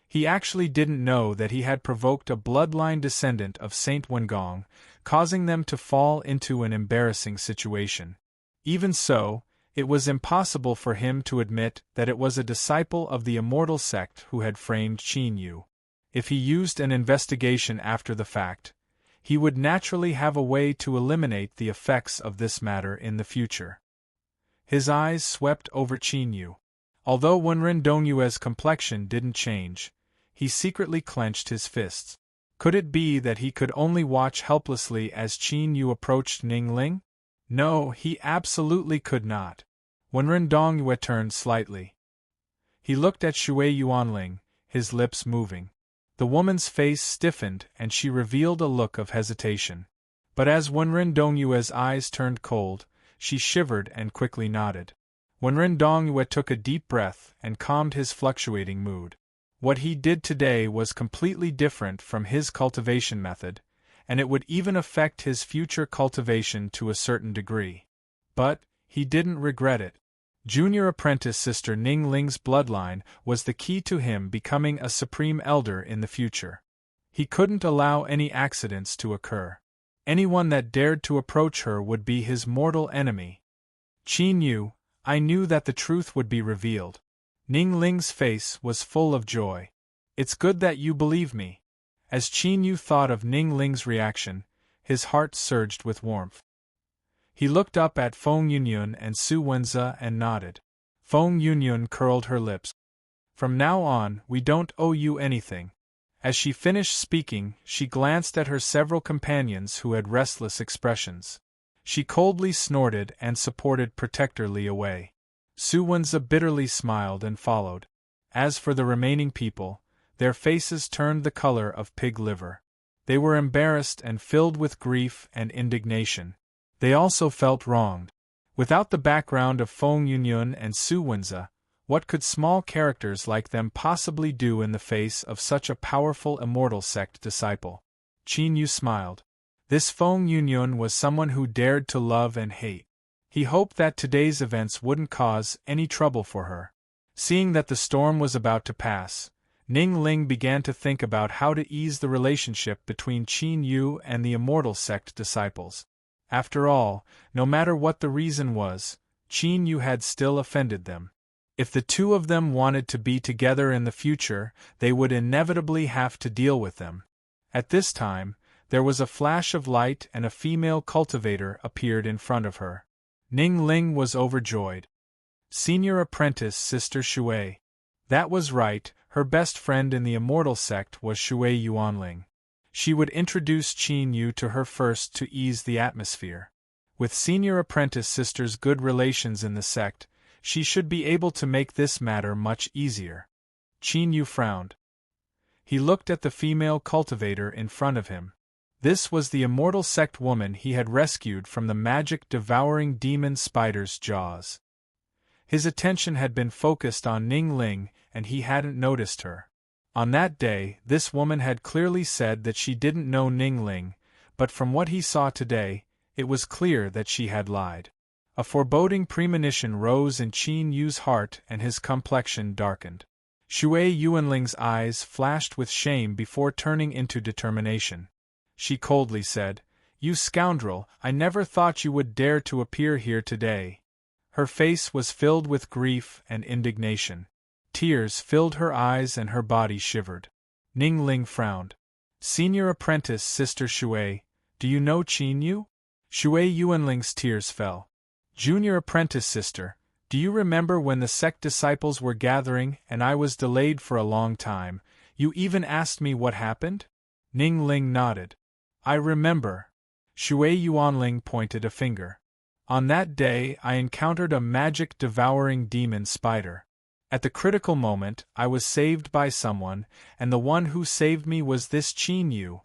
He actually didn't know that he had provoked a bloodline descendant of Saint Wengong, causing them to fall into an embarrassing situation. Even so, it was impossible for him to admit that it was a disciple of the Immortal Sect who had framed Qin Yu. If he used an investigation after the fact, he would naturally have a way to eliminate the effects of this matter in the future. His eyes swept over Qin Yu. Although Wenren Dongyue's complexion didn't change, he secretly clenched his fists. Could it be that he could only watch helplessly as Qin Yu approached Ning Ling? No, he absolutely could not. Wenren Dongyue turned slightly. He looked at Shui Yuanling, his lips moving. The woman's face stiffened and she revealed a look of hesitation. But as Wenren Dongyue's eyes turned cold, she shivered and quickly nodded. Wenren Dongyue took a deep breath and calmed his fluctuating mood. What he did today was completely different from his cultivation method, and it would even affect his future cultivation to a certain degree. But he didn't regret it. Junior apprentice Sister Ning Ling's bloodline was the key to him becoming a supreme elder in the future. He couldn't allow any accidents to occur. Anyone that dared to approach her would be his mortal enemy. Qin Yu, I knew that the truth would be revealed. Ning Ling's face was full of joy. It's good that you believe me. As Qin Yu thought of Ning Ling's reaction, his heart surged with warmth. He looked up at Feng Yunyun and Su Wenze and nodded. Feng Yunyun curled her lips. From now on, we don't owe you anything. As she finished speaking, she glanced at her several companions who had restless expressions. She coldly snorted and supported protectorly away. Su Wenze bitterly smiled and followed. As for the remaining people, their faces turned the color of pig liver. They were embarrassed and filled with grief and indignation. They also felt wronged. Without the background of Feng Yunyun and Su Wenze, what could small characters like them possibly do in the face of such a powerful immortal sect disciple? Qin Yu smiled. This Feng Yunyun was someone who dared to love and hate. He hoped that today's events wouldn't cause any trouble for her. Seeing that the storm was about to pass, Ning Ling began to think about how to ease the relationship between Qin Yu and the immortal sect disciples. After all, no matter what the reason was, Qin Yu had still offended them. If the two of them wanted to be together in the future, they would inevitably have to deal with them. At this time, there was a flash of light and a female cultivator appeared in front of her. Ning Ling was overjoyed. Senior apprentice Sister Shui. That was right, her best friend in the immortal sect was Shui Yuanling. She would introduce Qin Yu to her first to ease the atmosphere. With senior apprentice sister's good relations in the sect, she should be able to make this matter much easier. Qin Yu frowned. He looked at the female cultivator in front of him. This was the immortal sect woman he had rescued from the magic-devouring demon spider's jaws. His attention had been focused on Ning Ling, and he hadn't noticed her. On that day, this woman had clearly said that she didn't know Ning Ling, but from what he saw today, it was clear that she had lied. A foreboding premonition rose in Qin Yu's heart and his complexion darkened. Shui Yuanling's eyes flashed with shame before turning into determination. She coldly said, "You scoundrel, I never thought you would dare to appear here today." Her face was filled with grief and indignation. Tears filled her eyes and her body shivered. Ning Ling frowned. Senior apprentice Sister Shui, do you know Qin Yu? Shui Yuanling's tears fell. Junior apprentice sister, do you remember when the sect disciples were gathering and I was delayed for a long time? You even asked me what happened? Ning Ling nodded. I remember. Shui Yuanling pointed a finger. On that day I encountered a magic-devouring demon spider. At the critical moment, I was saved by someone, and the one who saved me was this Qin Yu.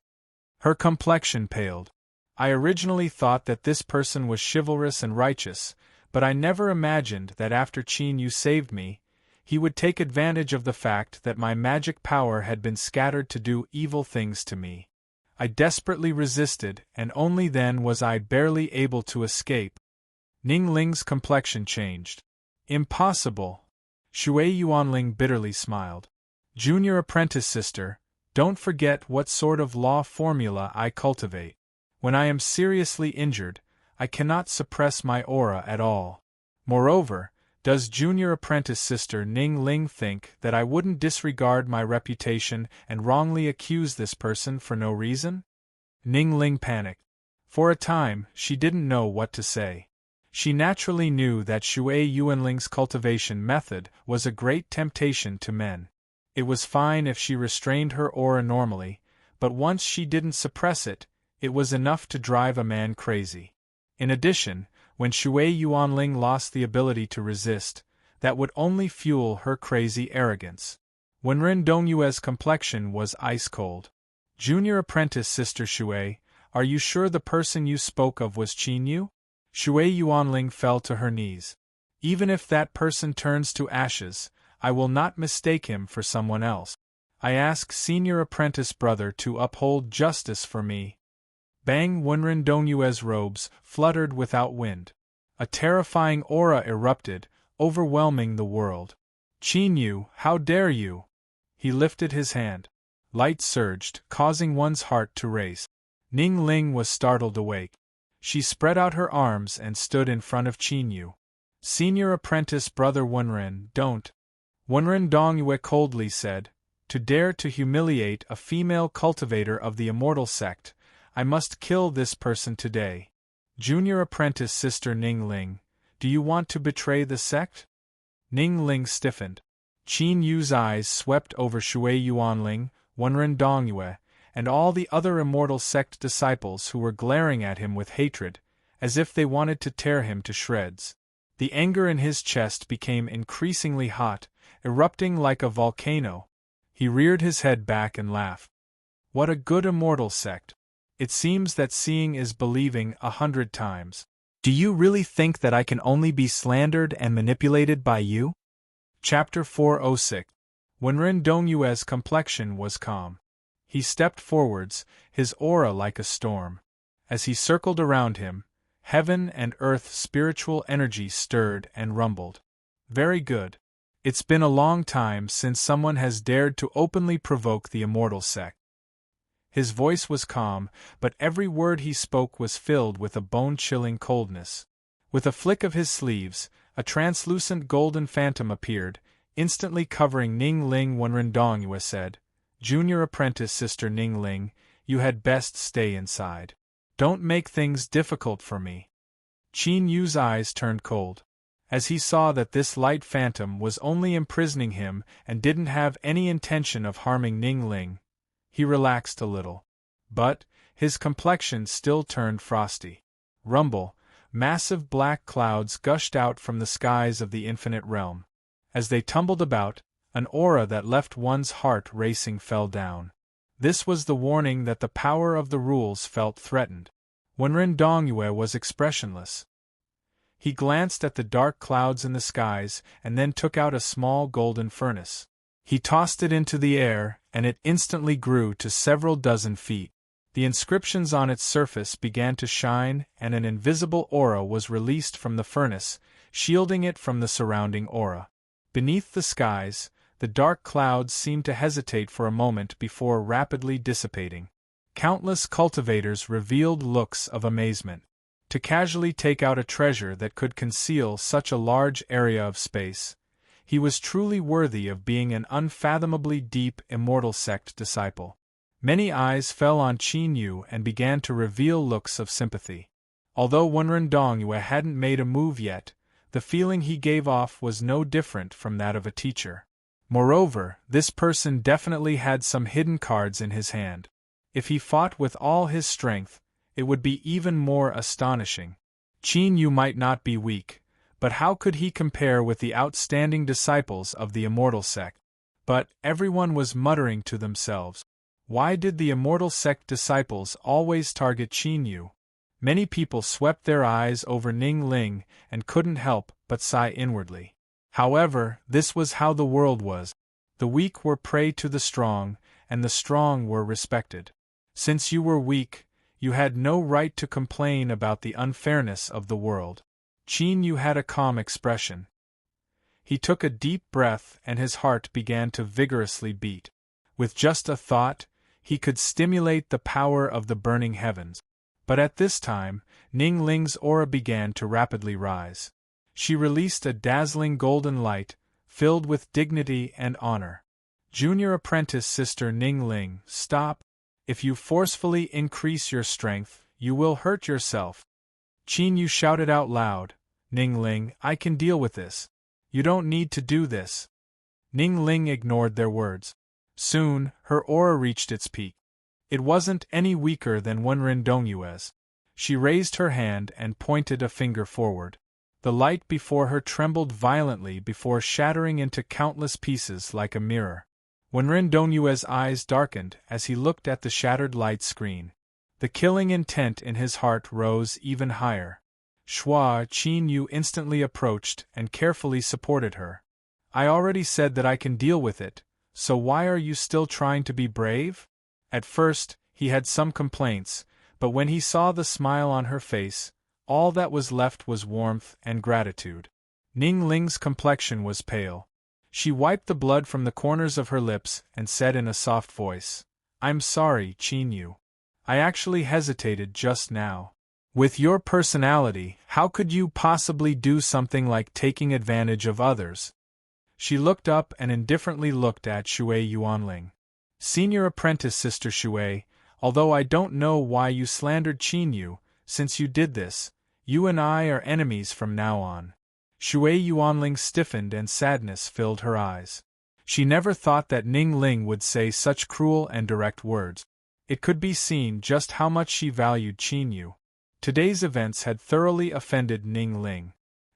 Her complexion paled. I originally thought that this person was chivalrous and righteous, but I never imagined that after Qin Yu saved me, he would take advantage of the fact that my magic power had been scattered to do evil things to me. I desperately resisted, and only then was I barely able to escape. Ning Ling's complexion changed. Impossible. Shui Yuanling bitterly smiled. Junior apprentice sister, don't forget what sort of law formula I cultivate. When I am seriously injured, I cannot suppress my aura at all. Moreover, does junior apprentice sister Ning Ling think that I wouldn't disregard my reputation and wrongly accuse this person for no reason? Ning Ling panicked. For a time, she didn't know what to say. She naturally knew that Shui Yuanling's cultivation method was a great temptation to men. It was fine if she restrained her aura normally, but once she didn't suppress it, it was enough to drive a man crazy. In addition, when Shui Yuanling lost the ability to resist, that would only fuel her crazy arrogance. Wenren Dongyue's complexion was ice-cold. Junior apprentice Sister Shui, are you sure the person you spoke of was Qin Yu? Shui Yuanling fell to her knees. Even if that person turns to ashes, I will not mistake him for someone else. I ask senior apprentice brother to uphold justice for me. Bang! Wenren Dongyue's robes fluttered without wind. A terrifying aura erupted, overwhelming the world. Qin Yu, how dare you! He lifted his hand. Light surged, causing one's heart to race. Ning Ling was startled awake. She spread out her arms and stood in front of Qin Yu. Senior apprentice brother Wenren, don't. Wenren Dongyue coldly said, to dare to humiliate a female cultivator of the immortal sect, I must kill this person today. Junior apprentice sister Ning Ling, do you want to betray the sect? Ning Ling stiffened. Qin Yu's eyes swept over Shui Yuanling, Wenren Dongyue, and all the other immortal sect disciples who were glaring at him with hatred, as if they wanted to tear him to shreds. The anger in his chest became increasingly hot, erupting like a volcano. He reared his head back and laughed. What a good immortal sect! It seems that seeing is believing 100 times. Do you really think that I can only be slandered and manipulated by you? Chapter 406. Wenren Dongyue's complexion was calm. He stepped forwards, his aura like a storm. As he circled around him, heaven and earth spiritual energy stirred and rumbled. Very good. It's been a long time since someone has dared to openly provoke the immortal sect. His voice was calm, but every word he spoke was filled with a bone-chilling coldness. With a flick of his sleeves, a translucent golden phantom appeared, instantly covering Ning Ling. Wenren Dongyue said, Junior apprentice sister Ning Ling, you had best stay inside. Don't make things difficult for me. Qin Yu's eyes turned cold. As he saw that this light phantom was only imprisoning him and didn't have any intention of harming Ning Ling, he relaxed a little. But his complexion still turned frosty. Rumble, massive black clouds gushed out from the skies of the infinite realm. As they tumbled about, an aura that left one's heart racing fell down. This was the warning that the power of the rules felt threatened. Wenren Dongyue was expressionless. He glanced at the dark clouds in the skies and then took out a small golden furnace. He tossed it into the air, and it instantly grew to several dozen feet. The inscriptions on its surface began to shine, and an invisible aura was released from the furnace, shielding it from the surrounding aura. Beneath the skies, the dark clouds seemed to hesitate for a moment before rapidly dissipating. Countless cultivators revealed looks of amazement. To casually take out a treasure that could conceal such a large area of space, he was truly worthy of being an unfathomably deep immortal sect disciple. Many eyes fell on Qin Yu and began to reveal looks of sympathy. Although Wenren Dongyue hadn't made a move yet, the feeling he gave off was no different from that of a teacher. Moreover, this person definitely had some hidden cards in his hand. If he fought with all his strength, it would be even more astonishing. Qin Yu might not be weak, but how could he compare with the outstanding disciples of the immortal sect? But everyone was muttering to themselves. Why did the immortal sect disciples always target Qin Yu? Many people swept their eyes over Ning Ling and couldn't help but sigh inwardly. However, this was how the world was. The weak were prey to the strong, and the strong were respected. Since you were weak, you had no right to complain about the unfairness of the world. Qin Yu had a calm expression. He took a deep breath and his heart began to vigorously beat. With just a thought, he could stimulate the power of the burning heavens. But at this time, Ning Ling's aura began to rapidly rise. She released a dazzling golden light, filled with dignity and honor. Junior apprentice sister Ning Ling, stop. If you forcefully increase your strength, you will hurt yourself. Qin Yu shouted out loud, Ning Ling, I can deal with this. You don't need to do this. Ning Ling ignored their words. Soon, her aura reached its peak. It wasn't any weaker than Wenren Dongyue's. She raised her hand and pointed a finger forward. The light before her trembled violently before shattering into countless pieces like a mirror. Wenren Dongyue's eyes darkened as he looked at the shattered light screen. The killing intent in his heart rose even higher. Qin Yu instantly approached and carefully supported her. I already said that I can deal with it, so why are you still trying to be brave? At first, he had some complaints, but when he saw the smile on her face, all that was left was warmth and gratitude. Ning Ling's complexion was pale. She wiped the blood from the corners of her lips and said in a soft voice, "I'm sorry, Qin Yu. I actually hesitated just now. With your personality, how could you possibly do something like taking advantage of others?" She looked up and indifferently looked at Shui Yuanling. "Senior apprentice Sister Shui, although I don't know why you slandered Qin Yu, since you did this, you and I are enemies from now on." Shui Yuanling stiffened and sadness filled her eyes. She never thought that Ning Ling would say such cruel and direct words. It could be seen just how much she valued Qin Yu. Today's events had thoroughly offended Ning Ling.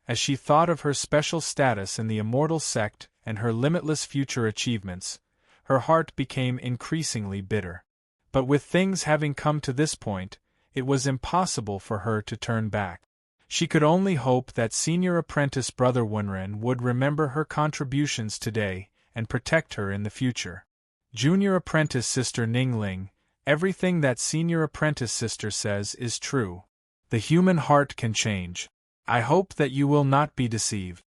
As she thought of her special status in the immortal sect and her limitless future achievements, her heart became increasingly bitter. But with things having come to this point, it was impossible for her to turn back. She could only hope that senior apprentice Brother Wenren would remember her contributions today and protect her in the future. Junior apprentice Sister Ning Ling, everything that senior apprentice sister says is true. The human heart can change. I hope that you will not be deceived.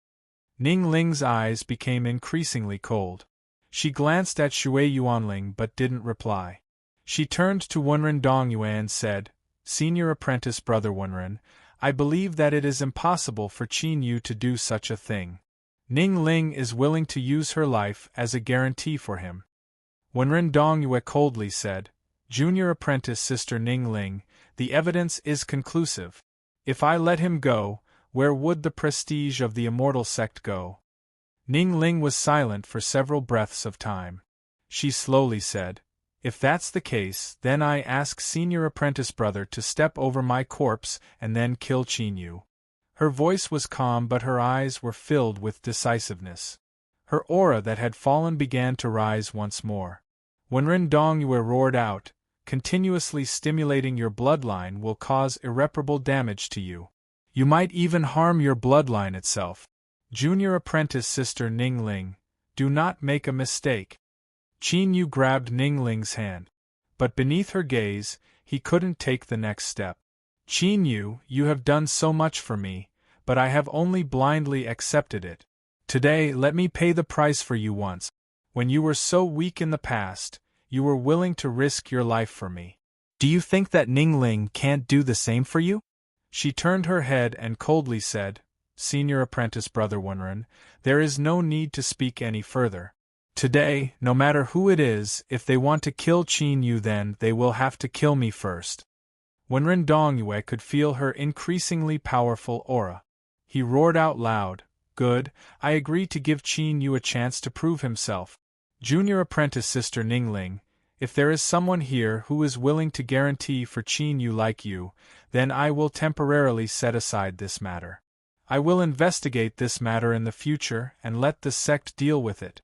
Ning Ling's eyes became increasingly cold. She glanced at Shui Yuanling but didn't reply. She turned to Wenren Dongyue and said, "Senior apprentice Brother Wenren, I believe that it is impossible for Qin Yu to do such a thing. Ning Ling is willing to use her life as a guarantee for him." Wenren Dongyue coldly said, "Junior apprentice Sister Ning Ling, the evidence is conclusive. If I let him go, where would the prestige of the immortal sect go?" Ning Ling was silent for several breaths of time. She slowly said, "If that's the case, then I ask senior apprentice brother to step over my corpse and then kill Qin Yu." Her voice was calm but her eyes were filled with decisiveness. Her aura that had fallen began to rise once more. Wenren Dongyue roared out, "Continuously stimulating your bloodline will cause irreparable damage to you. You might even harm your bloodline itself. Junior apprentice Sister Ning Ling, do not make a mistake." Qin Yu grabbed Ning Ling's hand. But beneath her gaze, he couldn't take the next step. "Qin Yu, you have done so much for me, but I have only blindly accepted it. Today let me pay the price for you once. When you were so weak in the past, you were willing to risk your life for me. Do you think that Ning Ling can't do the same for you?" She turned her head and coldly said, "Senior apprentice Brother Wenren, there is no need to speak any further. Today, no matter who it is, if they want to kill Qin Yu then they will have to kill me first." Wenren Dongyue could feel her increasingly powerful aura. He roared out loud, "Good, I agree to give Qin Yu a chance to prove himself. Junior apprentice Sister Ning Ling, if there is someone here who is willing to guarantee for Qin Yu like you, then I will temporarily set aside this matter. I will investigate this matter in the future and let the sect deal with it.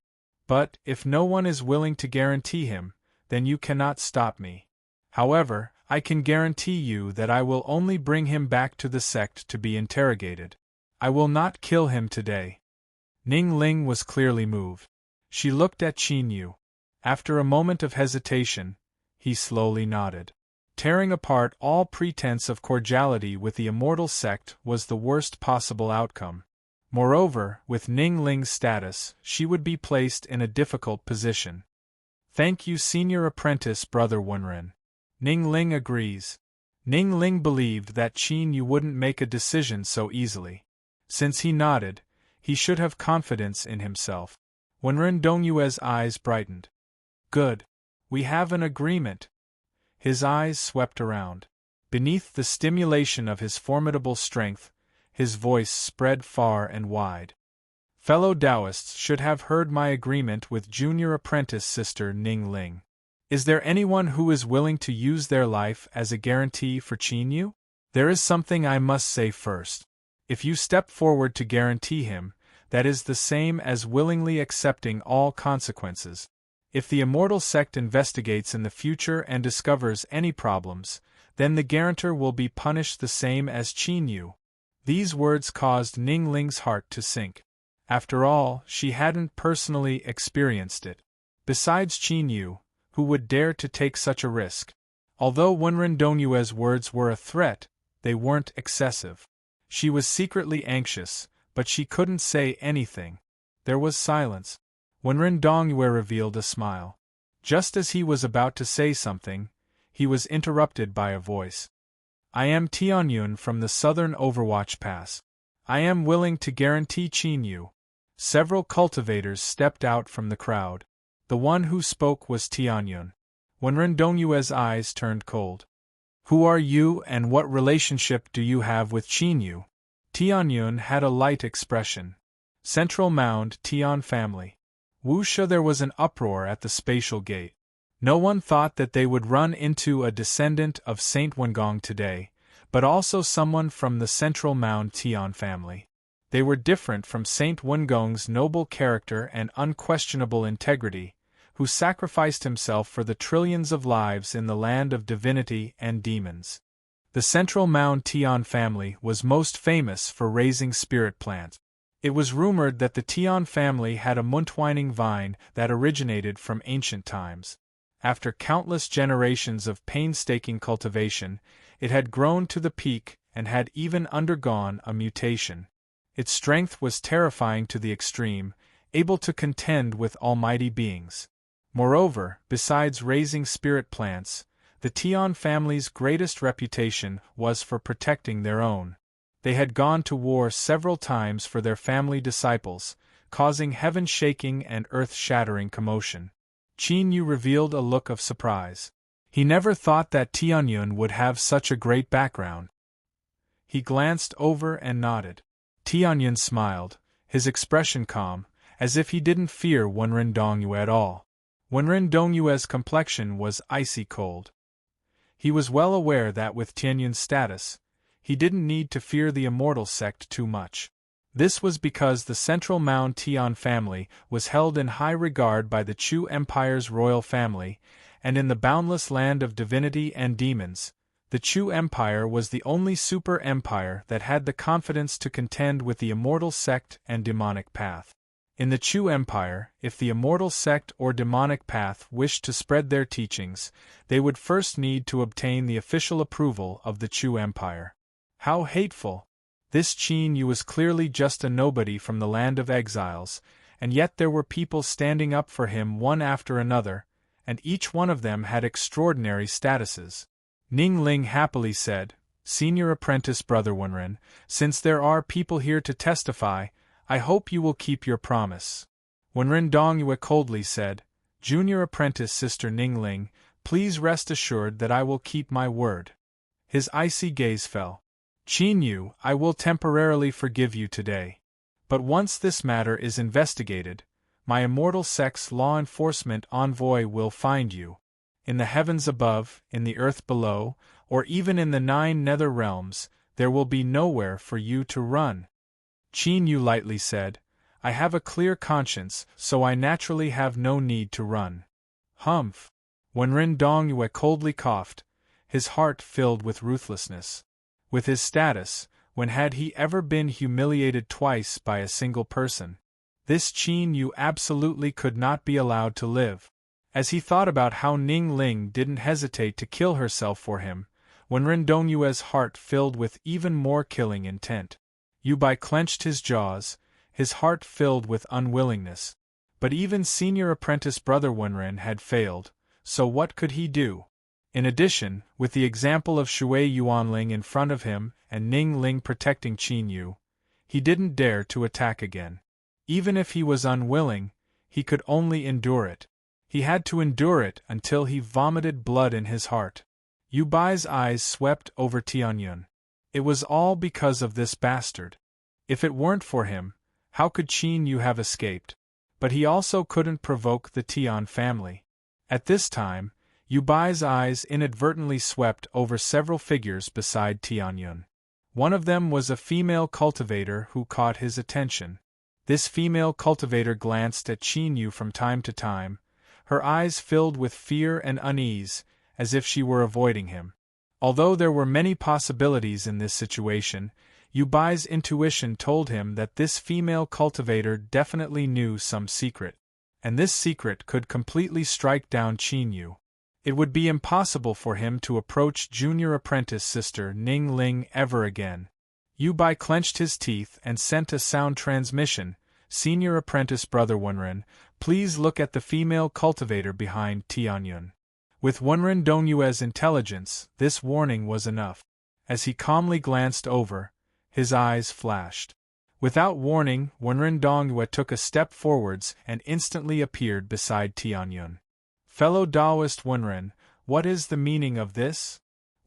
But, if no one is willing to guarantee him, then you cannot stop me. However, I can guarantee you that I will only bring him back to the sect to be interrogated. I will not kill him today." Ning Ling was clearly moved. She looked at Qin Yu. After a moment of hesitation, he slowly nodded. Tearing apart all pretense of cordiality with the immortal sect was the worst possible outcome. Moreover, with Ning Ling's status, she would be placed in a difficult position. "Thank you, senior apprentice Brother Wenren." Ning Ling agrees. Ning Ling believed that Qin Yu wouldn't make a decision so easily. Since he nodded, he should have confidence in himself. Wenren Dongyue's eyes brightened. "Good. We have an agreement." His eyes swept around. Beneath the stimulation of his formidable strength, his voice spread far and wide. "Fellow Taoists should have heard my agreement with junior apprentice Sister Ning Ling. Is there anyone who is willing to use their life as a guarantee for Qin Yu? There is something I must say first. If you step forward to guarantee him, that is the same as willingly accepting all consequences. If the immortal sect investigates in the future and discovers any problems, then the guarantor will be punished the same as Qin Yu." These words caused Ning Ling's heart to sink. After all, she hadn't personally experienced it. Besides Qin Yu, who would dare to take such a risk? Although Wenren Dongyue's words were a threat, they weren't excessive. She was secretly anxious, but she couldn't say anything. There was silence. Wenren Dongyue revealed a smile. Just as he was about to say something, he was interrupted by a voice. I am Tianyun from the Southern Overwatch Pass. I am willing to guarantee Qin Yu. Several cultivators stepped out from the crowd. The one who spoke was Tianyun. Wenren Dongyue's eyes turned cold. Who are you and what relationship do you have with Qin Yu? Tianyun had a light expression. Central Mound Tian family. Wuxia. There was an uproar at the spatial gate. No one thought that they would run into a descendant of Saint Wengong today, but also someone from the Central Mound Tian family. They were different from Saint Wengong's noble character and unquestionable integrity, who sacrificed himself for the trillions of lives in the land of divinity and demons. The Central Mound Tian family was most famous for raising spirit plants. It was rumored that the Tian family had a muntwining vine that originated from ancient times. After countless generations of painstaking cultivation, it had grown to the peak and had even undergone a mutation. Its strength was terrifying to the extreme, able to contend with almighty beings. Moreover, besides raising spirit plants, the Tian family's greatest reputation was for protecting their own. They had gone to war several times for their family disciples, causing heaven-shaking and earth-shattering commotion. Qin Yu revealed a look of surprise. He never thought that Tianyun would have such a great background. He glanced over and nodded. Tianyun smiled, his expression calm, as if he didn't fear Wenren Dongyue at all. Wenren Dongyue's complexion was icy cold. He was well aware that with Tianyun's status, he didn't need to fear the immortal sect too much. This was because the Central Mound Tian family was held in high regard by the Chu Empire's royal family, and in the boundless land of divinity and demons, the Chu Empire was the only super empire that had the confidence to contend with the immortal sect and demonic path. In the Chu Empire, if the immortal sect or demonic path wished to spread their teachings, they would first need to obtain the official approval of the Chu Empire. How hateful! This Qin Yu was clearly just a nobody from the land of exiles, and yet there were people standing up for him one after another, and each one of them had extraordinary statuses. Ning Ling happily said, Senior Apprentice Brother Wenren, since there are people here to testify, I hope you will keep your promise. Wenren Dongyue coldly said, Junior Apprentice Sister Ning Ling, please rest assured that I will keep my word. His icy gaze fell. Qin Yu, I will temporarily forgive you today. But once this matter is investigated, my immortal sect's law enforcement envoy will find you. In the heavens above, in the earth below, or even in the 9 nether realms, there will be nowhere for you to run. Qin Yu lightly said, I have a clear conscience, so I naturally have no need to run. Humph! Wenren Dongyue coldly coughed, his heart filled with ruthlessness. With his status, when had he ever been humiliated twice by a single person? This Qin Yu absolutely could not be allowed to live. As he thought about how Ning Ling didn't hesitate to kill herself for him, Wenren Dongyue's heart filled with even more killing intent. Yu Bai clenched his jaws, his heart filled with unwillingness. But even Senior Apprentice Brother Wenren had failed, so what could he do? In addition, with the example of Shui Yuanling in front of him and Ning Ling protecting Qin Yu, he didn't dare to attack again. Even if he was unwilling, he could only endure it. He had to endure it until he vomited blood in his heart. Yu Bai's eyes swept over Tianyun. It was all because of this bastard. If it weren't for him, how could Qin Yu have escaped? But he also couldn't provoke the Tian family. At this time, Yu Bai's eyes inadvertently swept over several figures beside Tianyun. One of them was a female cultivator who caught his attention. This female cultivator glanced at Qin Yu from time to time, her eyes filled with fear and unease, as if she were avoiding him. Although there were many possibilities in this situation, Yu Bai's intuition told him that this female cultivator definitely knew some secret, and this secret could completely strike down Qin Yu. It would be impossible for him to approach Junior Apprentice Sister Ning Ling ever again. Yu Bai clenched his teeth and sent a sound transmission. Senior apprentice Brother Wenren, please look at the female cultivator behind Tianyun. With Wenren Dongyue's intelligence, this warning was enough. As he calmly glanced over, his eyes flashed. Without warning, Wenren Dongyue took a step forwards and instantly appeared beside Tianyun. Fellow Taoist Wenren, what is the meaning of this?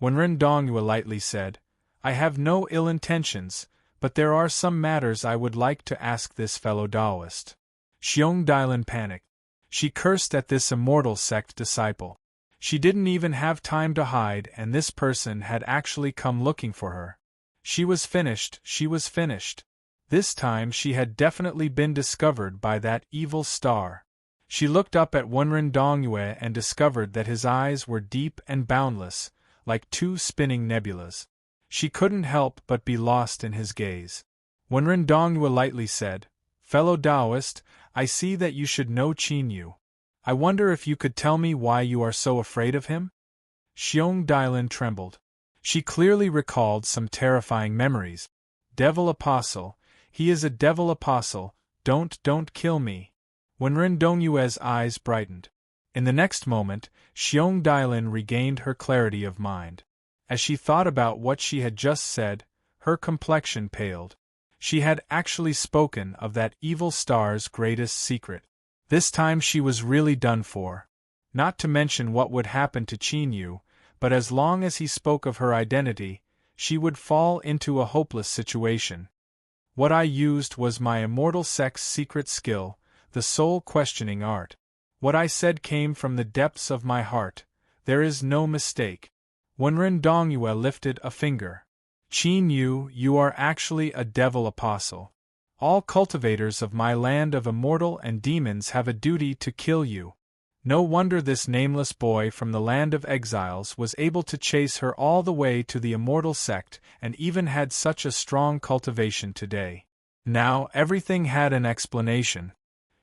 Wenren Dongyue lightly said, I have no ill intentions, but there are some matters I would like to ask this fellow Taoist. Xiong Dailin panicked. She cursed at this immortal sect disciple. She didn't even have time to hide, and this person had actually come looking for her. She was finished, she was finished. This time she had definitely been discovered by that evil star. She looked up at Wenren Dongyue and discovered that his eyes were deep and boundless, like two spinning nebulas. She couldn't help but be lost in his gaze. Wenren Dongyue lightly said, Fellow Taoist, I see that you should know Qin Yu. I wonder if you could tell me why you are so afraid of him? Xiong Dailin trembled. She clearly recalled some terrifying memories. Devil Apostle, he is a devil apostle, don't kill me. Wenren Dongyue's eyes brightened. In the next moment, Xiong Dailin regained her clarity of mind. As she thought about what she had just said, her complexion paled. She had actually spoken of that evil star's greatest secret. This time she was really done for. Not to mention what would happen to Qin Yu, but as long as he spoke of her identity, she would fall into a hopeless situation. What I used was my immortal sect's secret skill, the soul-questioning art. What I said came from the depths of my heart. There is no mistake. Wenren Dongyue lifted a finger. Qin Yu, you are actually a devil apostle. All cultivators of my land of immortal and demons have a duty to kill you. No wonder this nameless boy from the land of exiles was able to chase her all the way to the immortal sect and even had such a strong cultivation today. Now everything had an explanation.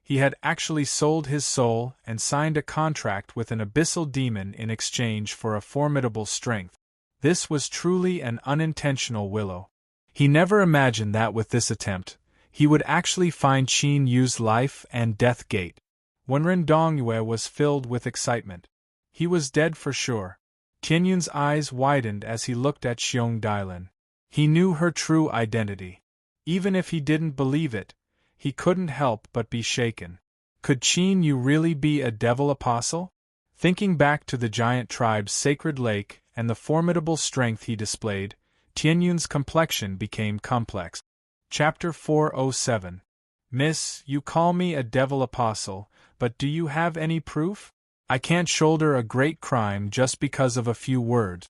He had actually sold his soul and signed a contract with an abyssal demon in exchange for a formidable strength. This was truly an unintentional willow. He never imagined that with this attempt, he would actually find Qin Yu's life and death gate. Wenren Dongyue was filled with excitement. He was dead for sure. Tianyun's eyes widened as he looked at Xiong Dailin. He knew her true identity. Even if he didn't believe it, he couldn't help but be shaken. Could Qin Yu really be a devil apostle? Thinking back to the giant tribe's sacred lake and the formidable strength he displayed, Tianyun's complexion became complex. Chapter 407. Miss, you call me a devil apostle, but do you have any proof? I can't shoulder a great crime just because of a few words.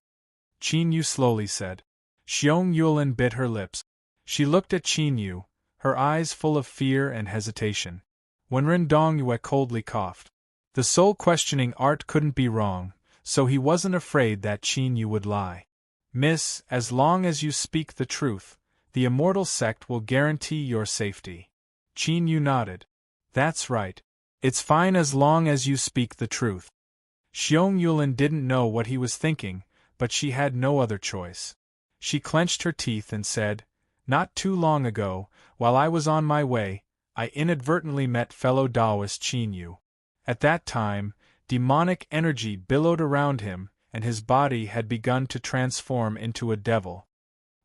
Qin Yu slowly said. Xiong Yulin bit her lips. She looked at Qin Yu, her eyes full of fear and hesitation. Wenren Dongyue coldly coughed. The soul-questioning art couldn't be wrong, so he wasn't afraid that Qin Yu would lie. Miss, as long as you speak the truth, the immortal sect will guarantee your safety. Qin Yu nodded. That's right. It's fine as long as you speak the truth. Xiong Yulin didn't know what he was thinking, but she had no other choice. She clenched her teeth and said, Not too long ago, while I was on my way, I inadvertently met fellow Taoist Qin Yu. At that time, demonic energy billowed around him, and his body had begun to transform into a devil.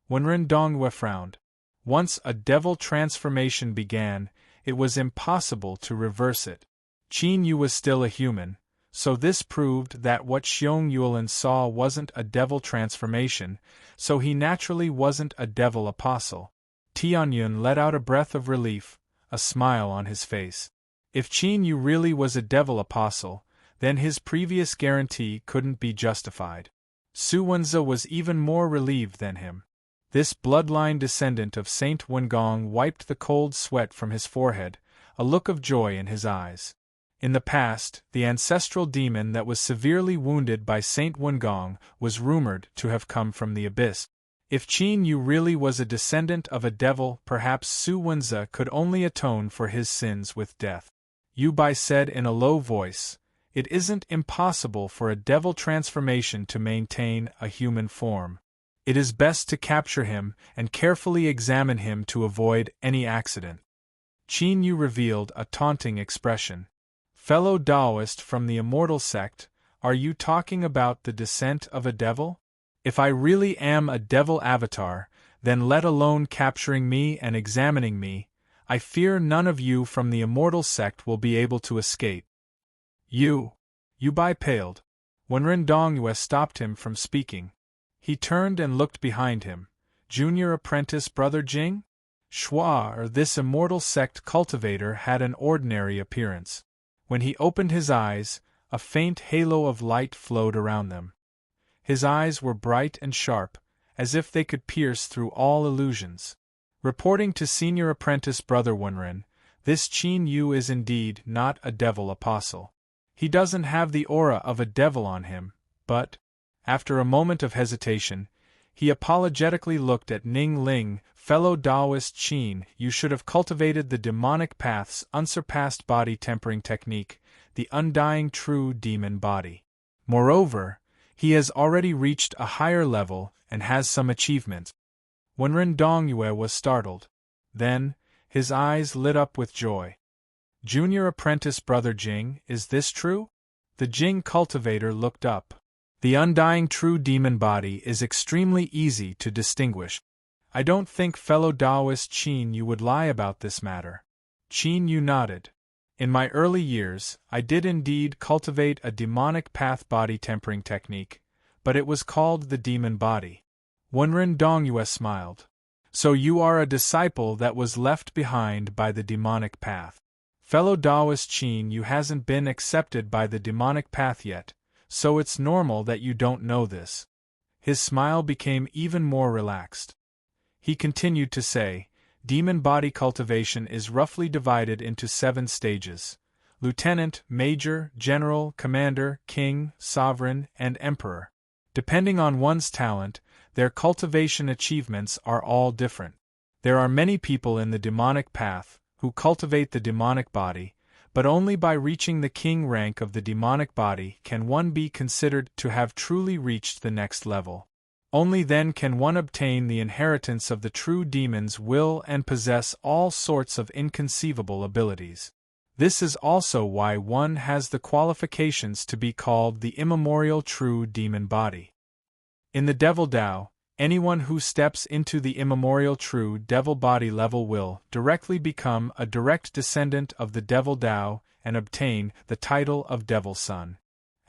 Wenren Dongyue frowned. Once a devil transformation began, it was impossible to reverse it. Qin Yu was still a human, so this proved that what Xiong Yulin saw wasn't a devil transformation, so he naturally wasn't a devil apostle. Tianyun let out a breath of relief, a smile on his face. If Qin Yu really was a devil apostle, then his previous guarantee couldn't be justified. Su Wenze was even more relieved than him. This bloodline descendant of Saint Wengong wiped the cold sweat from his forehead, a look of joy in his eyes. In the past, the ancestral demon that was severely wounded by Saint Wengong was rumored to have come from the abyss. If Qin Yu really was a descendant of a devil, perhaps Su Wenze could only atone for his sins with death. Yu Bai said in a low voice, It isn't impossible for a devil transformation to maintain a human form. It is best to capture him and carefully examine him to avoid any accident. Qin Yu revealed a taunting expression. Fellow Taoist from the immortal sect, are you talking about the descent of a devil? If I really am a devil avatar, then let alone capturing me and examining me, I fear none of you from the immortal sect will be able to escape. Yu Bai paled. Wenren Dongyue stopped him from speaking. He turned and looked behind him. Junior apprentice Brother Jing? Shua or this immortal sect cultivator had an ordinary appearance. When he opened his eyes, a faint halo of light flowed around them. His eyes were bright and sharp, as if they could pierce through all illusions. Reporting to senior apprentice Brother Wenren, this Qin Yu is indeed not a devil apostle. He doesn't have the aura of a devil on him, but, after a moment of hesitation, he apologetically looked at Ning Ling. Fellow Taoist Qin, you should have cultivated the demonic path's unsurpassed body tempering technique, the undying true demon body. Moreover, he has already reached a higher level and has some achievements. Wenren Dongyue was startled. Then, his eyes lit up with joy. Junior apprentice Brother Jing, is this true? The Jing cultivator looked up. The undying true demon body is extremely easy to distinguish. I don't think fellow Taoist Qin Yu would lie about this matter. Qin Yu nodded. In my early years, I did indeed cultivate a demonic path body tempering technique, but it was called the demon body. Wenren Dongyue smiled. So you are a disciple that was left behind by the demonic path. Fellow Taoist Qin Yu hasn't been accepted by the demonic path yet, so it's normal that you don't know this. His smile became even more relaxed. He continued to say, demon body cultivation is roughly divided into 7 stages: lieutenant, major, general, commander, king, sovereign, and emperor. Depending on one's talent, their cultivation achievements are all different. There are many people in the demonic path who cultivate the demonic body, but only by reaching the king rank of the demonic body can one be considered to have truly reached the next level. Only then can one obtain the inheritance of the true demon's will and possess all sorts of inconceivable abilities. This is also why one has the qualifications to be called the immemorial true demon body. In the Devil Tao, anyone who steps into the immemorial true devil body level will directly become a direct descendant of the Devil Tao and obtain the title of Devil Son.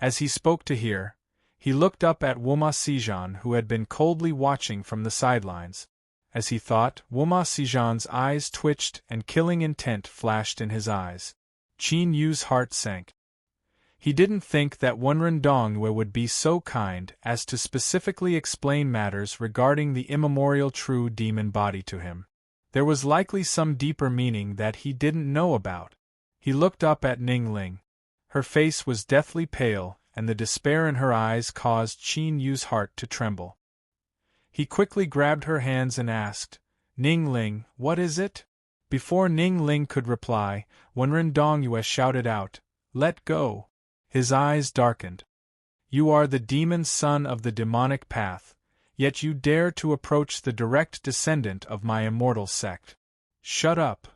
As he spoke to her, he looked up at Wuma Sijan, who had been coldly watching from the sidelines. As he thought, Wuma Sijan's eyes twitched and killing intent flashed in his eyes. Qin Yu's heart sank. He didn't think that Wenren Dongyue would be so kind as to specifically explain matters regarding the immemorial true demon body to him. There was likely some deeper meaning that he didn't know about. He looked up at Ning Ling. Her face was deathly pale, and the despair in her eyes caused Qin Yu's heart to tremble. He quickly grabbed her hands and asked, Ning Ling, what is it? Before Ning Ling could reply, Wenren Dongyue shouted out, let go. His eyes darkened. You are the demon's son of the demonic path, yet you dare to approach the direct descendant of my immortal sect. Shut up.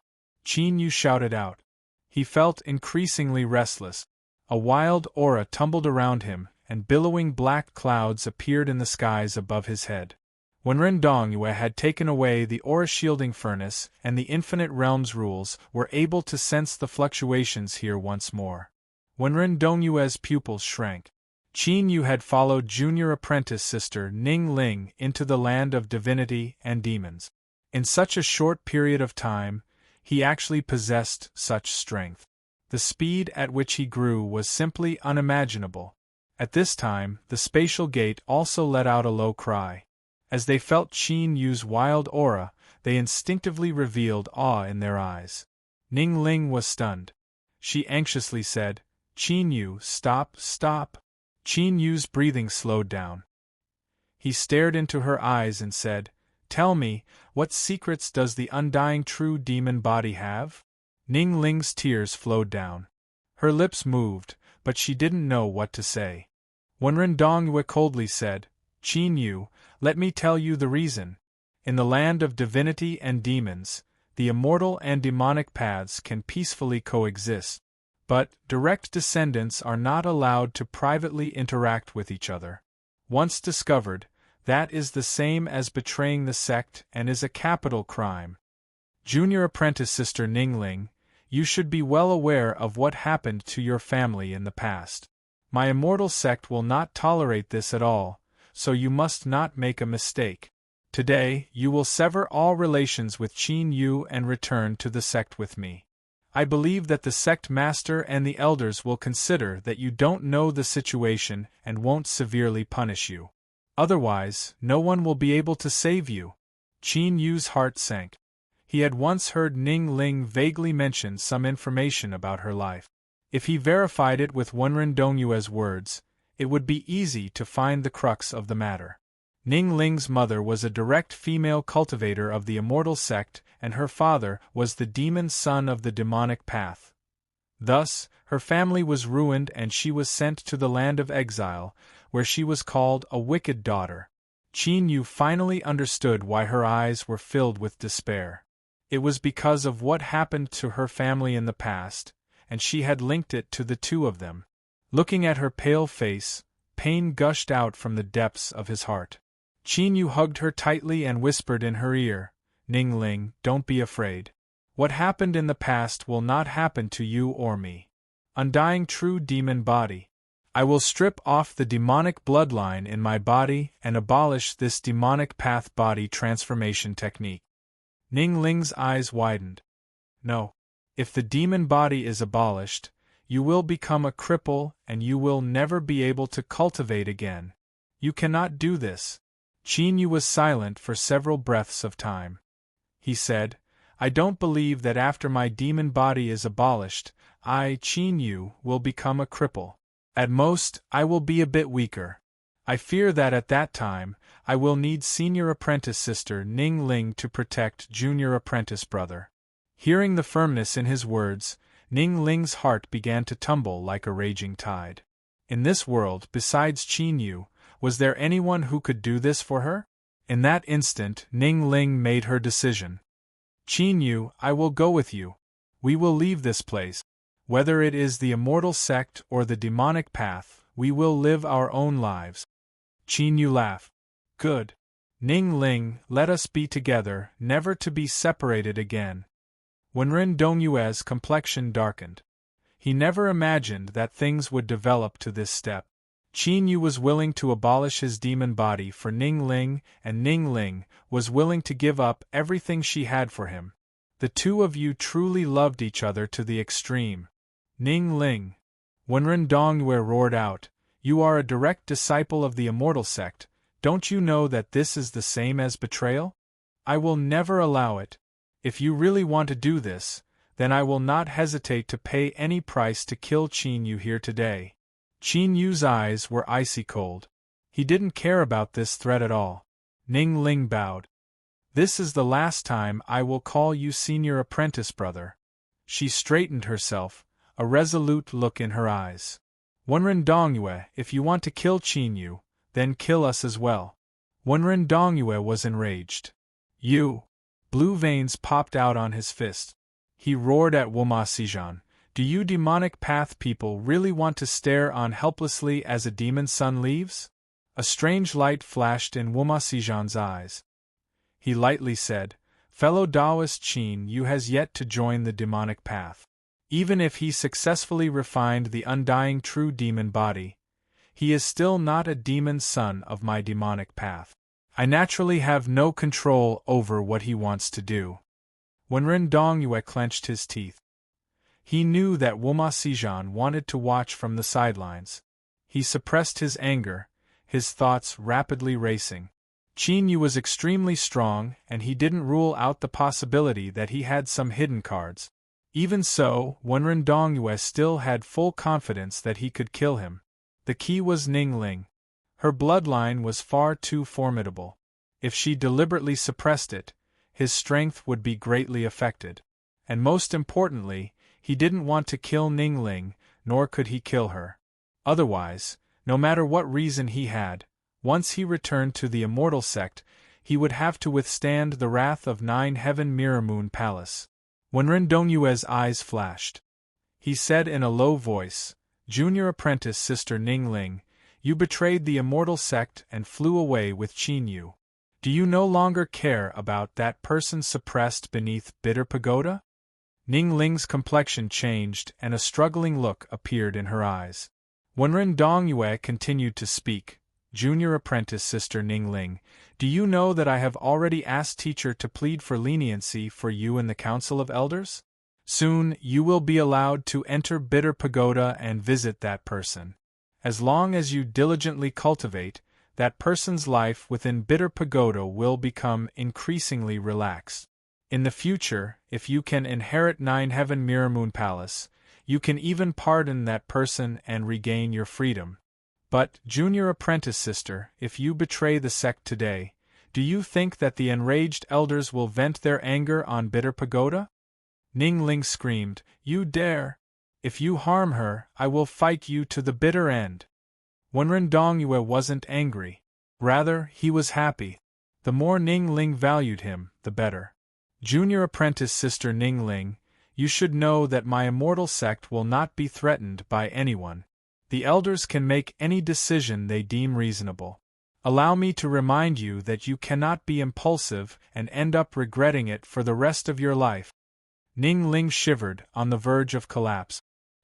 Qin Yu shouted out. He felt increasingly restless. A wild aura tumbled around him, and billowing black clouds appeared in the skies above his head. Wenren Dongyue had taken away the aura-shielding furnace, and the Infinite Realms rules were able to sense the fluctuations here once more. Wenren Dongyue's pupils shrank. Qin Yu had followed junior apprentice sister Ning Ling into the land of divinity and demons. In such a short period of time, he actually possessed such strength. The speed at which he grew was simply unimaginable. At this time, the spatial gate also let out a low cry. As they felt Qin Yu's wild aura, they instinctively revealed awe in their eyes. Ning Ling was stunned. She anxiously said, Qin Yu, stop, stop. Qin Yu's breathing slowed down. He stared into her eyes and said, tell me, what secrets does the undying true demon body have? Ning Ling's tears flowed down. Her lips moved, but she didn't know what to say. Wenren Dongyue coldly said, Qin Yu, let me tell you the reason. In the land of divinity and demons, the immortal and demonic paths can peacefully coexist. But direct descendants are not allowed to privately interact with each other. Once discovered, that is the same as betraying the sect and is a capital crime. Junior apprentice Sister Ningling, you should be well aware of what happened to your family in the past. My immortal sect will not tolerate this at all, so you must not make a mistake. Today, you will sever all relations with Qin Yu and return to the sect with me. I believe that the sect master and the elders will consider that you don't know the situation and won't severely punish you. Otherwise, no one will be able to save you. Qin Yu's heart sank. He had once heard Ning Ling vaguely mention some information about her life. If he verified it with Wenren Dongyue's words, it would be easy to find the crux of the matter. Ning Ling's mother was a direct female cultivator of the immortal sect, and her father was the demon son of the demonic path. Thus, her family was ruined and she was sent to the land of exile, where she was called a wicked daughter. Qin Yu finally understood why her eyes were filled with despair. It was because of what happened to her family in the past, and she had linked it to the two of them. Looking at her pale face, pain gushed out from the depths of his heart. Qin Yu hugged her tightly and whispered in her ear, "Ning Ling, don't be afraid. What happened in the past will not happen to you or me. Undying true demon body. I will strip off the demonic bloodline in my body and abolish this demonic path body transformation technique." Ning Ling's eyes widened. "No. If the demon body is abolished, you will become a cripple and you will never be able to cultivate again. You cannot do this." Qin Yu was silent for several breaths of time. He said, "I don't believe that after my demon body is abolished, I, Qin Yu, will become a cripple. At most, I will be a bit weaker. I fear that at that time, I will need senior apprentice sister Ning Ling to protect junior apprentice brother." Hearing the firmness in his words, Ning Ling's heart began to tumble like a raging tide. In this world, besides Qin Yu, was there anyone who could do this for her? In that instant, Ning Ling made her decision. "Qin Yu, I will go with you. We will leave this place. Whether it is the immortal sect or the demonic path, we will live our own lives." Qin Yu laughed. "Good. Ning Ling, let us be together, never to be separated again." Wenren Dongyue's complexion darkened. He never imagined that things would develop to this step. Qin Yu was willing to abolish his demon body for Ning Ling, and Ning Ling was willing to give up everything she had for him. The two of you truly loved each other to the extreme. "Ning Ling," Wenren Dongyue roared out, "you are a direct disciple of the immortal sect. Don't you know that this is the same as betrayal? I will never allow it. If you really want to do this, then I will not hesitate to pay any price to kill Qin Yu here today." Qin Yu's eyes were icy cold. He didn't care about this threat at all. Ning Ling bowed. "This is the last time I will call you senior apprentice brother." She straightened herself, a resolute look in her eyes. "Wenren Dongyue, if you want to kill Qin Yu, then kill us as well." Wenren Dongyue was enraged. "You!" Blue veins popped out on his fist. He roared at Woma Sijan, "Do you demonic path people really want to stare on helplessly as a demon sun leaves?" A strange light flashed in Woma Sijan's eyes. He lightly said, "Fellow Taoist Qin Yu has yet to join the demonic path. Even if he successfully refined the undying true demon body, he is still not a demon son of my demonic path. I naturally have no control over what he wants to do." Wenren Dongyue clenched his teeth. He knew that Woma Sijan wanted to watch from the sidelines. He suppressed his anger, his thoughts rapidly racing. Qin Yu was extremely strong, and he didn't rule out the possibility that he had some hidden cards. Even so, Wenren Dongyue still had full confidence that he could kill him. The key was Ning Ling. Her bloodline was far too formidable. If she deliberately suppressed it, his strength would be greatly affected. And most importantly, he didn't want to kill Ning Ling, nor could he kill her. Otherwise, no matter what reason he had, Once he returned to the immortal sect, he would have to withstand the wrath of 9 Heaven Mirror Moon Palace. Wenren Dongyue's eyes flashed. He said in a low voice, "Junior apprentice Sister Ning Ling, you betrayed the immortal sect and flew away with Qin Yu. Do you no longer care about that person suppressed beneath Bitter Pagoda?" Ning Ling's complexion changed and a struggling look appeared in her eyes. Wenren Dongyue continued to speak, "Junior apprentice Sister Ning Ling, do you know that I have already asked teacher to plead for leniency for you in the Council of Elders? Soon you will be allowed to enter Bitter Pagoda and visit that person. As long as you diligently cultivate, that person's life within Bitter Pagoda will become increasingly relaxed. In the future, if you can inherit 9 Heaven Mirror Moon Palace, you can even pardon that person and regain your freedom. But, Junior apprentice sister, if you betray the sect today, do you think that the enraged elders will vent their anger on Bitter Pagoda?" Ning Ling screamed, "You dare! If you harm her, I will fight you to the bitter end." Wenren Dongyue wasn't angry. Rather, he was happy. The more Ning Ling valued him, the better. "Junior apprentice Sister Ning Ling, you should know that my immortal sect will not be threatened by anyone. The elders can make any decision they deem reasonable. Allow me to remind you that you cannot be impulsive and end up regretting it for the rest of your life." Ning Ling shivered, on the verge of collapse.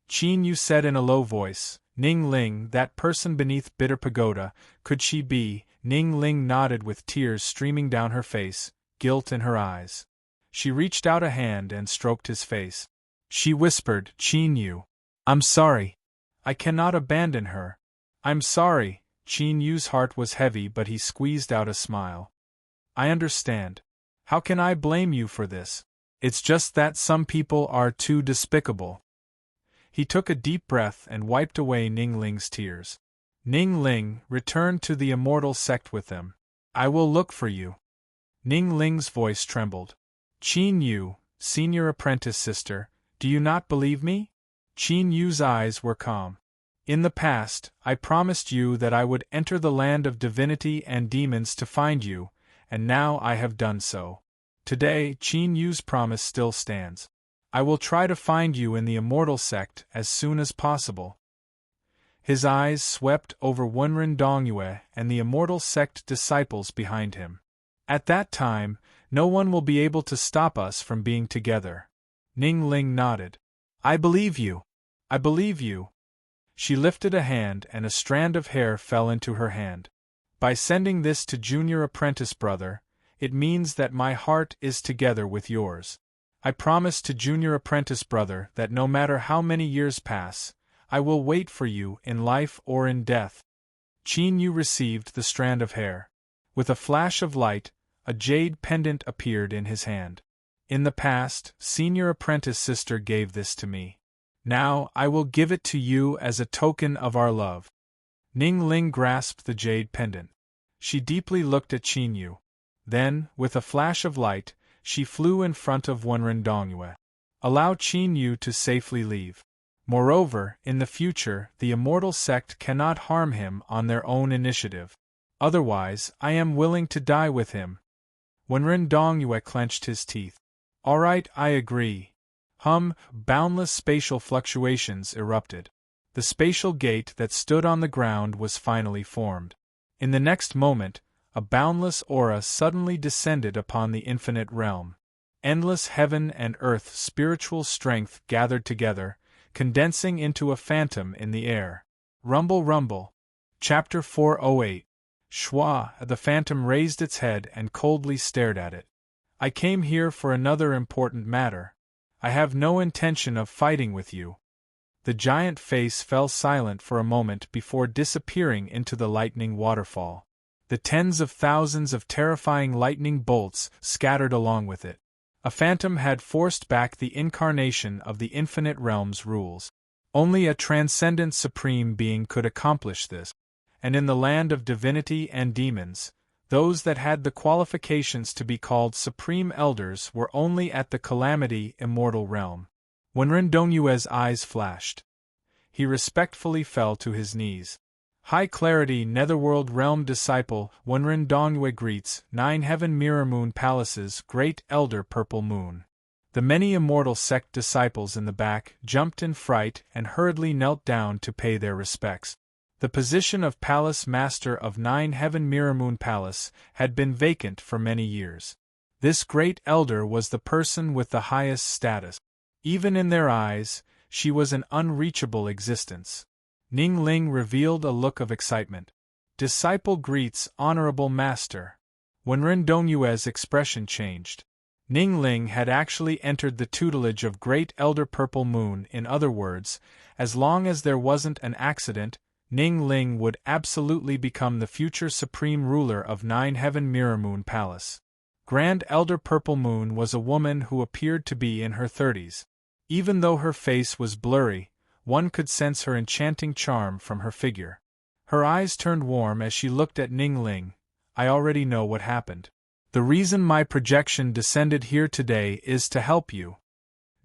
Qin Yu said in a low voice, "Ning Ling, that person beneath Bitter Pagoda, could she be?" Ning Ling nodded with tears streaming down her face, guilt in her eyes. She reached out a hand and stroked his face. She whispered, "Qin Yu, I'm sorry. I cannot abandon her. I'm sorry." Qin Yu's heart was heavy, but he squeezed out a smile. "I understand. How can I blame you for this? It's just that some people are too despicable." He took a deep breath and wiped away Ning Ling's tears. "Ning Ling, return to the immortal sect with them. I will look for you." Ning Ling's voice trembled. "Qin Yu, senior apprentice sister, do you not believe me?" Qin Yu's eyes were calm. "In the past, I promised you that I would enter the land of divinity and demons to find you, and now I have done so. Today, Qin Yu's promise still stands. I will try to find you in the immortal sect as soon as possible." His eyes swept over Wenren Dongyue and the immortal sect disciples behind him. "At that time, no one will be able to stop us from being together." Ning Ling nodded. "I believe you. I believe you." She lifted a hand and a strand of hair fell into her hand. "By sending this to Junior Apprentice brother, it means that my heart is together with yours. I promise to Junior Apprentice brother that no matter how many years pass, I will wait for you in life or in death." Qin Yu received the strand of hair. With a flash of light, a jade pendant appeared in his hand. "In the past, Senior Apprentice sister gave this to me. Now I will give it to you as a token of our love." Ning Ling grasped the jade pendant. She deeply looked at Qin Yu. Then, with a flash of light, she flew in front of Wenren Dongyue. "Allow Qin Yu to safely leave. Moreover, in the future, the immortal sect cannot harm him on their own initiative. Otherwise, I am willing to die with him." Wenren Dongyue clenched his teeth. "All right, I agree." Boundless spatial fluctuations erupted. The spatial gate that stood on the ground was finally formed. In the next moment, a boundless aura suddenly descended upon the infinite realm. Endless heaven and earth spiritual strength gathered together, condensing into a phantom in the air. Rumble, rumble. Chapter 408. Schwa, the phantom raised its head and coldly stared at it. "I came here for another important matter. I have no intention of fighting with you." The giant face fell silent for a moment before disappearing into the lightning waterfall. The tens of thousands of terrifying lightning bolts scattered along with it. A phantom had forced back the incarnation of the infinite realm's rules. Only a transcendent supreme being could accomplish this. And in the land of divinity and demons, those that had the qualifications to be called supreme elders were only at the calamity immortal realm. Wenren Dongyue's eyes flashed. He respectfully fell to his knees. High Clarity Netherworld Realm Disciple Wenren Dongyue greets 9 Heaven Mirror Moon Palaces Great Elder Purple Moon. The many immortal sect disciples in the back jumped in fright and hurriedly knelt down to pay their respects. The position of Palace Master of 9 Heaven Mirror Moon Palace had been vacant for many years. This great elder was the person with the highest status. Even in their eyes, she was an unreachable existence. Ning Ling revealed a look of excitement. Disciple greets Honorable Master. Wenren Dongyue's expression changed. Ning Ling had actually entered the tutelage of Great Elder Purple Moon. In other words, as long as there wasn't an accident, Ning Ling would absolutely become the future supreme ruler of 9 Heaven Mirror Moon Palace. Grand Elder Purple Moon was a woman who appeared to be in her 30s. Even though her face was blurry, one could sense her enchanting charm from her figure. Her eyes turned warm as she looked at Ning Ling. I already know what happened. The reason my projection descended here today is to help you.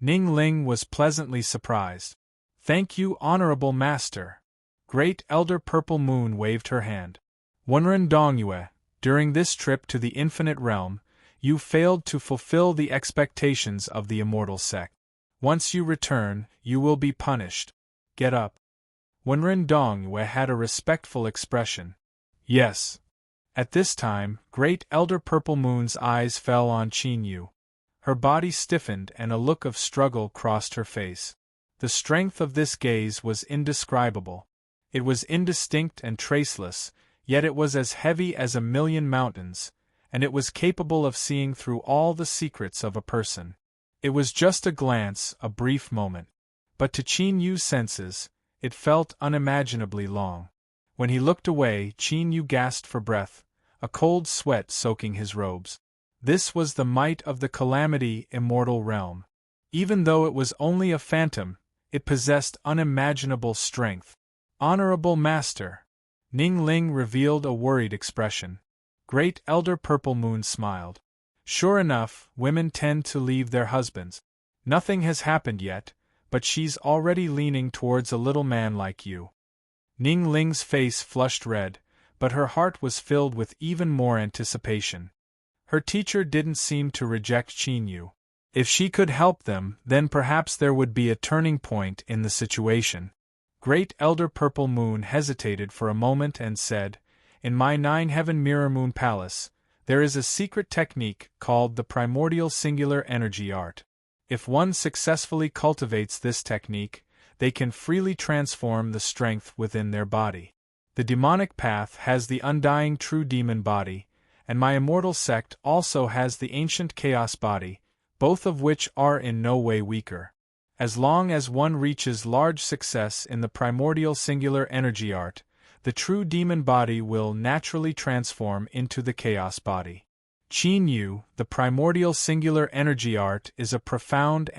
Ning Ling was pleasantly surprised. Thank you, Honorable Master. Great Elder Purple Moon waved her hand. Wenren Dongyue, during this trip to the Infinite Realm, you failed to fulfill the expectations of the Immortal Sect. Once you return, you will be punished. Get up. Wenren Dongyue had a respectful expression. Yes. At this time, Great Elder Purple Moon's eyes fell on Qin Yu. Her body stiffened and a look of struggle crossed her face. The strength of this gaze was indescribable. It was indistinct and traceless, yet it was as heavy as a million mountains, and it was capable of seeing through all the secrets of a person. It was just a glance, a brief moment. But to Qin Yu's senses, it felt unimaginably long. When he looked away, Qin Yu gasped for breath, a cold sweat soaking his robes. This was the might of the Calamity Immortal Realm. Even though it was only a phantom, it possessed unimaginable strength. Honorable Master. Ning Ling revealed a worried expression. Great Elder Purple Moon smiled. Sure enough, women tend to leave their husbands. Nothing has happened yet, but she's already leaning towards a little man like you. Ning Ling's face flushed red, but her heart was filled with even more anticipation. Her teacher didn't seem to reject Qin Yu. If she could help them, then perhaps there would be a turning point in the situation. Great Elder Purple Moon hesitated for a moment and said, In my 9 Heaven Mirror Moon Palace, there is a secret technique called the Primordial Singular Energy Art. If one successfully cultivates this technique, they can freely transform the strength within their body. The demonic path has the undying true demon body, and my immortal sect also has the ancient chaos body, both of which are in no way weaker. As long as one reaches large success in the Primordial Singular Energy Art, the true demon body will naturally transform into the chaos body. Qin Yu, the Primordial Singular Energy Art is a profound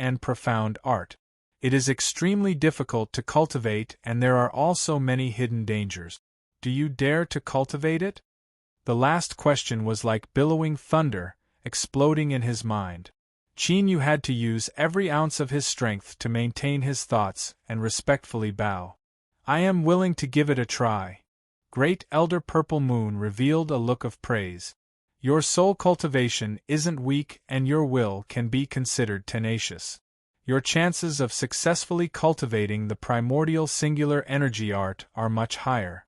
art. It is extremely difficult to cultivate and there are also many hidden dangers. Do you dare to cultivate it? The last question was like billowing thunder, exploding in his mind. Qin Yu had to use every ounce of his strength to maintain his thoughts and respectfully bow. I am willing to give it a try. Great Elder Purple Moon revealed a look of praise. Your soul cultivation isn't weak and your will can be considered tenacious. Your chances of successfully cultivating the Primordial Singular Energy Art are much higher.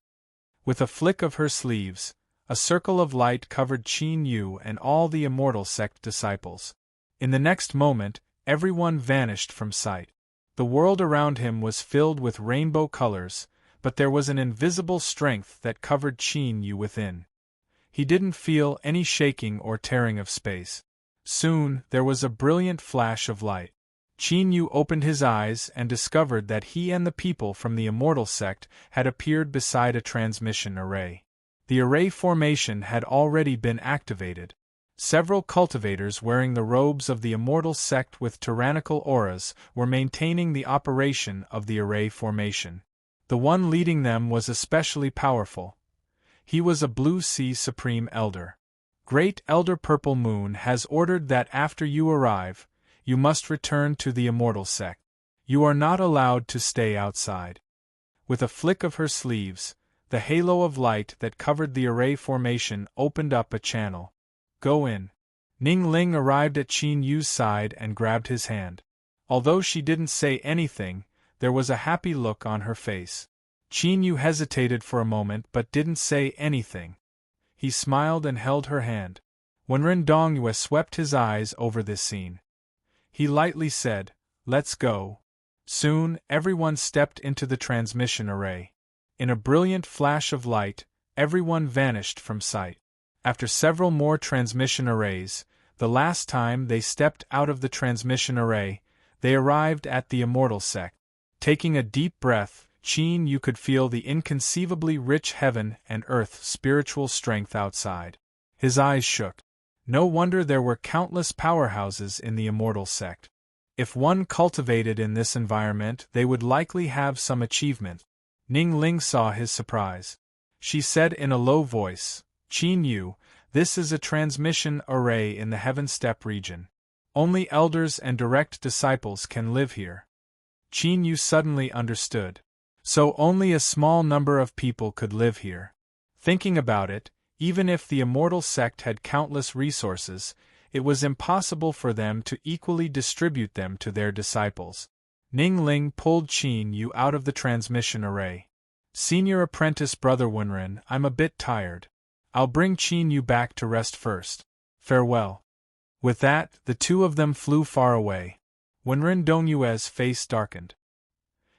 With a flick of her sleeves, a circle of light covered Qin Yu and all the Immortal Sect disciples. In the next moment, everyone vanished from sight. The world around him was filled with rainbow colors, but there was an invisible strength that covered Qin Yu within. He didn't feel any shaking or tearing of space. Soon, there was a brilliant flash of light. Qin Yu opened his eyes and discovered that he and the people from the Immortal Sect had appeared beside a transmission array. The array formation had already been activated. Several cultivators wearing the robes of the Immortal Sect with tyrannical auras were maintaining the operation of the array formation. The one leading them was especially powerful. He was a Blue Sea Supreme Elder. Great Elder Purple Moon has ordered that after you arrive, you must return to the Immortal Sect. You are not allowed to stay outside. With a flick of her sleeves, The halo of light that covered the array formation opened up a channel. Go in. Ning Ling arrived at Qin Yu's side and grabbed his hand. Although she didn't say anything, there was a happy look on her face. Qin Yu hesitated for a moment but didn't say anything. He smiled and held her hand. Wenren Dongyue swept his eyes over this scene. He lightly said, "Let's go." Soon, everyone stepped into the transmission array. In a brilliant flash of light, everyone vanished from sight. After several more transmission arrays, the last time they stepped out of the transmission array, they arrived at the immortal sect. Taking a deep breath, Qin Yu could feel the inconceivably rich heaven and earth spiritual strength outside. His eyes shook. No wonder there were countless powerhouses in the immortal sect. If one cultivated in this environment, they would likely have some achievement. Ning Ling saw his surprise. She said in a low voice, "Qin Yu, this is a transmission array in the Heaven Steppe region. Only elders and direct disciples can live here." Qin Yu suddenly understood. So only a small number of people could live here. Thinking about it, even if the immortal sect had countless resources, it was impossible for them to equally distribute them to their disciples. Ning Ling pulled Qin Yu out of the transmission array. "Senior apprentice Brother Wenren, I'm a bit tired. I'll bring Qin Yu back to rest first. Farewell." With that, the two of them flew far away. Wenren Dongyue's face darkened.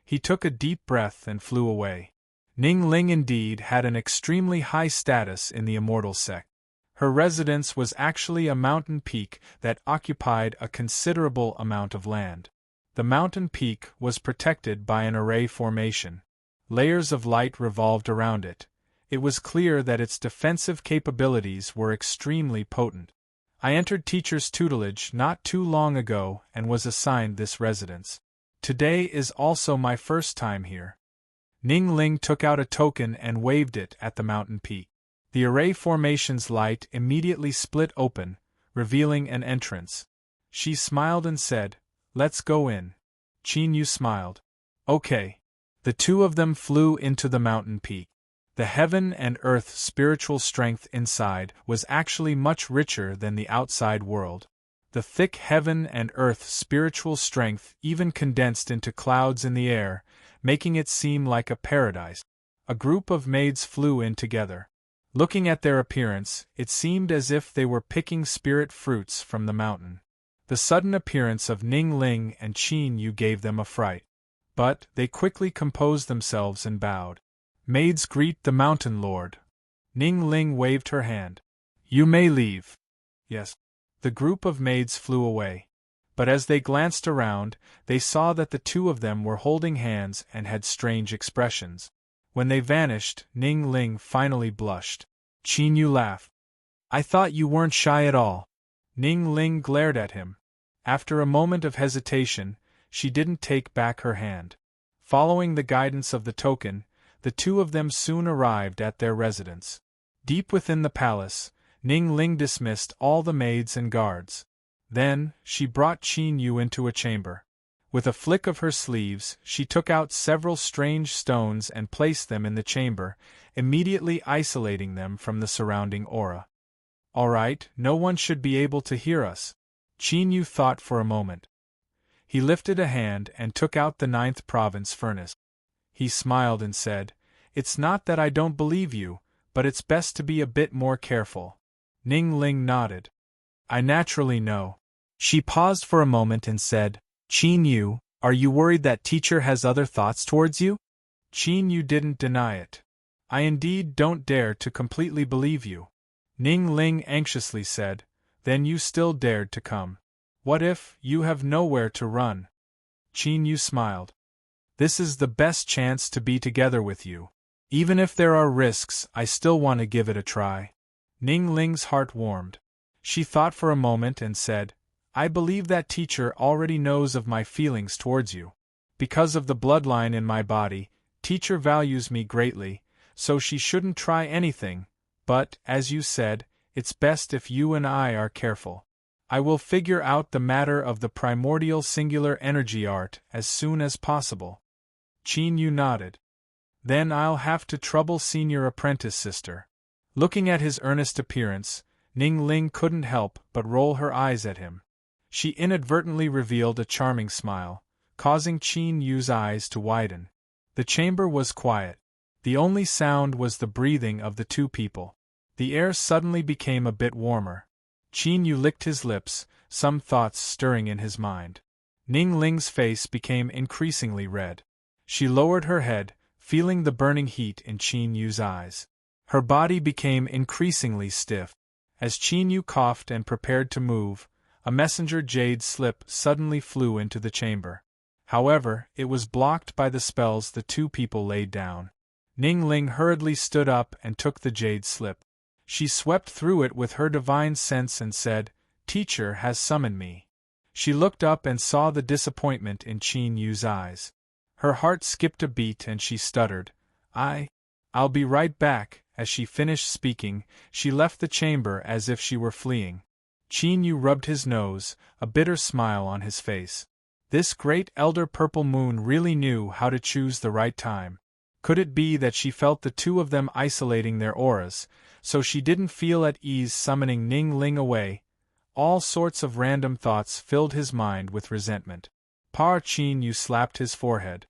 He took a deep breath and flew away. Ning Ling indeed had an extremely high status in the immortal sect. Her residence was actually a mountain peak that occupied a considerable amount of land. The mountain peak was protected by an array formation. Layers of light revolved around it. It was clear that its defensive capabilities were extremely potent. I entered teacher's tutelage not too long ago and was assigned this residence. Today is also my first time here. Ning Ling took out a token and waved it at the mountain peak. The array formation's light immediately split open, revealing an entrance. She smiled and said, "Let's go in." Qin Yu smiled. "Okay." The two of them flew into the mountain peak. The heaven and earth spiritual strength inside was actually much richer than the outside world. The thick heaven and earth spiritual strength even condensed into clouds in the air, making it seem like a paradise. A group of maids flew in together. Looking at their appearance, it seemed as if they were picking spirit fruits from the mountain. The sudden appearance of Ning Ling and Qin Yu gave them a fright. But they quickly composed themselves and bowed. "Maids greet the mountain lord." Ning Ling waved her hand. "You may leave." "Yes." The group of maids flew away. But as they glanced around, they saw that the two of them were holding hands and had strange expressions. When they vanished, Ning Ling finally blushed. Qin Yu laughed. "I thought you weren't shy at all." Ning Ling glared at him. After a moment of hesitation, she didn't take back her hand. Following the guidance of the token, the two of them soon arrived at their residence. Deep within the palace, Ning Ling dismissed all the maids and guards. Then, she brought Qin Yu into a chamber. With a flick of her sleeves, she took out several strange stones and placed them in the chamber, immediately isolating them from the surrounding aura. "All right, no one should be able to hear us." Qin Yu thought for a moment. He lifted a hand and took out the 9th province furnace. He smiled and said, "It's not that I don't believe you, but it's best to be a bit more careful." Ning Ling nodded. "I naturally know." She paused for a moment and said, "Qin Yu, are you worried that teacher has other thoughts towards you?" Qin Yu didn't deny it. "I indeed don't dare to completely believe you." Ning Ling anxiously said, "Then you still dared to come. What if you have nowhere to run?" Qin Yu smiled. "This is the best chance to be together with you. Even if there are risks, I still want to give it a try." Ning Ling's heart warmed. She thought for a moment and said, "I believe that teacher already knows of my feelings towards you. Because of the bloodline in my body, teacher values me greatly, so she shouldn't try anything, but, as you said, it's best if you and I are careful. I will figure out the matter of the primordial singular energy art as soon as possible." Qin Yu nodded. Then I'll have to trouble senior apprentice sister. Looking at his earnest appearance, Ning Ling couldn't help but roll her eyes at him. She inadvertently revealed a charming smile, causing Qin Yu's eyes to widen. The chamber was quiet. The only sound was the breathing of the two people. The air suddenly became a bit warmer. Qin Yu licked his lips, some thoughts stirring in his mind. Ning Ling's face became increasingly red. She lowered her head, feeling the burning heat in Qin Yu's eyes. Her body became increasingly stiff. As Qin Yu coughed and prepared to move, a messenger jade slip suddenly flew into the chamber. However, it was blocked by the spells the two people laid down. Ning Ling hurriedly stood up and took the jade slip. She swept through it with her divine sense and said, "Teacher has summoned me." She looked up and saw the disappointment in Qin Yu's eyes. Her heart skipped a beat and she stuttered, I'll be right back." As she finished speaking, she left the chamber as if she were fleeing. Qin Yu rubbed his nose, a bitter smile on his face. This great elder purple moon really knew how to choose the right time. Could it be that she felt the two of them isolating their auras, so she didn't feel at ease summoning Ning Ling away? All sorts of random thoughts filled his mind with resentment. Qin Yu slapped his forehead.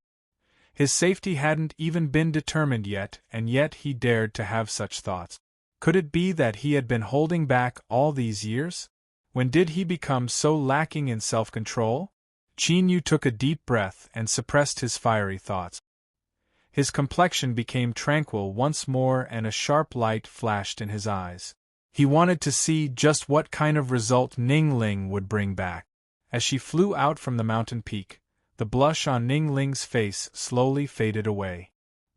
His safety hadn't even been determined yet, and yet he dared to have such thoughts. Could it be that he had been holding back all these years? When did he become so lacking in self-control? Qin Yu took a deep breath and suppressed his fiery thoughts. His complexion became tranquil once more and a sharp light flashed in his eyes. He wanted to see just what kind of result Ning Ling would bring back. As she flew out from the mountain peak, the blush on Ning Ling's face slowly faded away.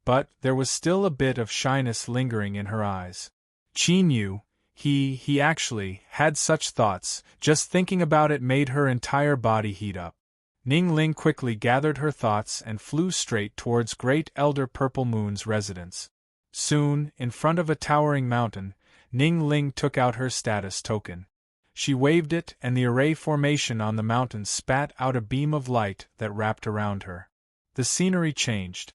But there was still a bit of shyness lingering in her eyes. Qin Yu, he actually had such thoughts, just thinking about it made her entire body heat up. Ning Ling quickly gathered her thoughts and flew straight towards Great Elder Purple Moon's residence. Soon, in front of a towering mountain, Ning Ling took out her status token. She waved it and the array formation on the mountain spat out a beam of light that wrapped around her. The scenery changed.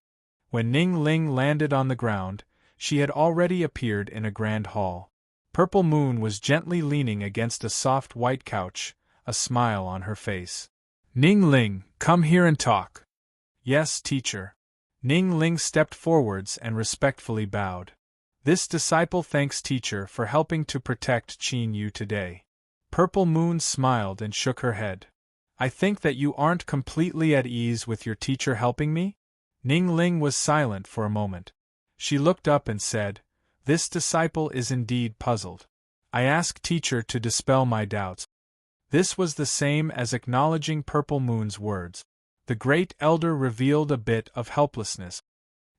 When Ning Ling landed on the ground, she had already appeared in a grand hall. Purple Moon was gently leaning against a soft white couch, a smile on her face. "Ning Ling, come here and talk." "Yes, teacher." Ning Ling stepped forwards and respectfully bowed. "This disciple thanks teacher for helping to protect Qin Yu today." Purple Moon smiled and shook her head. "I think that you aren't completely at ease with your teacher helping me?" Ning Ling was silent for a moment. She looked up and said, "This disciple is indeed puzzled. I ask teacher to dispel my doubts." This was the same as acknowledging Purple Moon's words. The great elder revealed a bit of helplessness.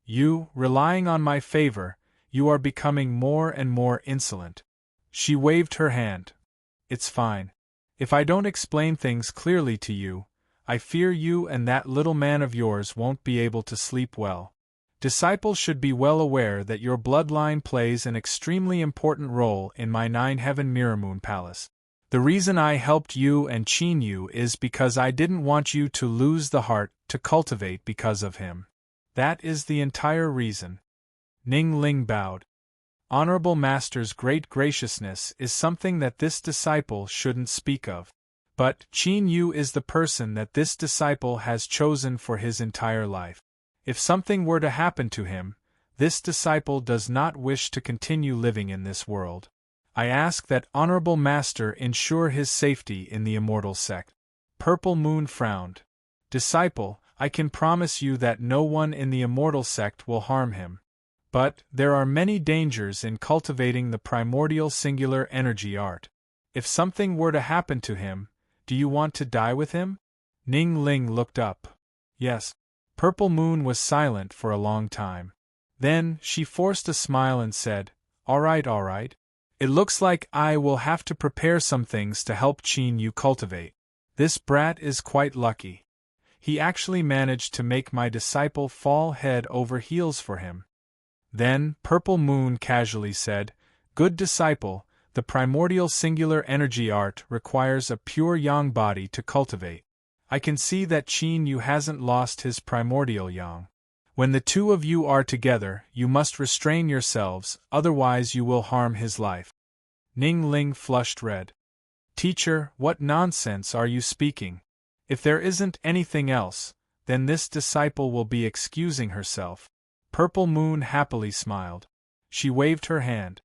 "You, relying on my favor, you are becoming more and more insolent." She waved her hand. "It's fine. If I don't explain things clearly to you, I fear you and that little man of yours won't be able to sleep well. Disciples should be well aware that your bloodline plays an extremely important role in my 9-heaven Mirrormoon Palace. The reason I helped you and Qin Yu is because I didn't want you to lose the heart to cultivate because of him. That is the entire reason." Ning Ling bowed. Honorable Master's great graciousness is something that this disciple shouldn't speak of. But Qin Yu is the person that this disciple has chosen for his entire life. If something were to happen to him, this disciple does not wish to continue living in this world. I ask that Honorable Master ensure his safety in the immortal sect. Purple Moon frowned. "Disciple, I can promise you that no one in the immortal sect will harm him. But there are many dangers in cultivating the primordial singular energy art. If something were to happen to him, do you want to die with him?" Ning Ling looked up. "Yes." Purple Moon was silent for a long time. Then she forced a smile and said, All right. It looks like I will have to prepare some things to help Qin Yu cultivate. This brat is quite lucky. He actually managed to make my disciple fall head over heels for him." Then Purple Moon casually said, "Good disciple, the primordial singular energy art requires a pure yang body to cultivate. I can see that Qin Yu hasn't lost his primordial yang. When the two of you are together, you must restrain yourselves, otherwise you will harm his life. Ning Ling flushed red. Teacher, what nonsense are you speaking? If there isn't anything else, then this disciple will be excusing herself. Purple Moon happily smiled. She waved her hand.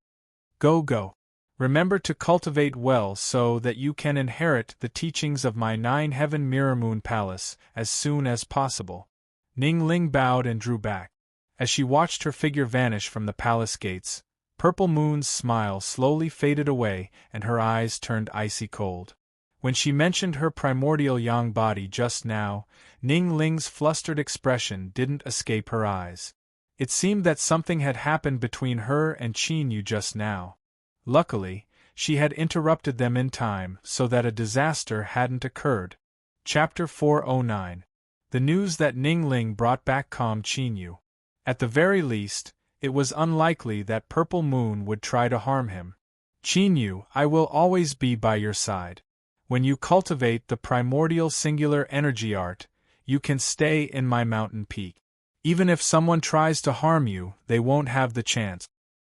Go. Remember to cultivate well so that you can inherit the teachings of my 9-heaven Mirror Moon Palace as soon as possible. Ning Ling bowed and drew back. As she watched her figure vanish from the palace gates, Purple Moon's smile slowly faded away and her eyes turned icy cold. When she mentioned her primordial yang body just now, Ning Ling's flustered expression didn't escape her eyes. It seemed that something had happened between her and Qin Yu just now. Luckily, she had interrupted them in time so that a disaster hadn't occurred. Chapter 409. The news that Ning Ling brought back calmed Qin Yu. At the very least, it was unlikely that Purple Moon would try to harm him. Qin Yu, I will always be by your side. When you cultivate the primordial singular energy art, you can stay in my mountain peak. Even if someone tries to harm you, they won't have the chance.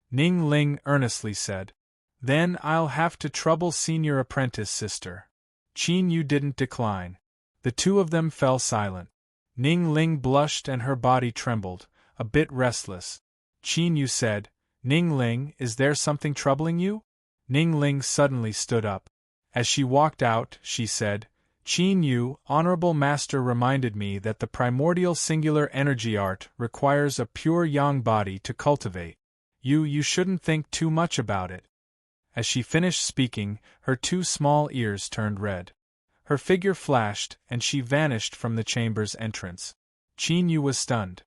Ning Ling earnestly said. Then I'll have to trouble senior apprentice sister. Qin Yu didn't decline. The two of them fell silent. Ning Ling blushed and her body trembled, a bit restless. Qin Yu said, Ning Ling, is there something troubling you? Ning Ling suddenly stood up. As she walked out, she said, Qin Yu, Honorable Master reminded me that the primordial singular energy art requires a pure yang body to cultivate. You shouldn't think too much about it. As she finished speaking, her two small ears turned red. Her figure flashed, and she vanished from the chamber's entrance. Qin Yu was stunned.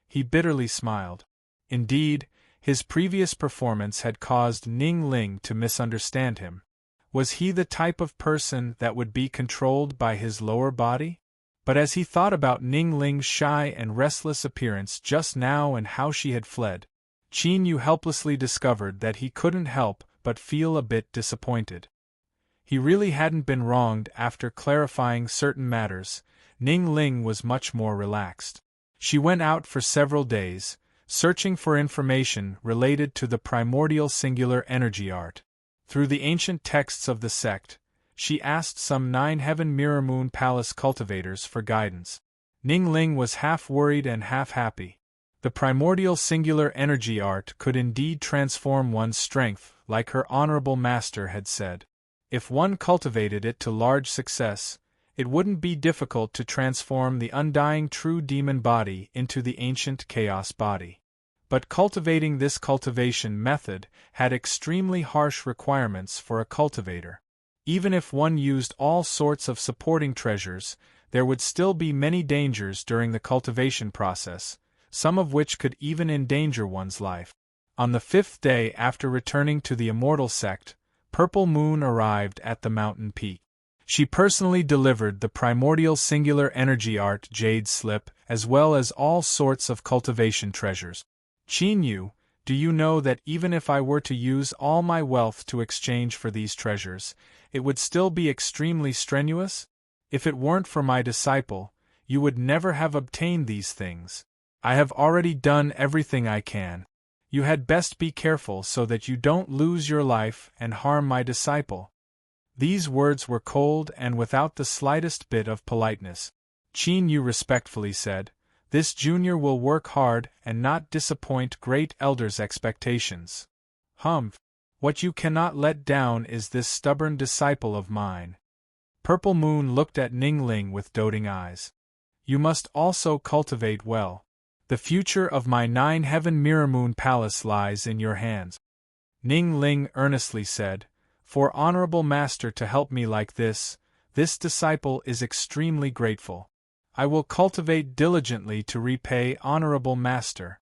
He bitterly smiled. Indeed, his previous performance had caused Ning Ling to misunderstand him. Was he the type of person that would be controlled by his lower body? But as he thought about Ning Ling's shy and restless appearance just now and how she had fled, Qin Yu helplessly discovered that he couldn't help but feel a bit disappointed. He really hadn't been wronged. After clarifying certain matters, Ning Ling was much more relaxed. She went out for several days, searching for information related to the primordial singular energy art. Through the ancient texts of the sect, she asked some 9-heaven Mirror Moon Palace cultivators for guidance. Ning Ling was half worried and half happy. The primordial singular energy art could indeed transform one's strength, like her honorable master had said. If one cultivated it to large success, it wouldn't be difficult to transform the undying true demon body into the ancient chaos body. But cultivating this cultivation method had extremely harsh requirements for a cultivator. Even if one used all sorts of supporting treasures, there would still be many dangers during the cultivation process, some of which could even endanger one's life. On the 5th day after returning to the Immortal Sect, Purple Moon arrived at the mountain peak. She personally delivered the primordial singular energy art jade slip as well as all sorts of cultivation treasures. Qin Yu, do you know that even if I were to use all my wealth to exchange for these treasures, it would still be extremely strenuous? If it weren't for my disciple, you would never have obtained these things. I have already done everything I can. You had best be careful so that you don't lose your life and harm my disciple. These words were cold and without the slightest bit of politeness. Qin Yu respectfully said, This junior will work hard and not disappoint great elders' expectations. What you cannot let down is this stubborn disciple of mine. Purple Moon looked at Ning Ling with doting eyes. You must also cultivate well. The future of my 9-heaven Mirror Moon Palace lies in your hands. Ning Ling earnestly said, For Honorable Master to help me like this disciple is extremely grateful. I will cultivate diligently to repay Honorable Master.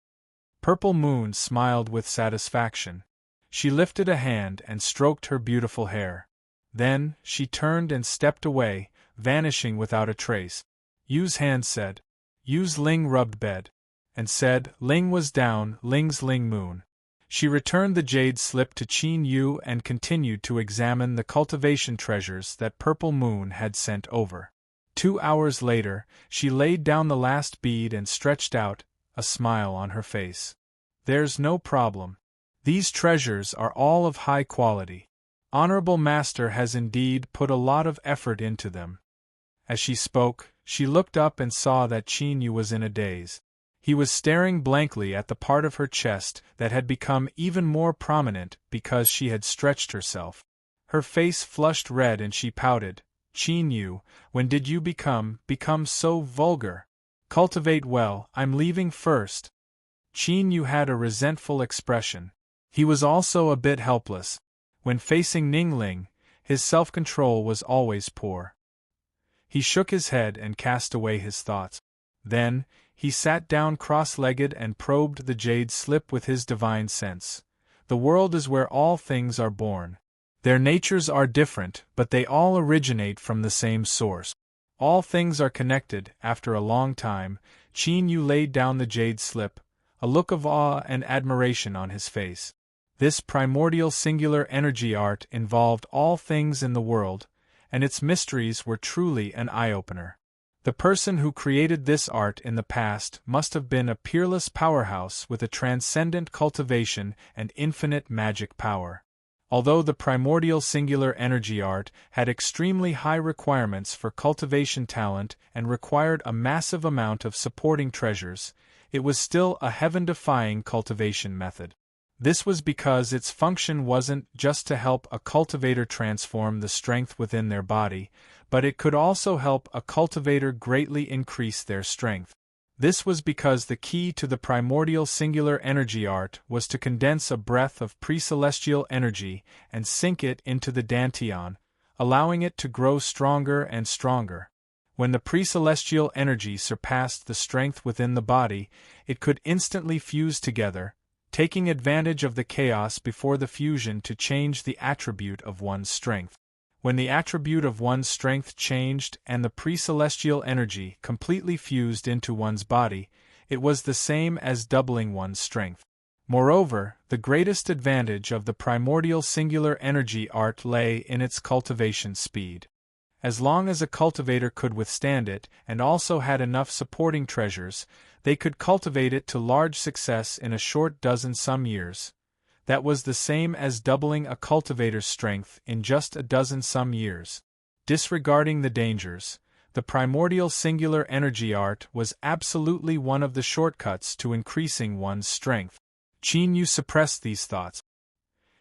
Purple Moon smiled with satisfaction. She lifted a hand and stroked her beautiful hair. Then, she turned and stepped away, vanishing without a trace. Yu's hand said. Yu's Ling rubbed bed. And said, Ling was down, Ling's Ling Moon. She returned the jade slip to Qin Yu and continued to examine the cultivation treasures that Purple Moon had sent over. 2 hours later, she laid down the last bead and stretched out, a smile on her face. There's no problem. These treasures are all of high quality. Honorable Master has indeed put a lot of effort into them. As she spoke, she looked up and saw that Qin Yu was in a daze. He was staring blankly at the part of her chest that had become even more prominent because she had stretched herself. Her face flushed red and she pouted. Qin Yu, when did you become so vulgar? Cultivate well, I'm leaving first. Qin Yu had a resentful expression. He was also a bit helpless. When facing Ning Ling, his self-control was always poor. He shook his head and cast away his thoughts. Then, he sat down cross-legged and probed the jade slip with his divine sense. The world is where all things are born. Their natures are different, but they all originate from the same source. All things are connected. After a long time, Qin Yu laid down the jade slip, a look of awe and admiration on his face. This primordial singular energy art involved all things in the world, and its mysteries were truly an eye-opener. The person who created this art in the past must have been a peerless powerhouse with a transcendent cultivation and infinite magic power. Although the primordial singular energy art had extremely high requirements for cultivation talent and required a massive amount of supporting treasures, it was still a heaven-defying cultivation method. This was because its function wasn't just to help a cultivator transform the strength within their body, but it could also help a cultivator greatly increase their strength. This was because the key to the primordial singular energy art was to condense a breath of pre-celestial energy and sink it into the dantian, allowing it to grow stronger and stronger. When the pre-celestial energy surpassed the strength within the body, it could instantly fuse together, taking advantage of the chaos before the fusion to change the attribute of one's strength. When the attribute of one's strength changed and the pre-celestial energy completely fused into one's body, it was the same as doubling one's strength. Moreover, the greatest advantage of the primordial singular energy art lay in its cultivation speed. As long as a cultivator could withstand it and also had enough supporting treasures, they could cultivate it to large success in a short dozen-some years. That was the same as doubling a cultivator's strength in just a dozen-some years. Disregarding the dangers, the primordial singular energy art was absolutely one of the shortcuts to increasing one's strength. Qin Yu suppressed these thoughts.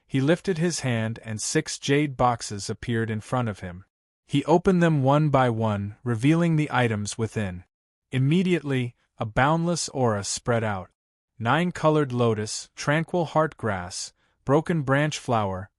He lifted his hand and 6 jade boxes appeared in front of him. He opened them one by one, revealing the items within. Immediately, a boundless aura spread out. 9 colored lotus, tranquil heart grass, broken branch flower.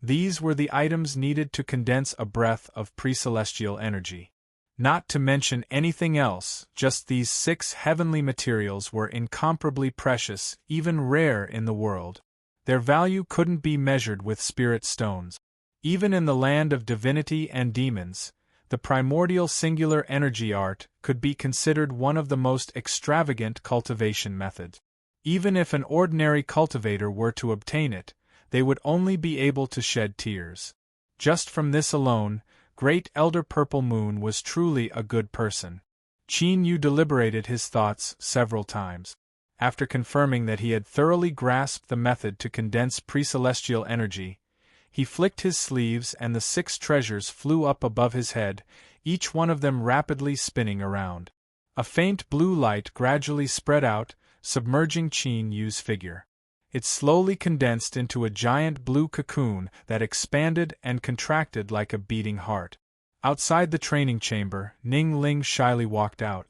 These were the items needed to condense a breath of pre-celestial energy. Not to mention anything else, just these 6 heavenly materials were incomparably precious, even rare in the world. Their value couldn't be measured with spirit stones. Even in the land of divinity and demons, the primordial singular energy art could be considered one of the most extravagant cultivation methods. Even if an ordinary cultivator were to obtain it, they would only be able to shed tears. Just from this alone, Great Elder Purple Moon was truly a good person. Qin Yu deliberated his thoughts several times. After confirming that he had thoroughly grasped the method to condense pre-celestial energy, he flicked his sleeves and the 6 treasures flew up above his head, each one of them rapidly spinning around. A faint blue light gradually spread out, submerging Qin Yu's figure. It slowly condensed into a giant blue cocoon that expanded and contracted like a beating heart. Outside the training chamber, Ning Ling shyly walked out.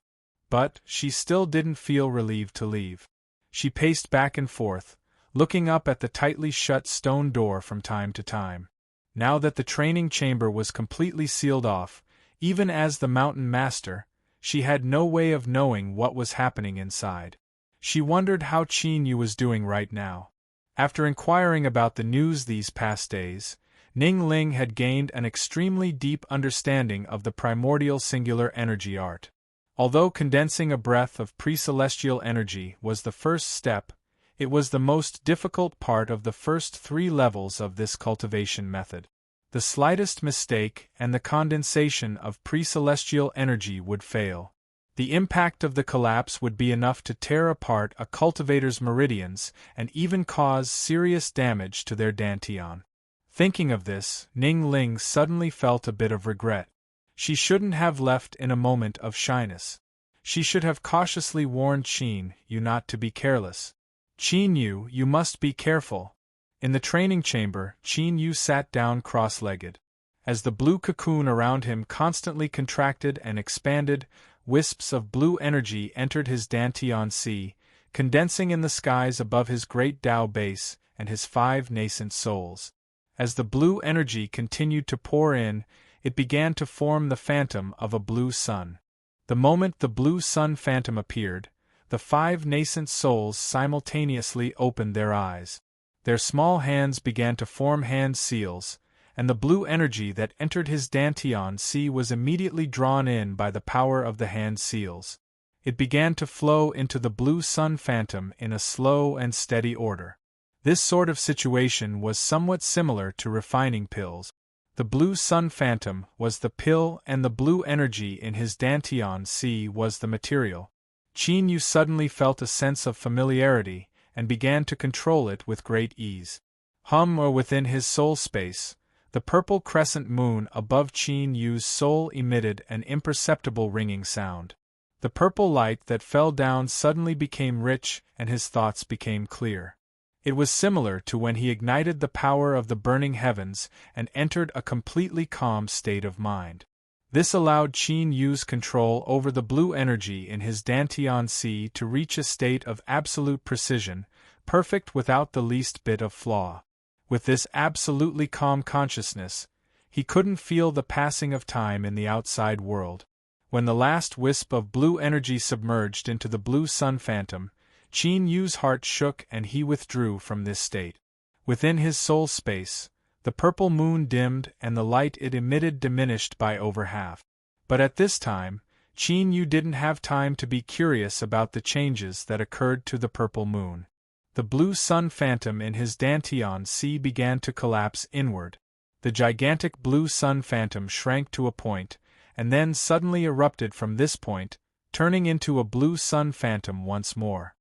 But she still didn't feel relieved to leave. She paced back and forth, looking up at the tightly shut stone door from time to time. Now that the training chamber was completely sealed off, even as the mountain master, she had no way of knowing what was happening inside. She wondered how Qin Yu was doing right now. After inquiring about the news these past days, Ning Ling had gained an extremely deep understanding of the primordial singular energy art. Although condensing a breath of pre-celestial energy was the first step, it was the most difficult part of the first 3 levels of this cultivation method. The slightest mistake and the condensation of pre-celestial energy would fail. The impact of the collapse would be enough to tear apart a cultivator's meridians and even cause serious damage to their dantian. Thinking of this, Ning Ling suddenly felt a bit of regret. She shouldn't have left in a moment of shyness. She should have cautiously warned Qin Yu not to be careless. Qin Yu, you must be careful. In the training chamber, Qin Yu sat down cross-legged. As the blue cocoon around him constantly contracted and expanded, wisps of blue energy entered his dantian sea, condensing in the skies above his great Tao base and his 5 nascent souls. As the blue energy continued to pour in, it began to form the phantom of a blue sun. The moment the blue sun phantom appeared, the 5 nascent souls simultaneously opened their eyes. Their small hands began to form hand seals, and the blue energy that entered his dantian sea was immediately drawn in by the power of the hand seals. It began to flow into the blue sun phantom in a slow and steady order. This sort of situation was somewhat similar to refining pills. The blue sun phantom was the pill and the blue energy in his dantian sea was the material. Qin Yu suddenly felt a sense of familiarity and began to control it with great ease. Within his soul space, the purple crescent moon above Qin Yu's soul emitted an imperceptible ringing sound. The purple light that fell down suddenly became rich and his thoughts became clear. It was similar to when he ignited the power of the burning heavens and entered a completely calm state of mind. This allowed Qin Yu's control over the blue energy in his dantian sea to reach a state of absolute precision, perfect without the least bit of flaw. With this absolutely calm consciousness, he couldn't feel the passing of time in the outside world. When the last wisp of blue energy submerged into the blue sun phantom, Qin Yu's heart shook and he withdrew from this state. Within his soul space, the purple moon dimmed and the light it emitted diminished by over half. But at this time, Qin Yu didn't have time to be curious about the changes that occurred to the purple moon. The blue sun phantom in his dantian sea began to collapse inward. The gigantic blue sun phantom shrank to a point, and then suddenly erupted from this point, turning into a blue sun phantom once more.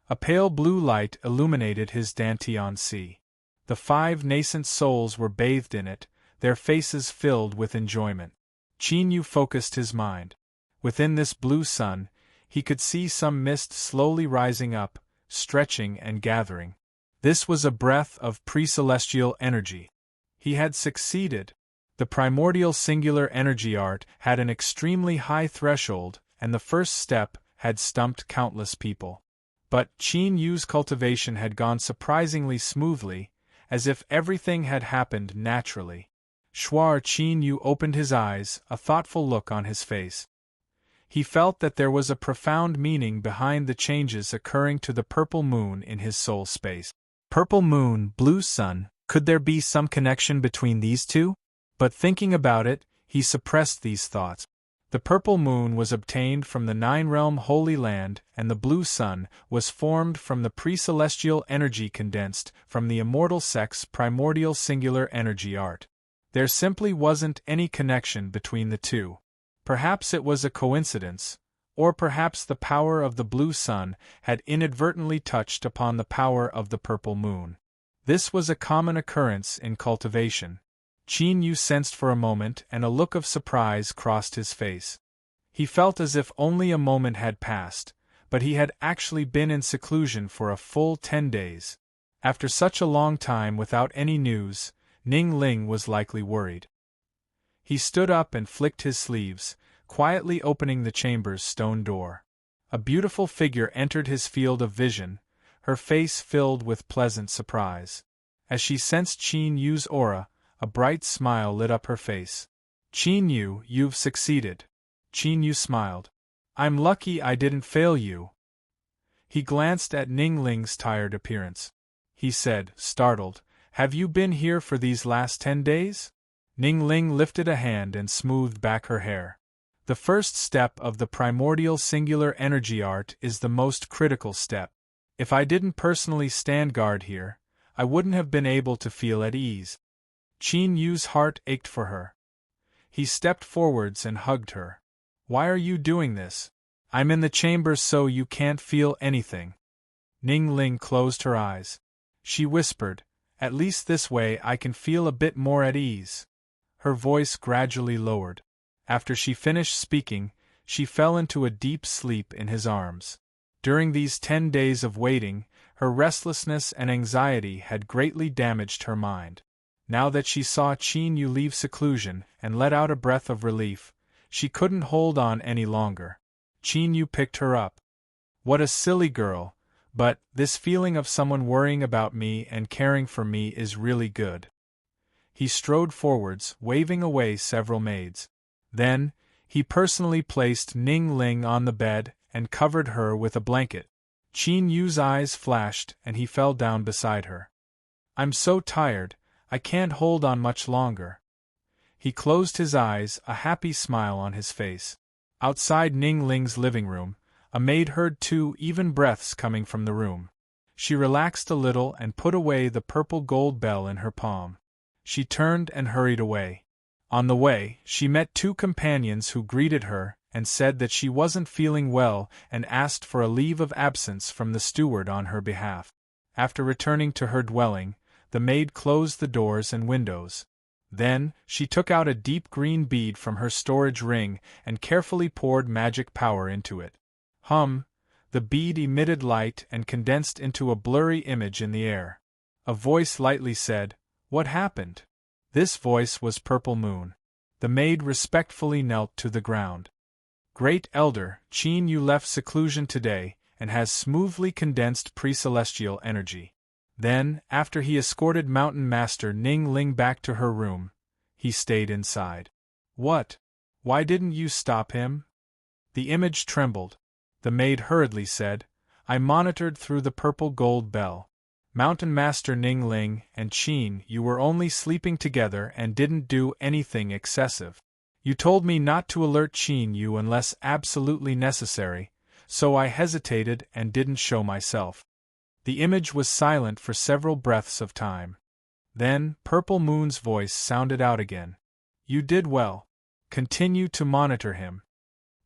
A pale blue light illuminated his dantian sea. The 5 nascent souls were bathed in it, their faces filled with enjoyment. Qin Yu focused his mind. Within this blue sun, he could see some mist slowly rising up, stretching and gathering. This was a breath of pre-celestial energy. He had succeeded. The primordial singular energy art had an extremely high threshold, and the first step had stumped countless people. But Qin Yu's cultivation had gone surprisingly smoothly, as if everything had happened naturally. Qin Yu opened his eyes, a thoughtful look on his face. He felt that there was a profound meaning behind the changes occurring to the purple moon in his soul space. Purple moon, blue sun, could there be some connection between these two? But thinking about it, he suppressed these thoughts. The purple moon was obtained from the 9-realm Holy Land, and the blue sun was formed from the pre-celestial energy condensed from the immortal sex primordial singular energy art. There simply wasn't any connection between the two. Perhaps it was a coincidence, or perhaps the power of the blue sun had inadvertently touched upon the power of the purple moon. This was a common occurrence in cultivation. Qin Yu sensed for a moment, and a look of surprise crossed his face. He felt as if only a moment had passed, but he had actually been in seclusion for a full 10 days. After such a long time without any news, Ning Ling was likely worried. He stood up and flicked his sleeves, quietly opening the chamber's stone door. A beautiful figure entered his field of vision, her face filled with pleasant surprise. As she sensed Qin Yu's aura, a bright smile lit up her face. Qin Yu, you've succeeded. Qin Yu smiled. I'm lucky I didn't fail you. He glanced at Ning Ling's tired appearance. He said, startled, have you been here for these last 10 days? Ning Ling lifted a hand and smoothed back her hair. The first step of the primordial singular energy art is the most critical step. If I didn't personally stand guard here, I wouldn't have been able to feel at ease. Qin Yu's heart ached for her. He stepped forwards and hugged her. Why are you doing this? I'm in the chamber so you can't feel anything. Ning Ling closed her eyes. She whispered, "At least this way I can feel a bit more at ease." Her voice gradually lowered. After she finished speaking, she fell into a deep sleep in his arms. During these 10 days of waiting, her restlessness and anxiety had greatly damaged her mind. Now that she saw Qin Yu leave seclusion and let out a breath of relief, she couldn't hold on any longer. Qin Yu picked her up. "What a silly girl, but this feeling of someone worrying about me and caring for me is really good." He strode forwards, waving away several maids. Then, he personally placed Ning Ling on the bed and covered her with a blanket. Qin Yu's eyes flashed and he fell down beside her. "I'm so tired, I can't hold on much longer." He closed his eyes, a happy smile on his face. Outside Ning Ling's living room, a maid heard 2 even breaths coming from the room. She relaxed a little and put away the purple gold bell in her palm. She turned and hurried away. On the way, she met 2 companions who greeted her and said that she wasn't feeling well and asked for a leave of absence from the steward on her behalf. After returning to her dwelling, the maid closed the doors and windows. Then, she took out a deep green bead from her storage ring and carefully poured magic power into it. The bead emitted light and condensed into a blurry image in the air. A voice lightly said, "What happened?" This voice was Purple Moon. The maid respectfully knelt to the ground. "Great Elder, Qin Yu left seclusion today and has smoothly condensed pre-celestial energy." Then, after he escorted Mountain Master Ning Ling back to her room, he stayed inside. "What? Why didn't you stop him?" The image trembled. The maid hurriedly said, "I monitored through the purple gold bell. Mountain Master Ning Ling and Qin Yu were only sleeping together and didn't do anything excessive. You told me not to alert Qin Yu unless absolutely necessary, so I hesitated and didn't show myself." The image was silent for several breaths of time. Then, Purple Moon's voice sounded out again. "You did well. Continue to monitor him."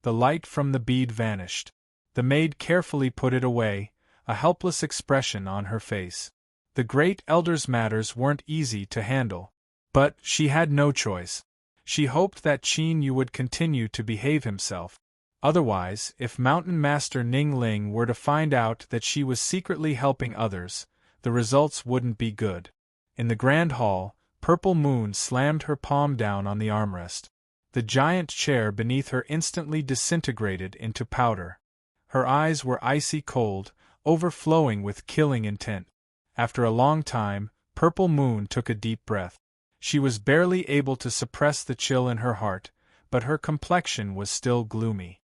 The light from the bead vanished. The maid carefully put it away, a helpless expression on her face. The Great Elder's matters weren't easy to handle. But she had no choice. She hoped that Qin Yu would continue to behave himself. Otherwise, if Mountain Master Ning Ling were to find out that she was secretly helping others, the results wouldn't be good. In the Grand Hall, Purple Moon slammed her palm down on the armrest. The giant chair beneath her instantly disintegrated into powder. Her eyes were icy cold, overflowing with killing intent. After a long time, Purple Moon took a deep breath. She was barely able to suppress the chill in her heart, but her complexion was still gloomy.